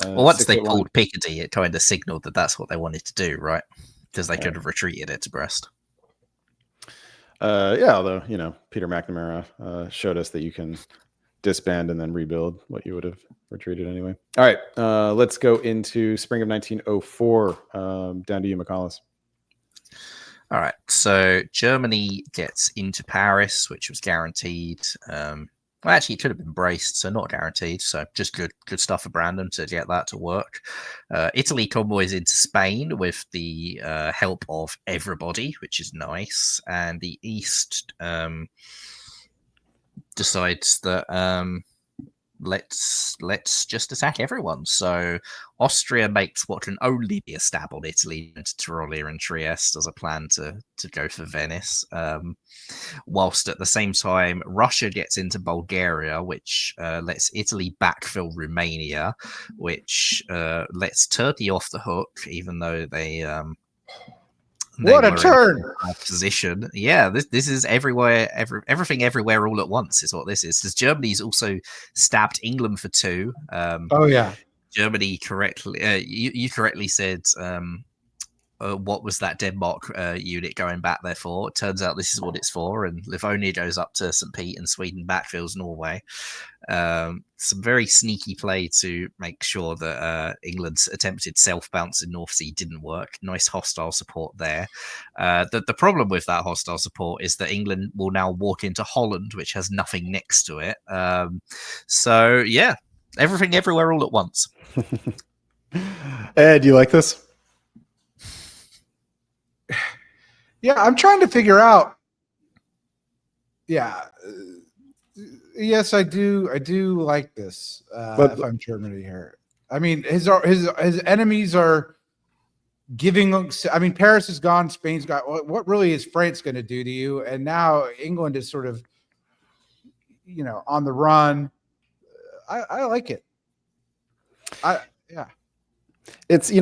once they called Picardy, it kind of signaled that that's what they wanted to do, right? Because they could have retreated it to Brest. Yeah, although, Peter McNamara showed us that you can disband and then rebuild what you would have retreated anyway. All right, let's go into spring of 1904. Down to you, McCollis. All right, so Germany gets into Paris, which was guaranteed. Well, actually, it could have been braced, so not guaranteed. So just good stuff for Brandon to get that to work. Italy convoys into Spain with the help of everybody, which is nice. And the East decides that let's just attack everyone. So Austria makes what can only be a stab on Italy into Tyrolia and Trieste as a plan to go for Venice. Whilst at the same time, Russia gets into Bulgaria, which lets Italy backfill Romania, which lets Turkey off the hook, even though they what a turn! Position. Yeah, this is everywhere, everything everywhere all at once is what this is. Because Germany's also stabbed England for 2. Oh yeah, Germany correctly. You correctly said. What was that Denmark unit going back there for? It turns out this is what it's for, and Livonia goes up to St. Pete, and Sweden backfills Norway. Some very sneaky play to make sure that England's attempted self-bounce in North Sea didn't work. Nice hostile support there. The problem with that hostile support is that England will now walk into Holland, which has nothing next to it. So, yeah, everything everywhere all at once. Ed, do you like this? Yeah, I'm trying to figure out. Yeah. Yes, I do. I do like this. If I'm Germany here, I mean, his enemies are giving. I mean, Paris is gone. Spain's got. What really is France going to do to you? And now England is sort of, on the run. I like it. Yeah. It's we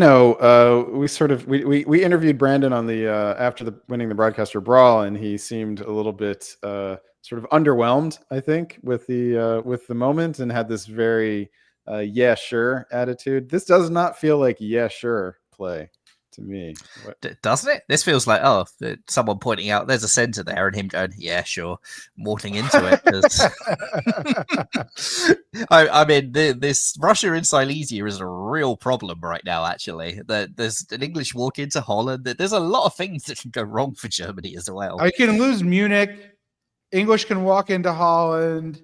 interviewed Brandon on the after winning the broadcaster brawl, and he seemed a little bit sort of underwhelmed, I think, with the moment, and had this very yeah sure attitude. This does not feel like yeah sure play to me. Doesn't it? This feels like someone pointing out there's a center there, and him going yeah sure, walking into it. I mean, this Russia in Silesia is a real problem right now. Actually, there's an English walk into Holland. There's a lot of things that can go wrong for Germany as well. I can lose Munich. English can walk into Holland,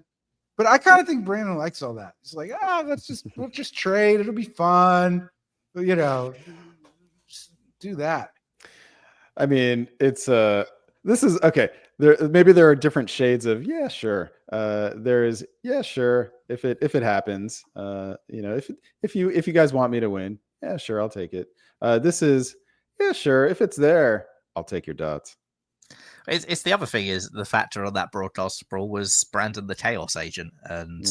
but I kind of think Brandon likes all that. It's like, we'll just trade. It'll be fun, but, just do that. I mean, it's this is okay. There are different shades of yeah sure. There is yeah sure if it happens. If you guys want me to win, yeah sure, I'll take it. This is yeah sure, if it's there, I'll take your dots. It's the other thing is the factor on that broadcast brawl was Brandon the chaos agent, and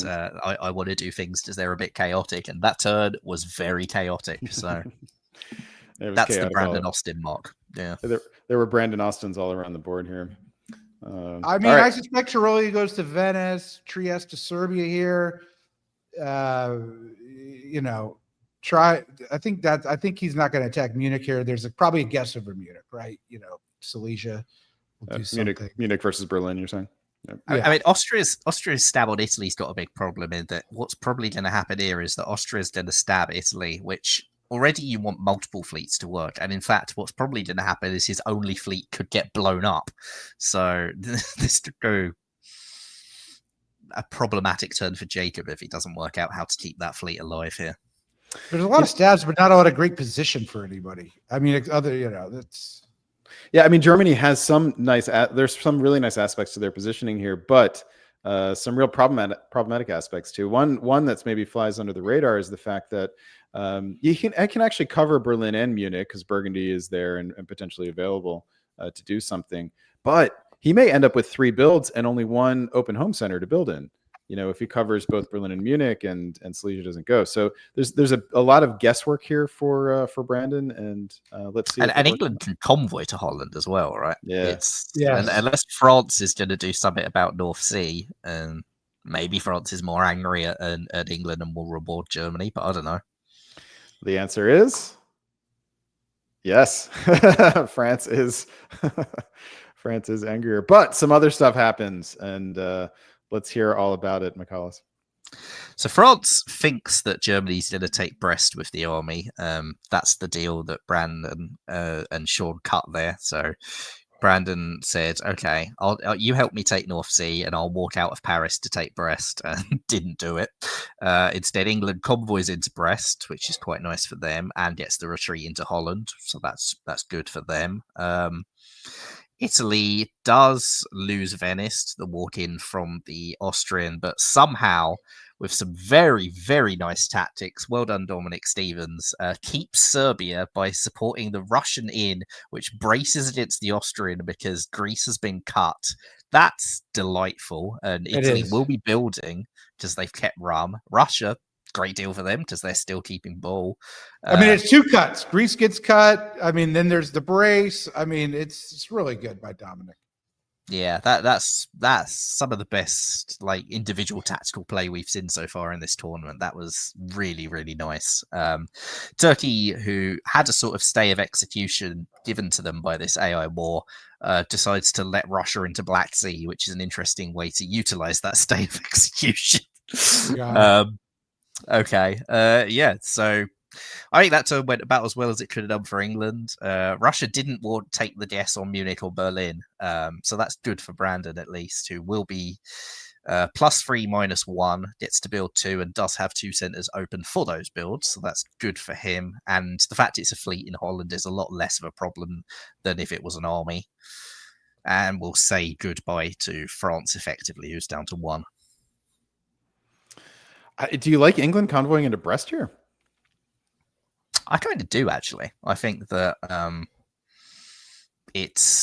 I want to do things because they're a bit chaotic, and that turn was very chaotic. So It was That's the chaos all Brandon Austin mark. Yeah. there were Brandon Austins all around the board here. I mean, I suspect Chiroli goes to Venice, Trieste to Serbia here. You know, I think he's not going to attack Munich here. There's probably a guess over Munich, right? You know, Silesia will do something. Munich versus Berlin, you're saying? Yeah. I mean, Austria's stab on Italy's got a big problem in that what's probably going to happen here is that Austria's going to stab Italy, which already you want multiple fleets to work. And in fact, what's probably going to happen is his only fleet could get blown up. So this could go a problematic turn for Jacob if he doesn't work out how to keep that fleet alive here. There's a lot of stabs, but not a lot of great position for anybody. I mean, that's. Yeah, I mean, Germany has some nice. There's some really nice aspects to their positioning here, but some real problematic aspects too. One that's maybe flies under the radar is the fact that I can actually cover Berlin and Munich because Burgundy is there and potentially available to do something. But he may end up with 3 builds and only 1 open home center to build in. You know, if he covers both Berlin and Munich and Silesia doesn't go. So there's a lot of guesswork here for Brandon, and let's see. And England can convoy to Holland as well, right? Yeah. Unless France is going to do something about North Sea, and maybe France is more angry at England and will reward Germany, but I don't know. The answer is yes. France is angrier, but some other stuff happens, and let's hear all about it, McCullis. So France thinks that Germany's going to take Brest with the army. That's the deal that Brandon and Sean cut there. So Brandon said, okay, you help me take North Sea and I'll walk out of Paris to take Brest, and didn't do it. Instead, England convoys into Brest, which is quite nice for them, and gets the retreat into Holland. So that's good for them. Italy does lose Venice to the walk-in from the Austrian, but somehow, with some very, very nice tactics, well done, Dominic Stevens, keeps Serbia by supporting the Russian in, which braces against the Austrian because Greece has been cut. That's delightful, and Italy will be building because they've kept rum. Russia, great deal for them because they're still keeping ball. I mean, it's 2 cuts. Greece gets cut. I mean, then there's the brace. I mean, it's really good by Dominic. Yeah, that's some of the best like individual tactical play we've seen so far in this tournament. That was really, really nice. Turkey, who had a sort of stay of execution given to them by this AI war, decides to let Russia into Black Sea, which is an interesting way to utilize that stay of execution. Yeah. Okay. So I think that turn went about as well as it could have done for England. Russia didn't want to take the guess on Munich or Berlin. So that's good for Brandon, at least, who will be +3, -1, gets to build 2, and does have 2 centers open for those builds. So that's good for him. And the fact it's a fleet in Holland is a lot less of a problem than if it was an army. And we'll say goodbye to France effectively, who's down to 1. Do you like England convoying into Brest here? I kind of do, actually. I think that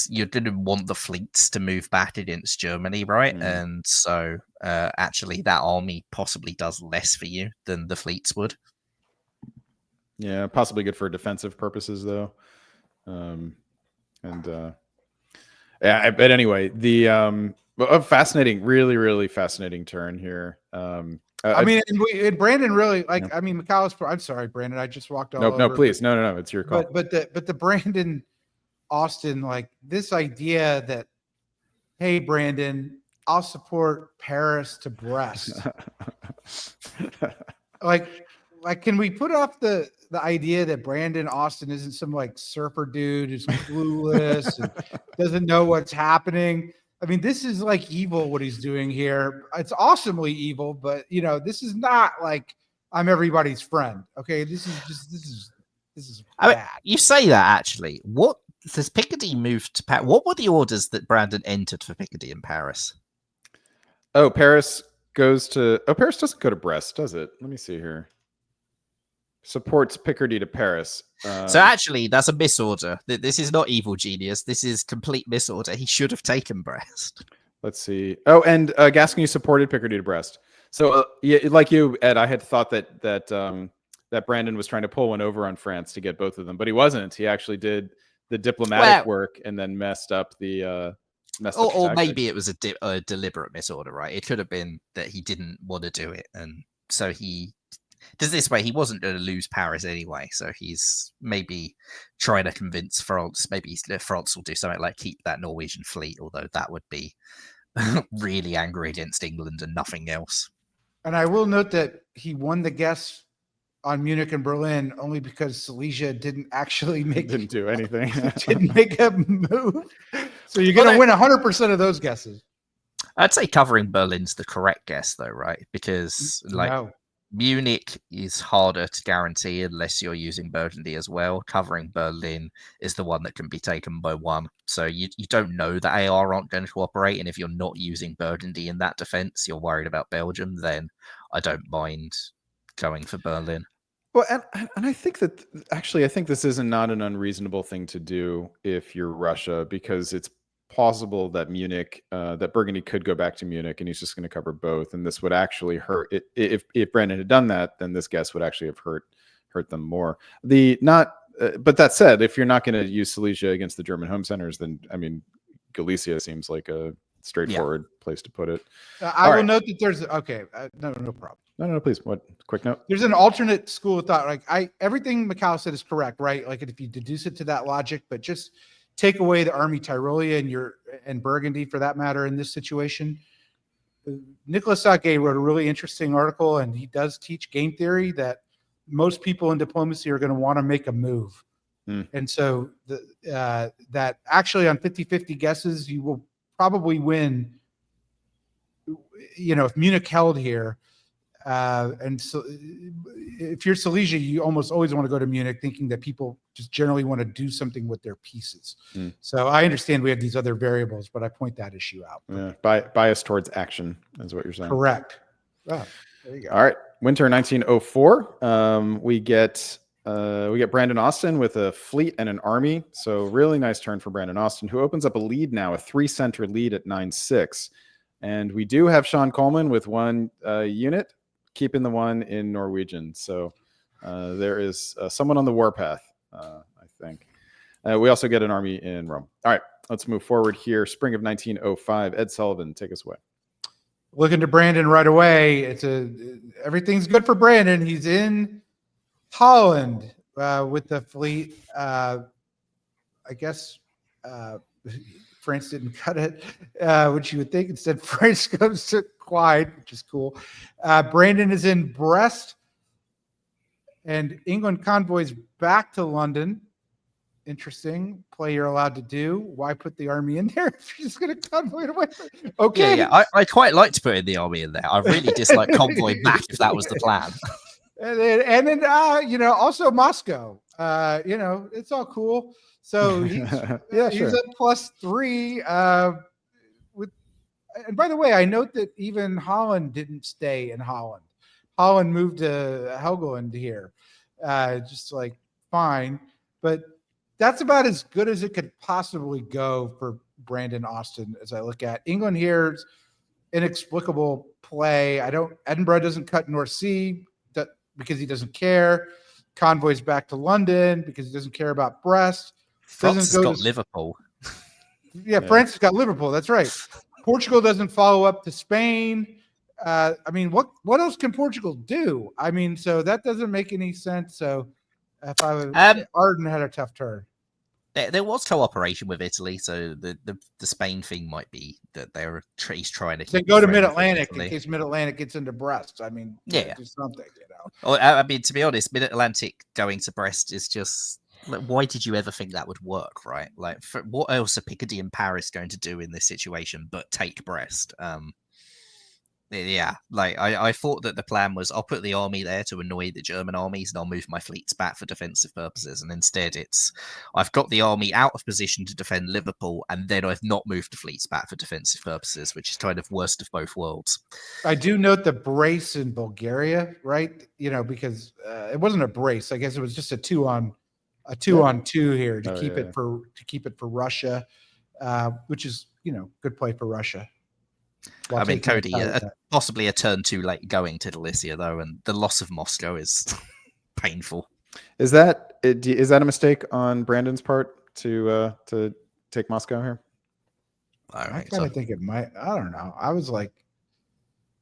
you're going to want the fleets to move back against Germany, right? And so actually that army possibly does less for you than the fleets would. Yeah, possibly good for defensive purposes, though. Yeah, but anyway, the fascinating, really, really fascinating turn here. I mean, and Brandon really like. Yeah. I mean, McCall's. I'm sorry, Brandon. I just walked all over. No, please, no. It's your call. But the Brandon Austin, like this idea that, hey, Brandon, I'll support Paris to Brest. like, can we put off the idea that Brandon Austin isn't some like surfer dude who's clueless and doesn't know what's happening? I mean, this is like evil what he's doing here. It's awesomely evil, but this is not like I'm everybody's friend. Okay, this is bad. I mean, you say that actually. What does Picardy move to Paris? What were the orders that Brandon entered for Picardy in Paris? Oh, Paris doesn't go to Brest, does it? Let me see here. Supports Picardy to Paris. So actually, that's a misorder. This is not evil genius. This is complete misorder. He should have taken Brest. Let's see. Oh, and Gascony supported Picardy to Brest. So, yeah, like you, Ed, I had thought that that Brandon was trying to pull one over on France to get both of them, but he wasn't. He actually did the diplomatic work and then messed up the or maybe it was a deliberate misorder, right? It could have been that he didn't want to do it, and so he does this way. He wasn't going to lose Paris anyway, so he's maybe trying to convince France. Maybe France will do something like keep that Norwegian fleet, although that would be really angry against England and nothing else. And I will note that he won the guess on Munich and Berlin only because Silesia didn't actually didn't do anything. Didn't make a move. So you're going to win 100% of those guesses. I'd say covering Berlin's the correct guess, though, right? Because Munich is harder to guarantee unless you're using Burgundy as well. Covering Berlin is the one that can be taken by one. So you don't know that AR aren't going to cooperate. And if you're not using Burgundy in that defense, you're worried about Belgium, then I don't mind going for Berlin. Well, and I think that actually, I think this is not an unreasonable thing to do if you're Russia, because it's possible that that Burgundy could go back to Munich and he's just going to cover both. And this would actually hurt it. If Brandon had done that, then this guess would actually have hurt them more. But that said, if you're not going to use Silesia against the German home centers, then I mean, Galicia seems like a straightforward place to put it. I will note that there's no problem. No, please. What quick note? There's an alternate school of thought. Like everything Mikhail said is correct, right? Like if you deduce it to that logic, but just take away the Army Tyrolia and Burgundy for that matter in this situation. Nicolas Saguet wrote a really interesting article, and he does teach game theory that most people in diplomacy are going to want to make a move. And so that actually on 50-50 guesses, you will probably win, if Munich held here. And so if you're Silesia, you almost always want to go to Munich thinking that people just generally want to do something with their pieces. So I understand we have these other variables, but I point that issue out. Yeah, bias towards action is what you're saying. Correct. Oh, there you go. All right. Winter 1904. We get Brandon Austin with a fleet and an army. So really nice turn for Brandon Austin, who opens up a lead now, a 3-center lead at 9-6. And we do have Sean Coleman with one unit, keeping the one in Norwegian. So there is someone on the warpath, I think. We also get an army in Rome. All right, let's move forward here. Spring of 1905. Ed Sullivan, take us away. Looking to Brandon right away. Everything's good for Brandon. He's in Holland with the fleet. I guess France didn't cut it, which you would think. Instead, France goes to Clyde, which is cool. Brandon is in Brest, and England convoys back to London. Interesting play you're allowed to do. Why put the army in there if you're just going to convoy it away? Okay. Yeah. I quite like to put the army in there. I really dislike convoy back if that was the plan. And then also Moscow. It's all cool. So he's at +3. And by the way, I note that even Holland didn't stay in Holland. Holland moved to Helgoland here, just like fine, but that's about as good as it could possibly go for Brandon Austin. As I look at England here's inexplicable play. Edinburgh doesn't cut North Sea because he doesn't care. Convoys back to London because he doesn't care about Brest. France has got Liverpool. Yeah, France has got Liverpool. That's right. Portugal doesn't follow up to Spain. What else can Portugal do? So that doesn't make any sense. So if I was Arden had a tough turn. There was cooperation with Italy, so the Spain thing might be that he's trying to. Then go to Mid-Atlantic in case Mid-Atlantic gets into Brest. Do something, To be honest, Mid-Atlantic going to Brest is just. Why did you ever think that would work, right? Like, what else are Picardy and Paris going to do in this situation but take Brest? I thought that the plan was I'll put the army there to annoy the German armies and I'll move my fleets back for defensive purposes. And instead I've got the army out of position to defend Liverpool and then I've not moved the fleets back for defensive purposes, which is kind of worst of both worlds. I do note the brace in Bulgaria, right? Because it wasn't a brace. I guess it was just a 2-on-2 here to keep it for Russia, which is good play for Russia. Cody, possibly a turn too late going to Galicia though, and the loss of Moscow is painful. Is that a mistake on Brandon's part to take Moscow here? I don't I think kind so. of think it might. I don't know. I was like,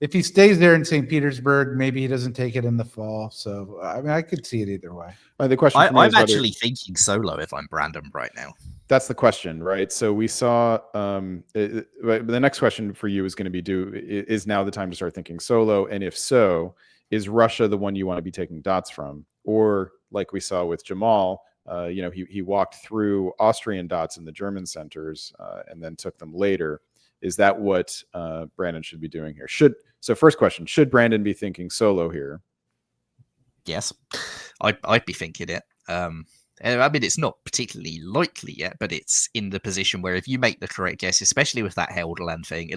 if he stays there in St. Petersburg, maybe he doesn't take it in the fall. So I mean, I could see it either way. The question for me I'm is whether actually thinking solo if I'm Brandon right now. that's the question, right? So we saw the next question for you is going to be: is now the time to start thinking solo? And if so, is Russia the one you want to be taking dots from, or like we saw with Jamal? He walked through Austrian dots in the German centers and then took them later. Is that what Brandon should be doing here? First question: should Brandon be thinking solo here? Yes, I'd be thinking it. I mean, it's not particularly likely yet, but it's in the position where if you make the correct guess, especially with that Helderland thing,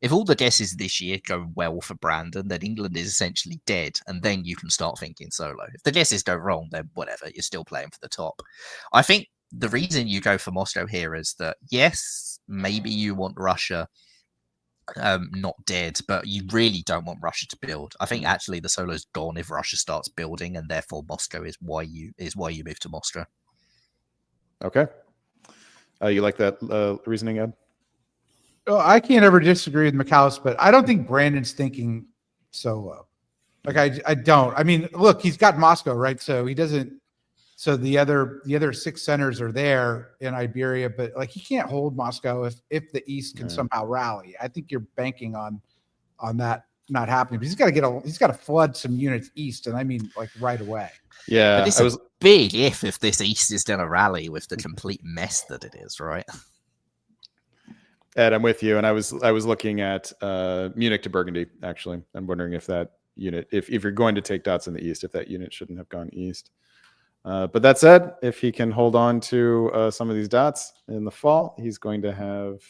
if all the guesses this year go well for Brandon, then England is essentially dead, and then you can start thinking solo. If the guesses go wrong, then whatever, you're still playing for the top. I think the reason you go for Moscow here is that, yes, maybe you want Russia not dead, but you really don't want Russia to build. I think actually the solo's gone if Russia starts building, and therefore Moscow is why you move to Moscow. Okay. You like that reasoning, Ed? Oh, I can't ever disagree with McAllis, but I don't think Brandon's thinking solo. Like I don't. I mean, look, he's got Moscow, right? So he doesn't. So the other 6 centers are there in Iberia, but like he can't hold Moscow if the East can somehow rally. I think you're banking on that not happening. But he's got to flood some units east, and I mean like right away. Yeah, but it's a big if this East is going to rally with the complete mess that it is, right? Ed, I'm with you, and I was looking at Munich to Burgundy. Actually, I'm wondering if that unit, if you're going to take dots in the East, if that unit shouldn't have gone east. But that said, if he can hold on to some of these dots in the fall, he's going to have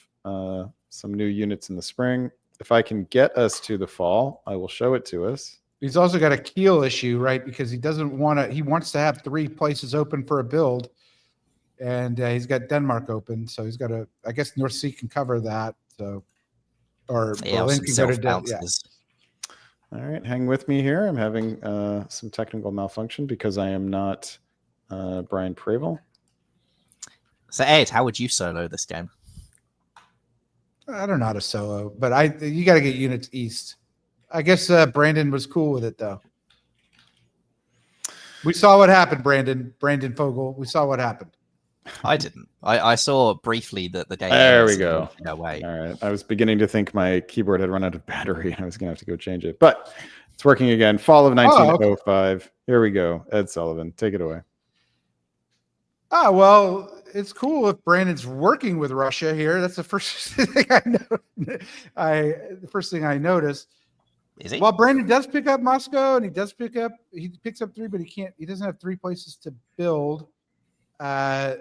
some new units in the spring. If I can get us to the fall, I will show it to us. He's also got a Kiel issue, right? Because he doesn't want to. He wants to have 3 places open for a build, and he's got Denmark open, so he's got to. I guess North Sea can cover that. So, or Berlin can go to bounces. All right, hang with me here. I'm having some technical malfunction because I am not Brian Pravel. So Ed, how would you solo this game? I don't know how to solo, but you got to get units east. I guess Brandon was cool with it though. We saw what happened, Brandon Fogel. We saw what happened. I didn't. I saw briefly that the game. There we go. Away. All right. I was beginning to think my keyboard had run out of battery and I was going to have to go change it, but it's working again. Fall of 1905. Okay. Here we go. Ed Sullivan, take it away. Ah, well, it's cool if Brandon's working with Russia here. That's the first thing I know. The first thing I noticed. Is he? Well, Brandon does pick up Moscow, and he picks up 3, but he doesn't have 3 places to build. Looking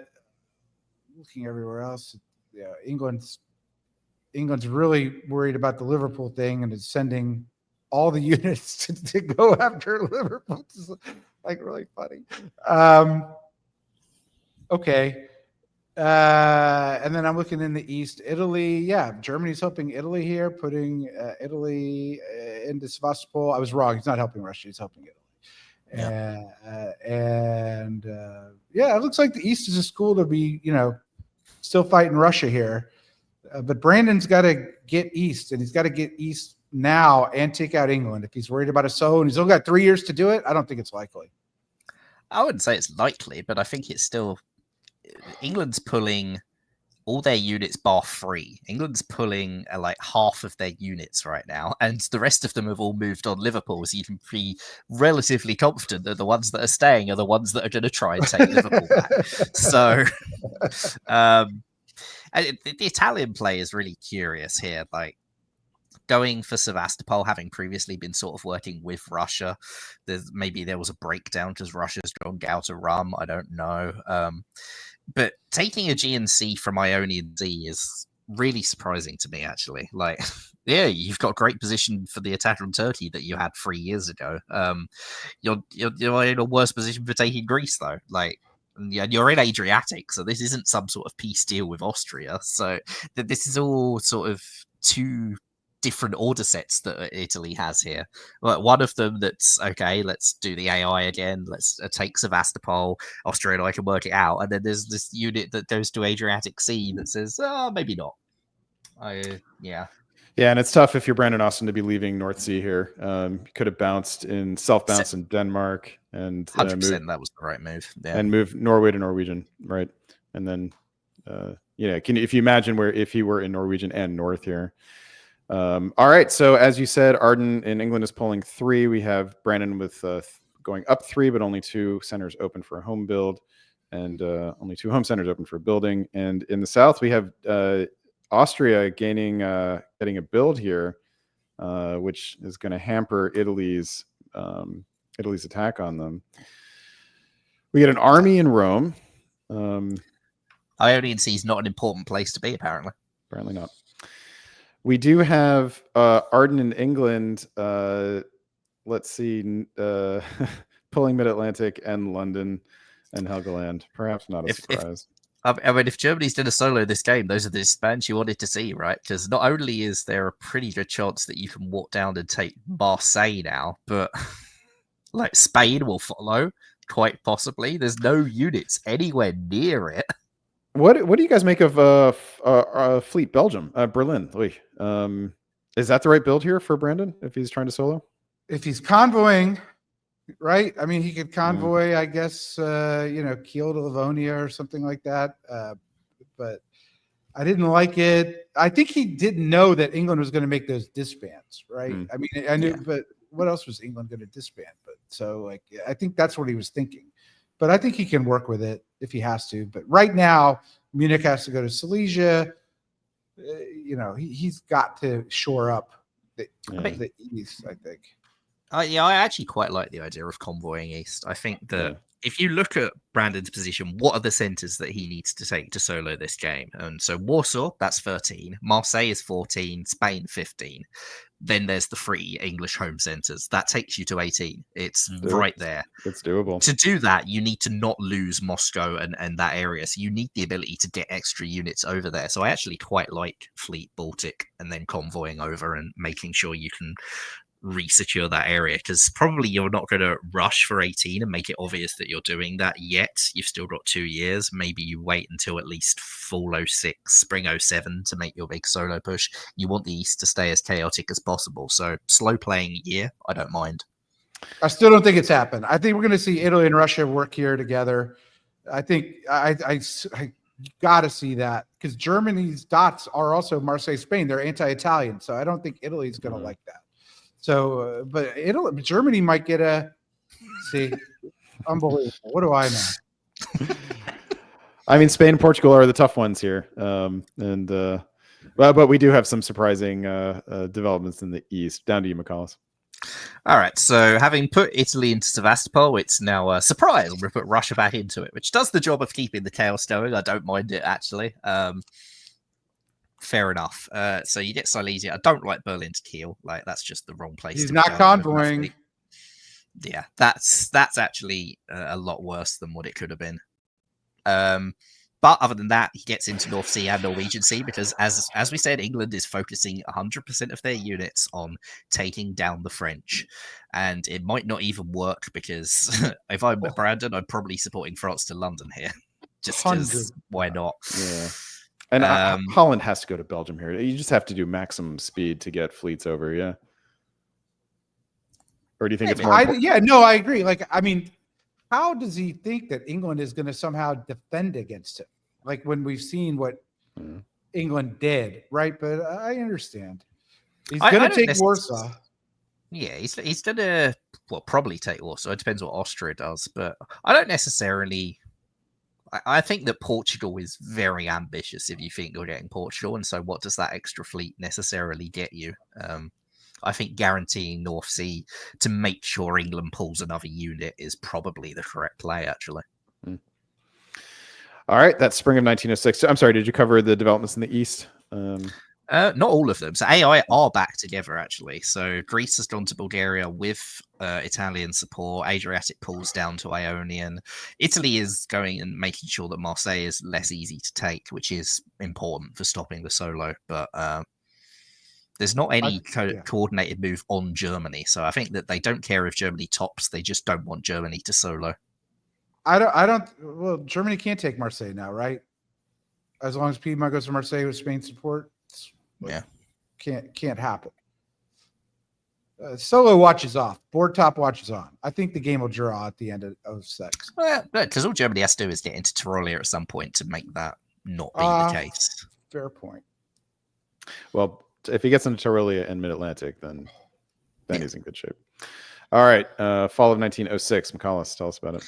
everywhere else, yeah, England's really worried about the Liverpool thing and is sending all the units to go after Liverpool. It's like really funny. Okay. And then I'm looking in the East, Italy. Yeah, Germany's helping Italy here, putting Italy into Sevastopol. I was wrong. He's not helping Russia. He's helping Italy. Yeah. It looks like the East is a school to be, still fighting Russia here. But Brandon's got to get East, and he's got to get East now and take out England. If he's worried about a solo and he's only got 3 years to do it, I don't think it's likely. I wouldn't say it's likely, but I think it's still England's pulling all their units bar 3. England's pulling like half of their units right now, and the rest of them have all moved on Liverpool, so you can be relatively confident that the ones that are staying are the ones that are going to try and take Liverpool back. So the Italian play is really curious here, like going for Sevastopol, having previously been sort of working with Russia. Maybe there was a breakdown because Russia's gone out of rum. I don't know. But taking a GNC from Ionian Sea is really surprising to me, actually. Like, yeah, you've got great position for the attack on Turkey that you had 3 years ago. You're in a worse position for taking Greece, though. Like, you're in Adriatic, so this isn't some sort of peace deal with Austria. So this is all sort of two different order sets that Italy has here. Like one of them that's okay, let's do the AI again, let's take Sevastopol, Austria and I can work it out. And then there's this unit that goes to Adriatic Sea that says, oh, maybe not. Yeah. Yeah, and it's tough if you're Brandon Austin to be leaving North Sea here. You could have self-bounced in Denmark and 100% that was the right move. Yeah. And move Norway to Norwegian, right? And then, if you imagine if he were in Norwegian and North here. All right, so as you said, Arden in England is pulling 3. We have Brandon with going up 3, but only 2 centers open for a home build, and only 2 home centers open for building. And in the south, we have Austria getting a build here, which is going to hamper Italy's attack on them. We get an army in Rome. Ionian Sea is not an important place to be, apparently. Apparently not. We do have Arden in England. Let's see, pulling Mid-Atlantic and London and Helgoland. Perhaps not a surprise. I mean, if Germany's done a solo this game, those are the disbands you wanted to see, right? Because not only is there a pretty good chance that you can walk down and take Marseille now, but like Spain will follow, quite possibly. There's no units anywhere near it. What do you guys make of Fleet Belgium, Berlin? Is that the right build here for Brandon if he's trying to solo? If he's convoying, right? I mean, he could convoy, I guess, Kiel to Livonia or something like that. But I didn't like it. I think he didn't know that England was going to make those disbands, right? I mean, I knew, but what else was England going to disband? But so, I think that's what he was thinking. But I think he can work with it if he has to. But right now, Munich has to go to Silesia. He's got to shore up the east, I think. I actually quite like the idea of convoying east. I think that if you look at Brandon's position, what are the centers that he needs to take to solo this game? And so Warsaw, that's 13. Marseille is 14. Spain, 15. Then there's the 3 English home centers. That takes you to 18. It's right there. It's doable. To do that, you need to not lose Moscow and that area. So you need the ability to get extra units over there. So I actually quite like Fleet Baltic and then convoying over and making sure you can resecure that area, because probably you're not going to rush for 18 and make it obvious that you're doing that yet. You've still got 2 years. Maybe you wait until at least fall 06, spring 07 to make your big solo push. You want the East to stay as chaotic as possible. So slow playing a year, I don't mind. I still don't think it's happened. I think we're going to see Italy and Russia work here together. I think I got to see that, because Germany's dots are also Marseille, Spain. They're anti-Italian. So I don't think Italy's going to like that. So, but Germany might get unbelievable. What do I know? I mean, Spain and Portugal are the tough ones here. But we do have some surprising developments in the East. Down to you, McCallus. All right, so having put Italy into Sevastopol, it's now a surprise. We'll put Russia back into it, which does the job of keeping the chaos going. I don't mind it, actually. Fair enough. So you get Silesia. I don't like Berlin to Kiel. Like, that's just the wrong place. He's not convoying. Yeah, that's actually a lot worse than what it could have been. But other than that, he gets into North Sea and Norwegian Sea because, as we said, England is focusing 100% of their units on taking down the French. And it might not even work because if I'm Brandon, I'm probably supporting France to London here. Just because, why not? Yeah. And Holland has to go to Belgium here. You just have to do maximum speed to get fleets over, yeah? Or do you think it's more important? I agree. I mean, how does he think that England is going to somehow defend against him? Like when we've seen what England did, right? But I understand. He's going to take Warsaw. Yeah, he's going to probably take Warsaw. It depends what Austria does, but I don't necessarily. I think that Portugal is very ambitious if you think you're getting Portugal, and so what does that extra fleet necessarily get you? I think guaranteeing North Sea to make sure England pulls another unit is probably the correct play, actually. All right, that's spring of 1906. I'm sorry, did you cover the developments in the East? Not all of them. So AI are back together, actually. So Greece has gone to Bulgaria with Italian support. Adriatic pulls down to Ionian. Italy is going and making sure that Marseille is less easy to take, which is important for stopping the solo. But There's not any yeah. coordinated move on Germany, so I think that they don't care if Germany tops. They just don't want Germany to solo. I don't. Well, Germany can't take Marseille now, right? As long as Piedmont goes to Marseille with Spain support, Yeah. Can't happen. Solo watches off. Board top watches on. I think the game will draw at the end of 06. Well, because all Germany has to do is get into Tyrolia at some point to make that not be the case. Fair point. Well, if he gets into Tyrolia and Mid-Atlantic, then he's in good shape. All right. Fall of 1906. McCallus, tell us about it.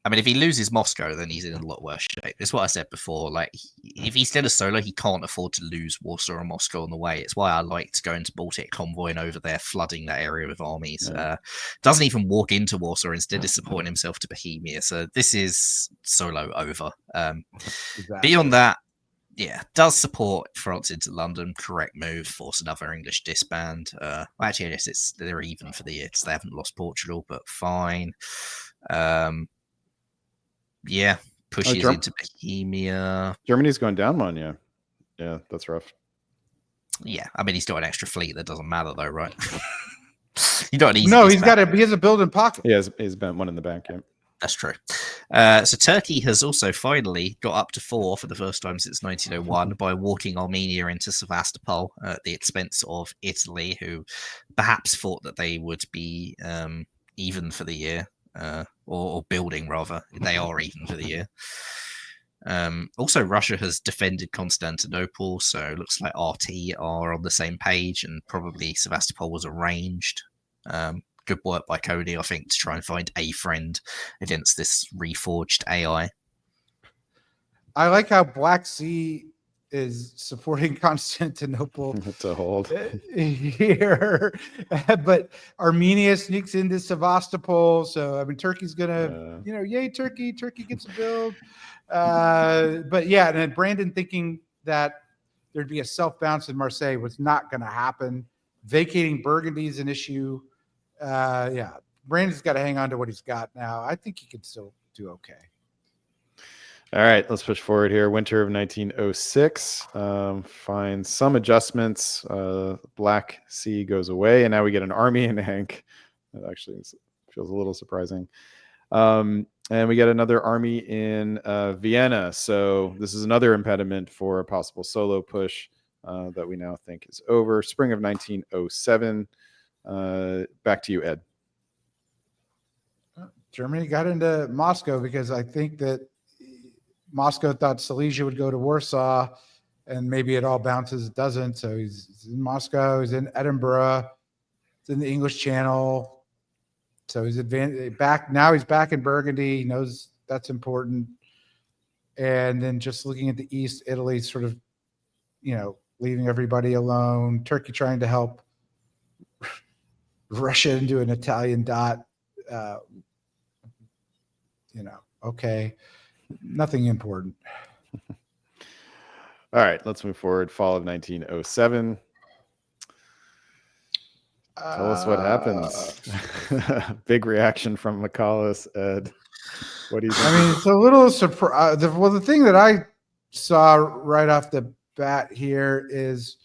I mean, if he loses Moscow, then he's in a lot worse shape. It's what I said before. Like, if he's still a solo, he can't afford to lose Warsaw or Moscow on the way. It's why I liked going to Baltic convoying over there, flooding that area with armies. Yeah. Doesn't even walk into Warsaw, instead is supporting himself to Bohemia. So this is solo over. Beyond that, yeah, does support France into London. Correct move. Force another English disband. Actually, I guess they're even for the year because they haven't lost Portugal, but fine. Yeah, pushes into Bohemia. Germany's going down one, yeah. Yeah, that's rough. Yeah, I mean, he's got an extra fleet. That doesn't matter, though, right? You don't need. No, he has a build-in pocket. Yeah, he's been one in the bank, yeah. That's true. So Turkey has also finally got up to 4 for the first time since 1901 by walking Armenia into Sevastopol at the expense of Italy, who perhaps thought that they would be even for the year. Or building rather. They are even for the year. Also, Russia has defended Constantinople, so it looks like RT are on the same page, and probably Sevastopol was arranged. Good work by Cody, I think, to try and find a friend against this reforged AI. I like how Black Sea is supporting Constantinople to hold here, but Armenia sneaks into Sevastopol. So I mean, Turkey's gonna, yay Turkey! Turkey gets a build. But yeah, and then Brandon thinking that there'd be a self bounce in Marseille was not going to happen. Vacating Burgundy is an issue. Yeah, Brandon's got to hang on to what he's got now. I think he can still do okay. All right, let's push forward here. Winter of 1906. Find some adjustments. Black Sea goes away, and now we get an army in Hank. That actually feels a little surprising. And we get another army in Vienna. So this is another impediment for a possible solo push that we now think is over. Spring of 1907. Back to you, Ed. Germany got into Moscow because I think that Moscow thought Silesia would go to Warsaw, and maybe it all bounces. It doesn't. So he's in Moscow. He's in Edinburgh. It's in the English Channel. So he's back. Now he's back in Burgundy. He knows that's important. And then just looking at the East, Italy sort of, leaving everybody alone. Turkey trying to help Russia into an Italian dot. Okay. Nothing important. All right, let's move forward. Fall of 1907. Tell us what happens. Big reaction from McCallus, Ed. What do you think? I mean, it's a little surprise. Well, the thing that I saw right off the bat here is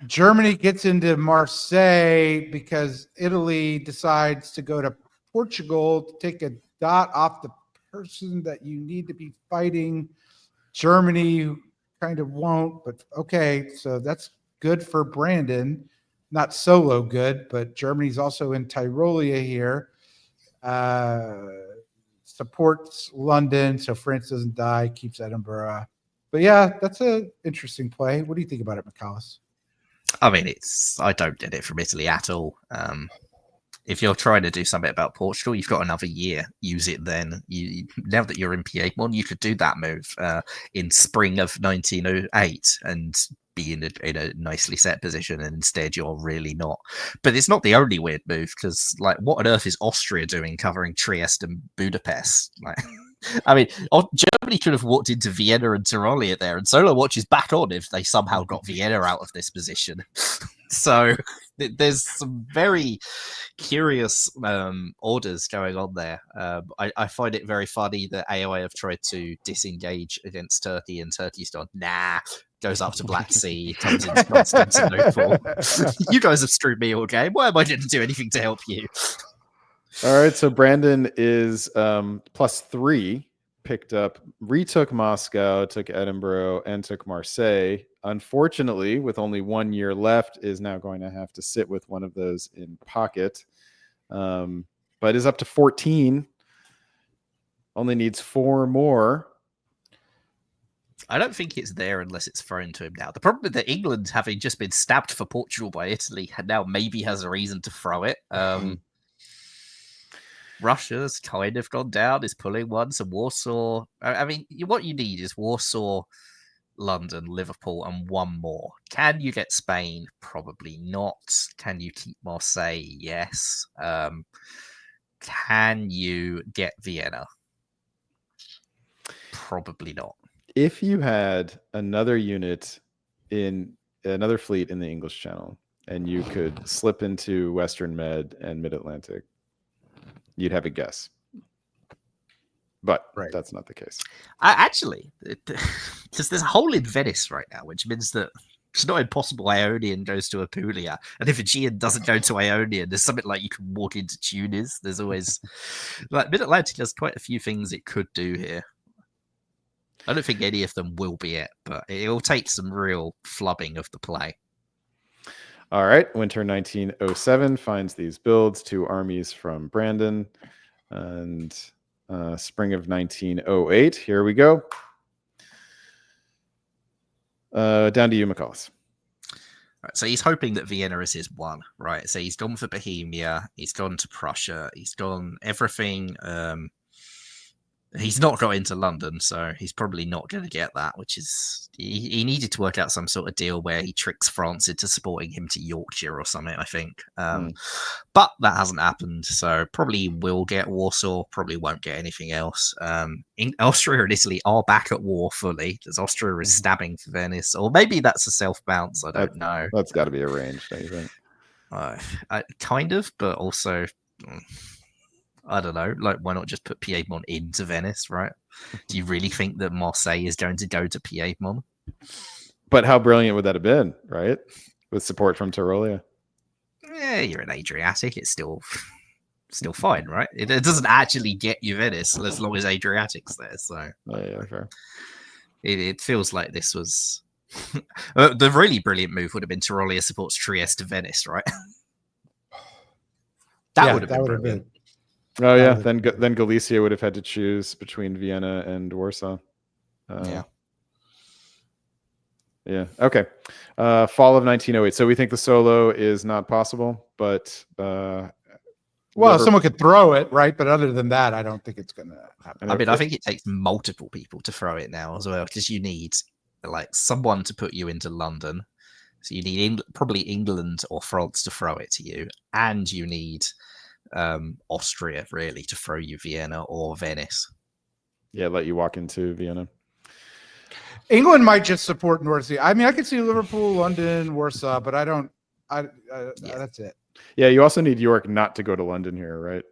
Germany gets into Marseille because Italy decides to go to Portugal to take a dot off the person that you need to be fighting. Germany kind of won't, but okay, so that's good for Brandon. Not solo good, but Germany's also in Tyrolia here. Supports London, so France doesn't die, keeps Edinburgh. But yeah, that's an interesting play. What do you think about it, McCallus? I mean, I don't get it from Italy at all. If you're trying to do something about Portugal, you've got another year. Use it then. Now that you're in Piedmont, you could do that move in spring of 1908 and be in a nicely set position, and instead you're really not. But it's not the only weird move, because what on earth is Austria doing covering Trieste and Budapest? I mean, Germany could have walked into Vienna and Tyrolia there, and Solo Watch is back on if they somehow got Vienna out of this position. So there's some very curious orders going on there. I find it very funny that AOA have tried to disengage against Turkey, and Turkey's gone, nah, goes up to Black Sea, comes into Constantinople. You guys have screwed me all game. Why am I didn't do anything to help you? All right, so Brandon is +3, picked up, retook Moscow, took Edinburgh, and took Marseille. Unfortunately, with only 1 year left, is now going to have to sit with one of those in pocket. But is up to 14. Only needs 4 more. I don't think it's there unless it's thrown to him now. The problem with England having just been stabbed for Portugal by Italy now maybe has a reason to throw it. Russia's kind of gone down, is pulling one. So Warsaw, I mean, what you need is Warsaw, London, Liverpool, and one more. Can you get Spain? Probably not. Can you keep Marseille? Yes. Can you get Vienna? Probably not. If you had another unit in another fleet in the English Channel and you could slip into Western Med and Mid-Atlantic, you'd have a guess. But that's not the case. Actually, because there's a hole in Venice right now, which means that it's not impossible Ionian goes to Apulia. And if Aegean doesn't go to Ionian, there's something like you can walk into Tunis. There's always... like Mid-Atlantic has quite a few things it could do here. I don't think any of them will be it, but it will take some real flubbing of the play. All right. Winter 1907 finds these builds, 2 armies from Brandon. And spring of 1908. Here we go. Down to you, McCullis. Right, so he's hoping that Vienna is his one, right? So he's gone for Bohemia. He's gone to Prussia. He's gone everything. He's not got into London, so he's probably not going to get that, which is... He needed to work out some sort of deal where he tricks France into supporting him to Yorkshire or something, I think. But that hasn't happened, so probably will get Warsaw, probably won't get anything else. Austria and Italy are back at war fully, because Austria is stabbing for Venice, or maybe that's a self-bounce, I don't know. That's got to be arranged, don't you think? Kind of, but also... I don't know, like, why not just put Piedmont into Venice, right? Do you really think that Marseille is going to go to Piedmont? But how brilliant would that have been, right? With support from Tyrolia. Yeah, you're an Adriatic. It's still fine, right? It doesn't actually get you Venice as long as Adriatic's there. So yeah, fair. It feels like this was... the really brilliant move would have been Tyrolia supports Trieste to Venice, right? That would have been brilliant. Oh yeah, then Galicia would have had to choose between Vienna and Warsaw. Yeah. Okay. Fall of 1908. So we think the solo is not possible, but someone could throw it, right? But other than that, I don't think it's going to happen. I mean, I think it takes multiple people to throw it now as well, because you need like someone to put you into London. So you need probably England or France to throw it to you, and you need Austria really to throw you Vienna or Venice. Yeah, let you walk into Vienna. England might just support North Sea. I mean, I could see Liverpool, London, Warsaw, but I don't. That's it. Yeah, you also need York not to go to London here, right?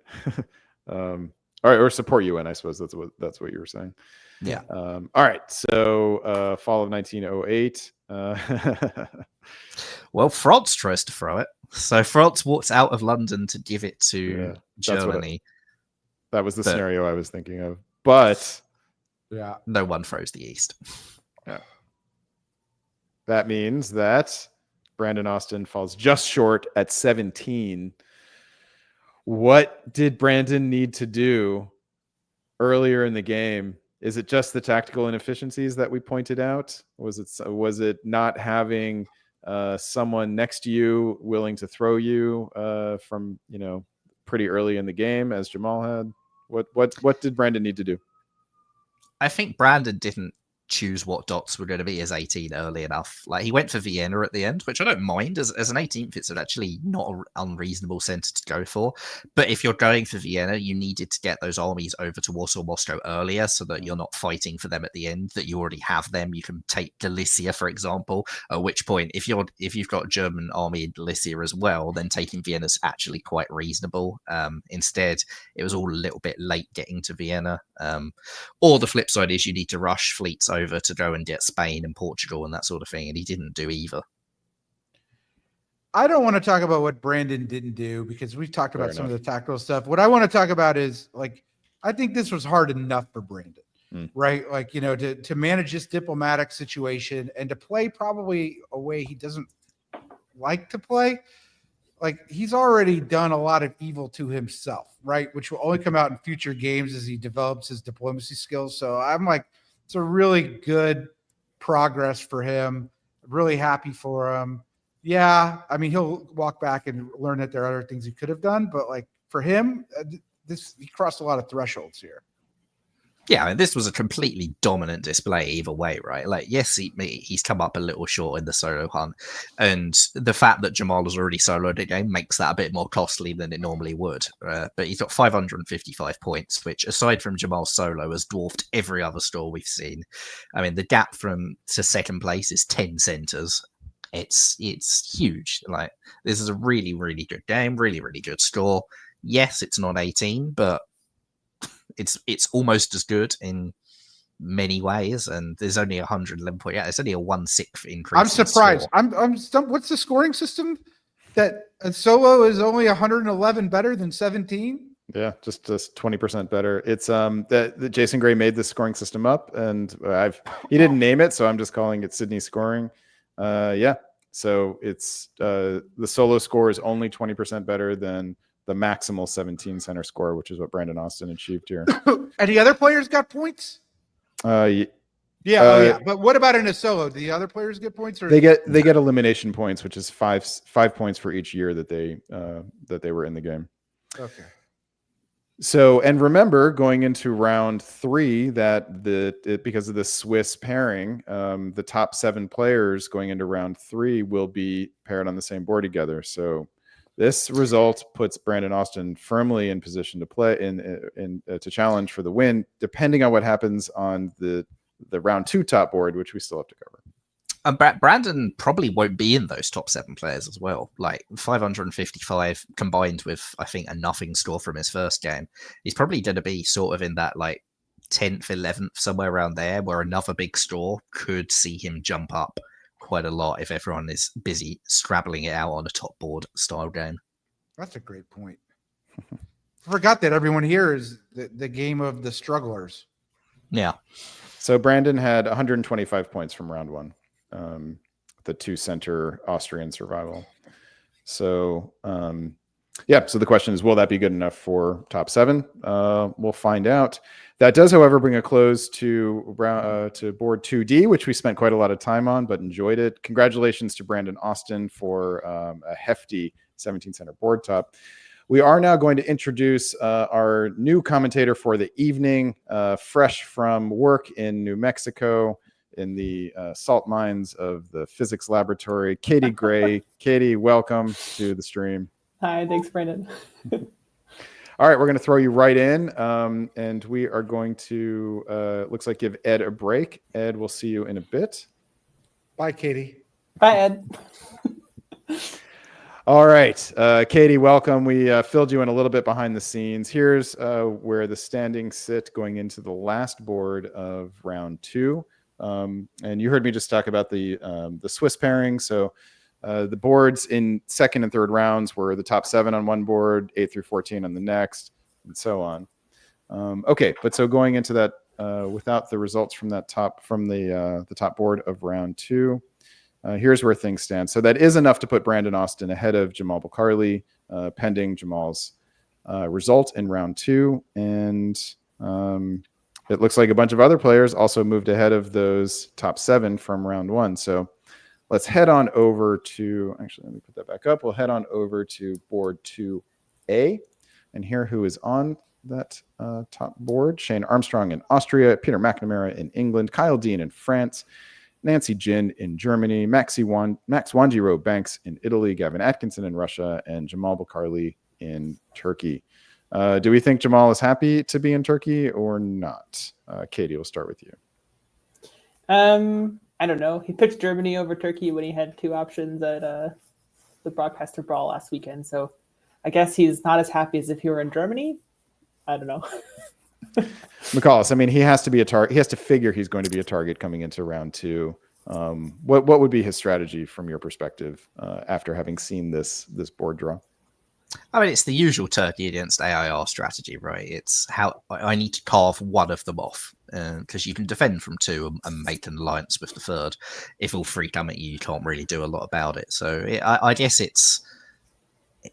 Or support UN. I suppose that's what you were saying. Yeah. All right. So fall of 1908. Well, France tries to throw it. So France walks out of London to give it to Germany. That was the scenario I was thinking of. But no one throws the East. Yeah. That means that Brandon Austin falls just short at 17. What did Brandon need to do earlier in the game? Is it just the tactical inefficiencies that we pointed out? Was it not having someone next to you willing to throw you from pretty early in the game, as Jamal had? What did Brandon need to do? I think Brandon didn't choose what dots were going to be as 18 early enough. Like, he went for Vienna at the end, which I don't mind. As an 18th, it's actually not an unreasonable center to go for. But if you're going for Vienna, you needed to get those armies over to Warsaw, Moscow earlier, so that you're not fighting for them at the end, that you already have them. You can take Galicia, for example, at which point, if you've got a German army in Galicia as well, then taking Vienna is actually quite reasonable. Instead, it was all a little bit late getting to Vienna. Or the flip side is you need to rush fleets over to go and get Spain and Portugal and that sort of thing, and he didn't do either. I don't want to talk about what Brandon didn't do because we've talked Fair about some enough. of the tactical stuff. What I want to talk about is like, I think this was hard enough for Brandon, right? Like, you know, to manage this diplomatic situation and to play probably a way he doesn't like to play. Like, he's already done a lot of evil to himself, right? Which will only come out in future games as he develops his diplomacy skills. So I'm like, it's a really good progress for him. Really happy for him. Yeah, I mean, he'll walk back and learn that there are other things he could have done, but like for him, he crossed a lot of thresholds here. Yeah, I mean, this was a completely dominant display either way, right? Like, yes, he's come up a little short in the solo hunt, and the fact that Jamal has already soloed the game makes that a bit more costly than it normally would. But he's got 555 points, which, aside from Jamal's solo, has dwarfed every other store we've seen. I mean, the gap to second place is 10 centers. It's huge. Like, this is a really, really good game, really, really good score. Yes, it's not 18, but it's almost as good in many ways, and there's only 111 point. Yeah, it's only a 1/6 increase. I'm surprised. I'm stumped. What's the scoring system that a solo is only 111 better than 17? Yeah, just 20% better. It's that Jason Gray made this scoring system up, and he didn't name it, so I'm just calling it Sydney scoring. Yeah, so it's the solo score is only 20% better than the maximal 17 center score, which is what Brandon Austin achieved here. Any other players got points? Yeah. Yeah. But what about in a solo? Do the other players get points? Or they get elimination points, which is five points for each year that they were in the game. Okay. So, and remember, going into round 3, that because of the Swiss pairing, the top 7 players going into round 3 will be paired on the same board together. So, this result puts Brandon Austin firmly in position to play to challenge for the win, depending on what happens on the round 2 top board, which we still have to cover. Brandon probably won't be in those top 7 players as well. Like 555 combined with, I think, a nothing score from his first game. He's probably going to be sort of in that like 10th, 11th, somewhere around there, where another big score could see him jump up quite a lot if everyone is busy scrabbling it out on a top board style game. That's a great point. I forgot that everyone here is the game of the strugglers. Yeah. So Brandon had 125 points from round 1. The 2 center Austrian survival. So so the question is, will that be good enough for top 7? We'll find out. That does, however, bring a close to board 2D, which we spent quite a lot of time on, but enjoyed it. Congratulations to Brandon Austin for a hefty 17 center board top. We are now going to introduce our new commentator for the evening, fresh from work in New Mexico, in the salt mines of the physics laboratory, Katie Gray. Katie, welcome to the stream. Hi, thanks, Brandon. All right, we're going to throw you right in, and we are going to, looks like, give Ed a break. Ed, we'll see you in a bit. Bye, Katie. Bye, Ed. All right, Katie, welcome. We filled you in a little bit behind the scenes. Here's where the standings sit going into the last board of round 2. And you heard me just talk about the Swiss pairing. So the boards in second and third rounds were the top 7 on one board, 8 through 14 on the next, and so on. Okay, but so going into that without the results from the top board of round 2, here's where things stand. So that is enough to put Brandon Austin ahead of Jamal Bukharli, pending Jamal's result in round 2, and it looks like a bunch of other players also moved ahead of those top 7 from round 1. So let's head on over to, actually, let me put that back up. We'll head on over to board 2A and hear who is on that top board. Shane Armstrong in Austria, Peter McNamara in England, Kyle Dean in France, Nancy Jin in Germany, Max Wanjiro Banks in Italy, Gavin Atkinson in Russia, and Jamal Bukharli in Turkey. Do we think Jamal is happy to be in Turkey or not? Katie, we'll start with you. I don't know. He picked Germany over Turkey when he had 2 options at the Broadcaster Brawl last weekend. So I guess he's not as happy as if he were in Germany. I don't know. McCallus, I mean, he has to be a target. He has to figure he's going to be a target coming into round 2. What would be his strategy from your perspective after having seen this board draw? I mean, it's the usual Turkey against AIR strategy, right? It's how I need to carve one of them off, because you can defend from 2 and make an alliance with the 3rd. If all 3 come at you, you can't really do a lot about it. So I guess it's,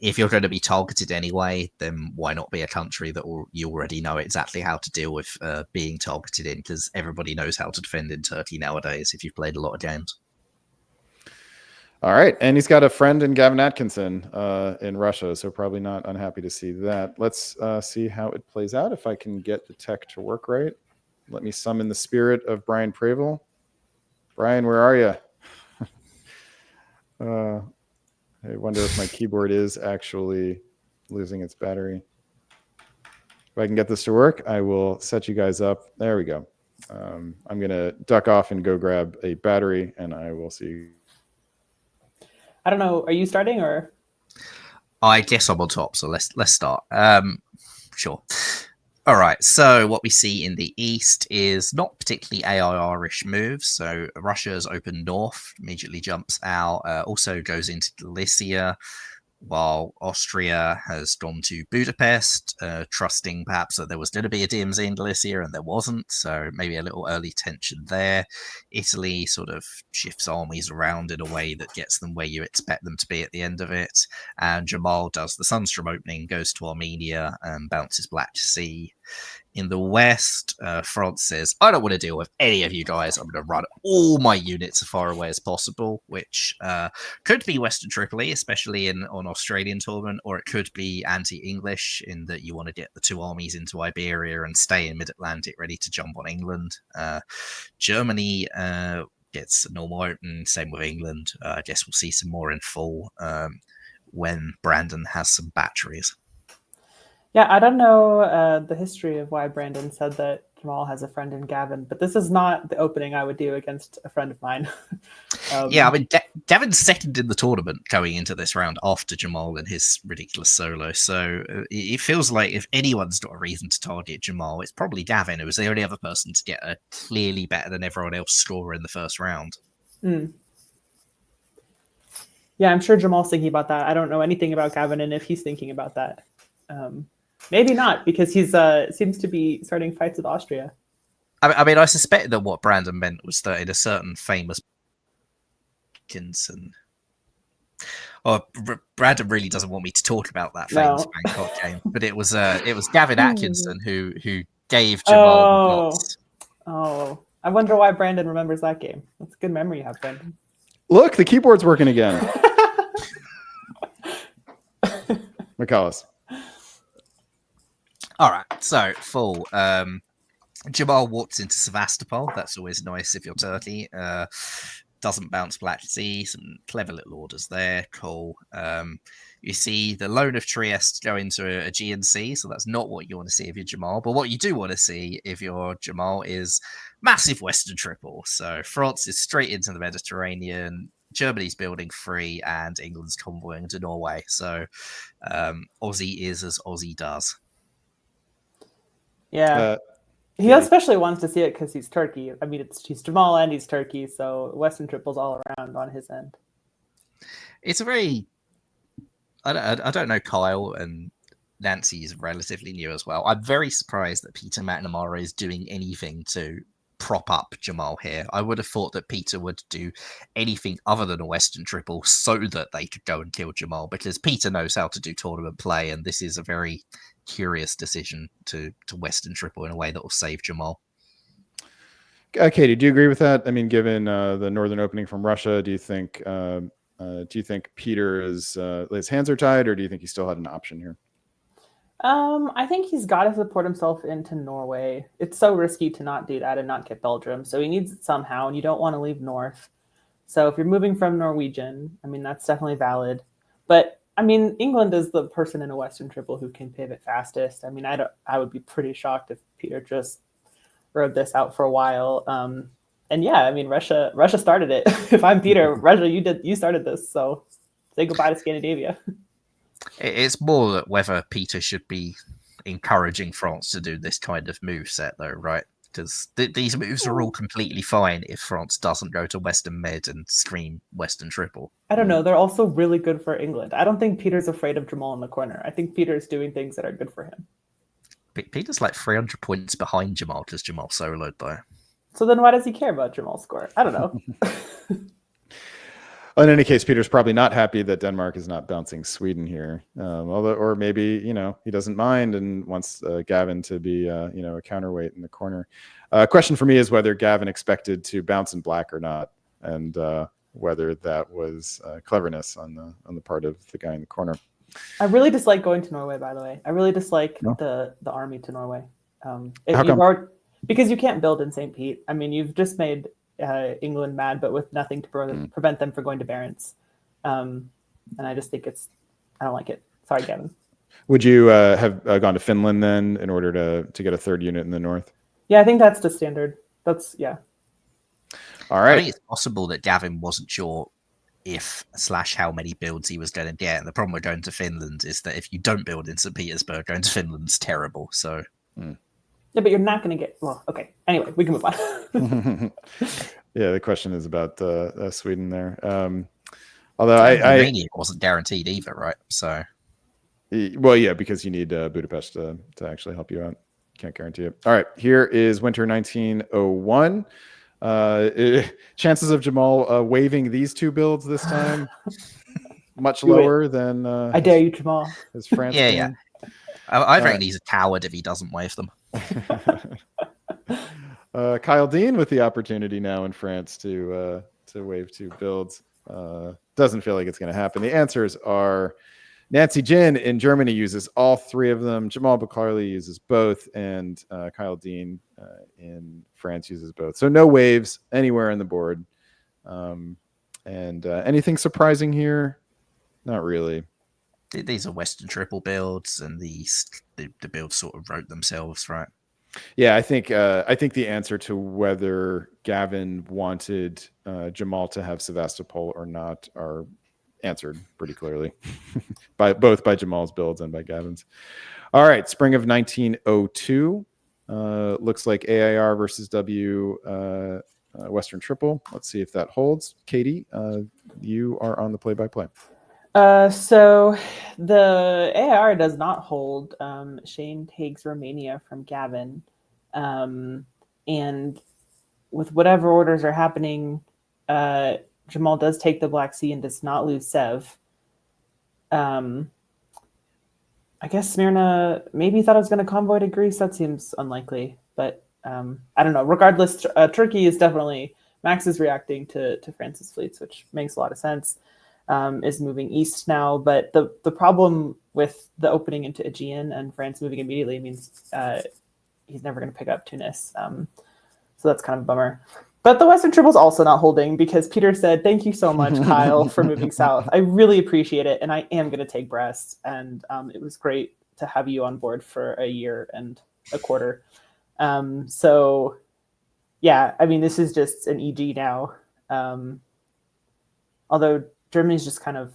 if you're going to be targeted anyway, then why not be a country that you already know exactly how to deal with being targeted in, because everybody knows how to defend in Turkey nowadays if you've played a lot of games. All right, and he's got a friend in Gavin Atkinson in Russia, so probably not unhappy to see that. Let's see how it plays out. If I can get the tech to work right, let me summon the spirit of Brian Pravel. Brian, where are you? I wonder if my keyboard is actually losing its battery. If I can get this to work, I will set you guys up. There we go. I'm going to duck off and go grab a battery, and I will see you. I don't know. Are you starting or? I guess I'm on top, so let's start. Sure. All right. So what we see in the east is not particularly AIR-ish moves. So Russia's open north, immediately jumps out, also goes into Galicia, while Austria has gone to Budapest, trusting perhaps that there was going to be a DMZ in Galicia and there wasn't, so maybe a little early tension there. Italy sort of shifts armies around in a way that gets them where you expect them to be at the end of it, and Jamal does the Sunstrom opening, goes to Armenia and bounces Black Sea. In the west, France says, I don't want to deal with any of you guys. I'm going to run all my units as far away as possible, which could be Western Tripoli, especially on Australian tournament, or it could be anti-English in that you want to get the 2 armies into Iberia and stay in mid-Atlantic ready to jump on England. Germany gets a normal open, same with England. I guess we'll see some more in fall when Brandon has some batteries. Yeah, I don't know the history of why Brandon said that Jamal has a friend in Gavin, but this is not the opening I would do against a friend of mine. Yeah, I mean, Gavin's second in the tournament going into this round after Jamal and his ridiculous solo. So it feels like if anyone's got a reason to target Jamal, it's probably Gavin, who was the only other person to get a clearly better than everyone else score in the first round. Mm. Yeah, I'm sure Jamal's thinking about that. I don't know anything about Gavin and if he's thinking about that. Maybe not, because he's seems to be starting fights with Austria. I mean, I suspect that what Brandon meant was that in a certain famous Atkinson. Oh, Brandon really doesn't want me to talk about that famous Bangkok game, but it was Gavin Atkinson who gave Jamal the dots. Oh, I wonder why Brandon remembers that game. That's a good memory you have, Brandon. Look, the keyboard's working again. McCallus. All right, so full. Jamal walks into Sevastopol. That's always nice if you're Turkey. Doesn't bounce Black Sea. Some clever little orders there. Cool. You see the loan of Trieste go into a GNC, so that's not what you want to see if you're Jamal. But what you do want to see if you're Jamal is massive Western triple. So France is straight into the Mediterranean. Germany's building 3, and England's convoying to Norway. So Aussie is as Aussie does. Yeah. He especially wants to see it because he's Turkey. I mean, he's Jamal and he's Turkey, so Western triples all around on his end. It's a very... I don't know Kyle, and Nancy is relatively new as well. I'm very surprised that Peter McNamara is doing anything to prop up Jamal here. I would have thought that Peter would do anything other than a Western triple so that they could go and kill Jamal, because Peter knows how to do tournament play, and this is a very curious decision to Western triple in a way that will save Jamal. Katie, do you agree with that? I mean, given the northern opening from Russia, do you think Peter is his hands are tied, or do you think he still had an option here? I think he's got to support himself into Norway. It's so risky to not do that and not get Belgium, so he needs it somehow, and you don't want to leave north. So if you're moving from Norwegian, I mean, that's definitely valid. But I mean, England is the person in a Western triple who can pivot fastest. I mean, I would be pretty shocked if Peter just rode this out for a while. And yeah, I mean, Russia started it. If I'm Peter, Russia, you started this. So say goodbye to Scandinavia. It's more that whether Peter should be encouraging France to do this kind of move set, though, right? Because these moves are all completely fine if France doesn't go to Western Med and scream Western Triple. I don't know. They're also really good for England. I don't think Peter's afraid of Jamal in the corner. I think Peter's doing things that are good for him. Peter's like 300 points behind Jamal because Jamal soloed, though. So then why does he care about Jamal's score? I don't know. In any case, Peter's probably not happy that Denmark is not bouncing Sweden here. Or maybe, he doesn't mind and wants Gavin to be, a counterweight in the corner. Question for me is whether Gavin expected to bounce in black or not, and whether that was cleverness on the part of the guy in the corner. I really dislike going to Norway, by the way. I really dislike the army to Norway. How come? Because you can't build in St. Pete. I mean, you've just made England mad, but with nothing to prevent them from going to Barents. And I just think I don't like it. Sorry, Gavin. Would you have gone to Finland then in order to get a third unit in the north? Yeah, I think that's the standard. Yeah. All right. I think it's possible that Gavin wasn't sure if/how many builds he was going to get. And the problem with going to Finland is that if you don't build in St. Petersburg, going to Finland's terrible. So. Yeah, but you're not going to get... Well, okay. Anyway, we can move on. Yeah, the question is about Sweden there. Although Romania wasn't guaranteed either, right? So... Well, yeah, because you need Budapest to actually help you out. Can't guarantee it. All right, here is winter 1901. Chances of Jamal waiving these two builds this time much lower than I dare you, Jamal. his France. Yeah. I reckon he's a coward if he doesn't waive them. Kyle Dean with the opportunity now in France to waive two builds. Doesn't feel like it's going to happen. The answers are Nancy Jin in Germany uses all three of them. Jamal Bukarli uses both, and Kyle Dean in France uses both. So no waves anywhere on the board. And anything surprising here? Not really. These are Western Triple builds, and the builds sort of wrote themselves, right? Yeah, I think the answer to whether Gavin wanted Jamal to have Sevastopol or not are answered pretty clearly both by Jamal's builds and by Gavin's. All right, spring of 1902. Looks like AIR versus W Western Triple. Let's see if that holds. Katie, you are on the play-by-play. So the AIR does not hold. Shane takes Romania from Gavin. And with whatever orders are happening, Jamal does take the Black Sea and does not lose Sev. I guess Smyrna maybe thought I was going to convoy to Greece. That seems unlikely, but I don't know. Regardless, Turkey is definitely... Max is reacting to France's fleets, which makes a lot of sense. Is moving east now, but the problem with the opening into Aegean and France moving immediately means he's never going to pick up Tunis. So that's kind of a bummer. But the Western Triple's also not holding because Peter said, "Thank you so much, Kyle, for moving south. I really appreciate it, and I am going to take Brest. And it was great to have you on board for a year and a quarter." So, yeah, I mean, this is just an EG now. Although Germany's just kind of,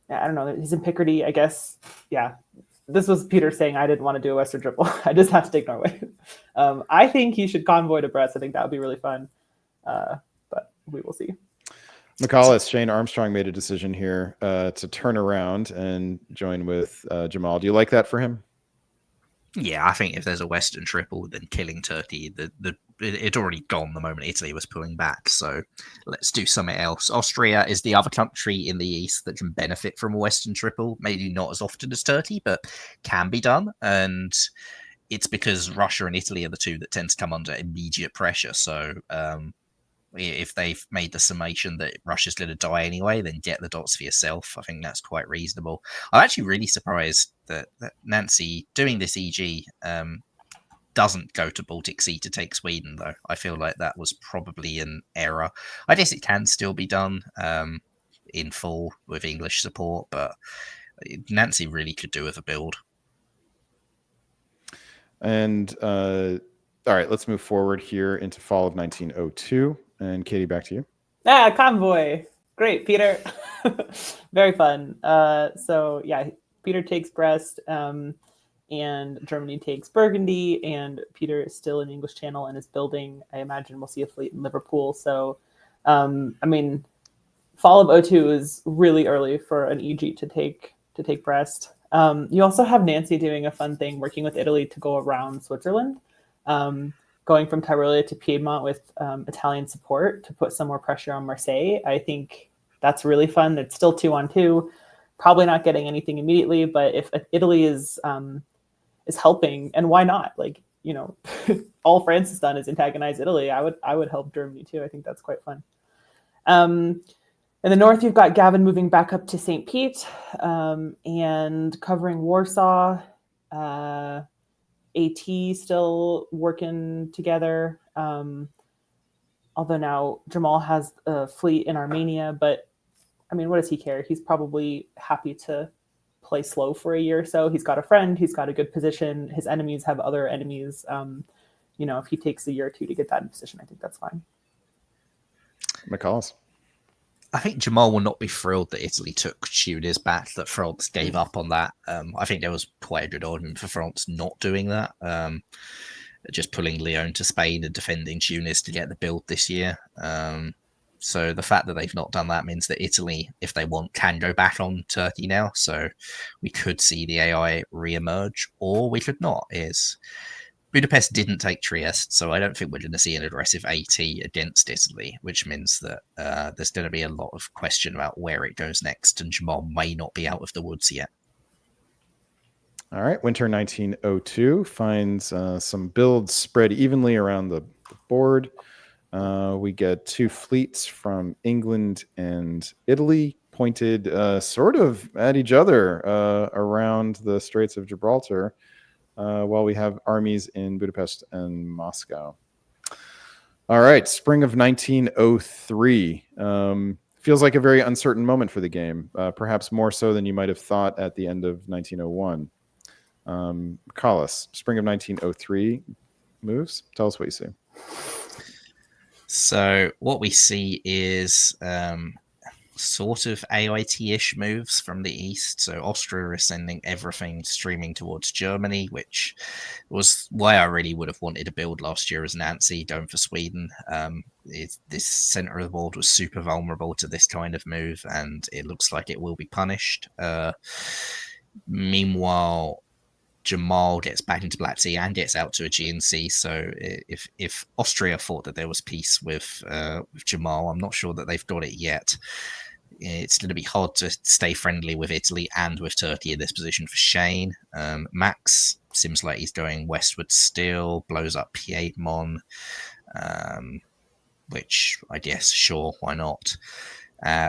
I don't know, he's in Picardy, I guess. Yeah, this was Peter saying I didn't want to do a Western Triple. I just have to take Norway. I think he should convoy to Brest. I think that would be really fun. But we will see. McCallus, Shane Armstrong made a decision here to turn around and join with Jamal. Do you like that for him? Yeah, I think if there's a Western Triple, then killing Turkey, it's already gone the moment Italy was pulling back. So let's do something else. Austria is the other country in the east that can benefit from a Western Triple. Maybe not as often as Turkey, but can be done. And it's because Russia and Italy are the two that tend to come under immediate pressure. So if they've made the summation that Russia's going to die anyway, then get the dots for yourself. I think that's quite reasonable. I'm actually really surprised that Nancy, doing this EG, doesn't go to Baltic Sea to take Sweden, though. I feel like that was probably an error. I guess it can still be done in full with English support, but Nancy really could do with a build. And all right, let's move forward here into fall of 1902. And Katie, back to you. Convoy. Great, Peter. Very fun. So yeah, Peter takes Brest, and Germany takes Burgundy, and Peter is still in the English Channel and is building. I imagine we'll see a fleet in Liverpool. So, I mean, fall of O2 is really early for an EG to take Brest. You also have Nancy doing a fun thing, working with Italy to go around Switzerland, going from Tyrolia to Piedmont with Italian support to put some more pressure on Marseille. I think that's really fun. It's still 2-on-2, probably not getting anything immediately, but if Italy is helping, and why not? Like, you know, all France has done is antagonize Italy. I would help Germany too. I think that's quite fun. In the north, you've got Gavin moving back up to St. Pete and covering Warsaw. AT still working together. Although now Jamal has a fleet in Armenia, but I mean, what does he care? He's probably happy to play slow for a year or so. He's got a friend. He's got a good position. His enemies have other enemies. You know, if he takes a year or two to get that in position, I think that's fine. McCallus. I think Jamal will not be thrilled that Italy took Tunis back, that France gave up on that. I think there was quite a good argument for France not doing that. Just pulling Lyon to Spain and defending Tunis to get the build this year. So the fact that they've not done that means that Italy, if they want, can go back on Turkey now. So we could see the AI re-emerge, or we could not. Budapest didn't take Trieste, so I don't think we're going to see an aggressive AT against Italy, which means that there's going to be a lot of question about where it goes next, and Jamal may not be out of the woods yet. All right, winter 1902 finds some builds spread evenly around the board. We get 2 fleets from England and Italy pointed sort of at each other around the Straits of Gibraltar, while we have armies in Budapest and Moscow. All right, spring of 1903. Feels like a very uncertain moment for the game, perhaps more so than you might have thought at the end of 1901. Collis, spring of 1903 moves. Tell us what you see. So what we see is sort of AIT-ish moves from the east. So Austria is sending everything streaming towards Germany, which was why I really would have wanted to build last year as Nancy going for Sweden. This center of the board was super vulnerable to this kind of move, and it looks like it will be punished. Meanwhile, Jamal gets back into Black Sea and gets out to a GNC. So if Austria thought that there was peace with Jamal, I'm not sure that they've got it yet. It's going to be hard to stay friendly with Italy and with Turkey in this position for Shane. Max seems like he's going westward still, blows up Piedmont, which I guess, sure, why not?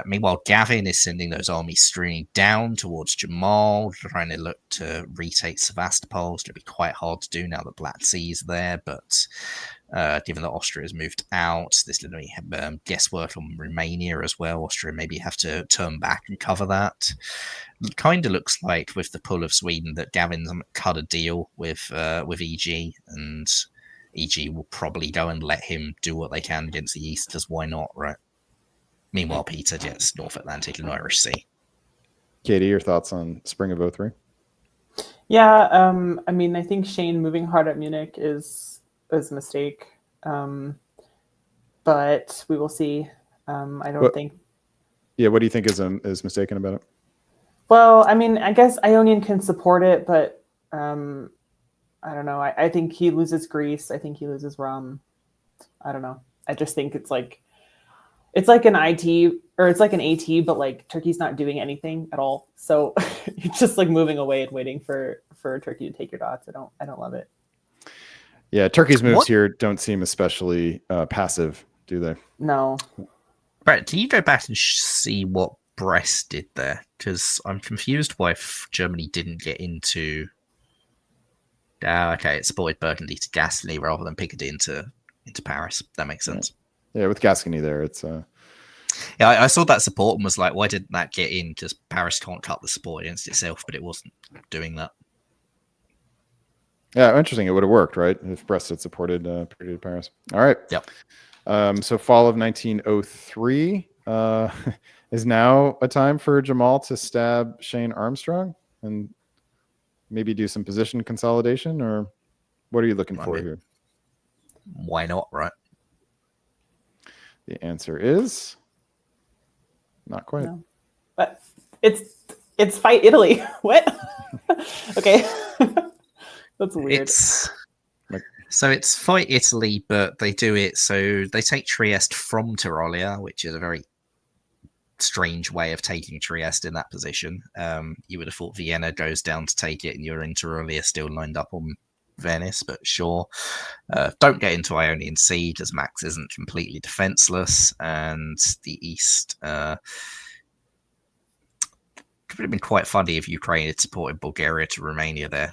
Meanwhile, Gavin is sending those armies streaming down towards Jamal, trying to look to retake Sevastopol. It's going to be quite hard to do now that Black Sea is there, but given that Austria has moved out, there's going to be guesswork on Romania as well. Austria maybe have to turn back and cover that. It kind of looks like with the pull of Sweden that Gavin's cut a deal with EG, and EG will probably go and let him do what they can against the East, because why not, right? Meanwhile, Peter gets North Atlantic and Irish Sea. Katie, your thoughts on spring of 03? Yeah, I mean, I think Shane moving hard at Munich is a mistake, but we will see. I don't think. Yeah, what do you think is mistaken about it? Well, I mean, I guess Ionian can support it, but I don't know. I think he loses Greece. I think he loses Rum. I don't know. I just think it's like an IT, or it's like an AT, but like Turkey's not doing anything at all. So it's just like moving away and waiting for Turkey to take your dots. I don't love it. Yeah, Turkey's moves here don't seem especially passive, do they? No. Brett, can you go back and see what Brest did there? Because I'm confused why Germany didn't get into. Okay, it supported Burgundy to Gascony rather than Picardy into Paris. That makes sense. Yeah, with Gascony there, it's yeah, I saw that support and was like, why didn't that get in? Because Paris can't cut the support against itself, but it wasn't doing that. Yeah, interesting. It would have worked, right? If Brest had supported Paris. All right. Yep. So fall of 1903 is now a time for Jamal to stab Shane Armstrong. and maybe do some position consolidation, or what are you looking I for mean- here? Why not, right? The answer is not quite. No. But it's fight Italy. What? Okay. That's weird. It's fight Italy, but they do it so they take Trieste from Tyrolia, which is a very strange way of taking Trieste in that position. You would have thought Vienna goes down to take it, and you're in Tyrolia still lined up on Venice, but sure. Don't get into Ionian Sea, as Max isn't completely defenseless, and the East. It would have been quite funny if Ukraine had supported Bulgaria to Romania there.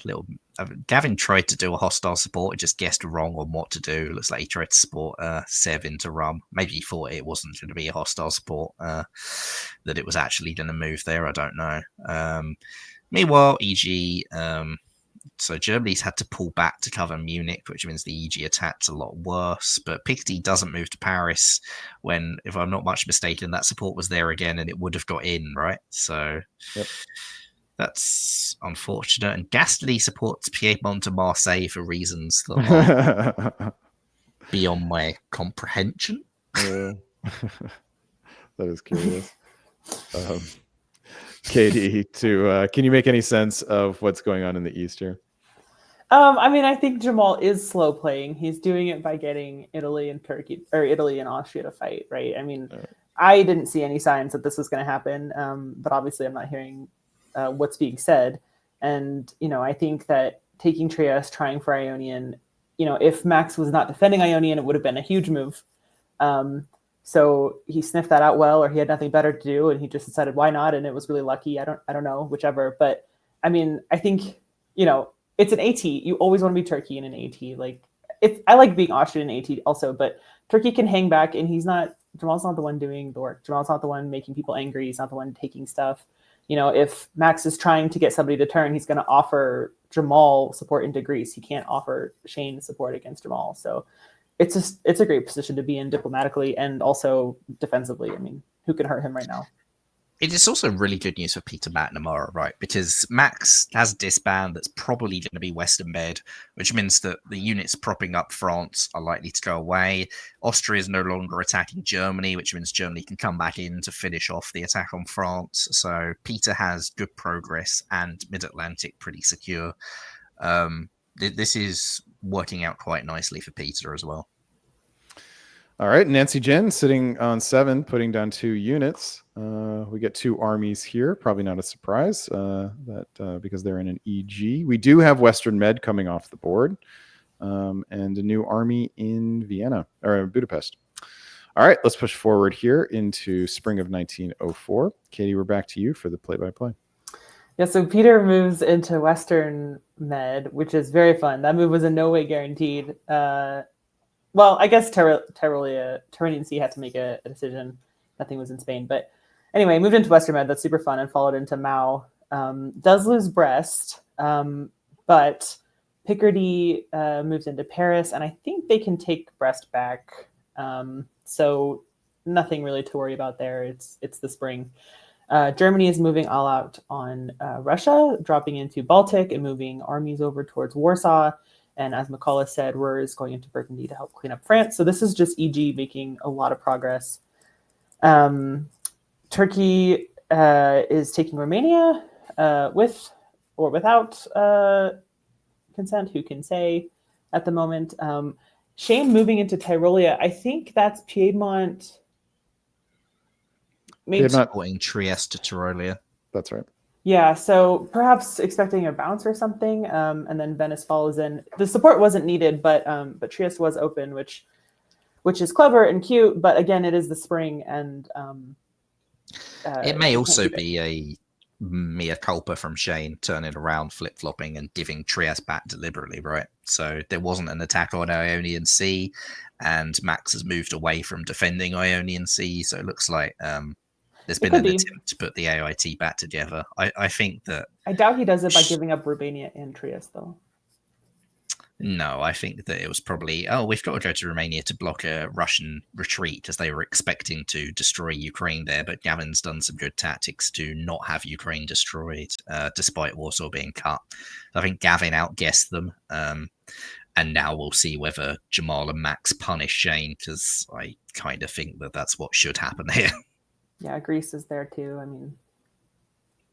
Gavin tried to do a hostile support, he just guessed wrong on what to do. Looks like he tried to support Sev into Rum. Maybe he thought it wasn't going to be a hostile support, that it was actually going to move there. I don't know. Meanwhile, EG, so Germany's had to pull back to cover Munich, which means the EG attack's a lot worse. But Picardy doesn't move to Paris when, if I'm not much mistaken, that support was there again and it would have got in, right? So that's unfortunate. And Gaston supports Piedmont and Marseille for reasons that are beyond my comprehension. That is curious. Katie, can you make any sense of what's going on in the East here? I mean, I think Jamal is slow playing. He's doing it by getting Italy and Italy and Austria to fight, right? I mean, I didn't see any signs that this was going to happen, but obviously I'm not hearing what's being said. And, I think that taking Trieste, trying for Ionian, if Max was not defending Ionian, it would have been a huge move. So he sniffed that out well, or he had nothing better to do, and he just decided why not, and it was really lucky. I don't know, whichever. But I mean, I think it's an AT. You always want to be Turkey in an AT. Like, I like being Austrian in AT also, but Turkey can hang back, and Jamal's not the one doing the work. Jamal's not the one making people angry. He's not the one taking stuff. If Max is trying to get somebody to turn, he's going to offer Jamal support into Greece. He can't offer Shane support against Jamal. So it's a great position to be in diplomatically and also defensively. I mean, who can hurt him right now? It is also really good news for Peter McNamara, right? Because Max has a disband that's probably going to be Western Med, which means that the units propping up France are likely to go away. Austria is no longer attacking Germany, which means Germany can come back in to finish off the attack on France. So Peter has good progress and Mid-Atlantic pretty secure. This is working out quite nicely for Peter as well. All right, Nancy Jen sitting on 7, putting down 2 units. We get 2 armies here. Probably not a surprise that because they're in an EG. We do have Western Med coming off the board, and a new army in Vienna or Budapest. All right, let's push forward here into spring of 1904. Katie, we're back to you for the play-by-play. Yeah, so Peter moves into Western Med, which is very fun. That move was in no way guaranteed. Well, I guess Tyrrhenian Sea had to make a decision. Nothing was in Spain. But anyway, moved into Western Med. That's super fun, and followed into Mao. Does lose Brest, but Picardy moves into Paris, and I think they can take Brest back. So nothing really to worry about there. It's the spring. Germany is moving all out on Russia, dropping into Baltic and moving armies over towards Warsaw. And as McCullough said, Ruhr is going into Burgundy to help clean up France. So this is just EG making a lot of progress. Turkey is taking Romania with or without consent, who can say at the moment. Shane moving into Tyrolia, I think that's Piedmont. Piedmont. Supporting Trieste to Tyrolia. That's right. Yeah, so perhaps expecting a bounce or something, and then Venice follows in. The support wasn't needed, but Trieste was open, which is clever and cute. But again, it is the spring, and it may also be a mea culpa from Shane turning around, flip flopping, and giving Trieste back deliberately, right? So there wasn't an attack on Ionian Sea, and Max has moved away from defending Ionian Sea. So it looks like there's been an attempt to put the AIT back together. I think that... I doubt he does it by giving up Romania and Trieste, though. No, I think that it was probably, we've got to go to Romania to block a Russian retreat as they were expecting to destroy Ukraine there. But Gavin's done some good tactics to not have Ukraine destroyed, despite Warsaw being cut. I think Gavin outguessed them. And now we'll see whether Jamal and Max punish Shane, because I kind of think that that's what should happen here. Yeah, Greece is there too. I mean,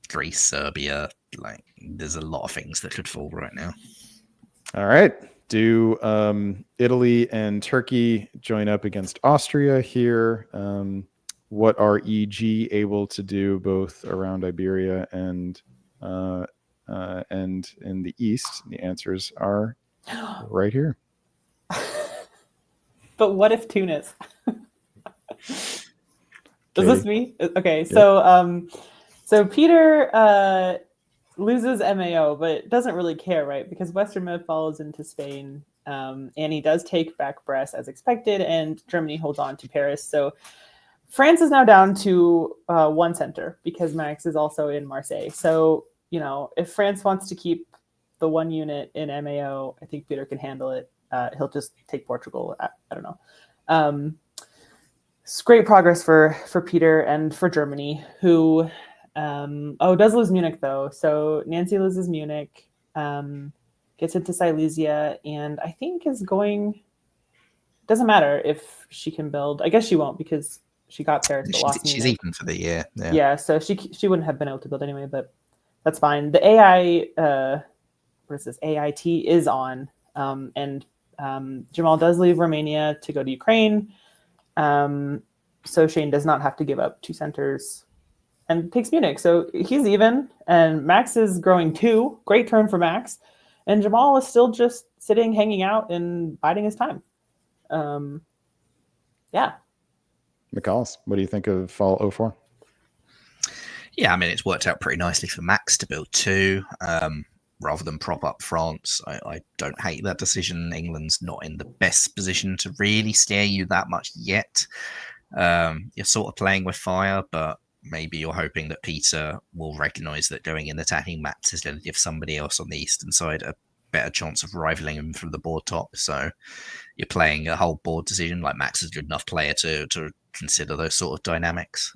Greece, Serbia, like there's a lot of things that could fall right now. All right. Do Italy and Turkey join up against Austria here? What are EG able to do both around Iberia and in the east? The answers are right here. but what if Tunis? Is this me? Okay, Yeah. so Peter loses MAO, but doesn't really care, right? Because Western Med follows into Spain, and he does take back Brest as expected, and Germany holds on to Paris. So France is now down to one center because Max is also in Marseille. So, you know, if France wants to keep the one unit in MAO, I think Peter can handle it. He'll just take Portugal. I don't know. It's great progress for Peter and for Germany, who does lose Munich though. So Nancy loses Munich, gets into Silesia, and I think is going. Doesn't matter if she can build. I guess she won't because she got Paris but lost She's Munich. even for the year. Yeah, so she wouldn't have been able to build anyway, but that's fine. The AI, what is this? AIT is on, and Jamal does leave Romania to go to Ukraine. So Shane does not have to give up 2 centers and takes Munich. So he's even, and Max is growing 2. Great turn for Max. And Jamal is still just sitting, hanging out, and biding his time. Yeah. McCallis, what do you think of Fall 04? Yeah, I mean, it's worked out pretty nicely for Max to build 2 rather than prop up France. I don't hate that decision. England's not in the best position to really steer you that much yet. You're sort of playing with fire, but maybe you're hoping that Peter will recognise that going in attacking maps is going to give somebody else on the eastern side a better chance of rivaling him from the board top. So you're playing a whole board decision. Like Max is a good enough player to consider those sort of dynamics.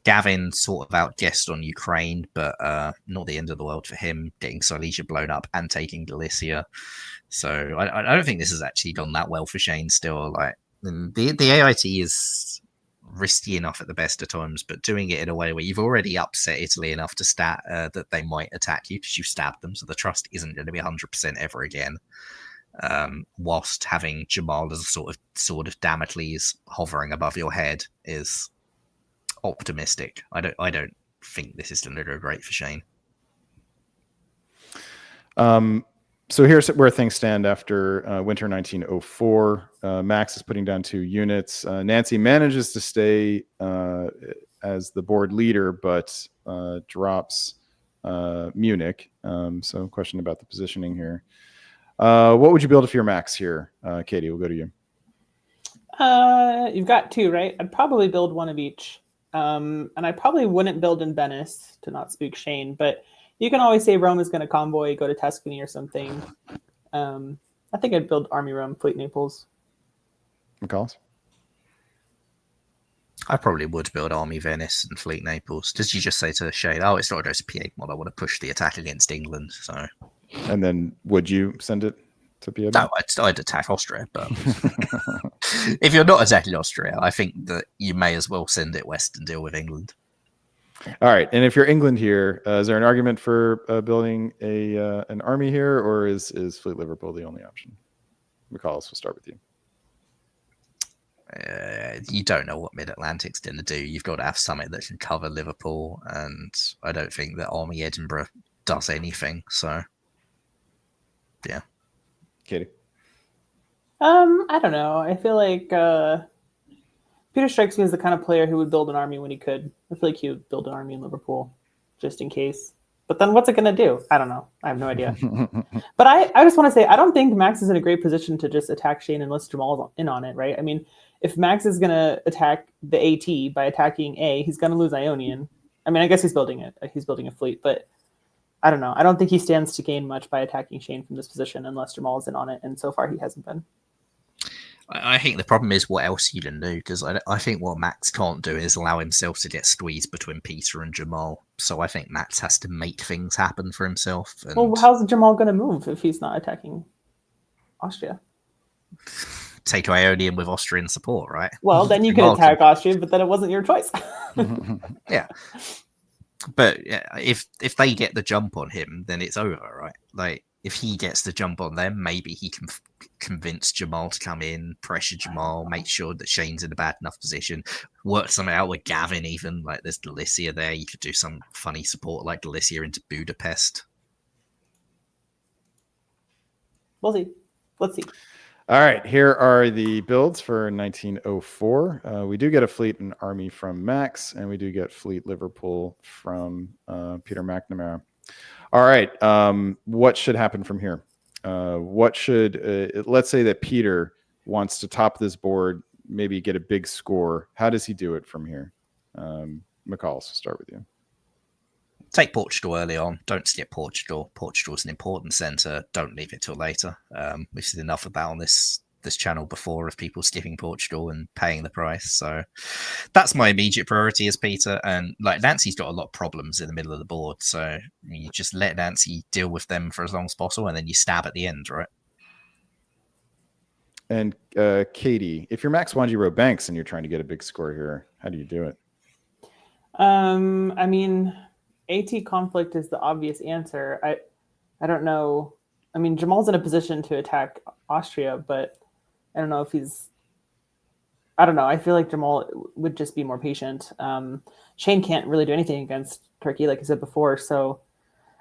Gavin sort of outguessed on Ukraine, but not the end of the world for him, getting Silesia blown up and taking Galicia. So I don't think this has actually gone that well for Shane still. Like the AIT is risky enough at the best of times, but doing it in a way where you've already upset Italy enough to stat that they might attack you because you stabbed them, so the trust isn't going to be 100% ever again. Whilst having Jamal as a sort of Damocles hovering above your head is optimistic. I don't think this is going to go great for Shane. So here's where things stand after winter 1904. Max is putting down 2 units. Nancy manages to stay as the board leader, but drops Munich. So question about the positioning here. What would you build if you're Max here? Katie, we'll go to you. You've got 2, right? I'd probably build 1 of each. And I probably wouldn't build in Venice to not spook Shane, but you can always say Rome is going to convoy, go to Tuscany or something. I think I'd build Army Rome, Fleet Naples. McCallis? I probably would build Army Venice and Fleet Naples. Does you just say to Shane, it's not just a P8 mod, I want to push the attack against England. So, and then would you send it to P8? No, I'd attack Austria, but if you're not attacking Austria, I think that you may as well send it west and deal with England. All right, and if you're England here, is there an argument for building an army here, or is Fleet Liverpool the only option? McCallis, we'll start with you. You don't know what Mid-Atlantic's going to do. You've got to have something that can cover Liverpool, and I don't think that Army Edinburgh does anything. So, yeah. Katie? I don't know. I feel like Peter strikes me as the kind of player who would build an army when he could. I feel like he would build an army in Liverpool just in case. But then what's it going to do? I don't know. I have no idea. But I just want to say, I don't think Max is in a great position to just attack Shane unless Jamal's in on it, right? I mean, if Max is going to attack the AT by attacking A, he's going to lose Ionian. I mean, I guess he's building it. He's building a fleet. But I don't know. I don't think he stands to gain much by attacking Shane from this position unless Jamal is in on it, and so far he hasn't been. I think the problem is what else you can do, because I think what Max can't do is allow himself to get squeezed between Peter and Jamal. So I think Max has to make things happen for himself. And Well, how's Jamal going to move if he's not attacking Austria? take Ionian with Austrian support, right? Well, then you can Jamal attack Austria, but then it wasn't your choice. Yeah. But yeah, if they get the jump on him, then it's over, right? Like, if he gets the jump on them, maybe he can convince Jamal to come in, pressure Jamal, make sure that Shane's in a bad enough position, work something out with Gavin even. Like, there's Delicia there. You could do some funny support like Delicia into Budapest. We'll see. Let's see. All right, here are the builds for 1904. We do get a fleet and army from Max, and we do get fleet Liverpool from Peter McNamara. All right, what should happen from here? What should, let's say that Peter wants to top this board, maybe get a big score. How does he do it from here? McCall, so start with you. Take Portugal early on. Don't skip Portugal. Portugal's an important centre. Don't leave it till later. We've seen enough about on this channel before of people skipping Portugal and paying the price. So that's my immediate priority as Peter. And like, Nancy's got a lot of problems in the middle of the board. So you just let Nancy deal with them for as long as possible, and then you stab at the end, right? And Katie, if you're Max Wanji Banks and you're trying to get a big score here, how do you do it? I mean, AT conflict is the obvious answer. I don't know. I mean, Jamal's in a position to attack Austria, but I don't know if he's. I don't know. I feel like Jamal would just be more patient. Shane can't really do anything against Turkey, like I said before. So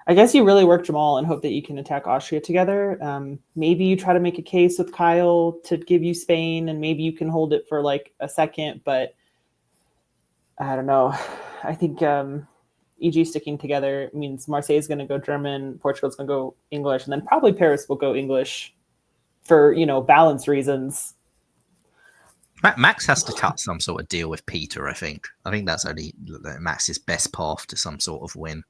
I guess you really work Jamal and hope that you can attack Austria together. Maybe you try to make a case with Kyle to give you Spain, and maybe you can hold it for like a second, but I don't know. I think EG sticking together means Marseille is going to go German, Portugal's going to go English, and then probably Paris will go English for, balance reasons. Max has to cut some sort of deal with Peter, I think. I think that's only Max's best path to some sort of win.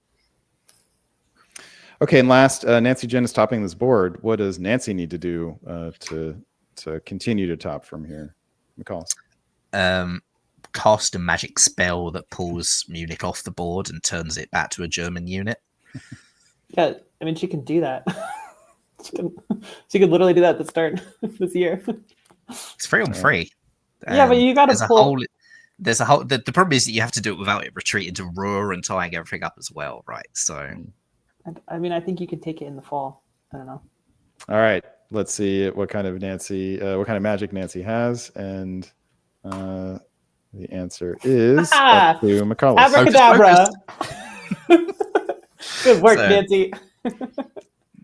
Okay, and last, Nancy Jen is topping this board. What does Nancy need to do to continue to top from here? McCall. Cast a magic spell that pulls Munich off the board and turns it back to a German unit. Yeah, I mean, she can do that. she could literally do that at the start of this year. It's 3-on-3. Yeah, but you got to pull. There's a whole. The problem is that you have to do it without it retreating to Ruhr and tying everything up as well, right? So, I mean, I think you could take it in the fall. I don't know. All right, let's see what kind of magic Nancy has, and the answer is up to McCall. Abracadabra. Good work, Nancy.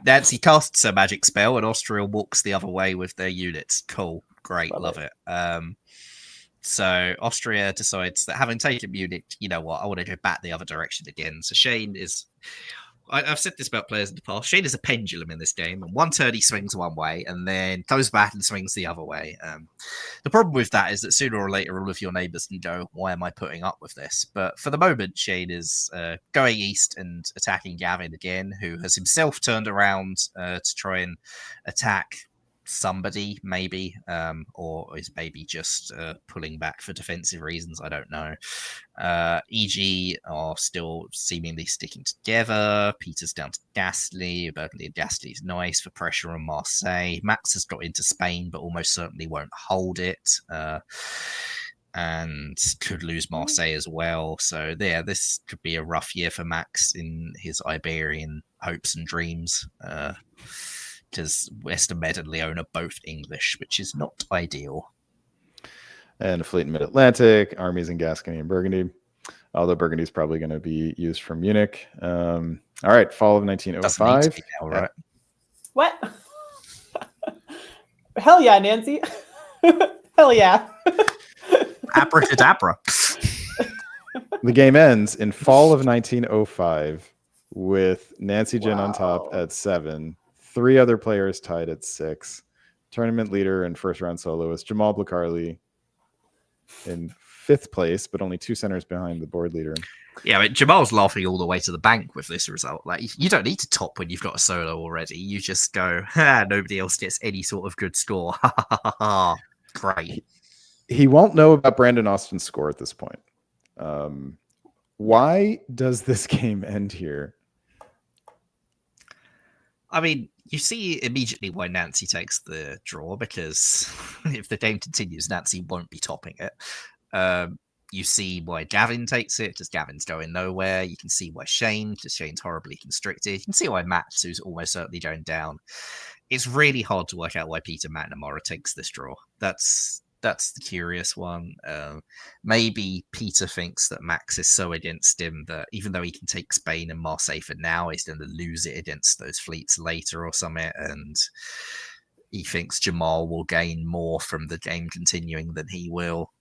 Nancy casts a magic spell, and Austria walks the other way with their units. Cool, great, love it. So Austria decides that having taken Munich, you know what, I want to go back the other direction again. So Shane is, I've said this about players in the past, Shane is a pendulum in this game. And one turn he swings one way and then goes back and swings the other way. The problem with that is that sooner or later all of your neighbors can go, why am I putting up with this? But for the moment, Shane is going east and attacking Gavin again, who has himself turned around to try and attack somebody, maybe, or is maybe just pulling back for defensive reasons. I don't know. EG are still seemingly sticking together. Peter's down to Ghastly. Burgundy and Ghastly is nice for pressure on Marseille. Max has got into Spain, but almost certainly won't hold it. And could lose Marseille as well. So there, this could be a rough year for Max in his Iberian hopes and dreams. Because Western Med and Leon are both English, which is not ideal. And a fleet in Mid-Atlantic, armies in Gascony and Burgundy. Although Burgundy is probably going to be used from Munich. All right, fall of 1905. Doesn't need to be now, right? What? Hell yeah, Nancy. Hell yeah. Abracadabra. The game ends in fall of 1905 with Nancy Jen on top at 7. 3 other players tied at 6. Tournament leader and first round soloist Jamal Blakarli in 5th place, but only 2 centers behind the board leader. Yeah, but Jamal's laughing all the way to the bank with this result. Like, you don't need to top when you've got a solo already. You just go, nobody else gets any sort of good score. Great. He won't know about Brandon Austin's score at this point. Why does this game end here? I mean, you see immediately why Nancy takes the draw, because if the game continues, Nancy won't be topping it. You see why Gavin takes it, because Gavin's going nowhere. You can see why Shane, because Shane's horribly constricted. You can see why Matt, who's almost certainly going down. It's really hard to work out why Peter McNamara takes this draw. That's the curious one. Maybe Peter thinks that Max is so against him that even though he can take Spain and Marseille for now, he's going to lose it against those fleets later or something. And he thinks Jamal will gain more from the game continuing than he will.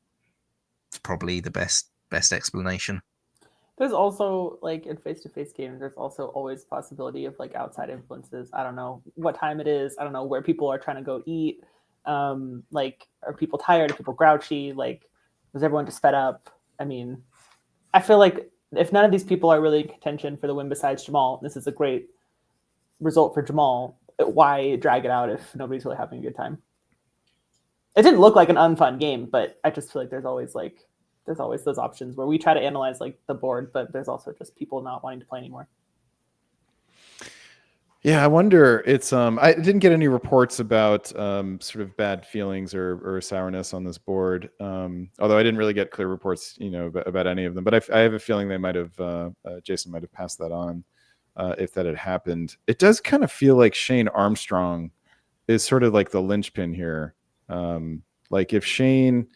It's probably the best explanation. There's also, like, in face-to-face games, there's also always possibility of, like, outside influences. I don't know what time it is. I don't know where people are trying to go eat. Like, are people tired? Are people grouchy? Like, was everyone just fed up? I mean, I feel like if none of these people are really in contention for the win besides Jamal, this is a great result for Jamal. Why drag it out if nobody's really having a good time? It didn't look like an unfun game, but I just feel like there's always those options where we try to analyze, like, the board, but there's also just people not wanting to play anymore. Yeah, I wonder. It's I didn't get any reports about sort of bad feelings or sourness on this board. Although I didn't really get clear reports, about any of them. But I have a feeling they might have Jason might have passed that on if that had happened. It does kind of feel like Shane Armstrong is sort of like the linchpin here. Like if Shane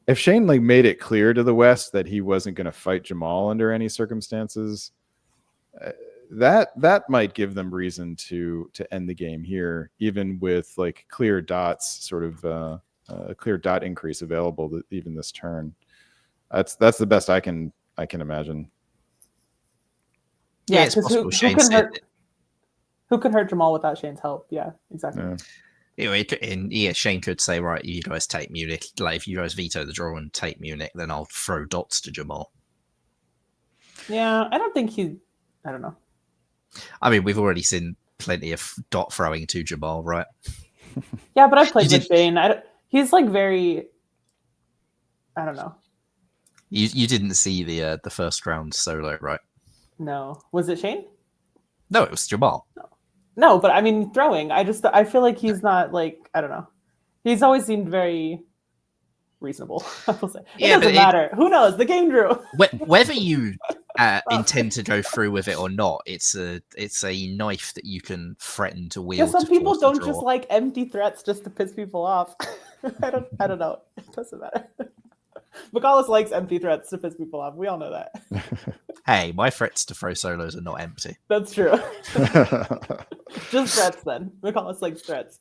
like made it clear to the West that he wasn't going to fight Jamal under any circumstances, that might give them reason to end the game here, even with like clear dots, sort of a clear dot increase available even this turn. That's the best I can imagine. Yeah, it's because possible who can hurt Jamal without Shane's help? Yeah, exactly. Yeah. Shane could say, right, you guys take Munich. Like, if you guys veto the draw and take Munich, then I'll throw dots to Jamal. Yeah, I don't know. I mean, we've already seen plenty of dot throwing to Jamal, right? Yeah, but I've played with Shane. He's like very, I don't know. You didn't see the first round solo, right? No, was it Shane? No, it was Jamal. No, but I mean throwing. I feel like he's not, like, I don't know. He's always seemed very reasonable. I will say it doesn't matter. Who knows? The game drew. Whether you intend to go through with it or not, it's a knife that you can threaten to wield. Yeah, some people don't just like empty threats just to piss people off. I don't know. It doesn't matter. McCallus likes empty threats to piss people off. We all know that. Hey, my threats to throw solos are not empty. That's true. Just threats then. McCallus likes threats.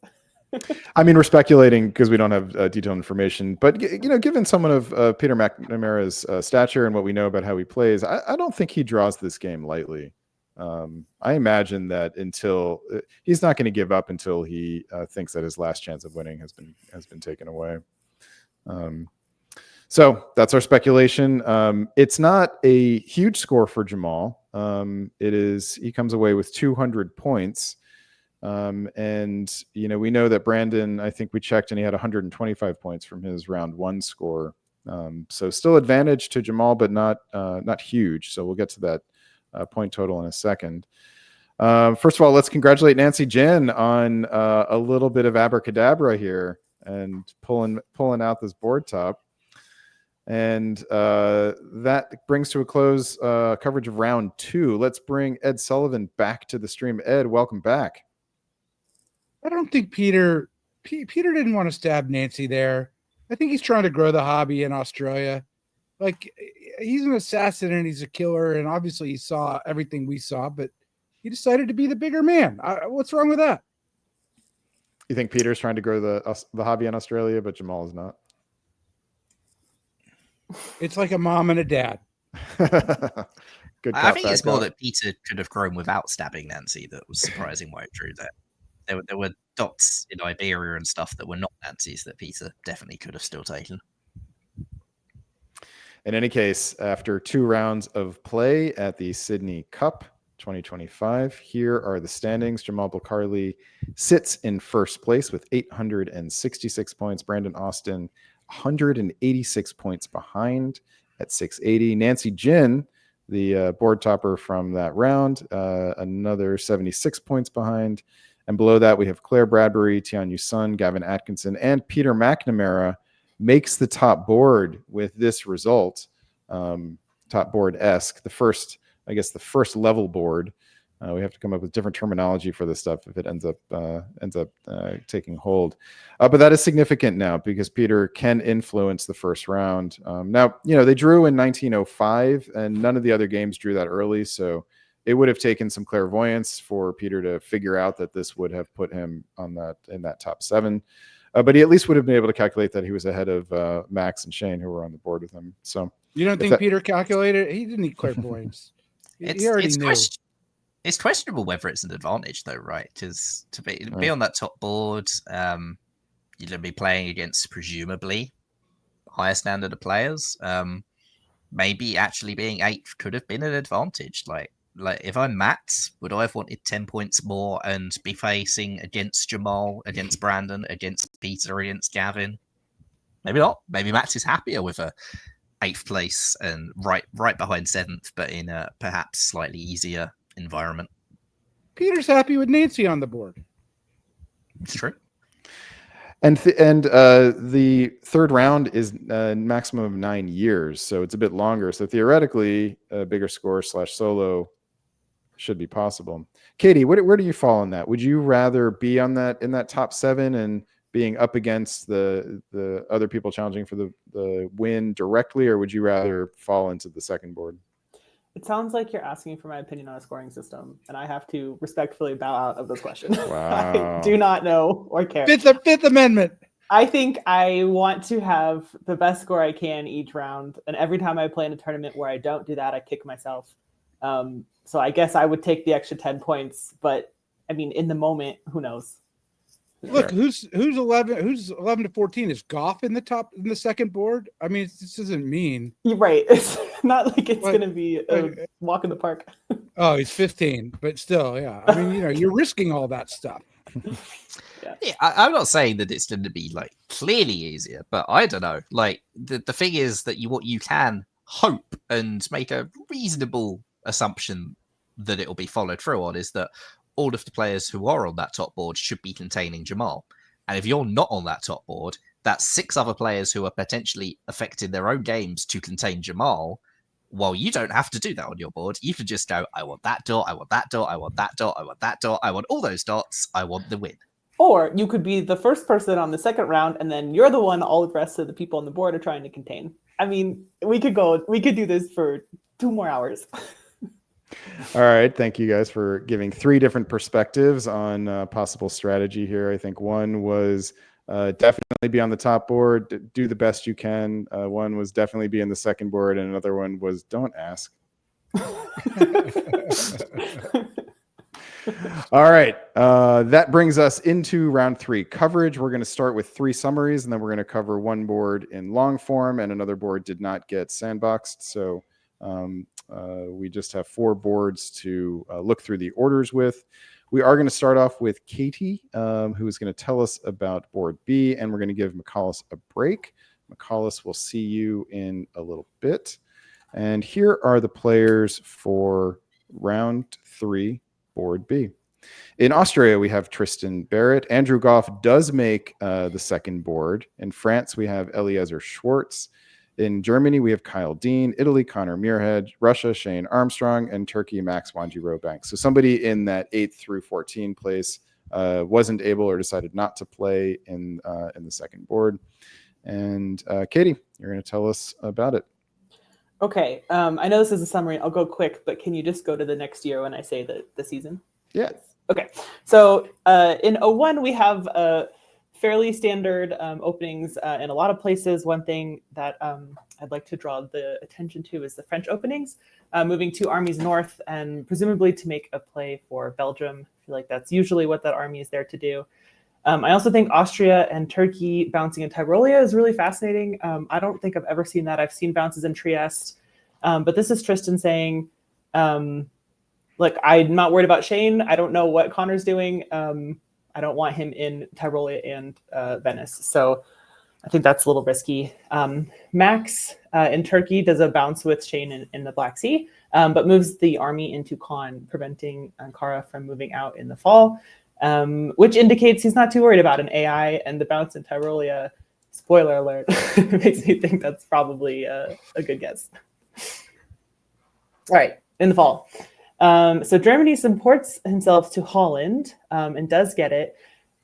I mean, we're speculating because we don't have detailed information, but given someone of Peter McNamara's stature and what we know about how he plays, I don't think he draws this game lightly. I imagine that until he's not going to give up until he thinks that his last chance of winning has been taken away. So that's our speculation. It's not a huge score for Jamal. He comes away with 200 points. And we know that Brandon, I think we checked, and he had 125 points from his round one score. So still advantage to Jamal, but not huge. So we'll get to that point total in a second. First of all, let's congratulate Nancy Jen on a little bit of abracadabra here and pulling out this board top. And that brings to a close coverage of round two. Let's bring Ed Sullivan back to the stream. Ed, welcome back. I don't think Peter didn't want to stab Nancy there. I think he's trying to grow the hobby in Australia. Like, he's an assassin and he's a killer, and obviously he saw everything we saw, but he decided to be the bigger man. What's wrong with that? You think Peter's trying to grow the hobby in Australia, but Jamal is not? It's like a mom and a dad. Good. I think it's more that Peter could have grown without stabbing Nancy. That was surprising why it drew that. There were dots in Iberia and stuff that were not Nancy's that Peter definitely could have still taken. In any case, after 2 rounds of play at the Sydney Cup 2025, here are the standings. Jamal Bulkarli sits in first place with 866 points. Brandon Austin, 186 points behind at 680. Nancy Jin, the board topper from that round, another 76 points behind. And below that, we have Claire Bradbury, Tianyu Sun, Gavin Atkinson, and Peter McNamara makes the top board with this result. Top board-esque. The first level board. We have to come up with different terminology for this stuff if it ends up taking hold. But that is significant now because Peter can influence the first round. Now, they drew in 1905, and none of the other games drew that early, so it would have taken some clairvoyance for Peter to figure out that this would have put him in that top 7. But he at least would have been able to calculate that he was ahead of Max and Shane, who were on the board with him. So you don't think Peter calculated? He didn't need clairvoyance. He already knew. It's questionable whether it's an advantage, though, right? Because to be on that top board, you're going to be playing against presumably higher standard of players. Maybe actually being 8th could have been an advantage. Like if I'm Matt, would I have wanted 10 points more and be facing against Jamal, against Brandon, against Peter, against Gavin? Maybe not. Maybe Matt is happier with a 8th place and right behind 7th, but in a perhaps slightly easier environment. Peter's happy with Nancy on the board. It's true. And the third round is a maximum of 9 years, so it's a bit longer. So theoretically, a bigger score / solo should be possible. Katie, where do you fall on that? Would you rather be in that top 7 and being up against the other people challenging for the win directly, or would you rather fall into the second board? It sounds like you're asking for my opinion on a scoring system, and I have to respectfully bow out of this question. Wow. I do not know or care. Fifth Amendment. I think I want to have the best score I can each round, and every time I play in a tournament where I don't do that, I kick myself. So I guess I would take the extra 10 points, but I mean, in the moment, who knows? Look, who's 11 to 14? Is Goff in the second board? I mean, this doesn't mean You're right. It's not like it's going to be a walk in the park. Oh, he's 15, but still, yeah. I mean, you're risking all that stuff. Yeah, I'm not saying that it's going to be like clearly easier, but I don't know. Like the thing is that what you can hope and make a reasonable assumption that it will be followed through on is that all of the players who are on that top board should be containing Jamal. And if you're not on that top board, that's 6 other players who are potentially affecting their own games to contain Jamal. While you don't have to do that on your board, you can just go, I want that dot, I want that dot, I want that dot, I want that dot, I want all those dots, I want the win. Or you could be the first person on the second round, and then you're the one all the rest of the people on the board are trying to contain. I mean, we could do this for 2 more hours. All right. Thank you guys for giving 3 different perspectives on possible strategy here. I think one was definitely be on the top board, do the best you can. One was definitely be in the second board, and another one was don't ask. All right. That brings us into round 3 coverage. We're going to start with 3 summaries, and then we're going to cover 1 board in long form, and another board did not get sandboxed. So we just have 4 boards to look through the orders with. We are going to start off with Katie, who is going to tell us about board B, and we're going to give McCallus a break. McCallus, will see you in a little bit. And here are the players for round 3, board B. In Australia, we have Tristan Barrett. Andrew Goff does make the second board. In France, we have Eliezer Schwartz. In Germany, we have Kyle Dean. Italy, Connor Muirhead. Russia, Shane Armstrong. And Turkey, Max Wanji-Robank. So somebody in that 8th through 14 place wasn't able or decided not to play in the second board. And Katie, you're going to tell us about it. Okay. I know this is a summary. I'll go quick, but can you just go to the next year when I say the season? Yeah. Okay. So in 01, we have fairly standard openings in a lot of places. One thing that I'd like to draw the attention to is the French openings, moving 2 armies north and presumably to make a play for Belgium. I feel like that's usually what that army is there to do. I also think Austria and Turkey bouncing in Tyrolia is really fascinating. I don't think I've ever seen that. I've seen bounces in Trieste, but this is Tristan saying, look, I'm not worried about Shane. I don't know what Connor's doing. I don't want him in Tyrolia and Venice. So I think that's a little risky. Max in Turkey does a bounce with Shane in the Black Sea, but moves the army into Caen, preventing Ankara from moving out in the fall, which indicates he's not too worried about an AI, and the bounce in Tyrolia, spoiler alert, makes me think that's probably a good guess. All right, in the fall. So Germany supports himself to Holland and does get it.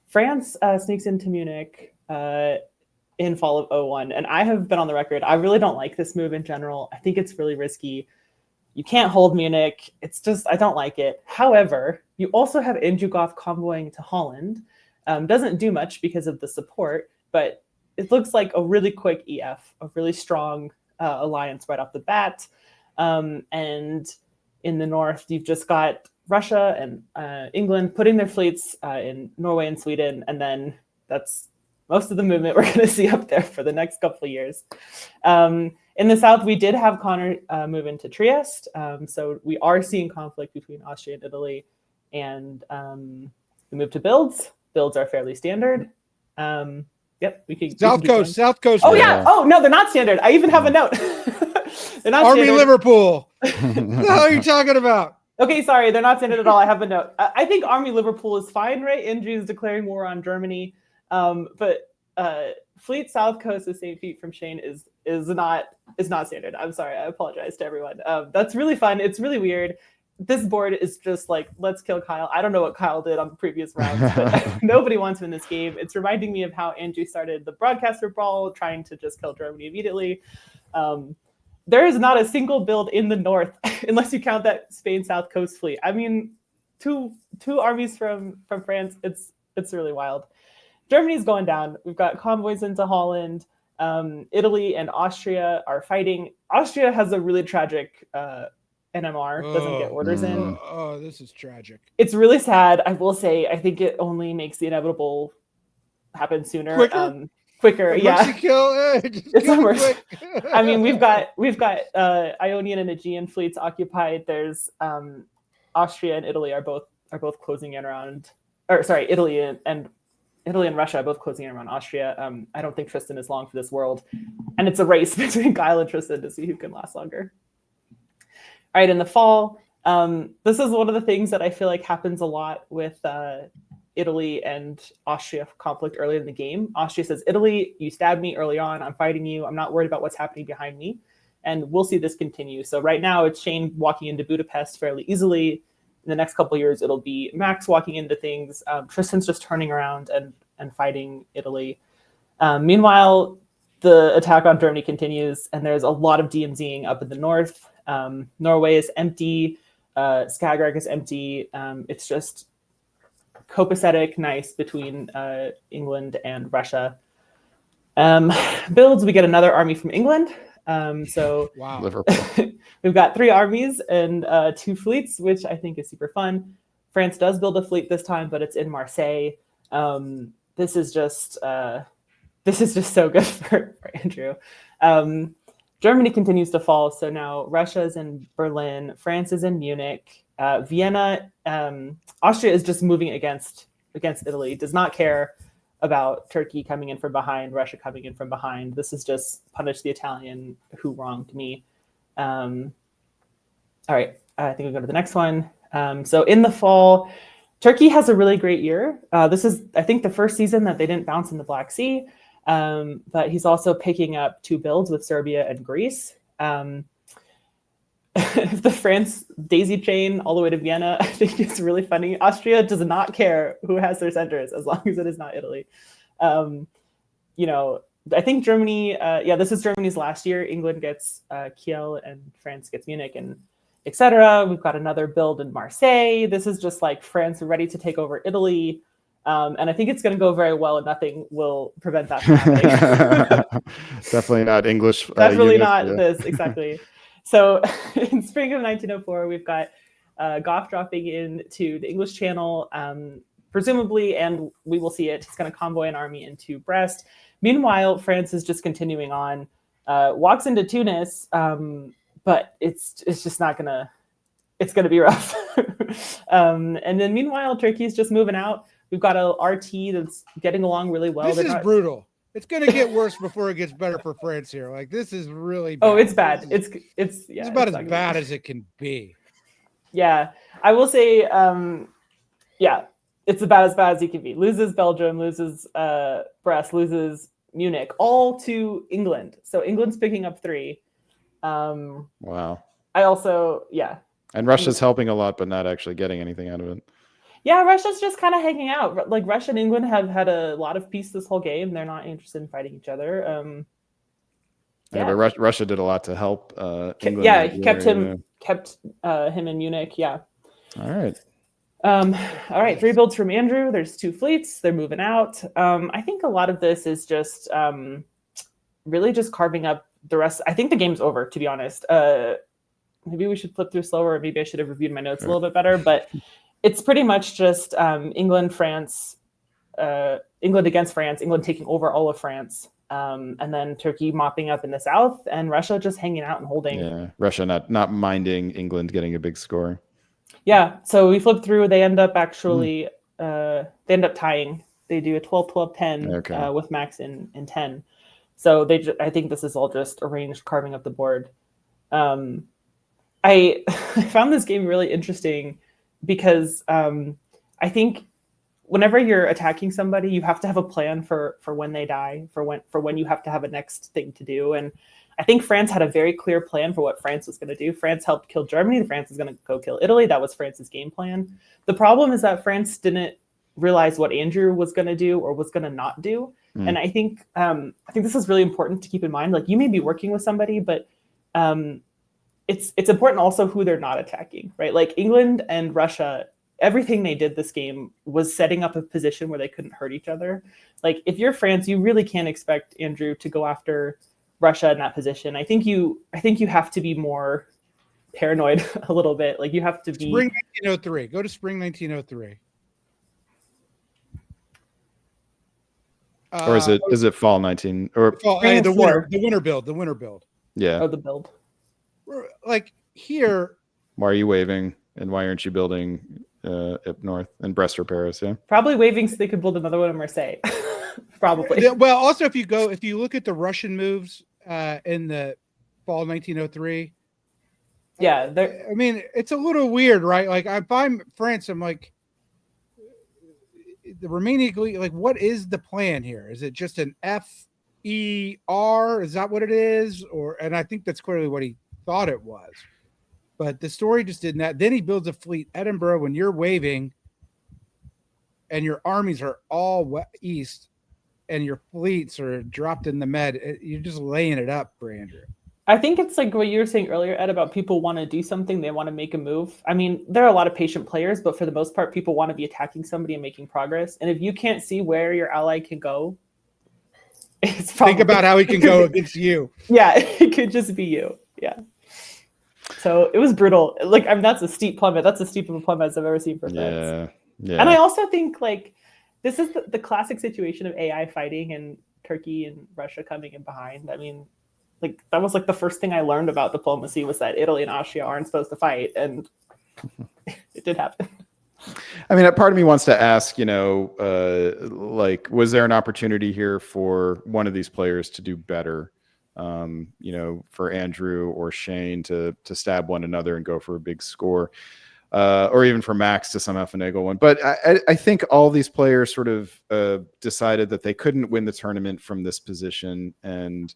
France sneaks into Munich in fall of 01. And I have been on the record, I really don't like this move in general. I think it's really risky. You can't hold Munich. It's just, I don't like it. However, you also have Injugov convoying to Holland. Doesn't do much because of the support, but it looks like a really quick EF, a really strong alliance right off the bat. And in the north, you've just got Russia and England putting their fleets in Norway and Sweden, and then that's most of the movement we're going to see up there for the next couple of years. In the south, we did have Connor move into Trieste, so we are seeing conflict between Austria and Italy, and the move to builds. Builds are fairly standard. Yep, we could South Coast. Oh yeah. Oh no, they're not standard. I even have a note. They're not Army standard. Liverpool. What the hell are you talking about? Okay, sorry, they're not standard at all. I have a note. I think Army Liverpool is fine, right? Andrew is declaring war on Germany, but Fleet South Coast with St. Pete from Shane is not standard. I'm sorry. I apologize to everyone. That's really fun. It's really weird. This board is just like, let's kill Kyle. I don't know what Kyle did on the previous rounds, but nobody wants him in this game. It's reminding me of how Andrew started the broadcaster brawl, trying to just kill Germany immediately. There is not a single build in the north, unless you count that Spain South Coast fleet. I mean, two armies from France. It's really wild. Germany's going down. We've got convoys into Holland. Italy and Austria are fighting. Austria has a really tragic NMR, doesn't get orders in. Oh, this is tragic. It's really sad. I will say, I think it only makes the inevitable happen sooner. Quicker, yeah. It's almost. I mean, we've got Ionian and Aegean fleets occupied. There's Austria and Italy are both closing in around, or sorry, Italy and Russia are both closing in around Austria. I don't think Tristan is long for this world, and it's a race between Kyle and Tristan to see who can last longer. All right, in the fall, this is one of the things that I feel like happens a lot with Italy and Austria conflict earlier in the game. Austria says, Italy, you stabbed me early on. I'm fighting you. I'm not worried about what's happening behind me. And we'll see this continue. So right now it's Shane walking into Budapest fairly easily. In the next couple of years, it'll be Max walking into things. Tristan's just turning around and fighting Italy. Meanwhile, the attack on Germany continues, and there's a lot of DMZing up in the north. Norway is empty. Skagerrak is empty. It's just copacetic, nice between England and Russia. Builds, we get another army from England. So wow. Liverpool. We've got 3 armies and 2 fleets, which I think is super fun. France does build a fleet this time, but it's in Marseille. This is just so good for Andrew. Germany continues to fall. So now Russia is in Berlin, France is in Munich, Vienna. Austria is just moving against Italy, does not care about Turkey coming in from behind, Russia coming in from behind. This is just punish the Italian who wronged me. All right, I think we'll go to the next one. So in the fall, Turkey has a really great year. This is, I think, the first season that they didn't bounce in the Black Sea, but he's also picking up 2 builds with Serbia and Greece. The France daisy chain all the way to Vienna, I think it's really funny. Austria does not care who has their centers as long as it is not Italy. I think Germany, this is Germany's last year. England gets Kiel and France gets Munich and etc. We've got another build in Marseille. This is just like France ready to take over Italy. And I think it's going to go very well, and nothing will prevent that from happening. Definitely not English. Definitely not this, exactly. So in spring of 1904, we've got Gough dropping into the English Channel. presumably, and we will see it, he's going to convoy an army into Brest. Meanwhile, France is just continuing on, walks into Tunis, but it's just not going to, it's going to be rough. And then meanwhile, Turkey's just moving out. We've got a RT that's getting along really well. This is brutal. It's going to get worse before it gets better for France here. Like, this is really bad. Oh, it's bad. It's about as bad as it can be. Yeah, I will say, yeah, it's about as bad as it can be. Loses Belgium, loses Brest, loses Munich, all to England. So England's picking up 3. Wow. I also, yeah. And Russia's helping a lot, but not actually getting anything out of it. Yeah, Russia's just kind of hanging out. Like, Russia and England have had a lot of peace this whole game. They're not interested in fighting each other. Yeah, but Russia did a lot to help England. Yeah, he kept him in Munich. Yeah. All right. All right. 3 builds from Andrew. There's 2 fleets. They're moving out. I think a lot of this is just really just carving up the rest. I think the game's over, to be honest. Maybe we should flip through slower. Maybe I should have reviewed my notes a little bit better. But it's pretty much just England against France, England taking over all of France. And then Turkey mopping up in the south, and Russia just hanging out and holding. Yeah, Russia not minding England getting a big score. Yeah, so we flip through. They end up actually they end up tying. They do a 12-12-10 with Max in 10. So I think this is all just arranged carving up the board. I found this game really interesting because I think whenever you're attacking somebody, you have to have a plan for when they die, for when you have to have a next thing to do. And I think France had a very clear plan for what France was going to do. France helped kill Germany. France is going to go kill Italy. That was France's game plan. The problem is that France didn't realize what Andrew was going to do or was going to not do. And I think this is really important to keep in mind. Like, you may be working with somebody, but it's important also who they're not attacking, right? Like, England and Russia, everything they did this game was setting up a position where they couldn't hurt each other. Like, if you're France, you really can't expect Andrew to go after Russia in that position. I think you have to be more paranoid a little bit. Like, you have to be Spring 1903. Go to Spring 1903. Or is it fall 19 or the winter build? Yeah. Oh, the build. Like, here. Why are you waving, and why aren't you building up north in Brest or Paris? Yeah. Probably waving so they could build another one in Marseille. Probably. Yeah, well, also if you look at the Russian moves in the fall 1903. Yeah, I mean, it's a little weird, right? Like, if I'm France, I'm like, the Romanian, like, what is the plan here? Is it just an FER? Is that what it is? And I think that's clearly what he thought it was. But the story just didn't that. Then he builds a fleet, Edinburgh, when you're waving and your armies are all east and your fleets are dropped in the Med. You're just laying it up for Andrew. I think it's like what you were saying earlier, Ed, about people want to do something. They want to make a move. I mean, there are a lot of patient players, but for the most part, people want to be attacking somebody and making progress. And if you can't see where your ally can go, it's probably... Think about how he can go against you. Yeah, it could just be you. Yeah. So it was brutal. Like, I mean, that's a steep plummet. That's as steep of a plummet as I've ever seen for France. Yeah. And I also think, like, this is the classic situation of AI fighting and Turkey and Russia coming in behind. I mean, like, that was like the first thing I learned about diplomacy was that Italy and Austria aren't supposed to fight, and it did happen. I mean, part of me wants to ask, like, was there an opportunity here for one of these players to do better? For Andrew or Shane to stab one another and go for a big score, or even for Max to somehow finagle one. But I think all these players sort of decided that they couldn't win the tournament from this position, and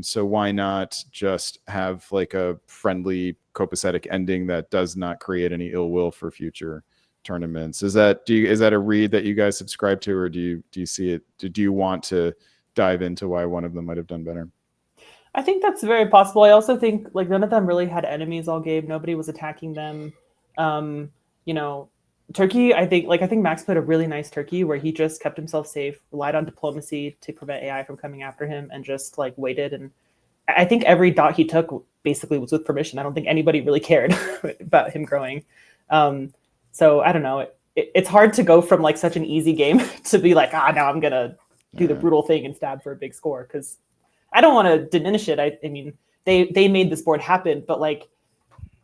so why not just have like a friendly, copacetic ending that does not create any ill will for future tournaments? Is that a read that you guys subscribe to, or do you see it? Do you want to dive into why one of them might have done better? I think that's very possible. I also think, like, none of them really had enemies all game. Nobody was attacking them. Turkey, I think Max played a really nice Turkey where he just kept himself safe, relied on diplomacy to prevent AI from coming after him, and just like waited. And I think every dot he took basically was with permission. I don't think anybody really cared about him growing. So I don't know. it's hard to go from like such an easy game to be like, now I'm gonna do the brutal thing and stab for a big score, because I don't want to diminish it. I mean, they made this board happen, but like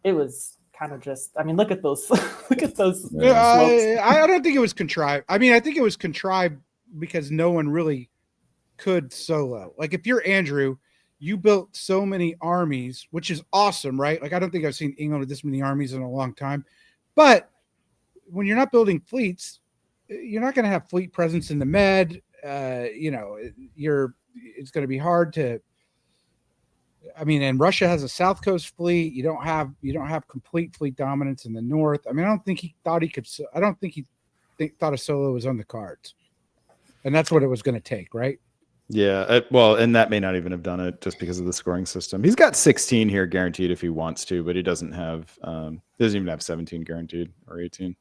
it was kind of just. I mean, look at those, look at those slopes. I don't think it was contrived. I mean, I think it was contrived because no one really could solo. Like if you're Andrew, you built so many armies, which is awesome, right? Like I don't think I've seen England with this many armies in a long time. But when you're not building fleets, you're not going to have fleet presence in the Med. It's going to be hard to. I mean, and Russia has a South Coast fleet. You don't have complete fleet dominance in the North. I mean, I don't think he thought he could. I don't think he thought a solo was on the cards, and that's what it was going to take, right? Yeah, well, and that may not even have done it just because of the scoring system. He's got 16 here guaranteed if he wants to, but he doesn't even have 17 guaranteed or 18.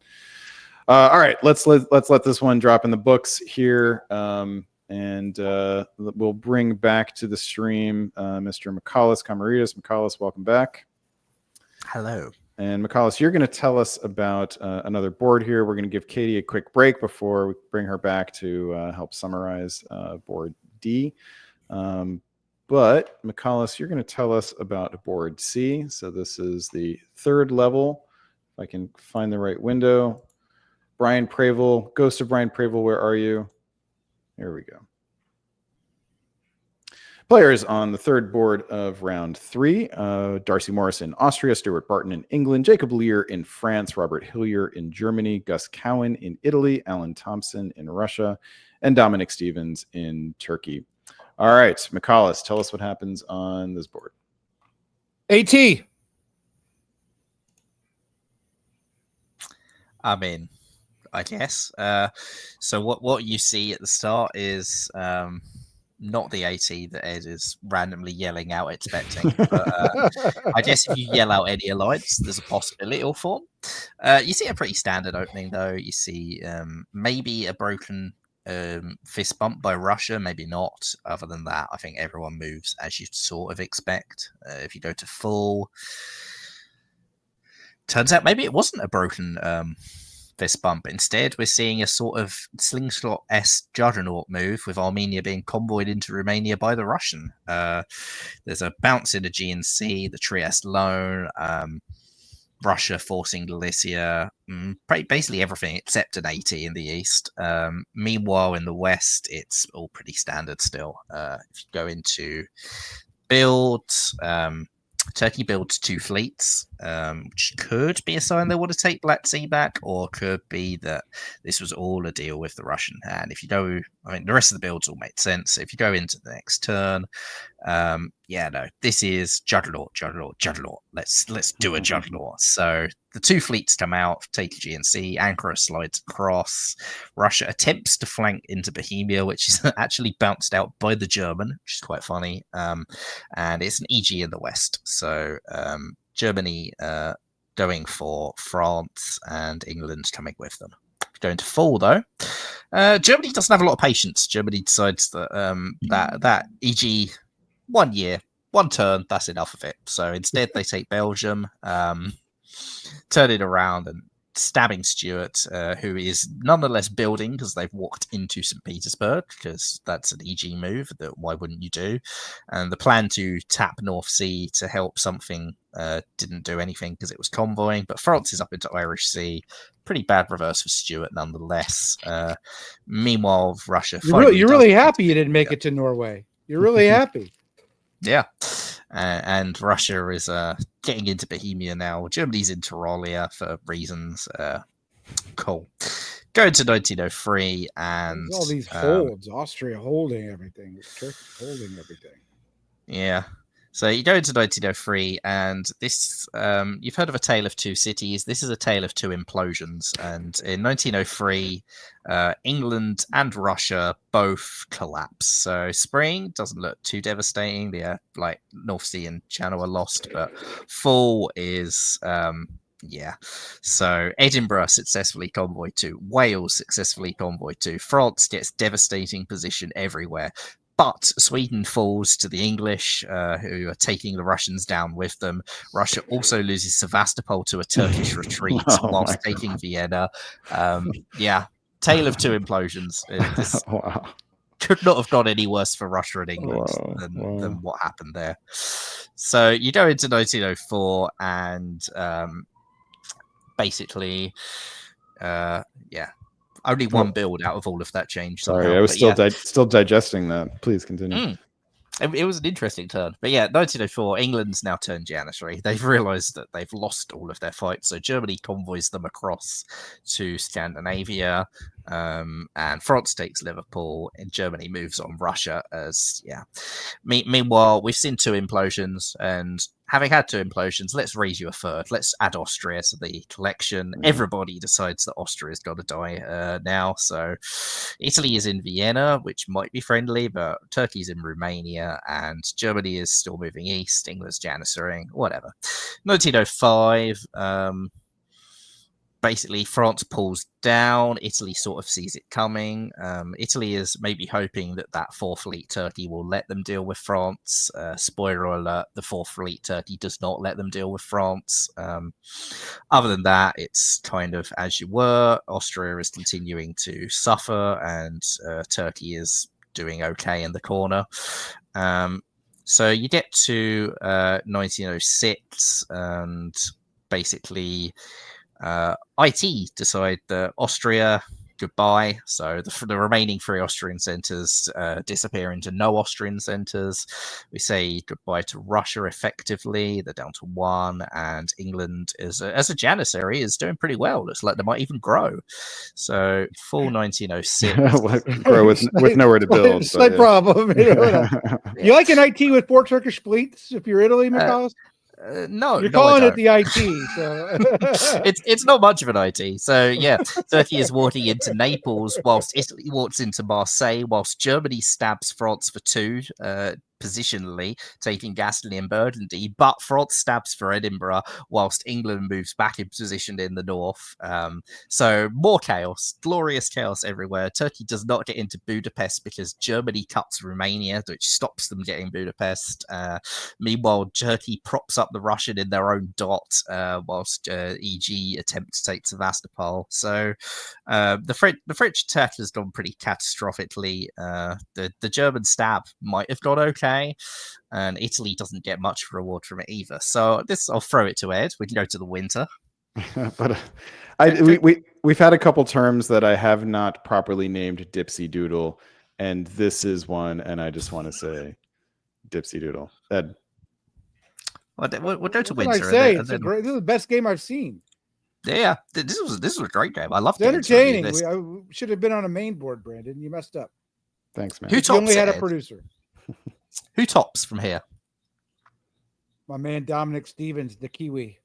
All right, let's let this one drop in the books here, and we'll bring back to the stream Mr. Michalis Kamaritas. Michalis, welcome back. Hello. And Michalis, you're going to tell us about another board here. We're going to give Katie a quick break before we bring her back to help summarize board D. But Michalis, you're going to tell us about board C. So this is the third level. If I can find the right window. Brian Pravel, Ghost of Brian Pravel, where are you? There we go. Players on the third board of round 3, Darcy Morris in Austria, Stuart Barton in England, Jacob Lear in France, Robert Hillier in Germany, Gus Cowan in Italy, Alan Thompson in Russia, and Dominic Stevens in Turkey. All right, Michalis, tell us what happens on this board. AT. I mean, I guess. So what you see at the start is not the AT that Ed is randomly yelling out expecting. But I guess if you yell out any alliance, there's a possibility it'll form. You see a pretty standard opening, though. You see maybe a broken fist bump by Russia, maybe not. Other than that, I think everyone moves as you'd sort of expect. If you go to full, turns out maybe it wasn't a broken fist bump. Instead, we're seeing a sort of slingshot-esque juggernaut move with Armenia being convoyed into Romania by the Russian. There's a bounce in the GNC, the Trieste loan, Russia forcing Galicia, basically everything except an AT in the east. Meanwhile, in the west, it's all pretty standard still. If you go into builds, Turkey builds 2 fleets, which could be a sign they want to take Black Sea back, or could be that this was all a deal with the Russian hand. If you go, I mean, the rest of the builds all make sense. So if you go into the next turn, this is Juggernaut. Let's do a Juggernaut. So the 2 fleets come out, take a GNC, Ankara slides across. Russia attempts to flank into Bohemia, which is actually bounced out by the German, which is quite funny. And it's an EG in the west. So Germany going for France and England coming with them. Going to fall, though. Germany doesn't have a lot of patience. Germany decides that that EG 1 year, 1 turn, that's enough of it. So instead, they take Belgium, turn it around, and stabbing Stuart, who is nonetheless building because they've walked into St. Petersburg, because that's an EG move that why wouldn't you do? And the plan to tap North Sea to help something didn't do anything because it was convoying, but France is up into Irish Sea. Pretty bad reverse for Stuart nonetheless. Meanwhile, Russia... You're really happy you didn't make it to Norway. You're really happy. Yeah. And Russia is getting into Bohemia now. Germany's into Tyrolia for reasons. Cool. Going to 1903 and... There's all these holds. Austria holding everything. Turkey holding everything. Yeah. So you go into 1903, and this, you've heard of a tale of 2 cities. This is a tale of 2 implosions. And in 1903, England and Russia both collapse. So spring doesn't look too devastating. The North Sea and Channel are lost, but fall is... So Edinburgh successfully convoyed to, Wales successfully convoyed to, France gets devastating position everywhere. But Sweden falls to the English, who are taking the Russians down with them. Russia also loses Sevastopol to a Turkish retreat Oh whilst my taking Vienna. Yeah, tale of two implosions. This Wow. could not have gone any worse for Russia and England Wow. than what happened there. So you go into 1904 and basically, only one build out of all of that change somehow. Sorry, I was But still digesting that. Please continue. It was an interesting turn. But yeah, 1904, England's now turned janitary. They've realised that they've lost all of their fights. So Germany convoys them across to Scandinavia, and France takes Liverpool, and Germany moves on Russia as, Meanwhile, we've seen two implosions, and having had two implosions, let's raise you a third. Let's add Austria to the collection. Everybody decides that Austria's got to die now. So Italy is in Vienna, which might be friendly, but Turkey's in Romania, and Germany is still moving east. England's janissarying, whatever. 1905, basically France pulls down. Italy sort of sees it coming. Italy is maybe hoping that Fourth Fleet Turkey will let them deal with France. Spoiler alert, the Fourth Fleet Turkey does not let them deal with France. Other than that, it's kind of as you were. Austria is continuing to suffer, and Turkey is doing okay in the corner. So you get to 1906, and basically IT decide that Austria, goodbye. So the remaining three Austrian centres disappear into no Austrian centres. We say goodbye to Russia effectively. They're down to one, and England as a janissary is doing pretty well. Looks like they might even grow. So full 1906. Grow with nowhere to build. Slight problem. You like an IT with 4 Turkish fleets if you're Italy, McCall? No, you're calling it the IT. So it's not much of an IT. So yeah, Turkey is walking into Naples, whilst Italy walks into Marseille, whilst Germany stabs France for 2. Positionally taking Gascony and Burgundy, but France stabs for Edinburgh whilst England moves back in position in the north. So more chaos, glorious chaos everywhere. Turkey does not get into Budapest because Germany cuts Romania, which stops them getting Budapest. Meanwhile, Turkey props up the Russian in their own dot, whilst EG attempts to take Sevastopol. So the French attack has gone pretty catastrophically. The German stab might have gone okay, and Italy doesn't get much reward from it either. So I'll throw it to Ed. We can go to the winter. But we've had a couple terms that I have not properly named Dipsy Doodle, and this is one, and I just want to say Dipsy Doodle. Ed. We'll go to what winter. can I say? This is the best game I've seen. Yeah, this was a great game. I loved it. It's entertaining. I should have been on a main board, Brandon. You messed up. Thanks, man. Who tops you only had it, a producer. Who tops from here? My man Dominic Stevens, the Kiwi.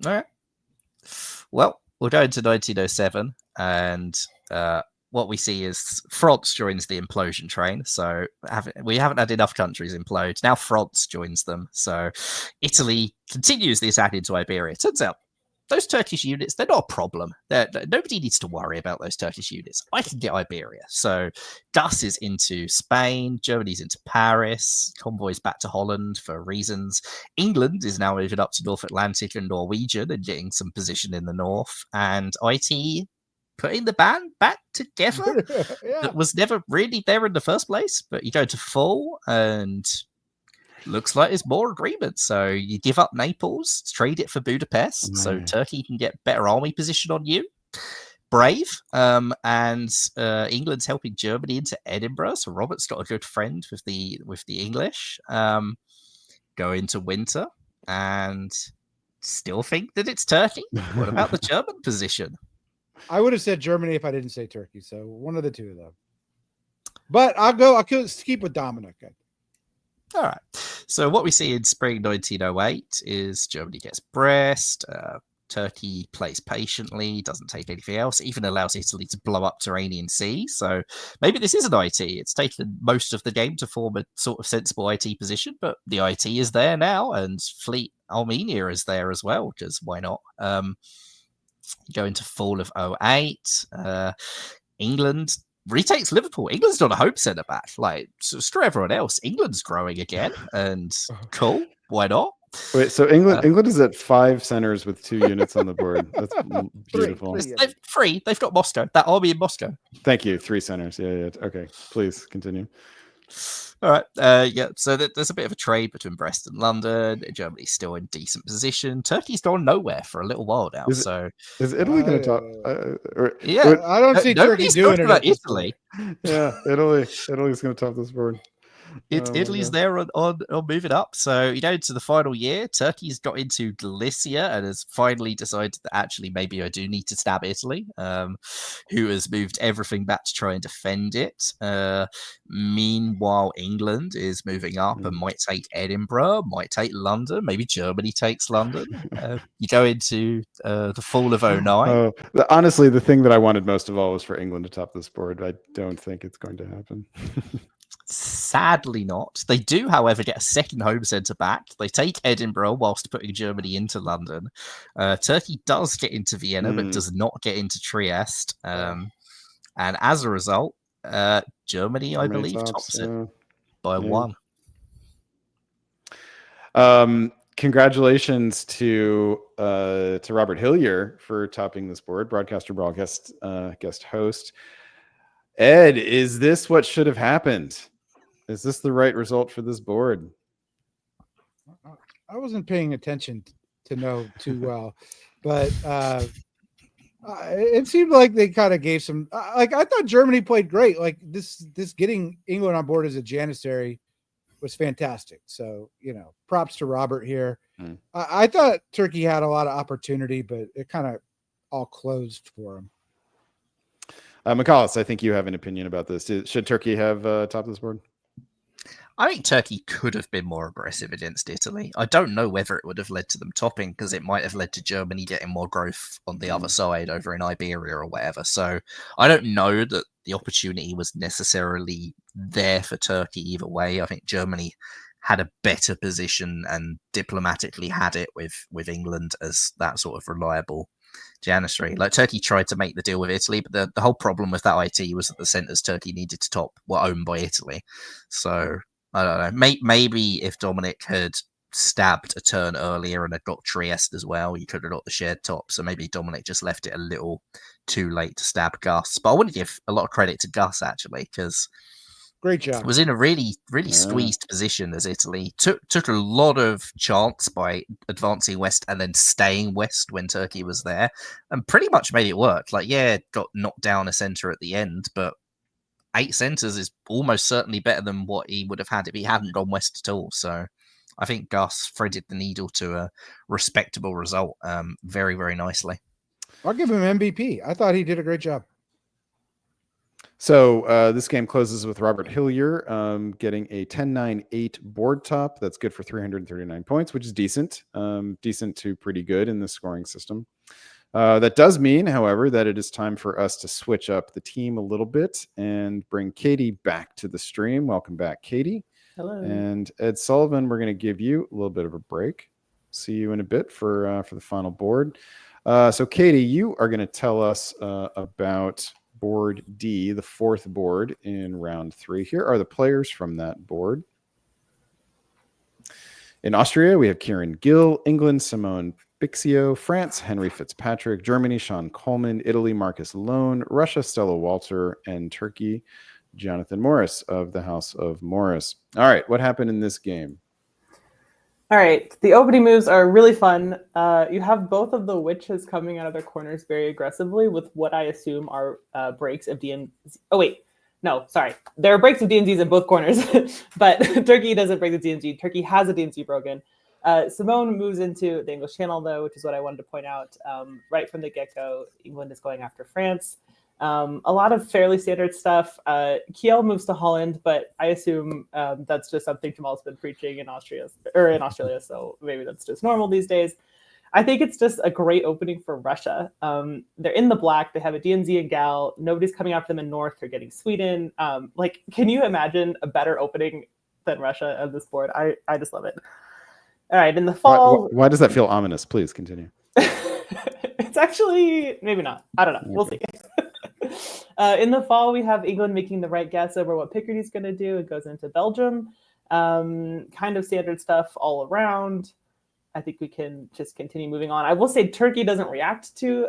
All right. Well, we'll go into 1907, and what we see is France joins the implosion train. So we haven't had enough countries implode. Now France joins them. So Italy continues the attack into Iberia. Turns out those Turkish units, they're not a problem. Nobody needs to worry about those Turkish units. I can get Iberia. So Gus is into Spain. Germany's into Paris. Convoys back to Holland for reasons. England is now moving up to North Atlantic and Norwegian and getting some position in the north. And IT putting the band back together that was never really there in the first place. But you go to full, and looks like there's more agreement. So you give up Naples, trade it for Budapest, so Turkey can get better army position on you. Brave. And England's helping Germany into Edinburgh. So Robert's got a good friend with the English. Go into winter and still think that it's Turkey. What about the German position? I would have said Germany if I didn't say Turkey. So one of the two of them. But I'll keep with Dominic. All right. So what we see in spring 1908 is Germany gets Brest. Turkey plays patiently, doesn't take anything else, even allows Italy to blow up Tyrrhenian Sea. So maybe this is an IT. It's taken most of the game to form a sort of sensible IT position, but the IT is there now, and Fleet Armenia is there as well, because why not? Go into fall of 08. England retakes Liverpool. England's not a home centre back. Like, so screw everyone else. England's growing again, and cool. Why not? Wait, so England is at 5 centers with 2 units on the board. That's beautiful. They've got Moscow. That army in Moscow. Thank you. 3 centers. Yeah. Okay, please continue. All right. Yeah. So there's a bit of a trade between Brest and London. Germany's still in decent position. Turkey's gone nowhere for a little while now. Is Italy going to talk? Yeah. I don't see Turkey doing it. About Italy. Yeah, Italy's going to top this board. Italy's there on moving up. So, into the final year, Turkey's got into Galicia and has finally decided that actually maybe I do need to stab Italy, who has moved everything back to try and defend it. Meanwhile, England is moving up and might take Edinburgh, might take London, maybe Germany takes London. You go into the fall of 09. Honestly, the thing that I wanted most of all was for England to top this board. I don't think it's going to happen. Sadly not. They do, however, get a second home centre back. They take Edinburgh whilst putting Germany into London. Turkey does get into Vienna, but does not get into Trieste. And as a result, Germany, I believe, tops it by 1. Congratulations to Robert Hillier for topping this board, broadcaster, guest host. Ed, is this what should have happened? Is this the right result for this board? I wasn't paying attention to know too well, but it seemed like they kind of gave some. I thought Germany played great. Like this getting England on board as a Janissary was fantastic. So props to Robert here. I thought Turkey had a lot of opportunity, but it kind of all closed for him. McCallus, I think you have an opinion about this. Should Turkey have topped this board? I think Turkey could have been more aggressive against Italy. I don't know whether it would have led to them topping, because it might have led to Germany getting more growth on the other side over in Iberia or whatever. So I don't know that the opportunity was necessarily there for Turkey either way. I think Germany had a better position and diplomatically had it with England as that sort of reliable Janissary. Like, Turkey tried to make the deal with Italy, but the whole problem with that IT was that the centres Turkey needed to top were owned by Italy. So I don't know. Maybe if Dominic had stabbed a turn earlier and had got Trieste as well, you could have got the shared top. So maybe Dominic just left it a little too late to stab Gus. But I want to give a lot of credit to Gus, actually, because great job. Was in a really squeezed position as Italy. Took a lot of chance by advancing west and then staying west when Turkey was there, and pretty much made it work. Like, got knocked down a centre at the end, but 8 centres is almost certainly better than what he would have had if he hadn't gone west at all. So I think Gus threaded the needle to a respectable result very, very nicely. I'll give him MVP. I thought he did a great job. So this game closes with Robert Hillier getting a 10-9-8 board top. That's good for 339 points, which is decent. Decent to pretty good in the scoring system. That does mean, however, that it is time for us to switch up the team a little bit and bring Katie back to the stream. Welcome back, Katie. Hello. And Ed Sullivan, we're going to give you a little bit of a break. See you in a bit for the final board. So, Katie, you are going to tell us about board D, the 4th board in round 3. Here are the players from that board. In Austria, we have Kieran Gill. England, Simone Bixio. France, Henry Fitzpatrick. Germany, Sean Coleman. Italy, Marcus Lone. Russia, Stella Walter. And Turkey, Jonathan Morris of the House of Morris. All right, what happened in this game? All right, the opening moves are really fun. You have both of the witches coming out of their corners very aggressively with what I assume are breaks of DNZ. Oh, wait. No, sorry. There are breaks of DNZs in both corners, but Turkey doesn't break the DNZ. Turkey has a DNZ broken. Simone moves into the English Channel, though, which is what I wanted to point out. Right from the get-go, England is going after France. A lot of fairly standard stuff. Kiel moves to Holland, but I assume that's just something Jamal's been preaching in Australia, so maybe that's just normal these days. I think it's just a great opening for Russia. They're in the black. They have a DNZ and Gal. Nobody's coming after them in North. They're getting Sweden. Can you imagine a better opening than Russia on this board? I just love it. All right, in the fall. Why does that feel ominous? Please continue. It's actually maybe not. I don't know. We'll see. In the fall, we have England making the right guess over what Picardy's going to do. It goes into Belgium. Kind of standard stuff all around. I think we can just continue moving on. I will say Turkey doesn't react to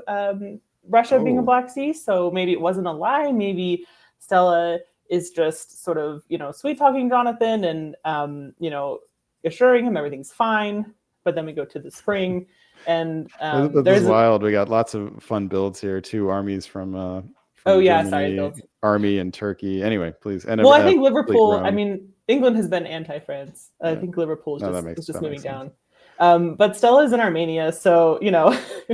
Russia being a Black Sea, so maybe it wasn't a lie. Maybe Stella is just sort of, sweet talking Jonathan and, assuring him everything's fine. But then we go to the spring, and this is wild. We got lots of fun builds here. 2 armies from Germany, army and Turkey. Anyway, please. And I think Liverpool. I mean, England has been anti-France. I think Liverpool is just moving down. But Stella is in Armenia, so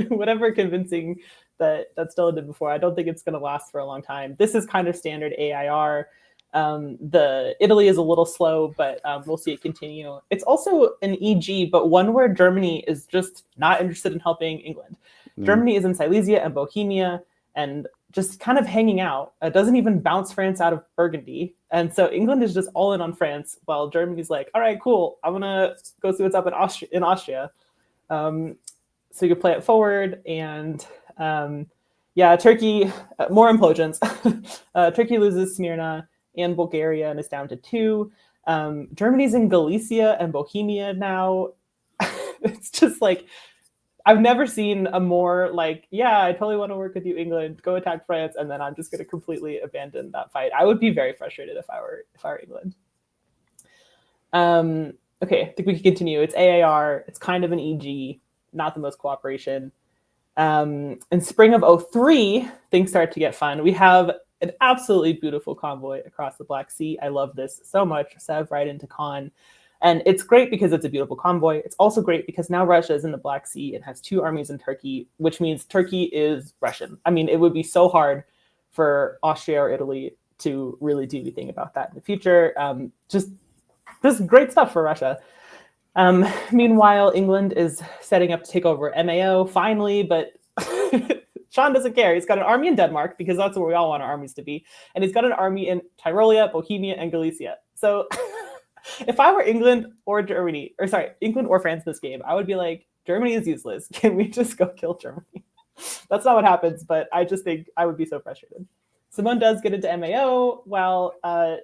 whatever convincing that Stella did before, I don't think it's going to last for a long time. This is kind of standard AIR. The Italy is a little slow, but we'll see it continue. It's also an EG, but one where Germany is just not interested in helping England. Germany is in Silesia and Bohemia and just kind of hanging out. It doesn't even bounce France out of Burgundy. And so England is just all in on France, while Germany's like, all right, cool. I'm going to go see what's up in Austria. So you can play it forward. And Turkey, more implosions. Turkey loses Smyrna and Bulgaria and is down to 2. Germany's in Galicia and Bohemia now. It's just like, I've never seen a more like, I totally want to work with you, England, go attack France, and then I'm just going to completely abandon that fight. I would be very frustrated if I were England. Okay, I think we can continue. It's AAR. It's kind of an EG, not the most cooperation. In spring of 03, things start to get fun. We have an absolutely beautiful convoy across the Black Sea. I love this so much. Sev right into Khan. And it's great because it's a beautiful convoy. It's also great because now Russia is in the Black Sea and has 2 armies in Turkey, which means Turkey is Russian. I mean, it would be so hard for Austria or Italy to really do anything about that in the future. Just great stuff for Russia. Meanwhile, England is setting up to take over MAO finally, but Sean doesn't care. He's got an army in Denmark because that's where we all want our armies to be. And he's got an army in Tyrolia, Bohemia, and Galicia. So if I were England or England or France in this game, I would be like, Germany is useless. Can we just go kill Germany? That's not what happens, but I just think I would be so frustrated. Simone does get into MAO while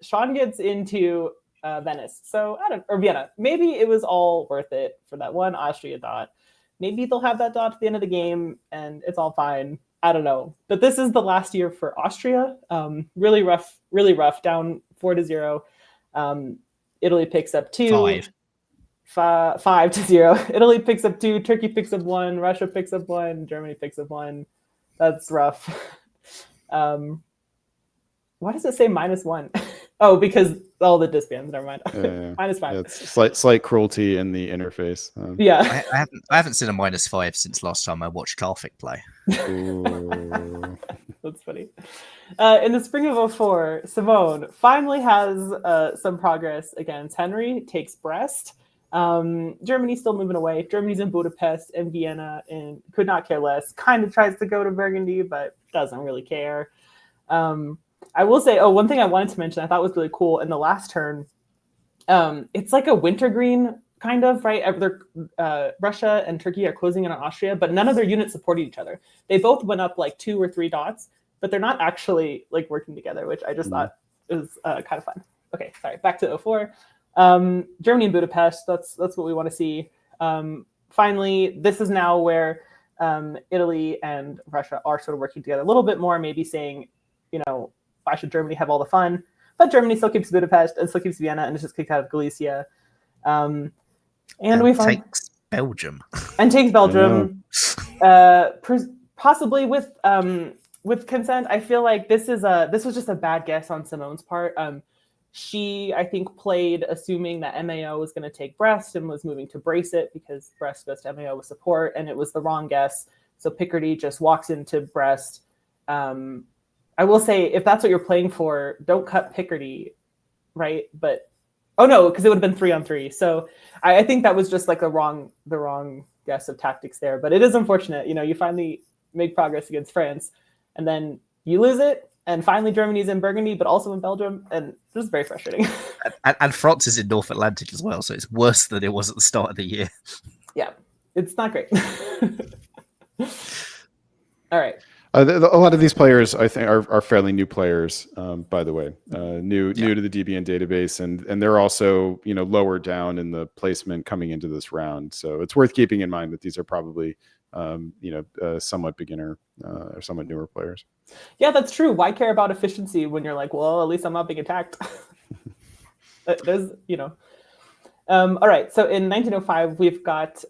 Sean gets into Venice. So or Vienna. Maybe it was all worth it for that one Austria dot. Maybe they'll have that dot at the end of the game and it's all fine. I don't know. But this is the last year for Austria. Really rough, down 4-0. Italy picks up 2. 5-0. Italy picks up 2. Turkey picks up 1. Russia picks up 1. Germany picks up 1. That's rough. Why does it say -1? Oh, because all the disbands. Never mind. -5. It's slight cruelty in the interface. I haven't seen a -5 since last time I watched Karthik play. That's funny. In the spring of 04, Simone finally has some progress against Henry, takes Brest. Germany's still moving away. Germany's in Budapest and Vienna and could not care less. Kind of tries to go to Burgundy, but doesn't really care. I will say, one thing I wanted to mention I thought was really cool in the last turn. It's like a wintergreen kind of, right? Russia and Turkey are closing in on Austria, but none of their units supported each other. They both went up like 2 or 3 dots, but they're not actually like working together, which I just thought was kind of fun. Okay, sorry, back to 04. Germany and Budapest, that's what we want to see. Finally, this is now where Italy and Russia are sort of working together a little bit more, maybe saying, why should Germany have all the fun? But Germany still keeps Budapest and still keeps Vienna and is just kicked out of Galicia. And we takes Belgium. And takes Belgium. Possibly with consent. I feel like this was just a bad guess on Simone's part. She, I think, played assuming that MAO was going to take Brest and was moving to brace it because Brest goes to MAO with support, and it was the wrong guess. So Picardy just walks into Brest. I will say, if that's what you're playing for, don't cut Picardy, right? But because it would have been 3-on-3. So I think that was just like the wrong guess of tactics there. But it is unfortunate. You finally make progress against France, and then you lose it. And finally, Germany's in Burgundy, but also in Belgium, and this is very frustrating. and France is in North Atlantic as well, so it's worse than it was at the start of the year. Yeah, it's not great. All right. A lot of these players, I think, are fairly new players. By the way, new to the DBN database, and they're also lower down in the placement coming into this round. So it's worth keeping in mind that these are probably somewhat beginner or somewhat newer players. Yeah, that's true. Why care about efficiency when you're like, well, at least I'm not being attacked. There's all right, so in 1905, we've got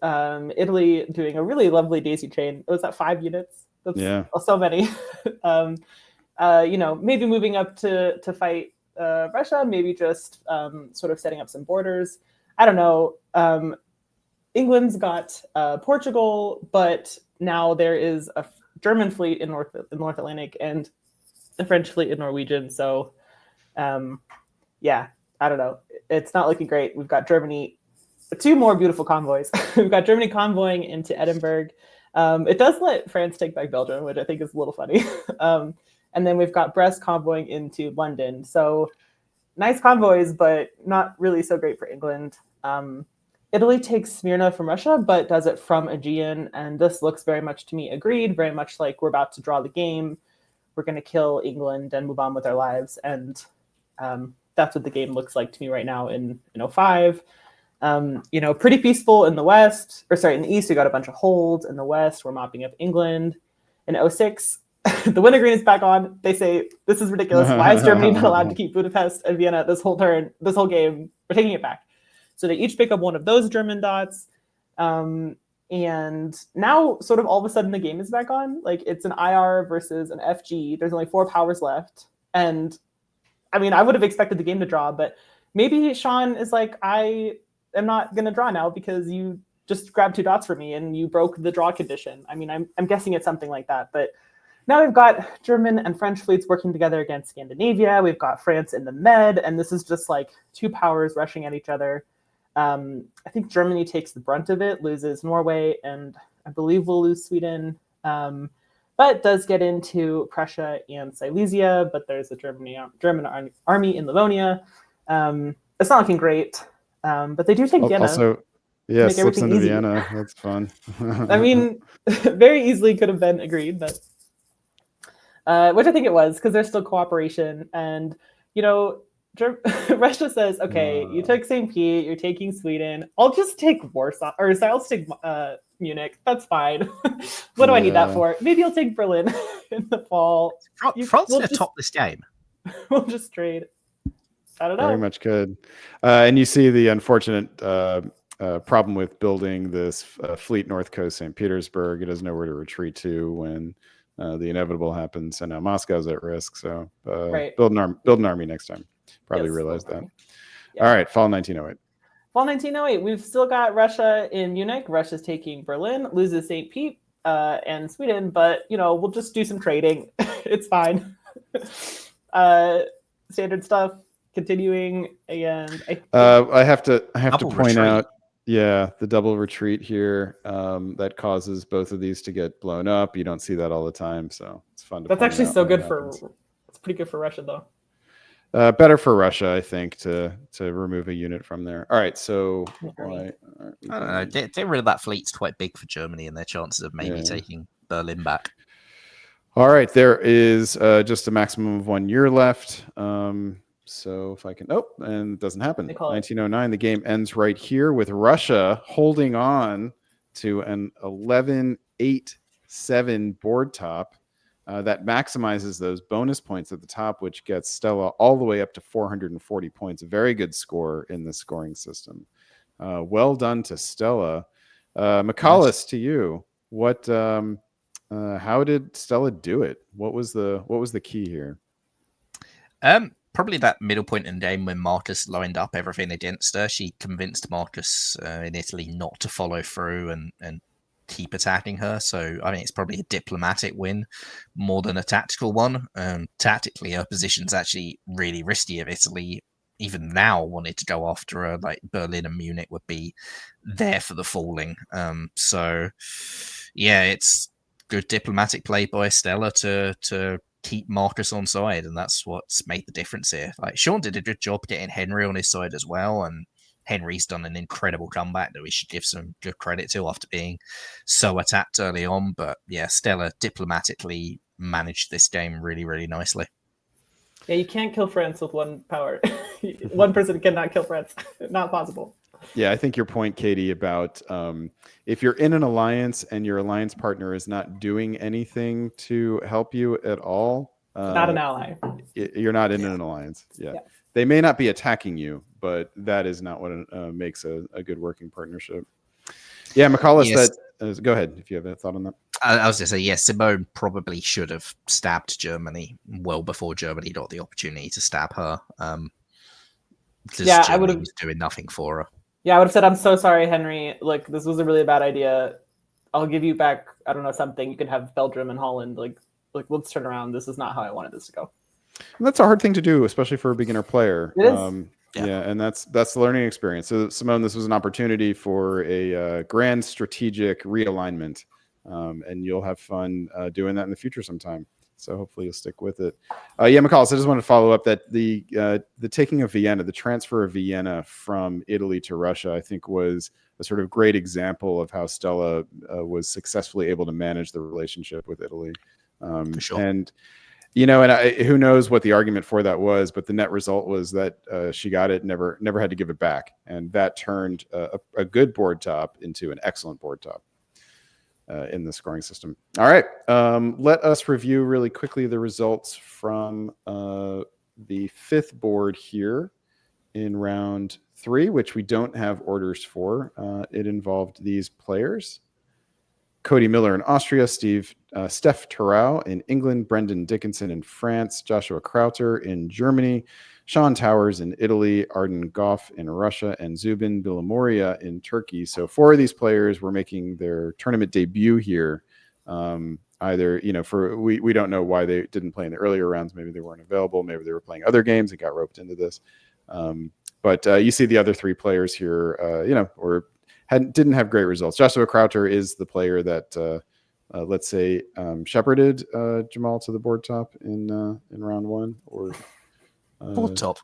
Italy doing a really lovely daisy chain. Was that 5 units? That's so many. Maybe moving up to fight Russia, maybe just sort of setting up some borders. I don't know. England's got Portugal, but now there is a German fleet in North Atlantic and a French fleet in Norwegian. So, yeah, I don't know. It's not looking great. We've got Germany, 2 more beautiful convoys. We've got Germany convoying into Edinburgh. It does let France take back Belgium, which I think is a little funny. And then we've got Brest convoying into London. So nice convoys, but not really so great for England. Italy takes Smyrna from Russia, but does it from Aegean. And this looks very much to me agreed, very much like we're about to draw the game. We're going to kill England and move on with our lives. And that's what the game looks like to me right now in 05. Pretty peaceful in the West, in the East, we got a bunch of holds. In the West, we're mopping up England. In 06, the wintergreen is back on. They say, this is ridiculous. Why is Germany not allowed to keep Budapest and Vienna this whole game? We're taking it back. So they each pick up one of those German dots. And now sort of all of a sudden the game is back on. Like it's an IR versus an FG. There's only 4 powers left. And I mean, I would have expected the game to draw, but maybe Sean is like, I am not going to draw now because you just grabbed 2 dots for me and you broke the draw condition. I mean, I'm guessing it's something like that. But now we've got German and French fleets working together against Scandinavia. We've got France in the Med, and this is just like 2 powers rushing at each other. I think Germany takes the brunt of it, loses Norway, and I believe we'll lose Sweden. But does get into Prussia and Silesia, but there's a German army in Livonia. It's not looking great, but they do take Vienna. Also, yeah, slips into Vienna. That's fun. I mean, very easily could have been agreed, but which I think it was, because there's still cooperation. And, Russia says, okay, you took St. Pete, you're taking Sweden. I'll just take Warsaw, or sorry, I'll take Munich. That's fine. What do I need that for? Maybe I'll take Berlin in the fall. France will top this game. We'll just trade. I don't know. Very much could. And you see the unfortunate problem with building this fleet north coast St. Petersburg. It has nowhere to retreat to when the inevitable happens, and now Moscow's at risk. So build an army next time. Probably realized that. Yeah. All right, fall 1908. Fall 1908. We've still got Russia in Munich. Russia's taking Berlin, loses St. Pete and Sweden, but we'll just do some trading. It's fine. Standard stuff. Continuing, and I have to point out, the double retreat here that causes both of these to get blown up. You don't see that all the time, so it's fun to. That's actually so good it's pretty good for Russia though. Better for Russia, I think, to remove a unit from there. All right, so I don't know. Getting rid of that fleet's quite big for Germany and their chances of maybe taking Berlin back. All right, there is just a maximum of 1 year left. So if I can, and it doesn't happen. 1909, the game ends right here with Russia holding on to an 11-8-7 board top. That maximizes those bonus points at the top, which gets Stella all the way up to 440 points. A very good score in the scoring system. Well done to Stella. McCallus, to you. What? How did Stella do it? What was the key here? Probably that middle point in the game when Marcus lined up everything against her. She convinced Marcus in Italy not to follow through and keep attacking her. So I think it's probably a diplomatic win more than a tactical one. Tactically, her position's actually really risky if Italy even now wanted to go after her. Like Berlin and Munich would be there for the falling. So yeah, it's good diplomatic play by Stella to keep Marcus on side, and that's what's made the difference here. Like Sean did a good job getting Henry on his side as well, and Henry's done an incredible comeback that we should give some good credit to after being so attacked early on. But yeah, Stella diplomatically managed this game really, really nicely. Yeah, you can't kill France with one power. One person cannot kill France. Not possible. Yeah, I think your point, Katie, about if you're in an alliance and your alliance partner is not doing anything to help you at all, Not an ally. you're not in an alliance. Yeah. Yeah. They may not be attacking you, but that is not what makes a good working partnership. Yeah, McCullis, Yes. go ahead if you have a thought on that. I was going to say, yes, Simone probably should have stabbed Germany well before Germany got the opportunity to stab her. Because Yeah, I Germany would've- was doing nothing for her. Yeah, I would have said, I'm so sorry, Henry. Like, this was a really bad idea. I'll give you back, I don't know, something. You can have Belgium and Holland. Like let's turn around. This is not how I wanted this to go. And that's a hard thing to do, especially for a beginner player. It is. Yeah, and that's the learning experience. So, Simone, this was an opportunity for a grand strategic realignment, and you'll have fun doing that in the future sometime. So hopefully you'll stick with it. Yeah, McCall, I just wanted to follow up that the taking of Vienna, the transfer of Vienna from Italy to Russia, I think was a sort of great example of how Stella was successfully able to manage the relationship with Italy. For sure. And who knows what the argument for that was, but the net result was that she got it, never had to give it back, and that turned a good board top into an excellent board top in the scoring system. All right, let us review really quickly the results from the fifth board here in round 3, which we don't have orders for. It involved these players: Cody Miller in Austria, Steph Turau in England, Brendan Dickinson in France, Joshua Krauter in Germany, Sean Towers in Italy, Arden Goff in Russia, and Zubin Bilamoria in Turkey. So 4 of these players were making their tournament debut here. Either, we don't know why they didn't play in the earlier rounds. Maybe they weren't available. Maybe they were playing other games and got roped into this. But you see the other 3 players here, didn't have great results. Joshua Krauter is the player that, let's say, shepherded Jamal to the board top in round 1, or Board top.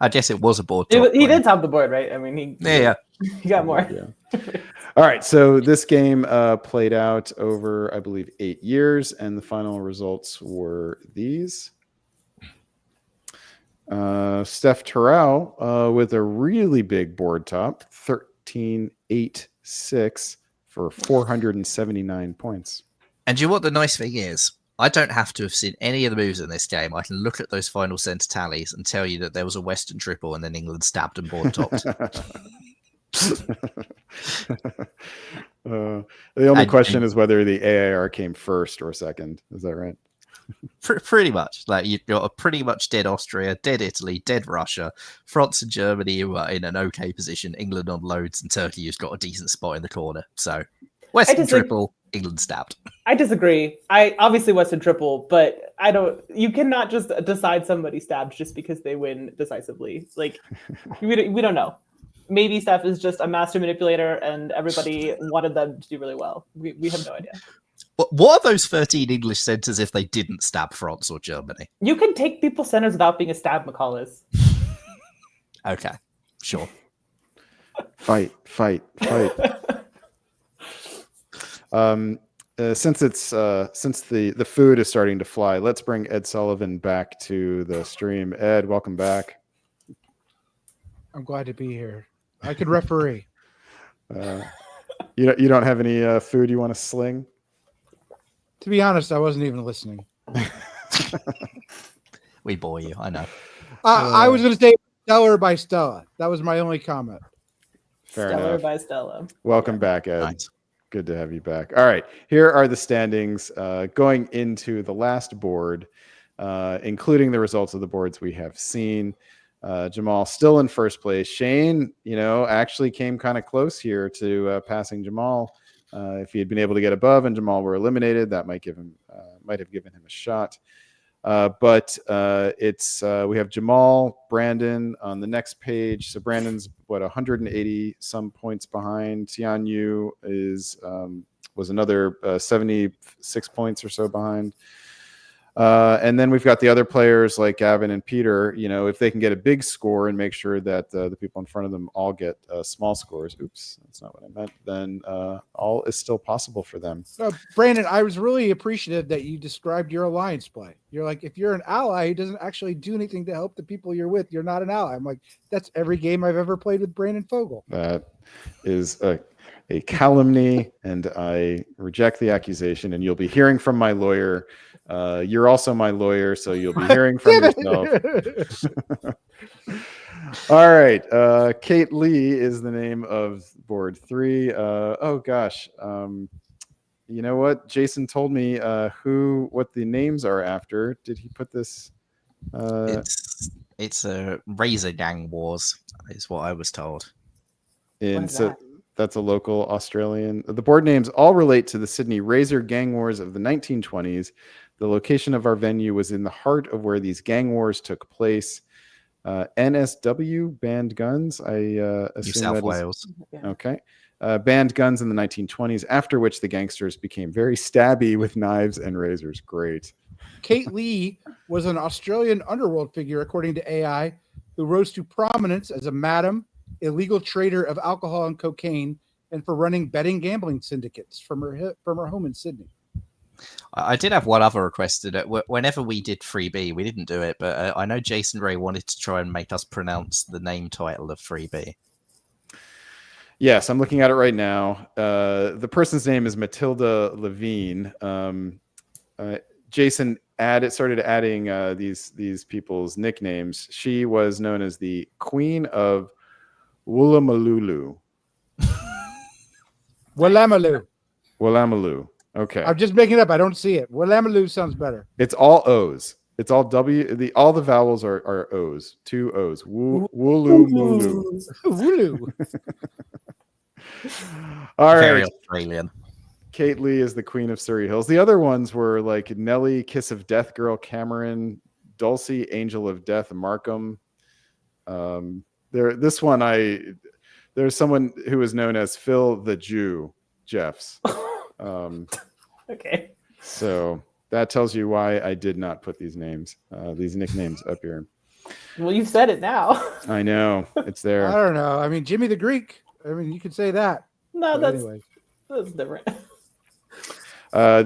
I guess it was a board top. He did top the board, right? I mean, he got more. Yeah. All right, so this game played out over, I believe, 8 years, and the final results were these. Steph Turau with a really big board top, 13-8-6 for 479 points. And you know what the nice thing is? I don't have to have seen any of the moves in this game. I can look at those final center tallies and tell you that there was a Western triple and then England stabbed and board topped. The only question is whether the AIR came first or second. Is that right? Pretty much. Like, you've got a pretty much dead Austria, dead Italy, dead Russia, France and Germany who are in an okay position, England on loads, and Turkey who's got a decent spot in the corner. So Western triple, England stabbed. I disagree. I obviously Western triple, but you cannot just decide somebody stabbed just because they win decisively. Like, we don't know. Maybe Steph is just a master manipulator and everybody wanted them to do really well. We have no idea. What are those 13 English centres if they didn't stab France or Germany? You can take people's centres without being a stab, McCullis. Okay, sure. Fight. Since the food is starting to fly, let's bring Ed Sullivan back to the stream. Ed, welcome back. I'm glad to be here. I could referee. You don't have any food you want to sling? To be honest, I wasn't even listening. We bore you, I know. I was going to say Stellar by Stella. That was my only comment. Fair Stellar enough. by Stella. Welcome back, Ed. Nice. Good to have you back. All right, here are the standings going into the last board, including the results of the boards we have seen. Jamal still in first place. Shane, actually came kind of close here to passing Jamal. If he had been able to get above and Jamal were eliminated, that might have given him a shot. But we have Jamal, Brandon on the next page. So Brandon's 180 some points behind. Tian Yu was another 76 points or so behind. And then we've got the other players like Gavin and Peter. If they can get a big score and make sure that the people in front of them all get small scores, oops, that's not what I meant, then all is still possible for them. Brandon, I was really appreciative that you described your alliance play. You're like, if you're an ally who doesn't actually do anything to help the people you're with, you're not an ally. I'm like, that's every game I've ever played with Brandon Fogel. That is a calumny, and I reject the accusation, and you'll be hearing from my lawyer. You're also my lawyer, so you'll be hearing from yourself. All right. Kate Lee is the name of board 3. Oh gosh. You know what? Jason told me what the names are after. Did he put this? It's a Razor Gang Wars, is what I was told. That's a local Australian. The board names all relate to the Sydney Razor Gang Wars of the 1920s. The location of our venue was in the heart of where these gang wars took place. NSW banned guns. I assume New South Wales. Okay. Banned guns in the 1920s, after which the gangsters became very stabby with knives and razors. Great. Kate Lee was an Australian underworld figure, according to AI, who rose to prominence as a madam, illegal trader of alcohol and cocaine, and for running betting gambling syndicates from her home in Sydney. I did have one other request. Whenever we did 3B, we didn't do it, but I know Jason Ray wanted to try and make us pronounce the name title of 3B. Yes, I'm looking at it right now. The person's name is Matilda Levine. Jason started adding these people's nicknames. She was known as the Queen of Woolloomooloo. Woolloomooloo. Okay. I'm just making it up. I don't see it. Woolloomooloo sounds better. It's all O's. It's all W. All the vowels are O's. 2 O's. Woolloomooloo. Wooloo. All right. Very Australian. Kate Lee is the Queen of Surrey Hills. The other ones were like Nellie, Kiss of Death Girl Cameron, Dulcie, Angel of Death Markham. There's someone who is known as Phil the Jew Jeffs. Okay. So that tells you why I did not put these nicknames up here. Well, you've said it now. I know it's there. I don't know. I mean, Jimmy the Greek. I mean, you could say that. No, But that's different.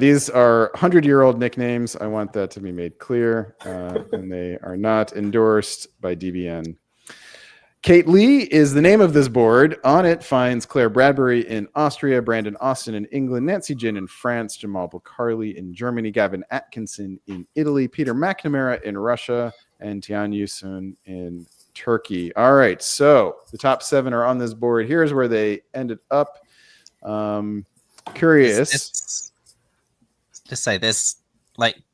These are 100-year-old nicknames. I want that to be made clear, and they are not endorsed by DBN. Kate Lee is the name of this board. On it finds Claire Bradbury in Austria, Brandon Austin in England, Nancy Jin in France, Jamal Bukharli in Germany, Gavin Atkinson in Italy, Peter McNamara in Russia, and Tian Yusun in Turkey. All right, so the top 7 are on this board. Here's where they ended up. Curious. Just say there's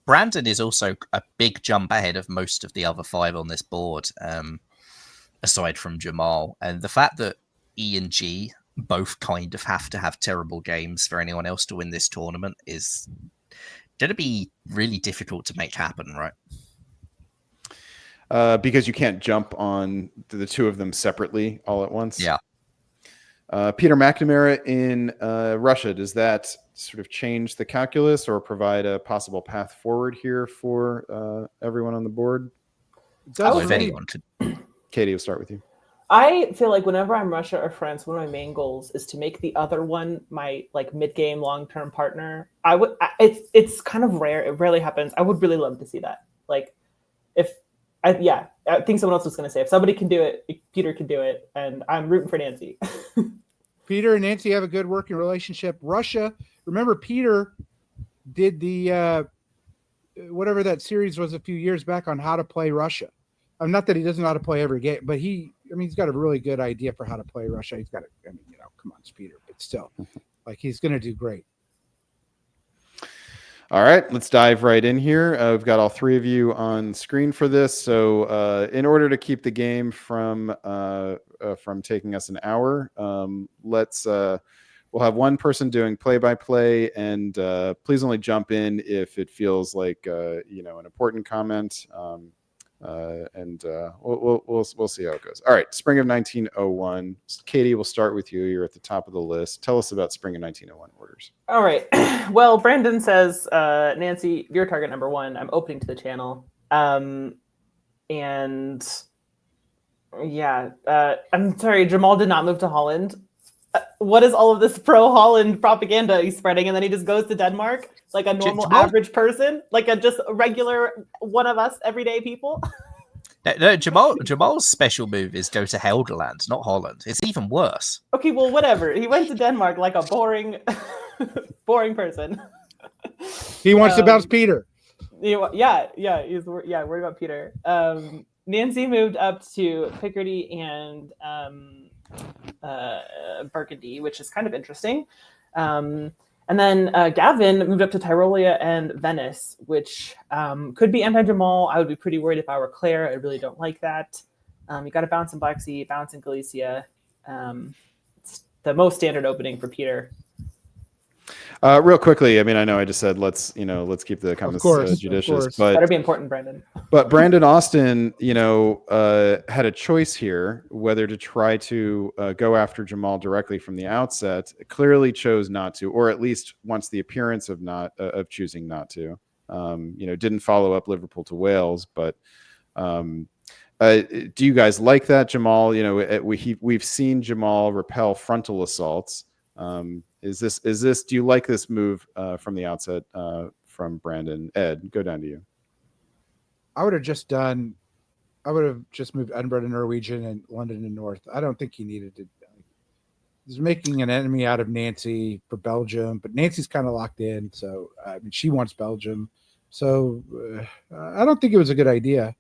Brandon is also a big jump ahead of most of the other 5 on this board. Aside from Jamal, and the fact that E and G both kind of have to have terrible games for anyone else to win this tournament is going to be really difficult to make happen, right? Because you can't jump on the 2 of them separately all at once. Yeah. Peter McNamara in Russia, does that sort of change the calculus or provide a possible path forward here for everyone on the board? If anyone could. Katie, we'll start with you. I feel like whenever I'm Russia or France, one of my main goals is to make the other one my mid-game long-term partner. It's kind of rare. It rarely happens. I would really love to see that. I think someone else was going to say if somebody can do it, Peter can do it, and I'm rooting for Nancy. Peter and Nancy have a good working relationship. Russia, remember Peter did the whatever that series was a few years back on how to play Russia. Not that he doesn't know how to play every game, but he's got a really good idea for how to play Russia. He's got come on, it's Peter, but still, he's going to do great. All right, let's dive right in here. We've got all 3 of you on screen for this. So in order to keep the game from taking us an hour, we'll have one person doing play-by-play, and please only jump in if it feels like an important comment. and we'll see how it goes. All right, spring of 1901. Katie, we'll start with you. You're at the top of the list. Tell us about spring of 1901 orders. All right. Well, Brandon says, Nancy, you're target number 1. I'm opening to the channel. And yeah, I'm sorry, Jamal did not move to Holland. What is all of this pro-Holland propaganda he's spreading? And then he just goes to Denmark like a normal average person, like just a regular one of us everyday people. No, Jamal's special move is go to Helderland, not Holland. It's even worse. Okay, well, whatever. He went to Denmark like a boring person. He wants to bounce Peter. He's worried about Peter. Nancy moved up to Picardy and Burgundy, which is kind of interesting. And then Gavin moved up to Tyrolia and Venice, which could be anti-Jamal. I would be pretty worried if I were Claire. I really don't like that. You got to bounce in Black Sea, bounce in Galicia. It's the most standard opening for Peter. Real quickly, I mean, I know I just said let's keep the comments judicious, but better be important, Brandon. But Brandon Austin, had a choice here whether to try to go after Jamal directly from the outset. Clearly chose not to, or at least wants the appearance of choosing not to. Didn't follow up Liverpool to Wales, but do you guys like that, Jamal? We've seen Jamal repel frontal assaults. Do you like this move from the outset from Brandon? Ed, go down to you. I would have just moved Edinburgh to Norwegian and London to North. I don't think he needed to. He's making an enemy out of Nancy for Belgium, but Nancy's kind of locked in. So, she wants Belgium. So I don't think it was a good idea.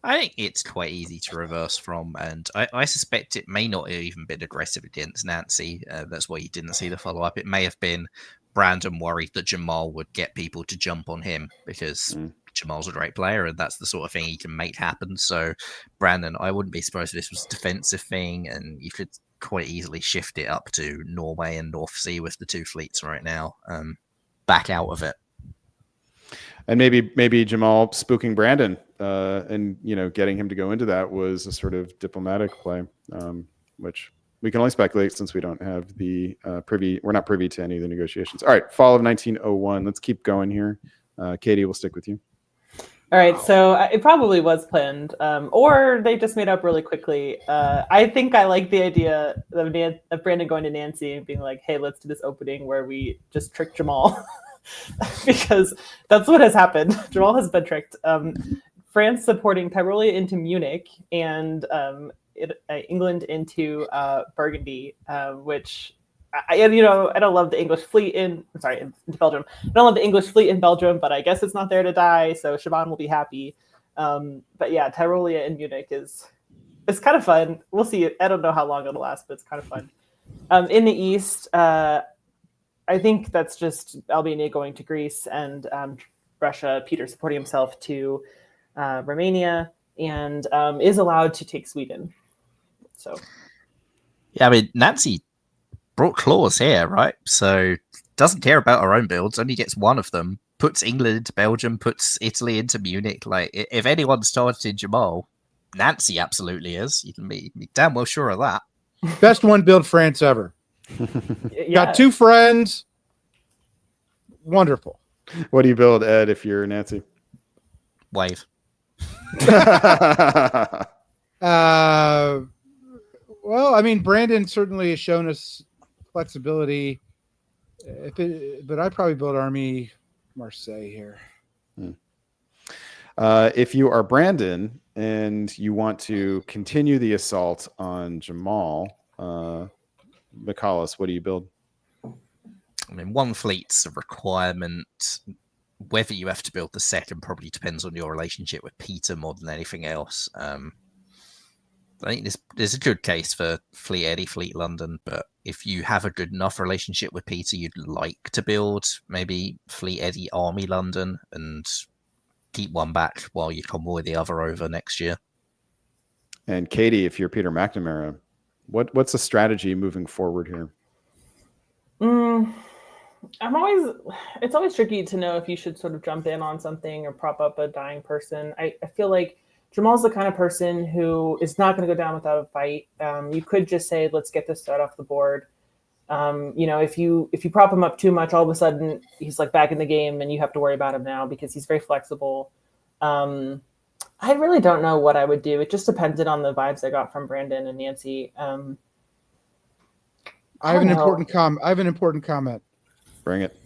I think it's quite easy to reverse from, and I suspect it may not have even been aggressive against Nancy. That's why you didn't see the follow-up. It may have been Brandon worried that Jamal would get people to jump on him because Jamal's a great player, and that's the sort of thing he can make happen. So, Brandon, I wouldn't be surprised if this was a defensive thing, and you could quite easily shift it up to Norway and North Sea with the 2 fleets right now. Back out of it. And maybe Jamal spooking Brandon and getting him to go into that was a sort of diplomatic play, which we can only speculate since we don't have the we're not privy to any of the negotiations. All right, fall of 1901. Let's keep going here. Katie, we'll stick with you. All right, so it probably was planned, or they just made up really quickly. I think I like the idea of Brandon going to Nancy and being like, hey, let's do this opening where we just trick Jamal. Because that's what has happened. Jamal has been tricked. France supporting Tyrolia into Munich and England into Burgundy, which I don't love the English fleet into Belgium. I don't love the English fleet in Belgium, but I guess it's not there to die, so Siobhan will be happy. But yeah, Tyrolia in Munich it's kind of fun. We'll see. I don't know how long it'll last, but it's kind of fun. In the east, I think that's just Albania going to Greece and Russia, Peter supporting himself to Romania, and is allowed to take Sweden. So, yeah, I mean, Nancy brought claws here, right? So doesn't care about her own builds, only gets one of them, puts England into Belgium, puts Italy into Munich. Like, if anyone's targeted Jamal, Nancy absolutely is. You can be damn well sure of that. Best one build France ever. yeah. Got 2 friends. Wonderful. What do you build, Ed, if you're Nancy? Wave. Well, I mean, Brandon certainly has shown us flexibility. But I'd probably build Army Marseille here. If you are Brandon and you want to continue the assault on Jamal, Michalis, what do you build? I mean, 1 fleet's a requirement. Whether you have to build the second probably depends on your relationship with Peter more than anything else. I think there's a good case for Fleet Eddie, Fleet London, but if you have a good enough relationship with Peter, you'd like to build maybe Fleet Eddie, Army London, and keep one back while you convoy the other over next year. And Katie, if you're Peter McNamara, what's the strategy moving forward here? It's always tricky to know if you should sort of jump in on something or prop up a dying person. I feel like Jamal's the kind of person who is not going to go down without a fight. You could just say, let's get this threat off the board. If you prop him up too much, all of a sudden he's like back in the game and you have to worry about him now because he's very flexible. I really don't know what I would do. It just depended on the vibes I got from Brandon and Nancy. I have an important comment. Bring it.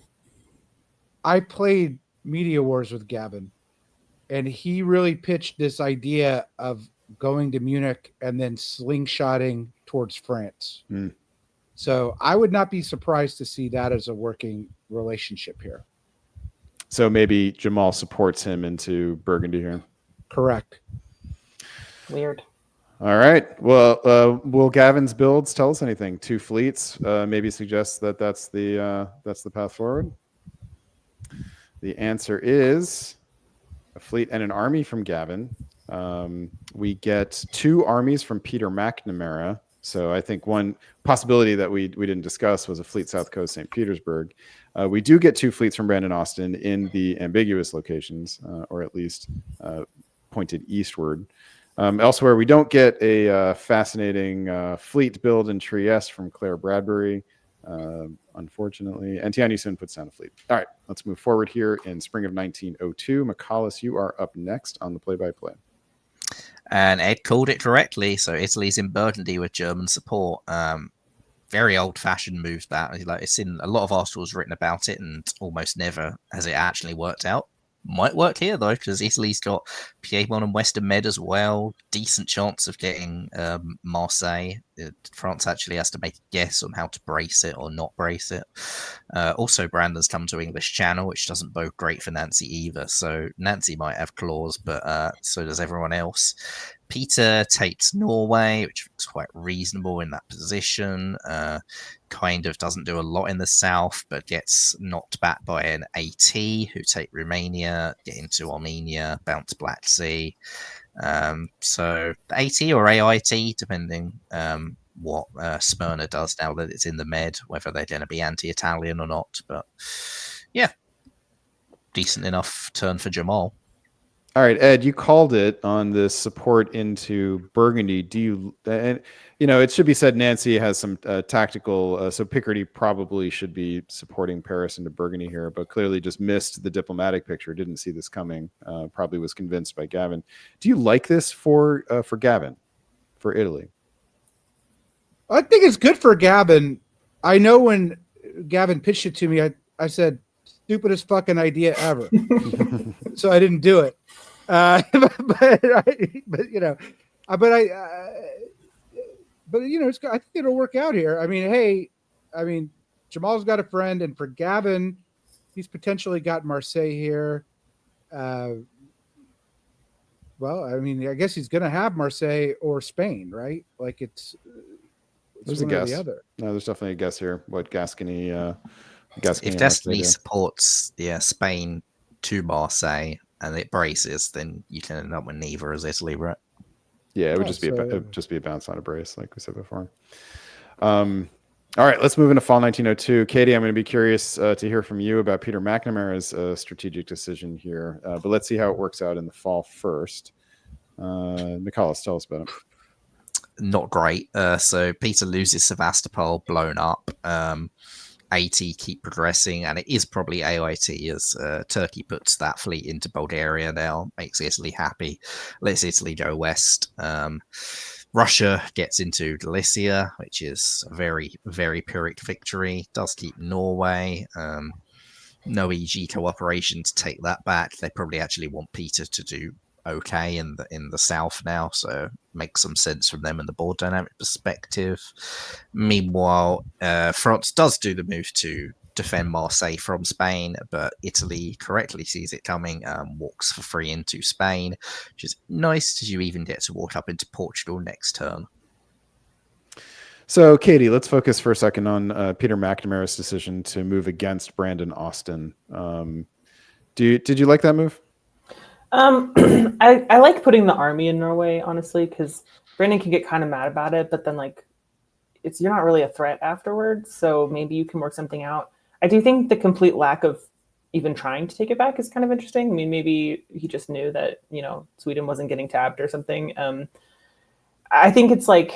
I played Media Wars with Gavin, and he really pitched this idea of going to Munich and then slingshotting towards France. Mm. So I would not be surprised to see that as a working relationship here. So maybe Jamal supports him into Burgundy here. Correct. Weird. All right. Well, will Gavin's builds tell us anything? 2 fleets maybe suggests that that's the path forward. The answer is a fleet and an army from Gavin. We get 2 armies from Peter McNamara. So I think one possibility that we didn't discuss was a fleet South Coast St. Petersburg. We do get 2 fleets from Brandon Austin in the ambiguous locations, or at least pointed eastward. Elsewhere, we don't get a fascinating fleet build in Trieste from Claire Bradbury, unfortunately. And Tianyu Sun puts down a fleet. All right, let's move forward here in spring of 1902. McCallus, you are up next on the play-by-play. And Ed called it correctly. So Italy's in Burgundy with German support. Very old-fashioned move that. Like, it's in a lot of articles written about it, and almost never has it actually worked out. Might work here though, because Italy's got Piedmont and Western Med as well. Decent chance of getting Marseille. France actually has to make a guess on how to brace it or not brace it. Also, Brandon's come to English Channel, which doesn't bode great for Nancy either. So Nancy might have claws, but so does everyone else. Peter takes Norway, which looks quite reasonable in that position. Kind of doesn't do a lot in the south, but gets knocked back by an AT who take Romania, get into Armenia, bounce Black Sea. So the AT or AIT, depending what Smyrna does now that it's in the Med, whether they're going to be anti-Italian or not. But yeah, decent enough turn for Jamal. All right, Ed, you called it on this support into Burgundy. Do you, and it should be said, Nancy has some tactical, so Picardy probably should be supporting Paris into Burgundy here, but clearly just missed the diplomatic picture, didn't see this coming, probably was convinced by Gavin. Do you like this for Gavin, for Italy? I think it's good for Gavin. I know when Gavin pitched it to me, I said, stupidest fucking idea ever. So I didn't do it. But I think it'll work out here. I mean, Jamal's got a friend, and for Gavin, he's potentially got Marseille here. Well, I mean, I guess he's going to have Marseille or Spain, right? Like it's there's a guess. The other. No, there's definitely a guess here. What Gascony? If Destiny supports Spain to Marseille and it braces, then you can end up with neither as Italy, right? Yeah, it would just be a bounce on a brace, like we said before. All right, let's move into fall 1902. Katie, I'm going to be curious to hear from you about Peter McNamara's strategic decision here, but let's see how it works out in the fall first. Nicholas, tell us about it. Not great. So Peter loses Sevastopol, blown up. AT keep progressing, and it is probably AIT as Turkey puts that fleet into Bulgaria now, makes Italy happy, lets Italy go west. Russia gets into Galicia, which is a very, very Pyrrhic victory, does keep Norway. No EG cooperation to take that back. They probably actually want Peter to do okay in the south now, so makes some sense from them in the board dynamic perspective. Meanwhile, France does do the move to defend Marseille from Spain, but Italy correctly sees it coming, walks for free into Spain, which is nice because you even get to walk up into Portugal next turn. So, Katie, let's focus for a second on Peter McNamara's decision to move against Brandon Austin. Did you like that move? I like putting the army in Norway, honestly, because Brandon can get kind of mad about it, but then you're not really a threat afterwards, so maybe you can work something out. I do think the complete lack of even trying to take it back is kind of interesting. I mean, maybe he just knew that, Sweden wasn't getting tapped or something. I think it's like,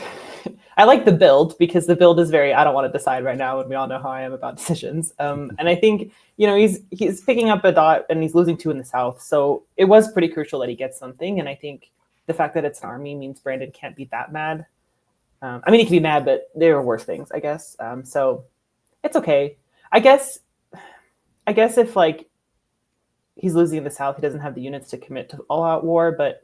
I like the build because the build is very, I don't want to decide right now, and we all know how I am about decisions. And I think, he's picking up a dot and he's losing 2 in the south. So it was pretty crucial that he gets something. And I think the fact that it's an army means Brandon can't be that mad. I mean, he can be mad, but there are worse things, I guess. So it's okay. I guess if like he's losing in the south, he doesn't have the units to commit to all-out war, but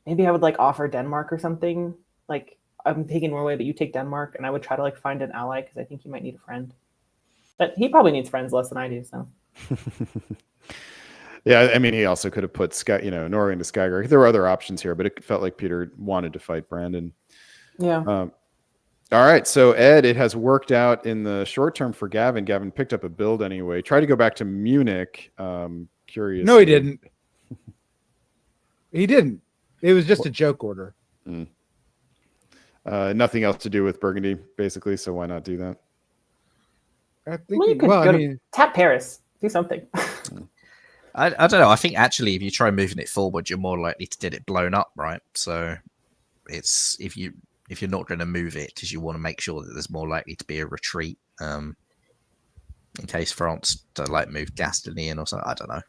maybe I would like offer Denmark or something. Like, I'm taking Norway, but you take Denmark, and I would try to like find an ally because I think he might need a friend. But he probably needs friends less than I do. So. Yeah, I mean, he also could have put Norway into Skagerrak. There were other options here, but it felt like Peter wanted to fight Brandon. Yeah. All right, so Ed, it has worked out in the short term for Gavin. Gavin picked up a build anyway. Try to go back to Munich. Curious. No, he didn't. He didn't. It was just a joke order. Nothing else to do with Burgundy, basically. So why not do that? I think. Well, you could go to tap Paris. Do something. I don't know. I think actually, if you try moving it forward, you're more likely to get it blown up, right? So it's if you're not going to move it because you want to make sure that there's more likely to be a retreat, in case France don't like move Gascony in or something. I don't know.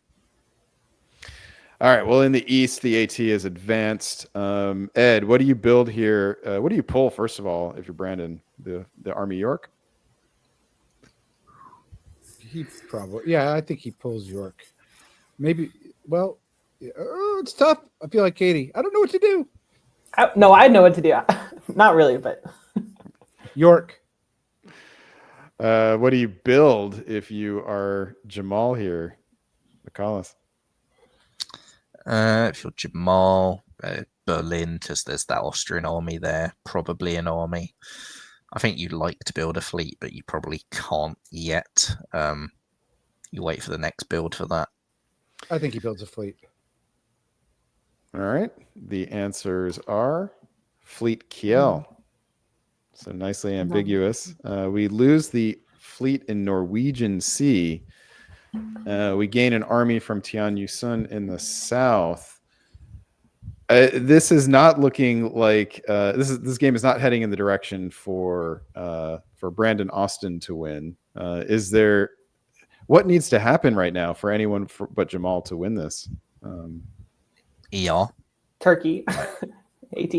All right. Well, in the east, the AT is advanced. Ed, what do you build here? What do you pull first of all? If you're Brandon, the Army York. He probably, yeah. I think he pulls York. Maybe. Well, it's tough. I feel like Katie. I don't know what to do. No, I know what to do. Not really, but York. What do you build if you are Jamal here, McCallus? If you're Jamal, Berlin, because there's that Austrian army there, probably an army. I think you'd like to build a fleet, but you probably can't yet. You wait for the next build for that. I think he builds a fleet. All right. The answers are Fleet Kiel. So nicely ambiguous. We lose the fleet in Norwegian Sea. We gain an army from Tianyusun in the south. This is not looking like this game is not heading in the direction for Brandon Austin to win. Is there what needs to happen right now for anyone but Jamal to win this? ER. Turkey, AT.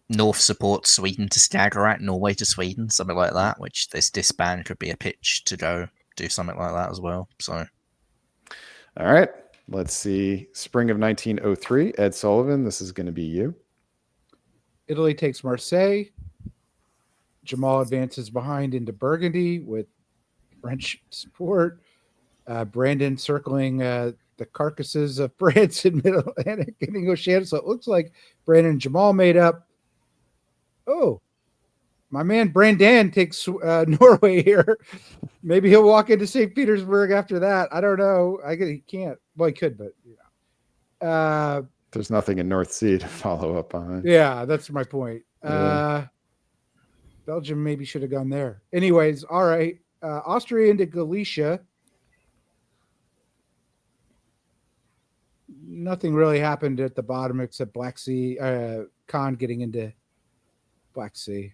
North supports Sweden to Skagerrak, Norway to Sweden, something like that, which this disband could be a pitch to go do something like that as well. So, all right, let's see. Spring of 1903, Ed Sullivan, this is going to be you. Italy takes Marseille. Jamal advances behind into Burgundy with French support. Brandon circling the carcasses of France in Mid-Atlantic and Oceania. So it looks like Brandon and Jamal made up. Oh, my man Brandon takes Norway here. Maybe he'll walk into St. Petersburg after that. I don't know. He can't. Well, he could, but there's nothing in North Sea to follow up on. Yeah, that's my point. Yeah. Belgium maybe should have gone there. Anyways, all right. Austria into Galicia. Nothing really happened at the bottom except Black Sea. Khan getting into Black Sea.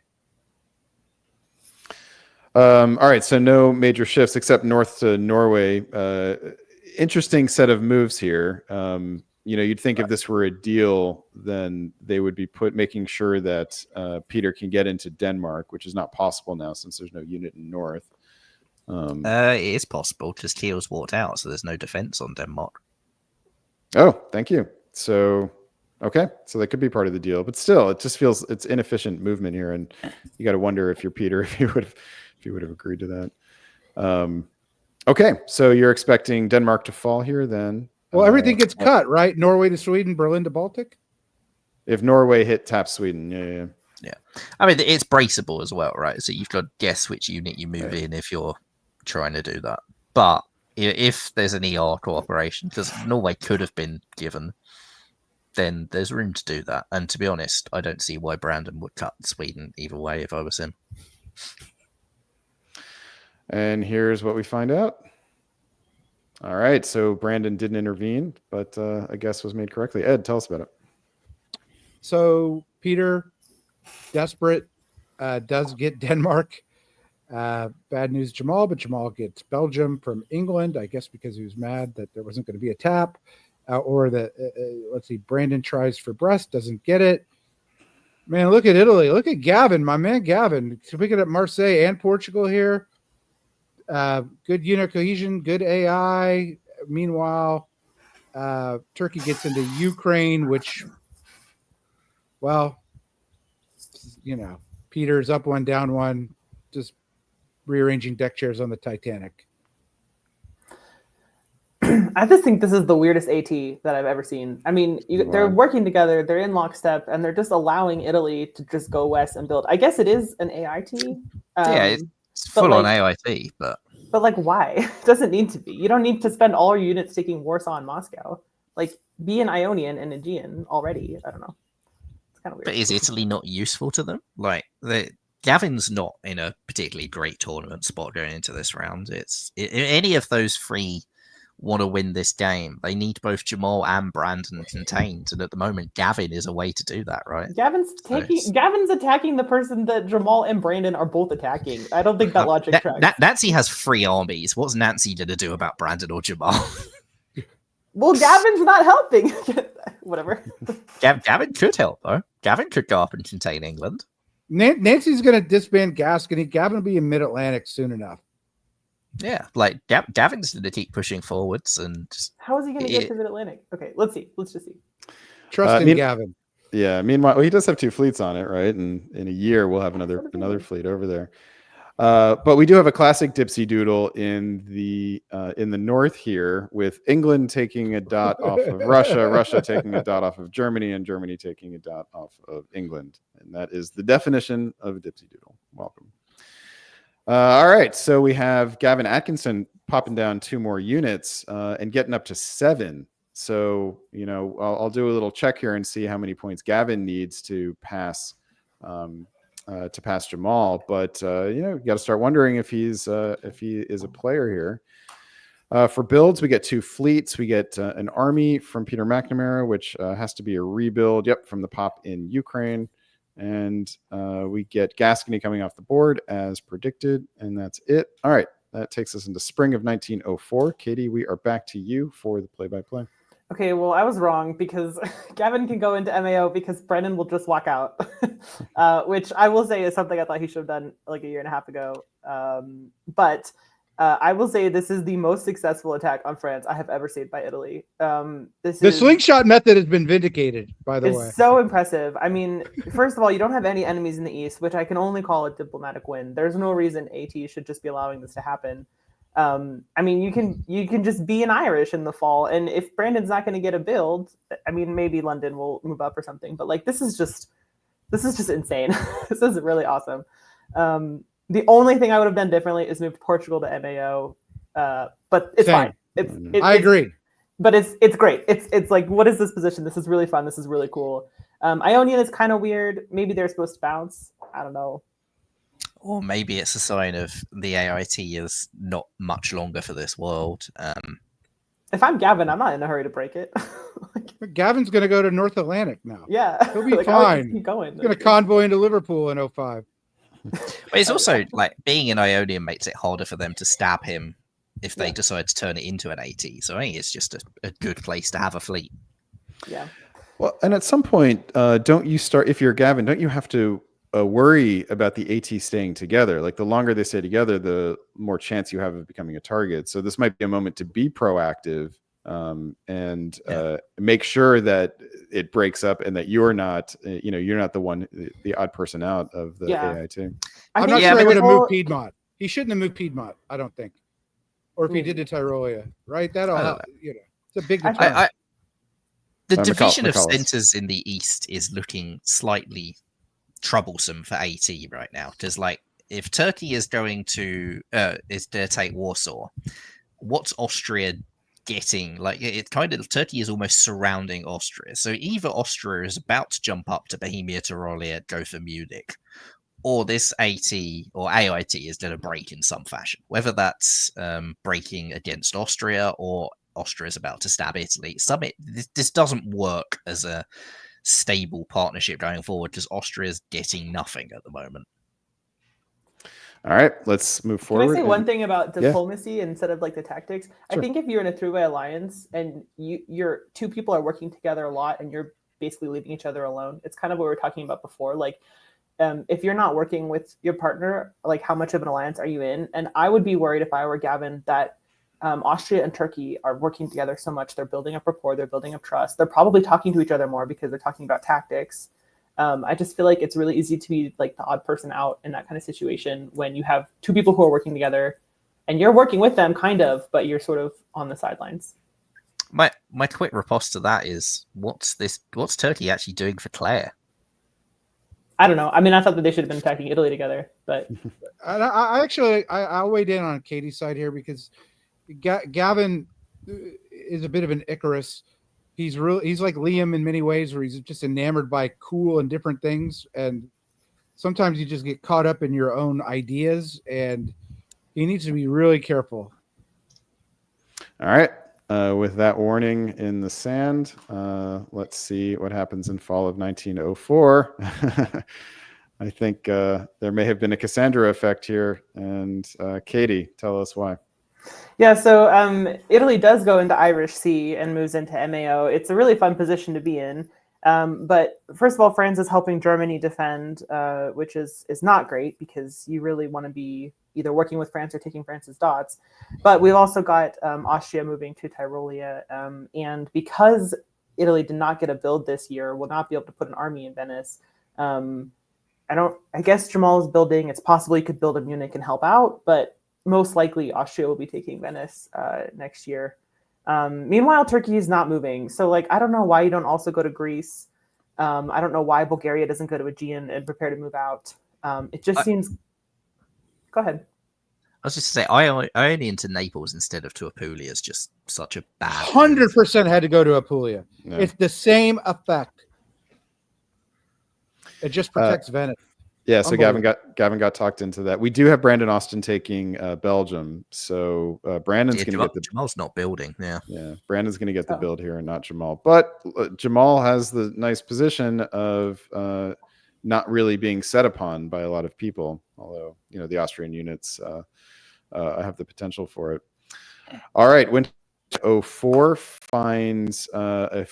All right, so no major shifts except north to Norway. Interesting set of moves here. You'd think if this were a deal, then they would be making sure that Peter can get into Denmark, which is not possible now since there's no unit in north. it is possible because Kiel's walked out, so there's no defense on Denmark. Oh, thank you. So, okay, so that could be part of the deal, but still, it just feels it's inefficient movement here, and you got to wonder if you're Peter, if you would have agreed to that. Okay, so you're expecting Denmark to fall here, then? Well, everything gets cut, right? Norway to Sweden, Berlin to Baltic. If Norway taps Sweden, yeah. I mean, it's braceable as well, right? So you've got to guess which unit you move in if you're trying to do that. But if there's an ER cooperation, because Norway could have been given, then there's room to do that. And to be honest, I don't see why Brandon would cut Sweden either way if I was him. And here's what we find out. All right, so Brandon didn't intervene, but a guess was made correctly. Ed, tell us about it. So Peter, desperate, does get Denmark. Bad news, Jamal, but Jamal gets Belgium from England, I guess because he was mad that there wasn't going to be a tap. Or that, let's see, Brandon tries for Brest, doesn't get it. Man, look at Italy. Look at Gavin, my man Gavin. Picking up Marseille and Portugal here. Good unit cohesion, good AI. Meanwhile, Turkey gets into Ukraine, which, well, Peter's up one, down one, just rearranging deck chairs on the Titanic. I just think this is the weirdest AT that I've ever seen. I mean, they're working together, they're in lockstep, and they're just allowing Italy to just go west and build. I guess it is an AIT. Yeah, it's full on AIT, but like, why? It doesn't need to be. You don't need to spend all your units taking Warsaw and Moscow. Like, be an Ionian and Aegean already. I don't know. It's kind of weird. But is Italy not useful to them? Like, Gavin's not in a particularly great tournament spot going into this round. Any of those three want to win this game, they need both Jamal and Brandon contained, and at the moment Gavin is a way to do that, right? Gavin's attacking the person that Jamal and Brandon are both attacking. I don't think that logic tracks. Nancy has 3 armies. What's Nancy gonna do about Brandon or Jamal? Well, Gavin's not helping. Whatever. Gavin could help though. Gavin could go up and contain England. Nancy's going to disband Gascony. Gavin will be in Mid-Atlantic soon enough. Yeah, like Gavin's going to keep pushing forwards, and how is he going to get to Mid-Atlantic? Okay, let's see. Let's just see. Trust in Gavin. Yeah. Meanwhile, he does have 2 fleets on it, right? And in a year, we'll have another fleet over there. But we do have a classic Dipsy Doodle in the north here, with England taking a dot off of Russia, Russia taking a dot off of Germany, and Germany taking a dot off of England. And that is the definition of a Dipsy Doodle. Welcome. All right, so we have Gavin Atkinson popping down 2 more units and getting up to 7. So, I'll do a little check here and see how many points Gavin needs to pass Jamal. But you got to start wondering if he is a player here. For builds, we get 2 fleets. We get an army from Peter McNamara, which has to be a rebuild. Yep, from the pop in Ukraine. And we get Gascony coming off the board as predicted, and that's it. All right, that takes us into spring of 1904. Katie, we are back to you for the play-by-play. Okay, well, I was wrong because Gavin can go into MAO because Brennan will just walk out, which I will say is something I thought he should have done like a year and a half ago. But I will say this is the most successful attack on France I have ever seen by Italy. The slingshot method has been vindicated, by the way. It's so impressive. I mean, first of all, you don't have any enemies in the east, which I can only call a diplomatic win. There's no reason AT should just be allowing this to happen. I mean, you can just be an Irish in the fall, and if Brandon's not going to get a build, I mean, maybe London will move up or something. But like, this is just insane. This is really awesome. The only thing I would have done differently is moved Portugal to MAO, but it's fine. I agree. But it's great. It's like, what is this position? This is really fun. This is really cool. Ionian is kind of weird. Maybe they're supposed to bounce. I don't know. Or maybe it's a sign of the AIT is not much longer for this world. If I'm Gavin, I'm not in a hurry to break it. Gavin's going to go to North Atlantic now. Yeah. He'll be fine. Keep going. He's going to convoy into Liverpool in 05. But it's also like being an Ionian makes it harder for them to stab him if they decide to turn it into an AT. So I think it's just a good place to have a fleet. Yeah. Well, and at some point, don't you start, if you're Gavin, don't you have to worry about the AT staying together? Like, the longer they stay together, the more chance you have of becoming a target. So this might be a moment to be proactive and make sure that it breaks up and that you're not, you're not the one, the odd person out of the AIT. I'm not sure he would have moved Piedmont. He shouldn't have moved Piedmont, I don't think. Or if he did to Tyrolia, right? That'll help. It's a big deterrent. The division of centers in the east is looking slightly troublesome for AT right now, because like, if Turkey is going to take Warsaw, what's Austria getting? Like, it kind of, Turkey is almost surrounding Austria, so either Austria is about to jump up to Bohemia, Tyrolia, go for Munich, or this AT or AIT is going to break in some fashion, whether that's breaking against Austria or Austria is about to stab Italy. This doesn't work as a stable partnership going forward because Austria is getting nothing at the moment. All right, let's move Can forward. I say one thing about Yeah. diplomacy instead of like the tactics? Sure. I think if you're in a three-way alliance and you're two people are working together a lot and you're basically leaving each other alone, it's kind of what we were talking about before. Like, if you're not working with your partner, like how much of an alliance are you in? And I would be worried if I were Gavin that Austria and Turkey are working together so much. They're building up rapport. They're building up trust. They're probably talking to each other more because they're talking about tactics. I just feel like it's really easy to be like the odd person out in that kind of situation when you have two people who are working together and you're working with them kind of, but you're sort of on the sidelines. My quick riposte to that is what's Turkey actually doing for Claire? I don't know. I mean, I thought that they should have been attacking Italy together, but I'll weigh in on Katie's side here because Gavin is a bit of an Icarus. He's like Liam in many ways, where he's just enamored by cool and different things, and sometimes you just get caught up in your own ideas, and he needs to be really careful. All right. With that warning in the sand, let's see what happens in fall of 1904. I think there may have been a Cassandra effect here. And Katie, tell us why. Yeah, so Italy does go into Irish Sea and moves into MAO. It's a really fun position to be in. But first of all, France is helping Germany defend, which is not great because you really want to be either working with France or taking France's dots. But we've also got Austria moving to Tyrolia. And because Italy did not get a build this year, will not be able to put an army in Venice. I guess Jamal is building. It's possible he could build in Munich and help out, but most likely Austria will be taking Venice next year. Meanwhile, Turkey is not moving. So like, I don't know why you don't also go to Greece. I don't know why Bulgaria doesn't go to Aegean and prepare to move out. It just seems. Go ahead. I was just to say, I only into Naples instead of to Apulia is just such a bad. 100% had to go to Apulia. Yeah. It's the same effect. It just protects Venice. Yeah, so Gavin got talked into that. We do have Brandon Austin taking Belgium, so Brandon's going to get the. Jamal's not building. Yeah, Brandon's going to get the build here, and not Jamal. But Jamal has the nice position of not really being set upon by a lot of people. Although the Austrian units have the potential for it. All right, when 04 finds a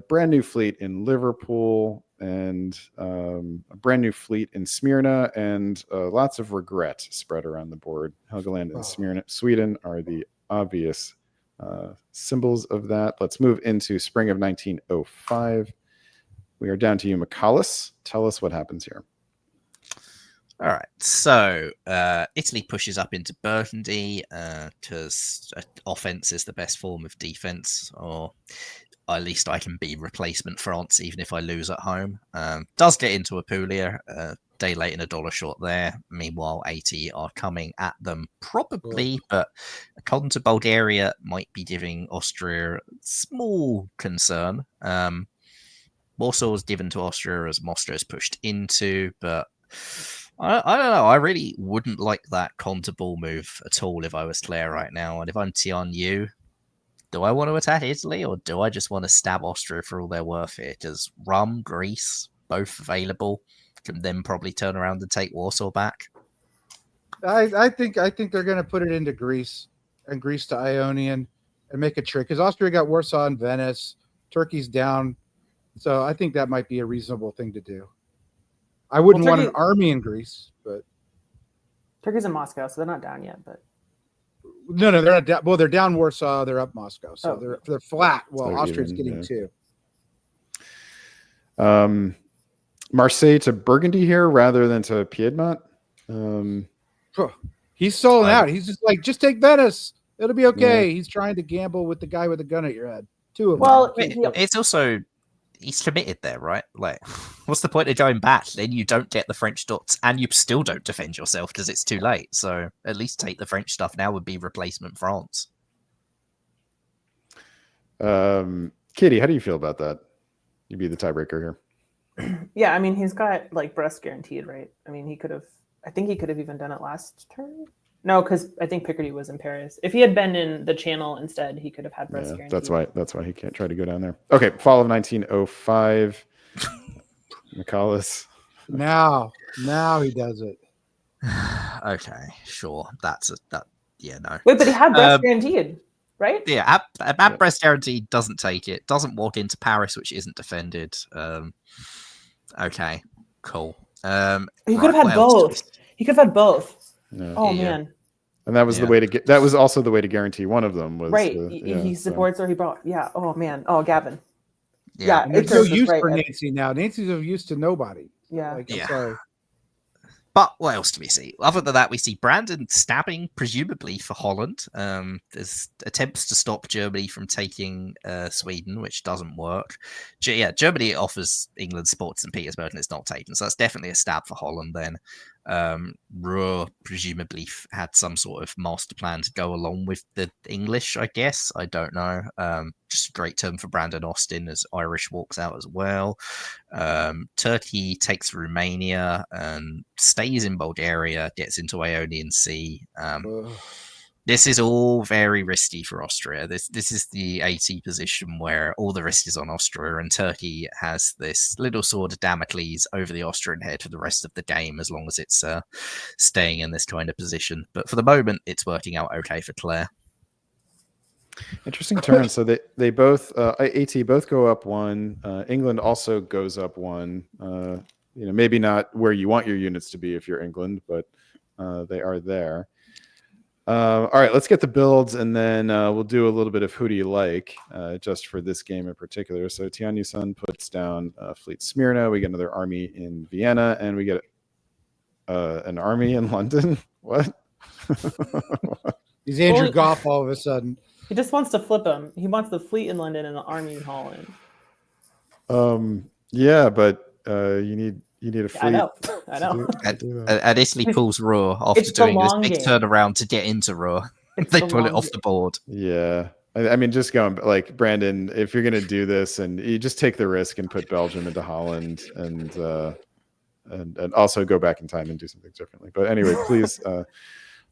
brand new fleet in Liverpool and a brand new fleet in Smyrna, and lots of regret spread around the board. Helgoland and Smyrna, Sweden are the obvious symbols of that. Let's move into spring of 1905. We are down to you, McCallus. Tell us what happens here. All right, so Italy pushes up into Burgundy because offense is the best form of defense, or at least I can be replacement France even if I lose at home. Does get into Apulia, day late and $1 short there. Meanwhile, 80 are coming at them probably, but according to Bulgaria, might be giving Austria small concern. Warsaw was given to Austria as Moscow is pushed into, but I don't know. I really wouldn't like that Conte ball move at all if I was Claire right now. And if I'm Tianyu, do I want to attack Italy or do I just want to stab Austria for all they're worth here? Because Rum, Greece, both available, can then probably turn around and take Warsaw back. I think they're going to put it into Greece and Greece to Ionian and make a trick because Austria got Warsaw and Venice. Turkey's down. So I think that might be a reasonable thing to do. I wouldn't want an army in Greece, but Turkey's in Moscow, so they're not down yet. But no, they're not down. Well, they're down Warsaw. They're up Moscow, so they're flat. Well, Austria's getting 2. Marseille to Burgundy here rather than to Piedmont. He's sold out. He's just like, just take Venice. It'll be okay. Yeah. He's trying to gamble with the guy with the gun at your head. 2 of them. Well, it's also. He's committed there, right? Like, what's the point of going back? Then you don't get the French dots, and you still don't defend yourself because it's too late. So at least take the French stuff now would be replacement France. Katie, how do you feel about that? You'd be the tiebreaker here. Yeah, I mean, he's got like Brest guaranteed, right? I mean, I think he could have even done it last turn. No, because I think Picardy was in Paris. If he had been in the Channel instead, he could have had Brest guaranteed. That's why he can't try to go down there. Okay, fall of 1905. McCallus. Now he does it. Okay, sure. Yeah, no. Wait, but he had Brest guaranteed, right? Yeah, at Brest guarantee doesn't take it. Doesn't walk into Paris, which isn't defended. Okay, cool. He could have had both. He could have had both. Yeah. Oh man. And that was the way to get. That was also the way to guarantee one of them was right. He supports or he brought. Yeah. Oh man. Oh Gavin. Yeah. And there's no use for Nancy now. Nancy's of use to nobody. Yeah. Like, I'm sorry. But what else do we see? Other than that, we see Brandon stabbing, presumably for Holland. There's attempts to stop Germany from taking Sweden, which doesn't work. Germany offers England sports in Petersburg, and it's not taken. So that's definitely a stab for Holland then. Ruhr presumably had some sort of master plan to go along with the English, I guess. I don't know. Just a great term for Brandon Austin as Irish walks out as well. Turkey takes Romania and stays in Bulgaria, gets into Ionian Sea. This is all very risky for Austria. This is the 80 position where all the risk is on Austria, and Turkey has this little sword of Damocles over the Austrian head for the rest of the game, as long as it's staying in this kind of position. But for the moment, it's working out okay for Claire. Interesting turn. So they both AT both go up one. England also goes up one. Maybe not where you want your units to be if you're England, but they are there. All right, let's get the builds, and then we'll do a little bit of who do you like, just for this game in particular. So Tian Yusun puts down Fleet Smyrna. We get another army in Vienna, and we get an army in London. What? He's Andrew Goff all of a sudden. He just wants to flip him. He wants the fleet in London and the army in Holland. Yeah, but you need a fleet. I know. And Italy pulls Ruhr after doing this big turnaround to get into Ruhr. They pull it off the board. Yeah. I mean, just going like Brandon, if you're going to do this, and you just take the risk and put Belgium into Holland, and also go back in time and do some things differently. But anyway, please,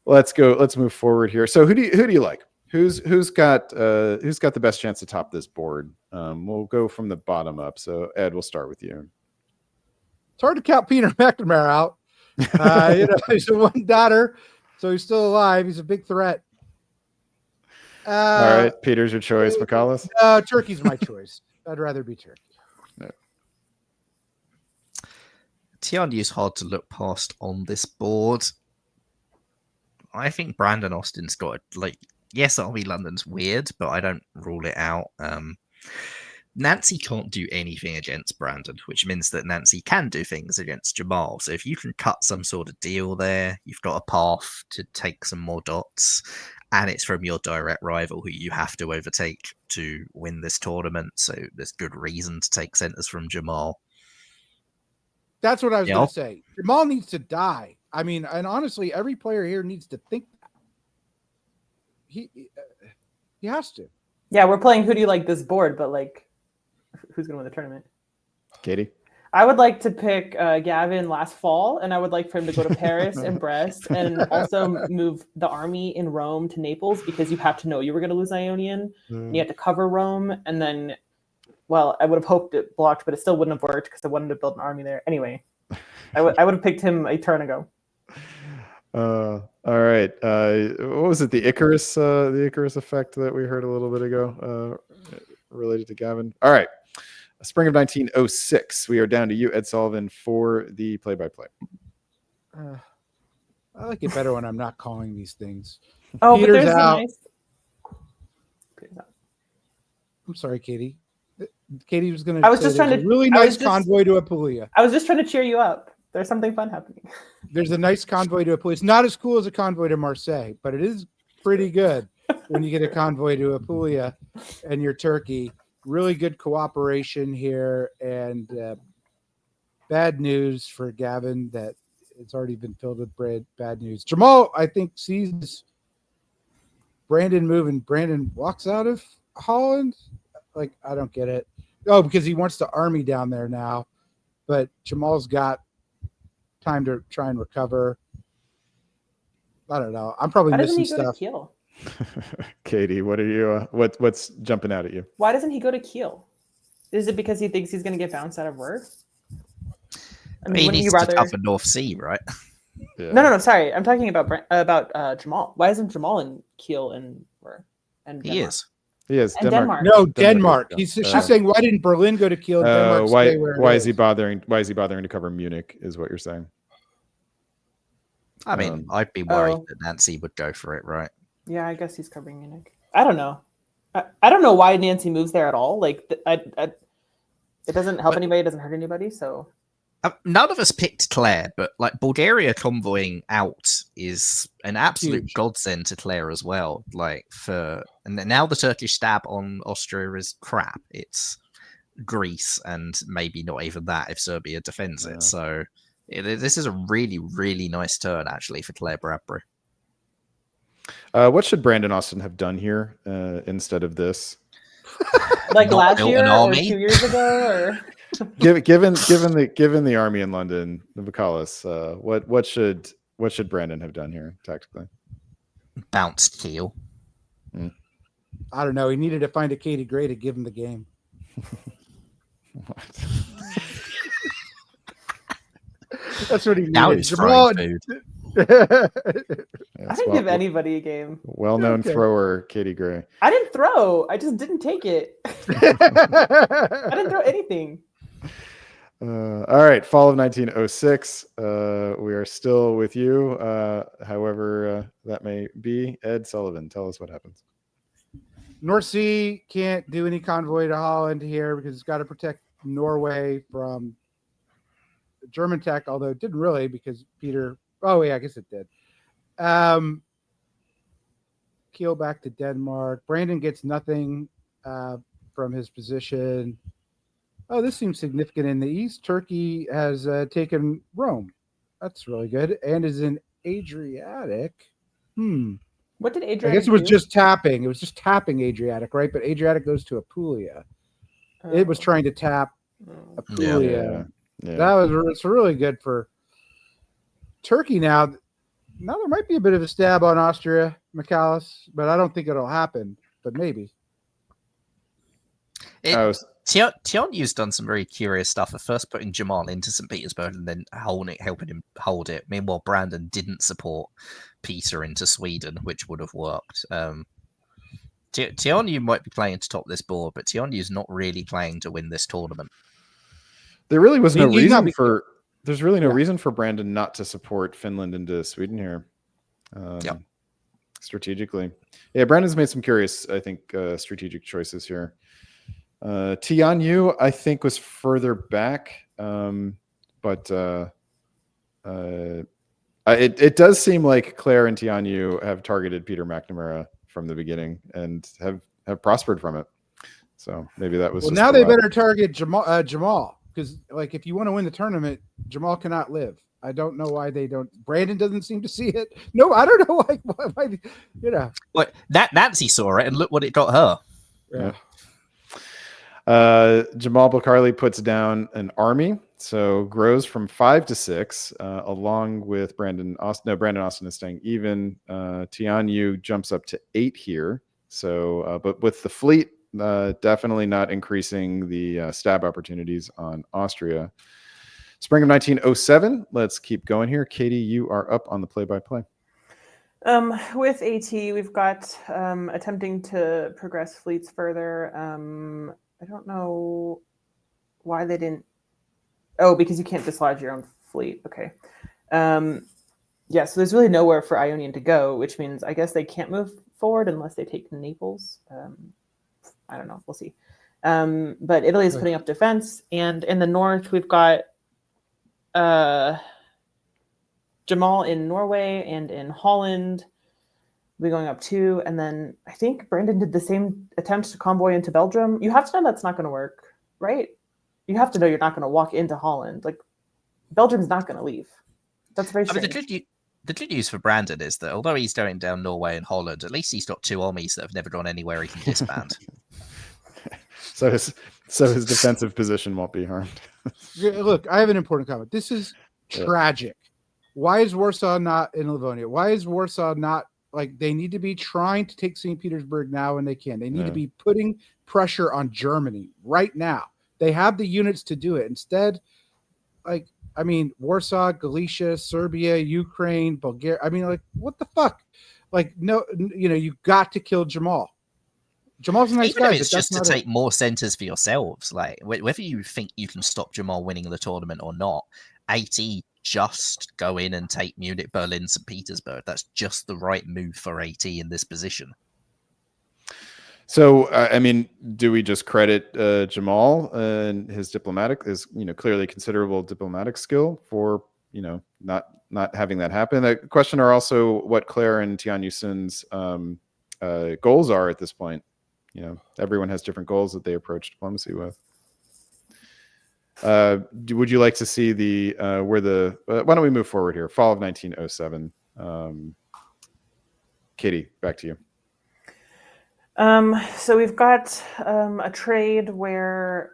let's move forward here. So who do you like? Who's got the best chance to top this board? We'll go from the bottom up. So Ed, we'll start with you. It's hard to count Peter McNamara out. He's a one daughter, so he's still alive. He's a big threat. All right, Peter's your choice. McCallus? Turkey's my choice. I'd rather be Turkey. No. Tianyu is hard to look past on this board. I think Brandon Austin's got yes, Army London's weird, but I don't rule it out. Nancy can't do anything against Brandon, which means that Nancy can do things against Jamal. So if you can cut some sort of deal there, you've got a path to take some more dots, and it's from your direct rival who you have to overtake to win this tournament. So there's good reason to take centers from Jamal. That's what I was going to say. Jamal needs to die. I mean, and honestly, every player here needs to think that. He has to. Yeah, we're playing who do you like this board, but who's going to win the tournament? Katie? I would like to pick Gavin last fall, and I would like for him to go to Paris and Brest, and also move the army in Rome to Naples, because you have to know you were going to lose Ionian, and you had to cover Rome, and then, well, I would have hoped it blocked, but it still wouldn't have worked because I wanted to build an army there. Anyway, I would have picked him a turn ago. All right. What was it? The Icarus effect that we heard a little bit ago, related to Gavin. All right. Spring of 1906. We are down to you, Ed Sullivan, for the play-by-play. I like it better when I'm not calling these things. Oh, Peter's but there's out. Peter's out. I'm sorry, Katie. Katie was going to. I was just trying to really nice convoy to Apulia. I was just trying to cheer you up. There's something fun happening. There's a nice convoy to Apulia. It's not as cool as a convoy to Marseille, but it is pretty good when you get a convoy to Apulia and you're Turkey. Really good cooperation here, and bad news for Gavin that it's already been filled with bad news. Jamal, I think, sees Brandon move, and Brandon walks out of Holland. I don't get it. Oh, because he wants the army down there now. but Jamal's got time to try and recover. I don't know. I'm probably Why doesn't missing he go stuff. to Kiel? Katie, what are you? What's jumping out at you? Why doesn't he go to Kiel? Is it because he thinks he's going to get bounced out of work? I mean, He wouldn't needs you to rather? cover North Sea, right? Yeah. No. Sorry, I'm talking about Jamal. Why isn't Jamal in Kiel and He Denmark? is. Yes, And Denmark. No, Denmark. is- She's saying, why didn't Berlin go to Kiel and Denmark stay where it why is he bothering? Why is he bothering to cover Munich? Is what you're saying? I mean, I'd be worried that Nancy would go for it, right? Yeah, I guess he's covering Munich. I don't know. I don't know why Nancy moves there at all. Like, it doesn't help anybody. It doesn't hurt anybody. So none of us picked Claire, but like Bulgaria convoying out is an absolute Huge. godsend to Claire as well. And now the Turkish stab on Austria is crap. It's Greece, and maybe not even that if Serbia defends it. So this is a really, really nice turn actually for Claire Bradbury. What should Brandon Austin have done here instead of this? like Not last built year an or army? 2 years ago, or given the army in London, Vikalis, what should Brandon have done here tactically? Bounced Kiel. I don't know. He needed to find a Katie Gray to give him the game. That's what he Now needed. he's Jamal, frying food. I didn't give anybody a game. Well-known thrower, Katie Gray. I didn't throw. I just didn't take it. I didn't throw anything. All right, fall of 1906. We are still with you, however that may be. Ed Sullivan, tell us what happens. North Sea can't do any convoy to Holland here because it's got to protect Norway from German attack, although it didn't really because Peter. Oh, yeah, I guess it did. Kiel back to Denmark. Brandon gets nothing from his position. Oh, this seems significant in the east. Turkey has taken Rome. That's really good. And is in Adriatic. What did Adriatic I guess it was do? just tapping. It was just tapping Adriatic, right? But Adriatic goes to Apulia. It was trying to tap Apulia. Yeah. It's really good for Turkey now. Now there might be a bit of a stab on Austria, Michalis, but I don't think it'll happen. But maybe. Tianyu's done some very curious stuff at first putting Jamal into St. Petersburg and then helping him hold it. Meanwhile, Brandon didn't support Peter into Sweden, which would have worked. Tianyu might be playing to top this board, but Tianyu's not really playing to win this tournament. There really was no reason for. There's really no reason for Brandon not to support Finland into Sweden here. Strategically. Yeah, Brandon's made some curious, I think, strategic choices here. Tianyu, I think, was further back, but it does seem like Claire and Tianyu have targeted Peter McNamara from the beginning and have prospered from it. So maybe that was. Well, just now they better target Jamal. Because, like, if you want to win the tournament, Jamal cannot live. I don't know why they don't. Brandon doesn't seem to see it. No, I don't know why you know. Well, Nancy saw it, and look what it got her. Yeah. Jamal Bulkarli puts down an army, so grows from 5 to 6, along with Brandon Austin. No, Brandon Austin is staying even. Tianyu jumps up to 8 here. So, but with the fleet, definitely not increasing the stab opportunities on Austria. Spring of 1907. Let's keep going here. Katie, you are up on the play-by-play. With AT, we've got attempting to progress fleets further. I don't know why they didn't. Oh, because you can't dislodge your own fleet. Okay. Yeah, so there's really nowhere for Ionian to go, which means I guess they can't move forward unless they take Naples. I don't know. We'll see. But Italy is putting up defense. And in the north, we've got Jamal in Norway and in Holland. We're going up 2. And then I think Brandon did the same attempt to convoy into Belgium. You have to know that's not going to work, right? You have to know you're not going to walk into Holland. Like, Belgium's not going to leave. That's very strange. I mean, the good news for Brandon is that although he's going down Norway and Holland, at least he's got 2 armies that have never gone anywhere he can disband. So his defensive position won't be harmed. Look, I have an important comment. This is tragic. Why is Warsaw not in Livonia? Why is Warsaw not like they need to be trying to take St. Petersburg now when they can? They need to be putting pressure on Germany right now. They have the units to do it. Instead, like, I mean, Warsaw, Galicia, Serbia, Ukraine, Bulgaria. I mean, like, what the fuck? Like, no, you got to kill Jamal. Jamal's a nice Even guy, if it's but just to that's not take more centers for yourselves, like whether you think you can stop Jamal winning the tournament or not, AT just go in and take Munich, Berlin, St. Petersburg. That's just the right move for AT in this position. So, I mean, do we just credit Jamal and his clearly considerable diplomatic skill for not having that happen? The question are also what Claire and Tian Yusun's goals are at this point. Everyone has different goals that they approach diplomacy with. Would you like to see why don't we move forward here? Fall of 1907. Katie, back to you. So we've got a trade where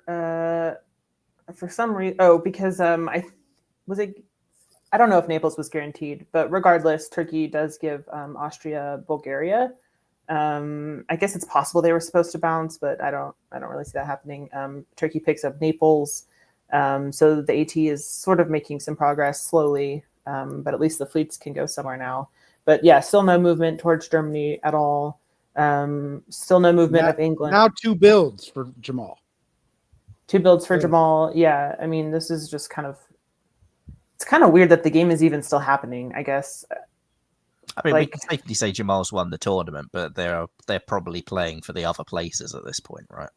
for some reason, because I don't know if Naples was guaranteed, but regardless, Turkey does give Austria Bulgaria. I guess it's possible they were supposed to bounce, but I don't really see that happening. Turkey picks up Naples, so the AT is sort of making some progress slowly, but at least the fleets can go somewhere now. But yeah, still no movement towards Germany at all. Still no movement of England. Now 2 builds for Jamal. 2 builds for Jamal. Yeah, I mean, this is just it's kind of weird that the game is even still happening, I guess. I mean, we can safely say Jamal's won the tournament, but they're probably playing for the other places at this point, right?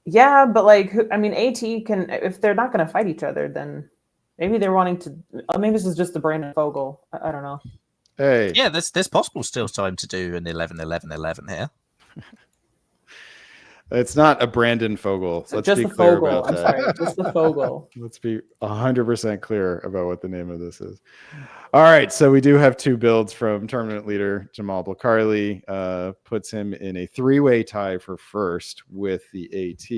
Yeah, but AT can, if they're not going to fight each other, then maybe they're wanting to. Maybe this is just the Brandon Fogel. I don't know. Hey. Yeah, there's possible still time to do an 11-11-11 here. It's not a Brandon Fogel. So Let's just be the clear Fogel. about that. I'm sorry, just the Fogel. Let's be 100% clear about what the name of this is. All right, so we do have 2 builds from tournament leader Jamal Bulkarli. Puts him in a 3-way tie for first with the AT.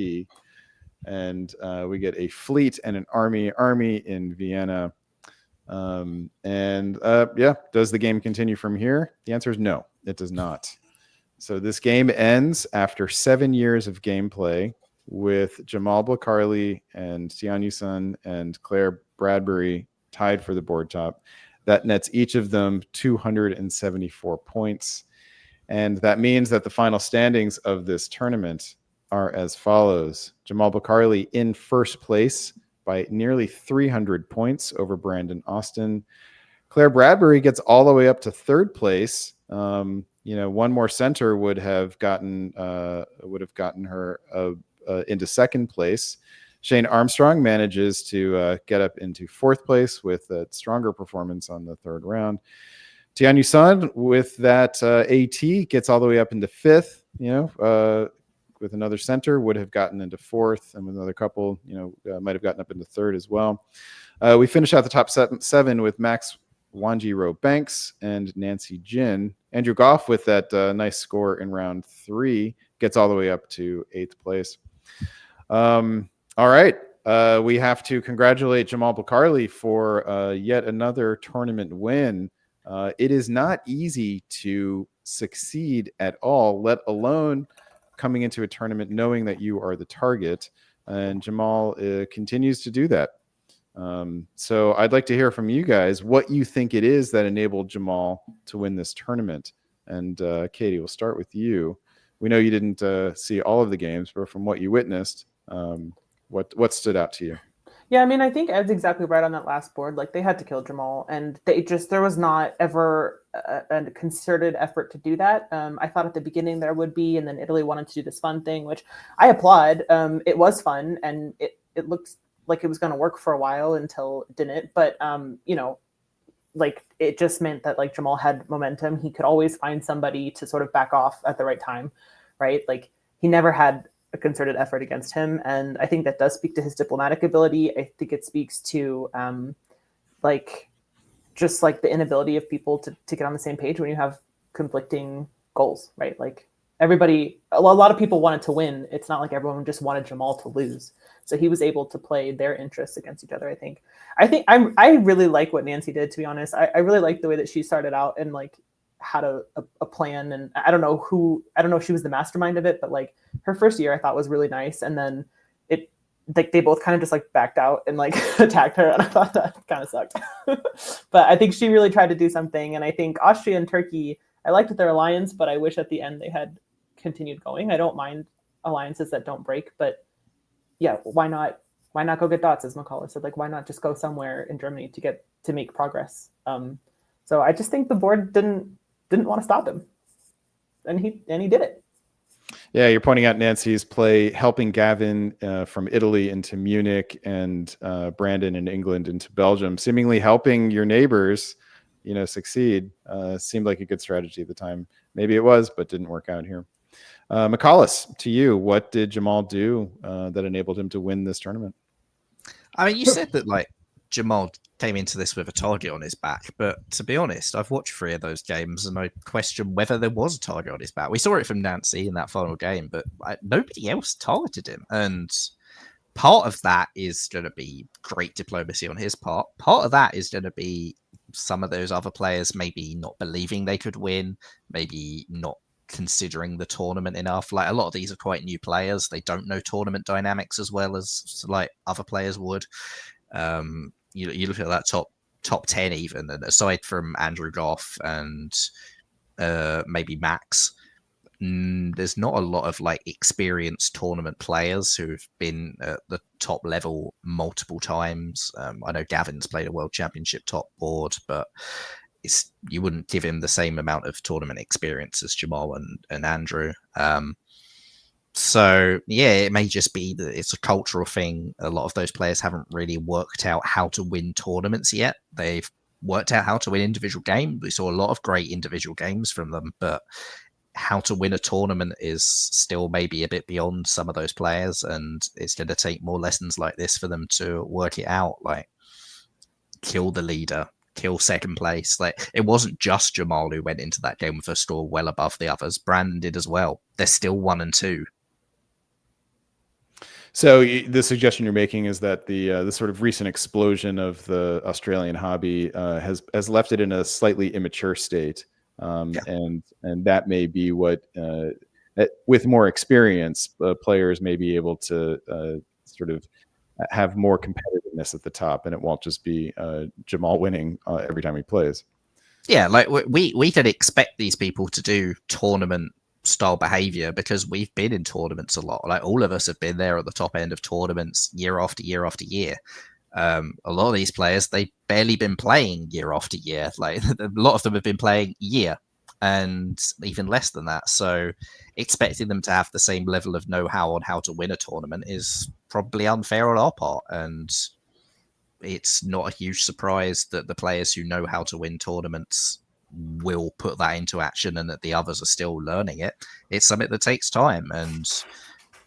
And we get a fleet and an army in Vienna. Does the game continue from here? The answer is no, it does not. So this game ends after 7 years of gameplay with Jamal Bulkarli and Tian Yusun and Claire Bradbury tied for the board top. That nets each of them 274 points. And that means that the final standings of this tournament are as follows. Jamal Bulkarli in first place by nearly 300 points over Brandon Austin. Claire Bradbury gets all the way up to third place. One more center would have gotten her into second place. Shane Armstrong manages to get up into fourth place with a stronger performance on the third round. Tian Yusun with that AT gets all the way up into fifth. With another center would have gotten into fourth, and with another couple, might have gotten up into third as well. We finish out the top seven with Max Wanjiro Banks and Nancy Jin. Andrew Goff with that nice score in round 3 gets all the way up to 8th place. All right. We have to congratulate Jamal Bulkarli for yet another tournament win. It is not easy to succeed at all, let alone coming into a tournament knowing that you are the target. And Jamal continues to do that. So I'd like to hear from you guys what you think it is that enabled Jamal to win this tournament. And Katie, we'll start with you. We know you didn't see all of the games, but from what you witnessed, what stood out to you? Yeah, I mean, I think Ed's exactly right on that last board. Like, they had to kill Jamal, and there was not ever a concerted effort to do that. I thought at the beginning there would be, and then Italy wanted to do this fun thing, which I applaud. It was fun, and it looked like it was going to work for a while until it didn't. But it just meant that like Jamal had momentum. He could always find somebody to sort of back off at the right time, right? Like, he never had a concerted effort against him, and I think that does speak to his diplomatic ability. I think it speaks to just the inability of people to get on the same page when you have conflicting goals, right? Like, a lot of people wanted to win. It's not like everyone just wanted Jamal to lose. So he was able to play their interests against each other. I really like what Nancy did, to be honest. I really like the way that she started out and like had a plan. And I don't know if she was the mastermind of it, but like her first year I thought was really nice. And then they both kind of just like backed out and like attacked her. And I thought that kind of sucked. But I think she really tried to do something. And I think Austria and Turkey, I liked their alliance, but I wish at the end they had continued going. I don't mind alliances that don't break, but yeah, why not go get dots, as McCullough said? Like, why not just go somewhere in Germany to make progress? So I just think the board didn't want to stop him, and he did it. Yeah, you're pointing out Nancy's play, helping Gavin from Italy into Munich and Brandon in England into Belgium, seemingly helping your neighbors, succeed. Seemed like a good strategy at the time. Maybe it was, but didn't work out here. McCallus, to you, what did Jamal do that enabled him to win this tournament? I mean, you said that like Jamal came into this with a target on his back, but to be honest, I've watched 3 of those games and I question whether there was a target on his back. We saw it from Nancy in that final game, but nobody else targeted him. And part of that is going to be great diplomacy on his part. Part of that is going to be some of those other players maybe not believing they could win, maybe not considering the tournament enough. Like a lot of these are quite new players. They don't know tournament dynamics as well as like other players would. You look at that top 10 even, and aside from Andrew Goff and maybe Max, there's not a lot of like experienced tournament players who've been at the top level multiple times. I know Gavin's played a World Championship top board, but you wouldn't give him the same amount of tournament experience as Jamal and Andrew. So yeah, it may just be that it's a cultural thing. A lot of those players haven't really worked out how to win tournaments yet. They've worked out how to win individual games. We saw a lot of great individual games from them, but how to win a tournament is still maybe a bit beyond some of those players, and it's going to take more lessons like this for them to work it out. Like, kill the leader, kill second place. Like, it wasn't just Jamal who went into that game with a score well above the others. Brandon did as well. They're still 1 and 2. So the suggestion you're making is that the sort of recent explosion of the Australian hobby has left it in a slightly immature state, and that may be what with more experience, players may be able to sort of have more competitiveness at the top, and it won't just be Jamal winning every time he plays. Yeah, like we could expect these people to do tournament style behavior because we've been in tournaments a lot. Like, all of us have been there at the top end of tournaments year after year after year. A lot of these players, they've barely been playing year after year. Like, a lot of them have been playing year and even less than that. So expecting them to have the same level of know-how on how to win a tournament is probably unfair on our part. And it's not a huge surprise that the players who know how to win tournaments will put that into action and that the others are still learning it. It's something that takes time, and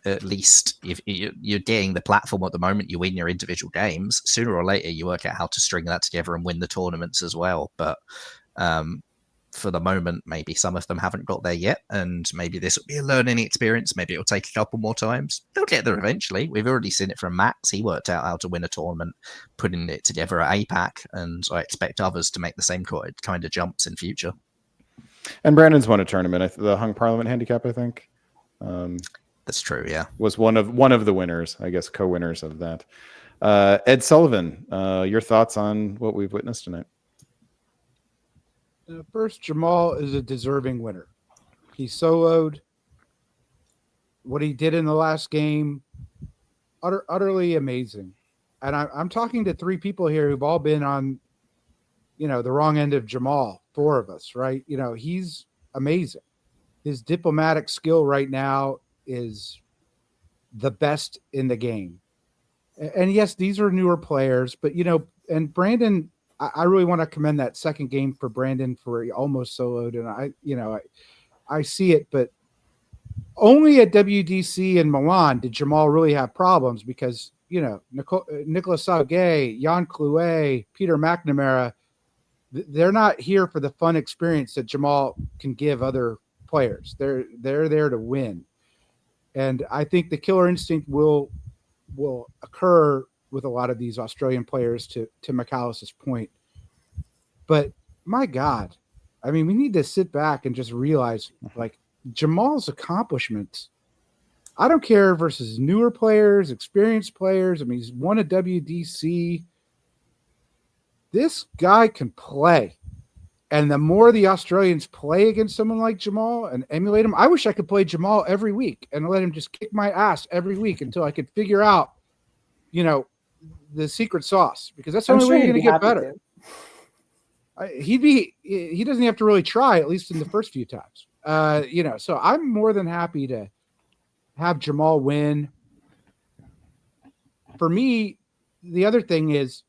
at least if you're getting the platform at the moment, you win your individual games, sooner or later you work out how to string that together and win the tournaments as well. But for the moment, maybe some of them haven't got there yet, and maybe this will be a learning experience. Maybe it'll take a couple more times. They'll get there eventually. We've already seen it from Max. He worked out how to win a tournament, putting it together at APAC, and I expect others to make the same kind of jumps in future. And Brandon's won a tournament, the Hung Parliament Handicap, I think. That's true, yeah. Was one of the winners, I guess, co-winners of that. Ed Sullivan, your thoughts on what we've witnessed tonight? First, Jamal is a deserving winner. He soloed. What he did in the last game, utterly amazing. And I'm talking to 3 people here who've all been on, the wrong end of Jamal. 4 of us, right? He's amazing. His diplomatic skill right now is the best in the game. And yes, these are newer players, but and Brandon, I really want to commend that second game for Brandon for he almost soloed, and I see it, but only at WDC in Milan did Jamal really have problems because Nicolas Sauguet, Jan Clouet, Peter McNamara, they're not here for the fun experience that Jamal can give other players. They're there to win. And I think the killer instinct will occur with a lot of these Australian players, to McAllister's point. But my God, I mean, we need to sit back and just realize, like, Jamal's accomplishments. I don't care versus newer players, experienced players. I mean, he's won a WDC. This guy can play. And the more the Australians play against someone like Jamal and emulate him, I wish I could play Jamal every week and let him just kick my ass every week until I could figure out, the secret sauce, because that's the only way you're going to get better. He doesn't have to really try, at least in the first few times. So I'm more than happy to have Jamal win. For me, the other thing is,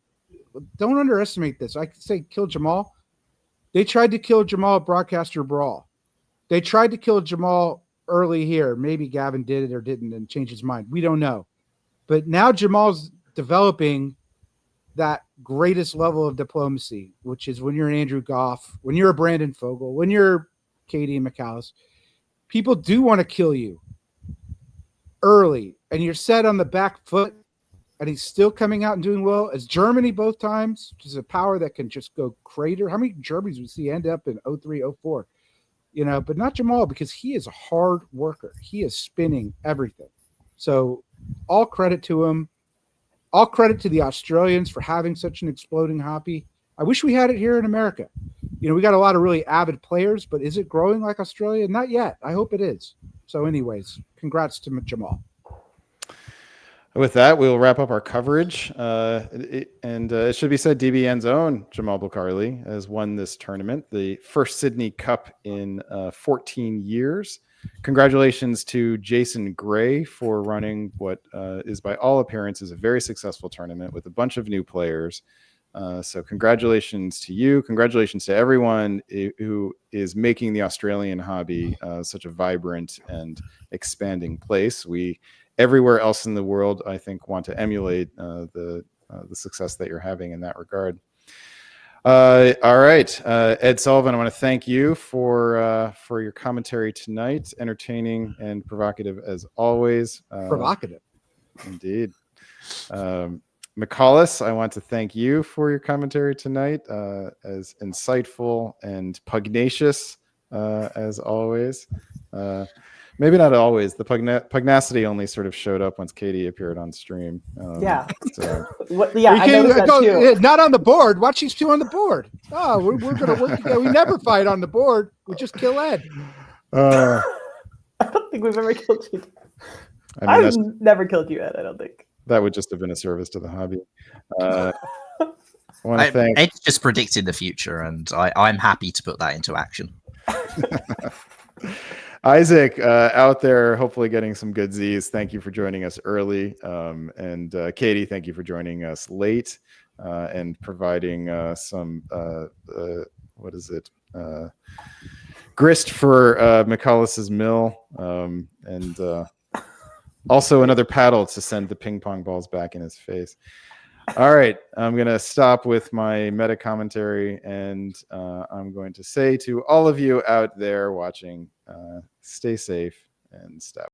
don't underestimate this. I could say kill Jamal. They tried to kill Jamal at Broadcaster Brawl. They tried to kill Jamal early here. Maybe Gavin did it or didn't and changed his mind. We don't know. But now Jamal's developing that greatest level of diplomacy, which is when you're an Andrew Goff, when you're a Brandon Fogel, when you're Katie and McAllis. People do want to kill you early, and you're set on the back foot, and he's still coming out and doing well. As Germany both times, which is a power that can just go crater. How many Germans we see end up in 03, 04? But not Jamal, because he is a hard worker. He is spinning everything. So all credit to him. All credit to the Australians for having such an exploding hobby. I wish we had it here in America. We got a lot of really avid players, but is it growing like Australia? Not yet. I hope it is. So anyways, congrats to Jamal. With that, we'll wrap up our coverage. It should be said, DBN's own Jamal Bukharli has won this tournament, the first Sydney Cup in 14 years. Congratulations to Jason Gray for running what is, by all appearances, a very successful tournament with a bunch of new players. So congratulations to you. Congratulations to everyone who is making the Australian hobby such a vibrant and expanding place. We, everywhere else in the world, I think, want to emulate the success that you're having in that regard. All right, Ed Sullivan, I want to thank you for your commentary tonight. Entertaining and provocative as always. Provocative, indeed. McAuliffe, I want to thank you for your commentary tonight, as insightful and pugnacious as always. Maybe not always. The pugnacity only sort of showed up once Katie appeared on stream. Yeah. So. I noticed that too. Not on the board. Watch these two on the board. Oh, we're going to work together. We never fight on the board. We just kill Ed. I don't think we've ever killed you. I've never killed you, Ed, I don't think. That would just have been a service to the hobby. Ed's just predicted the future, and I'm happy to put that into action. Isaac, out there, hopefully getting some good Z's. Thank you for joining us early. And Katie, thank you for joining us late and providing some, grist for McAuliffe mill. And also another paddle to send the ping pong balls back in his face. All right, I'm going to stop with my meta commentary, and I'm going to say to all of you out there watching, stay safe and stop.